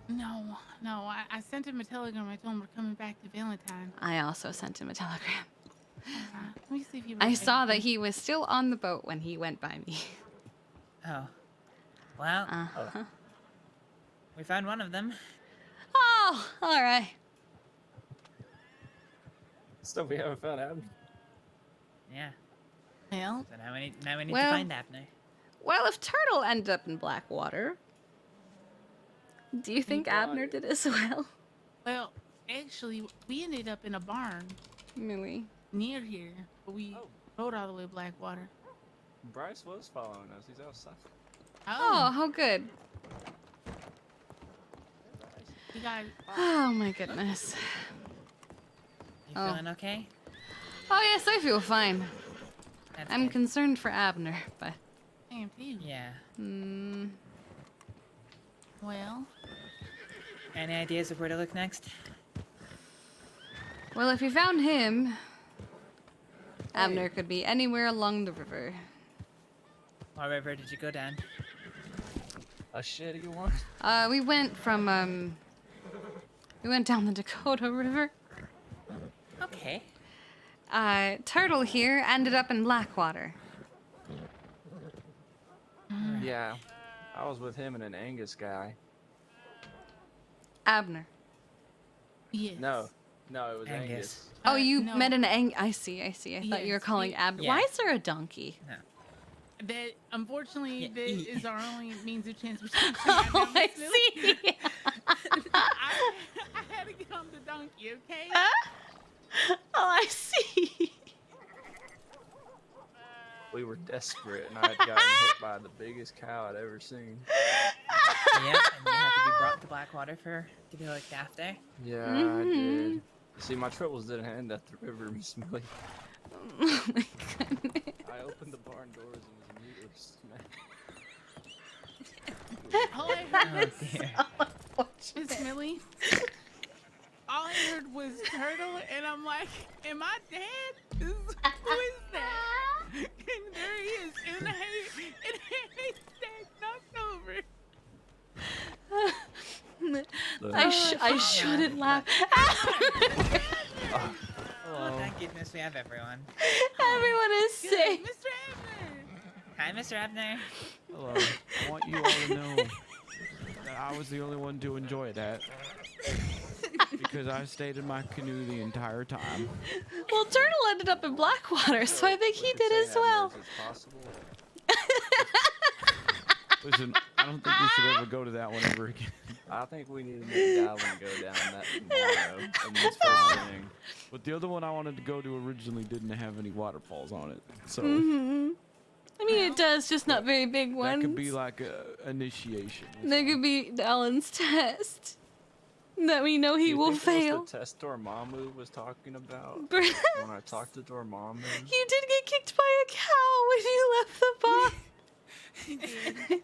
Speaker 2: No. I sent him a telegram. I told him we're coming back to Valentine.
Speaker 4: I also sent him a telegram.
Speaker 2: Let me see if he
Speaker 4: I saw that he was still on the boat when he went by me.
Speaker 13: Oh. Well,
Speaker 4: Uh-huh.
Speaker 13: we found one of them.
Speaker 4: Oh, all right.
Speaker 5: Still, we haven't found Abner.
Speaker 13: Yeah.
Speaker 2: Well,
Speaker 13: So now we need
Speaker 4: Well-
Speaker 13: to find Abner.
Speaker 4: Well, if Turtle ended up in Blackwater, do you think Abner did as well?
Speaker 2: well, actually, we ended up in a barn
Speaker 4: Millie.
Speaker 2: near here, but we rode all the way to Blackwater.
Speaker 5: Bryce was following us. He's outside.
Speaker 4: Oh, how good.
Speaker 2: You guys.
Speaker 4: Oh, my goodness.
Speaker 13: You
Speaker 4: Oh.
Speaker 13: feeling okay?
Speaker 4: Oh, yes, I feel fine.
Speaker 13: That's
Speaker 4: I'm
Speaker 13: good.
Speaker 4: concerned for Abner, but...
Speaker 2: I am too.
Speaker 13: Yeah.
Speaker 2: Well,
Speaker 13: Any ideas of where to look next?
Speaker 4: Well, if you found him, Abner could be anywhere along the river.
Speaker 13: What river did you go down?
Speaker 5: A shitty one?
Speaker 4: We went from, we went down the Dakota River.
Speaker 13: Okay.
Speaker 4: Turtle here ended up in Blackwater.
Speaker 5: Yeah. I was with him and an Angus guy.
Speaker 4: Abner.
Speaker 2: yes.
Speaker 5: No, it was
Speaker 13: Angus.
Speaker 5: Angus.
Speaker 4: Oh, you
Speaker 2: no.
Speaker 4: met an I see. I thought you were
Speaker 2: Yes,
Speaker 4: calling
Speaker 2: he-
Speaker 4: Abner.
Speaker 13: Yeah.
Speaker 4: Why is there a donkey?
Speaker 2: That unfortunately
Speaker 13: Yeah,
Speaker 2: that
Speaker 13: yeah.
Speaker 2: is our only means of transportation.
Speaker 4: Oh, I see.
Speaker 2: I had to get on the donkey, okay?
Speaker 4: Oh, I see.
Speaker 5: We were desperate, and I had gotten hit by the biggest cow I'd ever seen.
Speaker 13: Yep, and you have to be brought to Blackwater to be looked after.
Speaker 5: Yeah, I did. You see, my troubles didn't end at the river, Miss Millie.
Speaker 4: Oh my goodness.
Speaker 5: I opened the barn doors and was immediately smacked.
Speaker 2: All I heard
Speaker 13: Oh dear.
Speaker 2: was Miss Millie. All I heard was turtle, and I'm like, "Am I dead? Who is that?" And there he is in a haystack, knocked over.
Speaker 4: I shouldn't laugh.
Speaker 13: Oh, thank goodness we have everyone.
Speaker 4: Everyone is
Speaker 2: Good,
Speaker 4: safe.
Speaker 2: Mr. Abner.
Speaker 13: Hi, Mr. Abner.
Speaker 1: Hello. I want you all to know that I was the only one to enjoy that. Because I stayed in my canoe the entire time.
Speaker 4: Well, Turtle ended up in Blackwater, so I think he did as well.
Speaker 5: It's possible.
Speaker 1: Listen, I don't think we should ever go to that one ever again.
Speaker 5: I think we need to make Dalvin go down that tomorrow. And that's first thing.
Speaker 1: But the other one I wanted to go to originally didn't have any waterfalls on it. So
Speaker 6: I mean, it does, just not very big ones.
Speaker 1: That could be like a initiation.
Speaker 6: That could be Alan's test. That we know he
Speaker 5: You
Speaker 6: will
Speaker 5: think
Speaker 6: fail.
Speaker 5: It was the test Dormammu was talking about
Speaker 6: Perhaps.
Speaker 5: when I talked to Dormammu?
Speaker 6: You did get kicked by a cow when you left the bar.
Speaker 2: He did.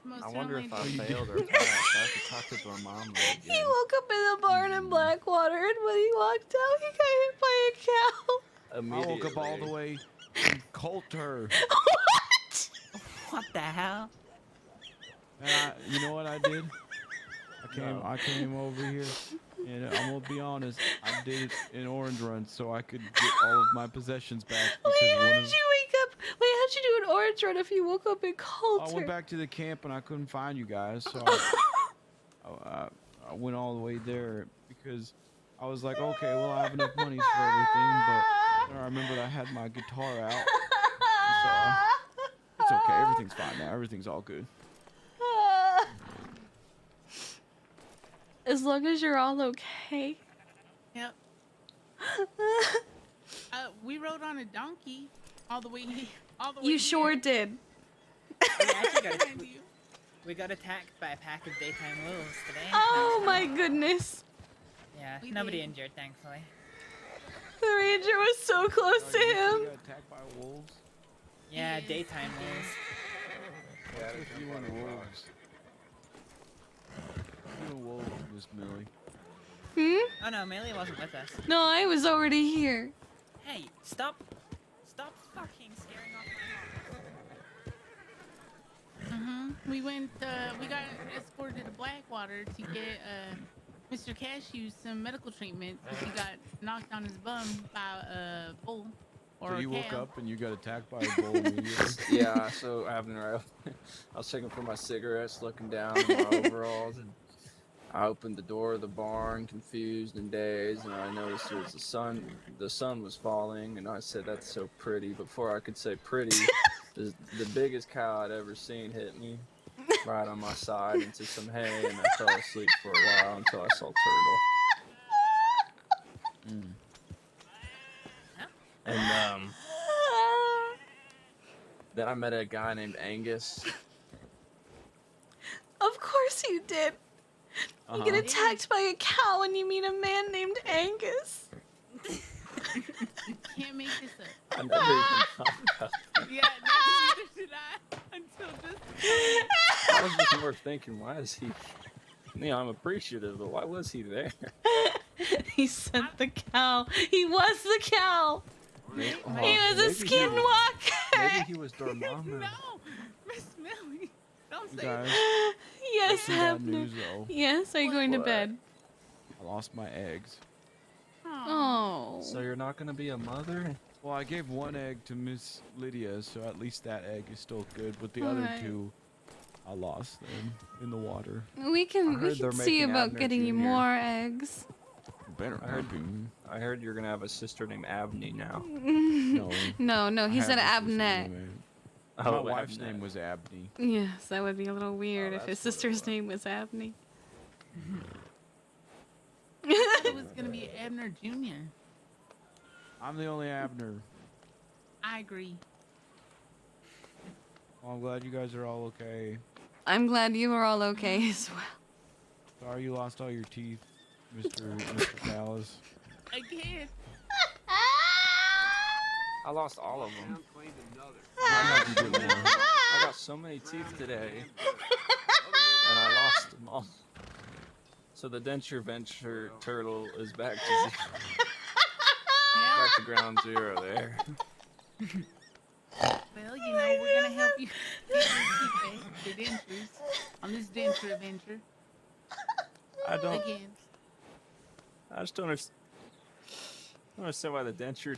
Speaker 2: Most
Speaker 5: I wonder if I
Speaker 2: certainly did.
Speaker 5: failed or passed. I have to talk to Dormammu
Speaker 6: He
Speaker 5: again.
Speaker 6: woke up in the barn in Blackwater, and when he walked out, he got hit by a cow.
Speaker 1: I woke up all the way in Coulter.
Speaker 6: What?
Speaker 13: What the hell?
Speaker 1: And you know what I did? I came over here, and I'm gonna be honest. I did an orange run so I could get all of my possessions back.
Speaker 6: Wait, how did you wake up? Wait, how'd you do an orange run if you woke up in Coulter?
Speaker 1: I went back to the camp and I couldn't find you guys, so I went all the way there because I was like, okay, well I have enough money for everything, but then I remembered I had my guitar out, so it's okay. Everything's fine now. Everything's all good.
Speaker 6: As long as you're all okay.
Speaker 2: Yep. We rode on a donkey all the way here.
Speaker 6: You sure did.
Speaker 13: We got attacked by a pack of daytime wolves today.
Speaker 6: Oh my goodness.
Speaker 13: Yeah,
Speaker 2: We
Speaker 13: nobody
Speaker 2: did.
Speaker 13: injured, thankfully.
Speaker 6: The ranger was so close to him.
Speaker 1: You got attacked by wolves?
Speaker 13: Yeah, daytime wolves.
Speaker 1: What's with you and wolves? You and wolves, Miss Millie.
Speaker 13: Oh no, Millie wasn't with us.
Speaker 6: No, I was already here.
Speaker 13: Hey, stop fucking scaring off my mom.
Speaker 2: We went. We got escorted to Blackwater to get Mr. Cashew some medical treatment because he got knocked on his bum by a bull or
Speaker 1: So
Speaker 2: a
Speaker 1: you woke
Speaker 2: cow.
Speaker 1: up and you got attacked by a bull immediately?
Speaker 5: Yeah, so Abner, I was checking for my cigarettes, looking down in my overalls, and I opened the door of the barn, confused and dazed, and I noticed there was the sun was falling, and I said, that's so pretty. Before I could say pretty, the biggest cow I'd ever seen hit me right on my side into some hay, and I fell asleep for a while until I saw Turtle. And then I met a guy named Angus.
Speaker 6: Of course you did. You get attacked by a cow and you meet a man named Angus.
Speaker 2: You can't make this up.
Speaker 5: I never even thought about that.
Speaker 2: Yeah, neither did I until just.
Speaker 5: I was just more thinking, why is he? I'm appreciative, but why was he there?
Speaker 6: He sent the cow. He was the cow. He was a skinwalker.
Speaker 5: Maybe he was Dormammu.
Speaker 2: No, Miss Millie, don't say
Speaker 1: Guys,
Speaker 2: that.
Speaker 6: Yes,
Speaker 1: some bad
Speaker 6: Abner.
Speaker 1: news though.
Speaker 6: Yes, are you going to
Speaker 5: What?
Speaker 6: bed?
Speaker 1: I lost my eggs.
Speaker 6: Oh.
Speaker 5: So you're not gonna be a mother?
Speaker 1: Well, I gave one egg to Miss Lydia, so at least that egg is still good. But the other
Speaker 6: Alright.
Speaker 1: two, I lost them in the water.
Speaker 6: We
Speaker 5: I
Speaker 6: can
Speaker 5: heard they're
Speaker 6: see
Speaker 5: making
Speaker 6: about
Speaker 5: Abner
Speaker 6: getting you
Speaker 5: Jr..
Speaker 6: more eggs.
Speaker 1: Better
Speaker 5: I heard-
Speaker 1: not be.
Speaker 5: I heard you're gonna have a sister named Abney now.
Speaker 1: No.
Speaker 6: He
Speaker 1: I
Speaker 6: said
Speaker 1: have a sister
Speaker 6: Abnet.
Speaker 1: named
Speaker 5: Oh,
Speaker 1: My wife's
Speaker 5: Abnet.
Speaker 1: name was Abney.
Speaker 6: Yes, that would be a little weird if his
Speaker 5: that's what it
Speaker 6: sister's
Speaker 5: was.
Speaker 6: name was Abney.
Speaker 2: I thought it was gonna be Abner Jr.
Speaker 1: I'm the only Abner.
Speaker 2: I agree.
Speaker 1: Well, I'm glad you guys are all okay.
Speaker 6: I'm glad you are all okay as well.
Speaker 1: Sorry you lost all your teeth, Mr. Dallas.
Speaker 2: Again.
Speaker 5: I lost all of them.
Speaker 1: I know you did more.
Speaker 5: I got so many teeth today, and I lost them all. So the denture venture turtle is back to zero. Back to ground zero there.
Speaker 2: Well, you know, we're gonna help you get your teeth back, the dentures, on this denture adventure.
Speaker 5: I don't.
Speaker 2: Again.
Speaker 5: I just don't understand. I don't understand why the denture's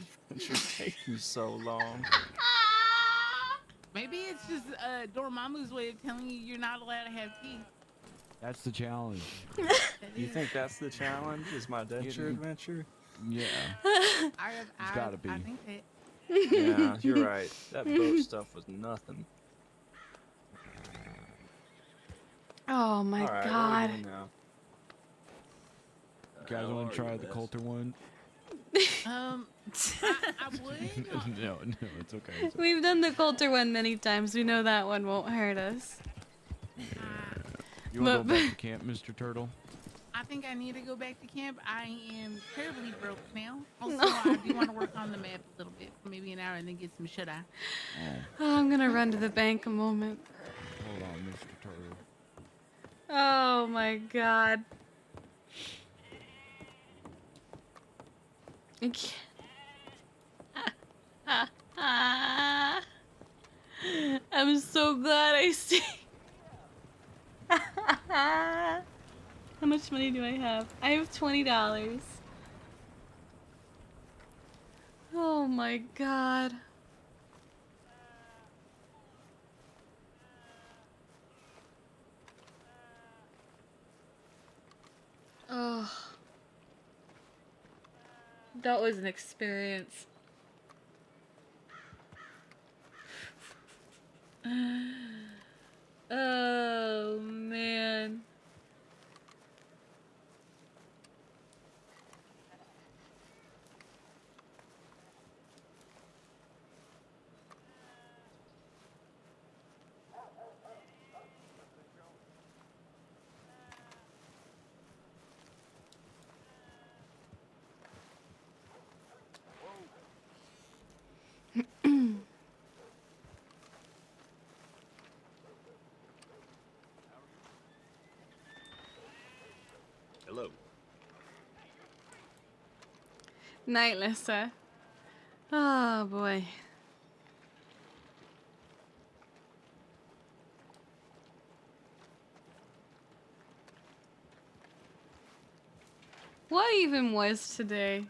Speaker 5: taking so long.
Speaker 2: Maybe it's just Dormammu's way of telling you you're not allowed to have teeth.
Speaker 1: That's the challenge.
Speaker 5: You think that's the challenge? Is my denture
Speaker 1: Getting-
Speaker 5: adventure?
Speaker 1: Yeah.
Speaker 2: It's
Speaker 1: gotta be.
Speaker 2: I think that.
Speaker 5: Yeah, you're right. That boat stuff was nothing.
Speaker 6: Oh my
Speaker 5: All right, what are we
Speaker 6: god.
Speaker 5: doing now?
Speaker 1: You guys want to try the Coulter one?
Speaker 2: I would.
Speaker 1: No, it's okay. It's okay.
Speaker 6: We've done the Coulter one many times. We know that one won't hurt us.
Speaker 1: You want to
Speaker 6: But-
Speaker 1: go back to camp, Mr. Turtle?
Speaker 2: I think I need to go back to camp. I am terribly broke now. Also, I do want to work on the map a little bit for maybe an hour and then get some shut-eye.
Speaker 6: Oh, I'm gonna run to the bank a moment.
Speaker 1: Hold on, Mr. Turtle.
Speaker 6: Oh my god. I can't. I'm so glad I stayed. How much money do I have? I have $20. Oh my god. Oh. That was an experience. Oh man.
Speaker 12: Hello.
Speaker 6: Night, Lissa. Oh boy. What even was today?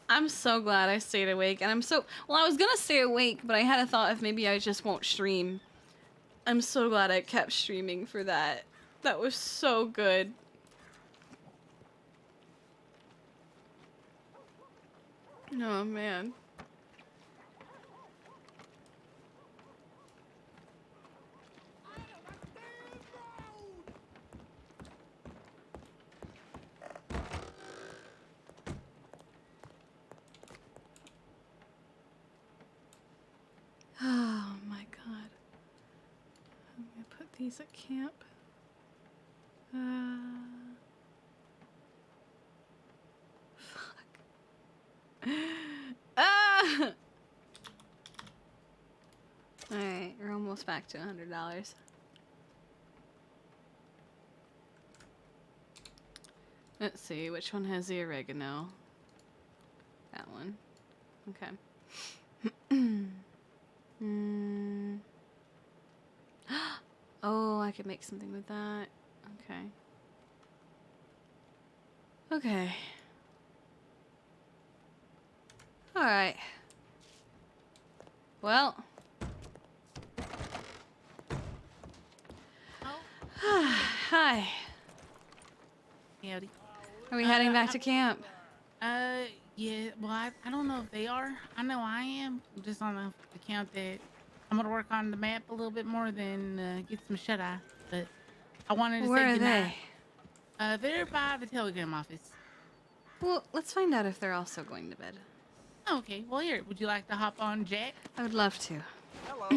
Speaker 6: I'm so glad I stayed awake, and well, I was gonna stay awake, but I had a thought of maybe I just won't stream. I'm so glad I kept streaming for that. That was so good. Oh man. Oh my god. I'm gonna put these at camp. Fuck. Ah! Alright, we're almost back to $100. Let's see, which one has the oregano? That one. Okay. Oh, I could make something with that. Okay. Okay. Alright. Well. Hi.
Speaker 2: Howdy.
Speaker 6: Are we heading back to camp?
Speaker 2: Yeah, well, I don't know if they are. I know I am. I'm just on the account that I'm gonna work on the map a little bit more than get some shut-eye. But I wanted to
Speaker 6: Where
Speaker 2: say
Speaker 6: are
Speaker 2: goodnight.
Speaker 6: they?
Speaker 2: They're by the telegram office.
Speaker 6: Well, let's find out if they're also going to bed.
Speaker 2: Okay, well here, would you like to hop on, Jack?
Speaker 6: I would love to.
Speaker 2: Hello.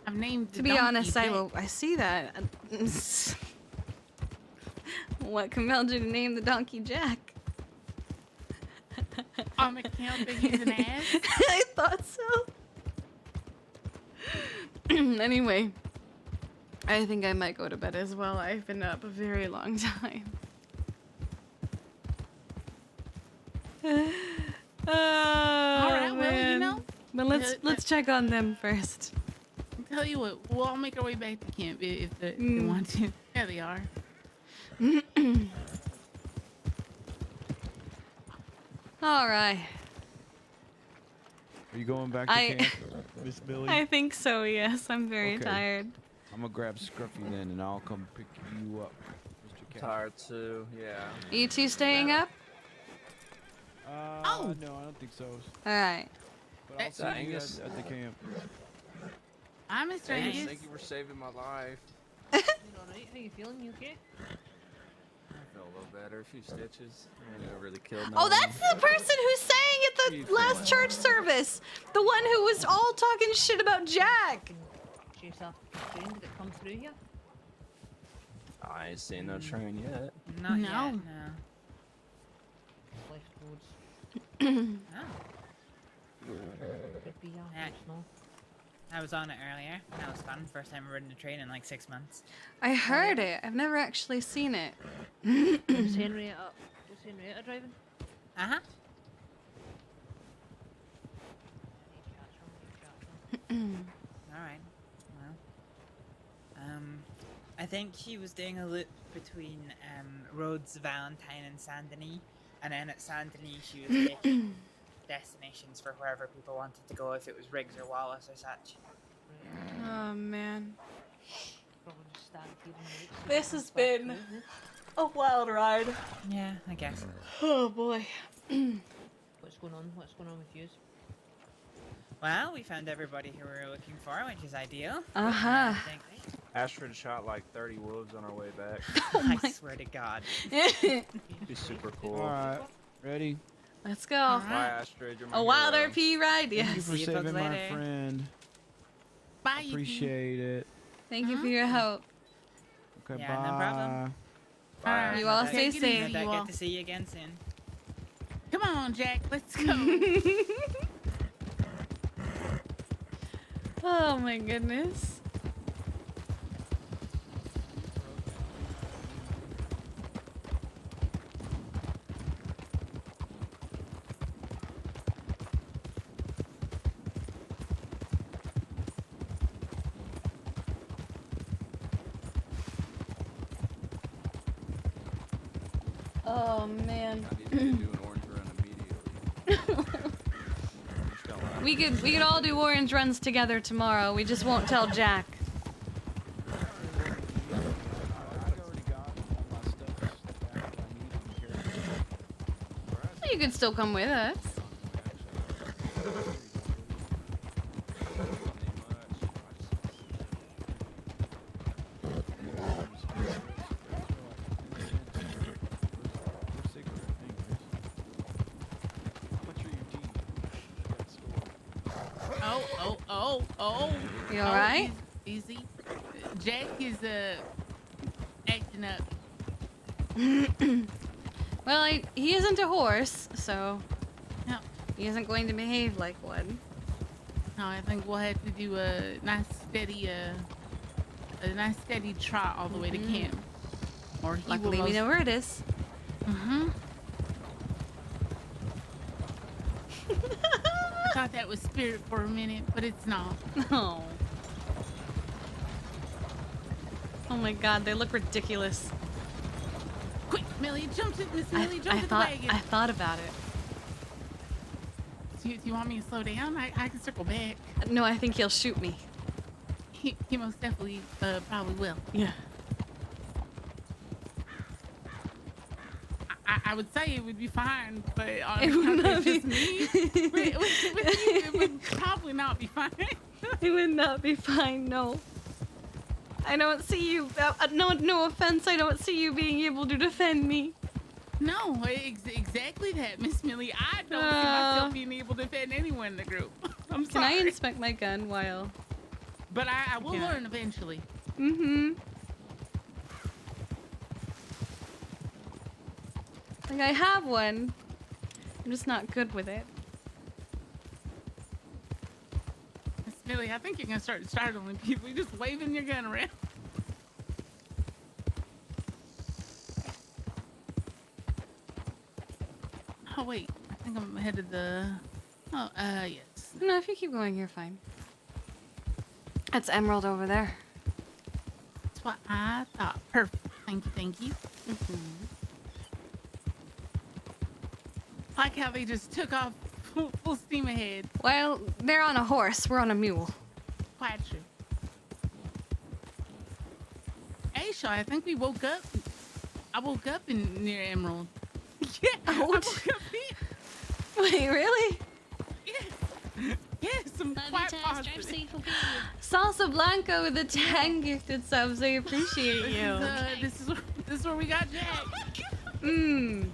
Speaker 2: I've named the
Speaker 6: To be
Speaker 2: donkey
Speaker 6: honest,
Speaker 2: Jack.
Speaker 6: I see that. What compelled you to name the donkey Jack?
Speaker 2: On account that he's an ass?
Speaker 6: I thought so. Anyway, I think I might go to bed as well. I've been up a very long time. Oh,
Speaker 2: All right, well, you
Speaker 6: man.
Speaker 2: know.
Speaker 6: But let's check on them first.
Speaker 2: Tell you what, we'll all make our way back to camp if they want to. There they are.
Speaker 6: All right.
Speaker 1: Are you going back to camp, Miss Millie?
Speaker 6: I think so, yes. I'm very
Speaker 1: Okay.
Speaker 6: tired.
Speaker 1: I'm gonna grab Scruffy then, and I'll come pick you up, Mr. Cat.
Speaker 5: Tired too, yeah.
Speaker 6: You two staying up?
Speaker 1: No, I don't think so.
Speaker 6: All right.
Speaker 1: But I'll see you
Speaker 5: Angus.
Speaker 1: guys at the camp.
Speaker 2: I'm Mr.
Speaker 5: Angus,
Speaker 2: Angus.
Speaker 5: thank you for saving my life.
Speaker 14: alright. How you feeling? You okay?
Speaker 5: I feel a little better. A few stitches. I ain't really killed no
Speaker 6: Oh,
Speaker 5: one.
Speaker 6: that's the person who sang at the last church service. The one who was all talking shit about Jack.
Speaker 14: Show yourself a train. Did it come through here?
Speaker 5: I ain't seen no train yet.
Speaker 13: Not
Speaker 2: No.
Speaker 13: yet, no.
Speaker 14: Left roads.
Speaker 13: No.
Speaker 14: Could be
Speaker 13: Heck.
Speaker 14: no.
Speaker 13: I was on it earlier. That was fun. First time I've ridden a train in like 6 months.
Speaker 6: I heard it. I've never actually seen it.
Speaker 14: Was Henrietta driving?
Speaker 13: Uh-huh. Alright. Well. I think she was doing a loop between Rhodes, Valentine, and Saint Denis. And then at Saint Denis she was taking destinations for wherever people wanted to go, if it was Riggs or Wallace or such.
Speaker 6: Oh, man.
Speaker 14: Probably just started feeding the roots.
Speaker 6: This has been a wild ride.
Speaker 13: Yeah, I guess.
Speaker 6: Oh, boy.
Speaker 14: What's going on? What's going on with you?
Speaker 13: Well, we found everybody who we were looking for, which is ideal.
Speaker 6: Uh-huh.
Speaker 13: I think-
Speaker 5: Astrid shot like 30 wolves on our way back.
Speaker 13: I swear to God.
Speaker 5: Be super cool.
Speaker 1: Alright, ready?
Speaker 6: Let's go.
Speaker 5: Bye, Astrid. You're my
Speaker 6: A wild
Speaker 5: hero.
Speaker 6: RP ride,
Speaker 1: Thank you
Speaker 6: yes.
Speaker 1: for
Speaker 13: See you folks
Speaker 1: saving my
Speaker 13: later.
Speaker 1: friend.
Speaker 2: Bye. you two.
Speaker 1: Appreciate it.
Speaker 6: Thank you for your help.
Speaker 1: Okay,
Speaker 13: Yeah,
Speaker 1: bye.
Speaker 13: no problem.
Speaker 5: Bye.
Speaker 2: Alright.
Speaker 6: You all
Speaker 13: Take
Speaker 6: stay
Speaker 2: it easy,
Speaker 6: safe.
Speaker 13: I
Speaker 2: you all.
Speaker 13: get to see you again soon.
Speaker 2: Come on, Jack. Let's go.
Speaker 6: Oh, my goodness. Oh, man.
Speaker 5: I need to do an orange run immediately.
Speaker 6: We could all do orange runs together tomorrow. We just won't tell Jack. You could still come with us.
Speaker 2: Oh.
Speaker 6: You all right?
Speaker 2: Easy. Jack is acting up.
Speaker 6: Well, he isn't a horse, so
Speaker 2: No.
Speaker 6: he isn't going to behave like one.
Speaker 2: No, I think we'll have to do a nice steady trot all the way to camp. Or he
Speaker 6: Luckily,
Speaker 2: will
Speaker 6: we know where it is.
Speaker 2: Mm-hmm. I thought that was spirit for a minute, but it's not.
Speaker 6: Oh. Oh my God, they look ridiculous.
Speaker 2: Quick, Millie, jump to Miss Millie, jump to the wagon.
Speaker 6: I thought about it.
Speaker 2: Do you want me to slow down? I can circle back.
Speaker 6: No, I think he'll shoot me.
Speaker 2: He most definitely probably will.
Speaker 6: Yeah.
Speaker 2: I would say it would be fine, but
Speaker 6: It would not
Speaker 2: it's just me. with you, it would probably not be fine.
Speaker 6: It would not be fine, no. I don't see you. No offense, I don't see you being able to defend me.
Speaker 2: No, exactly that, Miss Millie. I don't see myself being able to defend anyone in the group. I'm
Speaker 6: Can I
Speaker 2: sorry.
Speaker 6: inspect my gun while?
Speaker 2: But I will learn eventually.
Speaker 6: Mm-hmm. Like, I have one. I'm just not good with it.
Speaker 2: Miss Millie, I think you're gonna start startling people. You're just waving your gun around. Oh wait, I think I'm headed the. Oh, yes.
Speaker 6: No, if you keep going, you're fine. That's Emerald over there.
Speaker 2: That's what I thought. Perfect. Thank you. Like how they just took off full steam ahead.
Speaker 6: Well, they're on a horse. We're on a mule.
Speaker 2: Quite true. Aisha, I think we woke up. I woke up near Emerald. Yeah, I woke up here.
Speaker 6: Wait, really?
Speaker 2: Yes. Yes. some
Speaker 4: Love you,
Speaker 2: quiet
Speaker 4: Tess.
Speaker 2: pauses.
Speaker 4: Drive safe, okay?
Speaker 6: Salsa Blanca with the 10 gifted subs. I appreciate you.
Speaker 2: This is where we got Jack.
Speaker 6: Mmm.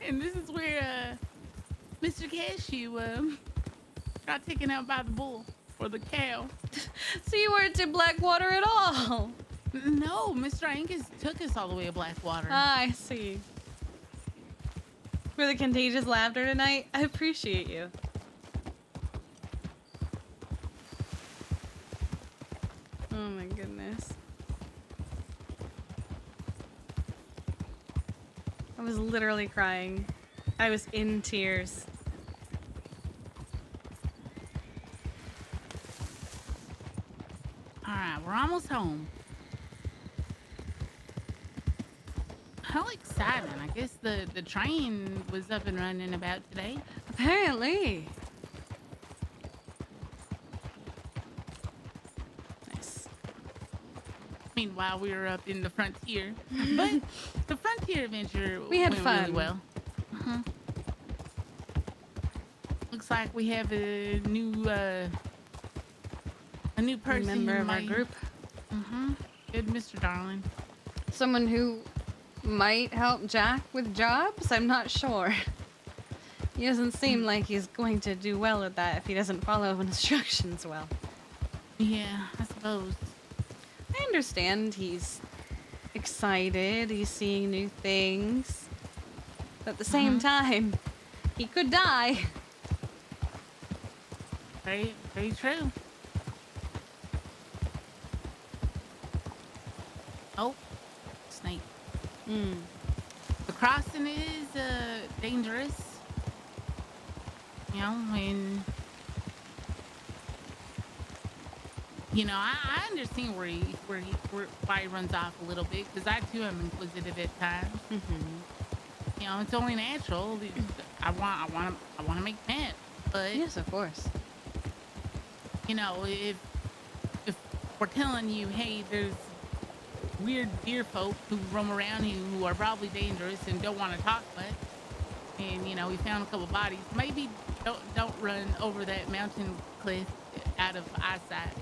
Speaker 2: And this is where Mr. Cashew got taken out by the bull or the cow.
Speaker 6: So you weren't in Blackwater at all?
Speaker 2: No, Mr. Angus took us all the way to Blackwater.
Speaker 6: Ah, I see. For the contagious laughter tonight, I appreciate you. Oh my goodness. I was literally crying. I was in tears.
Speaker 2: All right, we're almost home. How exciting. I guess the train was up and running about today.
Speaker 6: Apparently. Nice.
Speaker 2: Meanwhile, we were up in the frontier. But the frontier adventure
Speaker 6: We had
Speaker 2: went
Speaker 6: fun.
Speaker 2: really well. Looks like we have a new person
Speaker 6: Member
Speaker 2: in
Speaker 6: of our
Speaker 2: my
Speaker 6: group.
Speaker 2: Good Mr. Darling.
Speaker 6: Someone who might help Jack with jobs? I'm not sure. He doesn't seem like he's going to do well at that if he doesn't follow instructions well.
Speaker 2: Yeah, I suppose.
Speaker 6: I understand he's excited, he's seeing new things. But at the same time, he could die.
Speaker 2: Very, very true. Oh, snake. The crossing is dangerous. You know, and I understand why he runs off a little bit, because I too am inquisitive at times. You know, it's only natural. I want to make pets, but
Speaker 6: Yes, of course.
Speaker 2: you know, if we're telling you, hey, there's weird deer folk who roam around here who are probably dangerous and don't want to talk much, and we found a couple bodies, maybe don't run over that mountain cliff out of eyesight.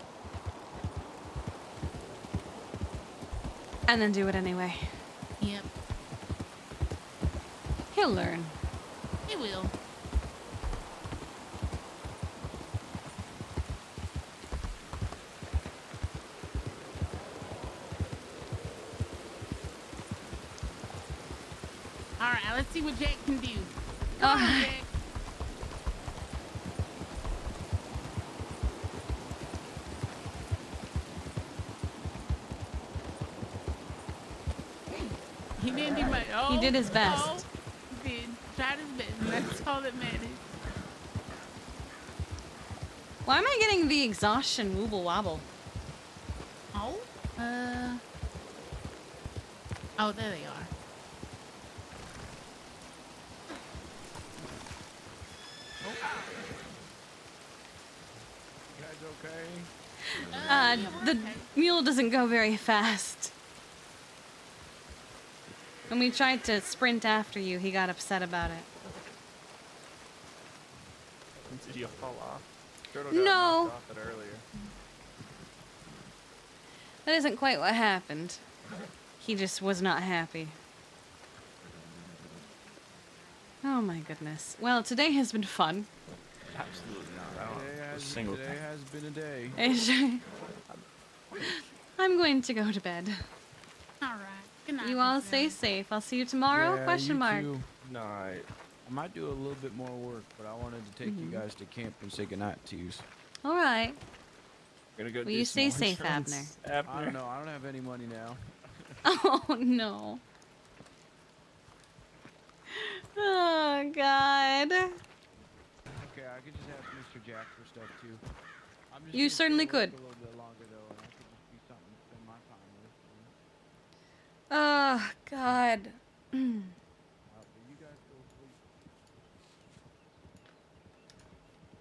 Speaker 6: And then do it anyway.
Speaker 2: Yep,
Speaker 6: He'll learn.
Speaker 2: he will. All right, let's see what Jack can do. Come on, Jack. He didn't do much. Oh,
Speaker 6: He did his best.
Speaker 2: Oh, he did. Tried his best, and that's all that matters.
Speaker 6: Why am I getting the exhaustion wooble wobble?
Speaker 2: Oh, oh, there they are.
Speaker 1: You guys okay?
Speaker 6: The mule doesn't go very fast. When we tried to sprint after you, he got upset about it.
Speaker 5: Did you fall off? Turtle
Speaker 6: No.
Speaker 5: knocked off it earlier.
Speaker 6: That isn't quite what happened. He just was not happy. Oh my goodness. Well, today has been fun.
Speaker 5: Absolutely not. I don't
Speaker 1: Today
Speaker 5: know. A
Speaker 1: has,
Speaker 5: single
Speaker 1: today has been a day.
Speaker 6: I'm going to go to bed.
Speaker 2: All right. Good night.
Speaker 6: You all
Speaker 2: Miss
Speaker 6: stay
Speaker 2: Mary.
Speaker 6: safe. I'll see you tomorrow?
Speaker 1: Yeah,
Speaker 6: Question
Speaker 1: you
Speaker 6: mark.
Speaker 1: too.
Speaker 5: Night.
Speaker 1: I might do a little bit more work, but I wanted to take you guys to camp and say goodnight to you.
Speaker 6: All right.
Speaker 5: Gonna go
Speaker 6: Will
Speaker 5: do
Speaker 6: you
Speaker 5: some
Speaker 6: stay
Speaker 5: more
Speaker 6: safe,
Speaker 5: insurance
Speaker 1: I don't know. I don't have any money now.
Speaker 6: Oh no. Oh God.
Speaker 1: Okay, I could just ask Mr. Jack for stuff too. I'm just
Speaker 6: You
Speaker 1: gonna
Speaker 6: certainly
Speaker 1: stay awake
Speaker 6: could.
Speaker 1: A little bit longer though, and I could just do something to spend my time with.
Speaker 6: Oh God.
Speaker 1: But you guys go sleep.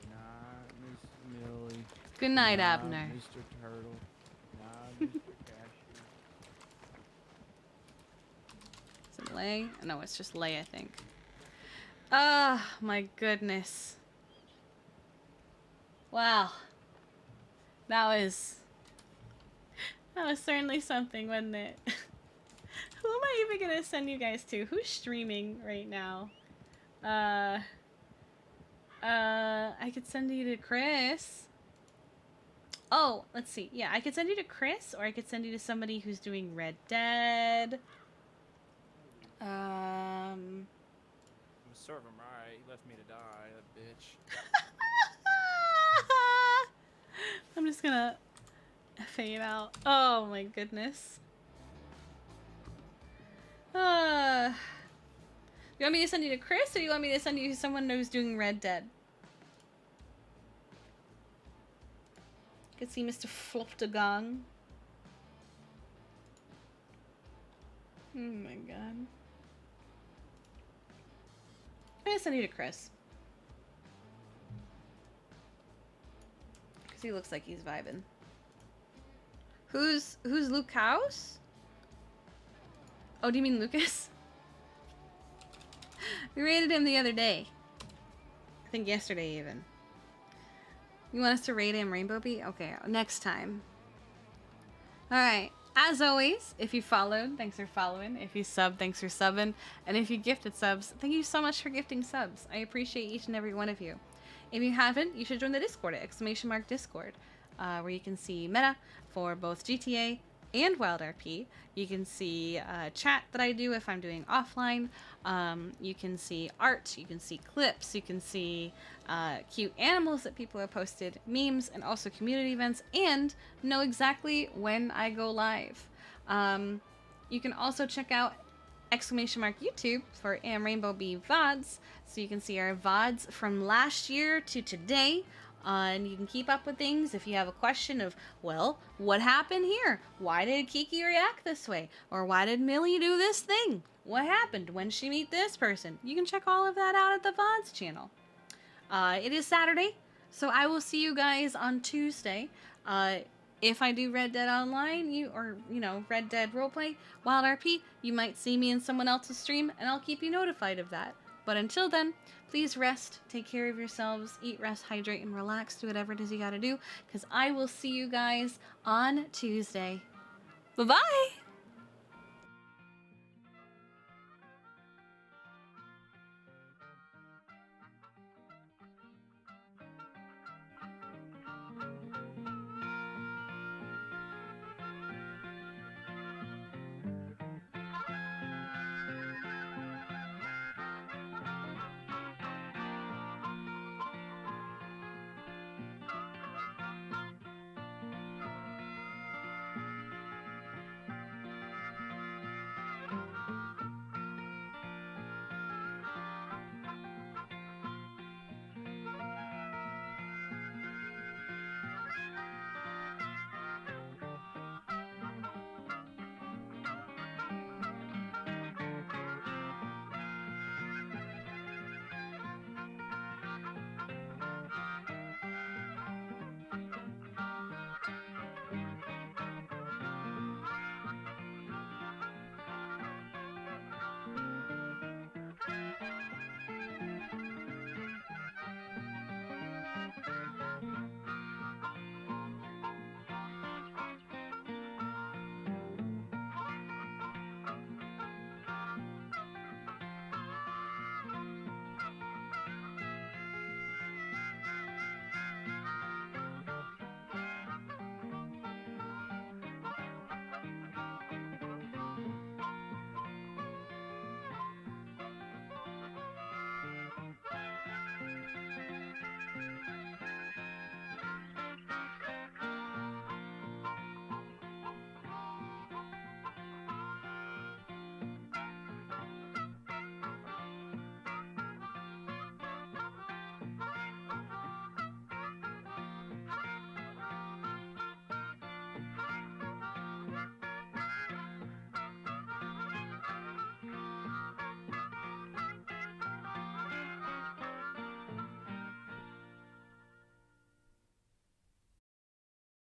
Speaker 1: Good night, Miss Millie.
Speaker 6: Good night,
Speaker 1: Good
Speaker 6: Abner.
Speaker 1: Mr. Turtle. Good night, Mr. Cashew.
Speaker 6: Is it Lay? No, it's just Lay, I think. Ah, my goodness. Wow. That was certainly something, wasn't it? Who am I even gonna send you guys to? Who's streaming right now? I could send you to Chris. Oh, let's see. Yeah, I could send you to Chris, or I could send you to somebody who's doing Red Dead.
Speaker 5: I'm serve him right. He left me to die, that bitch.
Speaker 6: I'm just gonna fade out. Oh my goodness. You want me to send you to Chris, or you want me to send you to someone who's doing Red Dead? You can see Mr. Floptagang. Oh my god. I'm gonna send you to Chris. Because he looks like he's vibing. Who's Luke House? Oh, do you mean Lucas? We raided him the other day. I think yesterday even. You want us to raid him Rainbow Bee? Okay, next time. Alright. As always, if you followed, thanks for following. If you subbed, thanks for subbing. And if you gifted subs, thank you so much for gifting subs. I appreciate each and every one of you. If you haven't, you should join the Discord at !Discord, where you can see meta for both GTA and WildRP. You can see chat that I do if I'm doing offline. You can see art, you can see clips, you can see cute animals that people have posted, memes, and also community events, and know exactly when I go live. You can also check out !YouTube for Rainbow Bee VODs, so you can see our VODs from last year to today. And you can keep up with things if you have a question of, well, what happened here? Why did Kiki react this way? Or why did Millie do this thing? What happened? When did she meet this person? You can check all of that out at the VODs channel. It is Saturday, so I will see you guys on Tuesday. If I do Red Dead Online, Red Dead Roleplay, WildRP, you might see me in someone else's stream, and I'll keep you notified of that. But until then, please rest, take care of yourselves, eat, rest, hydrate, and relax. Do whatever it is you gotta do, because I will see you guys on Tuesday. Bye-bye!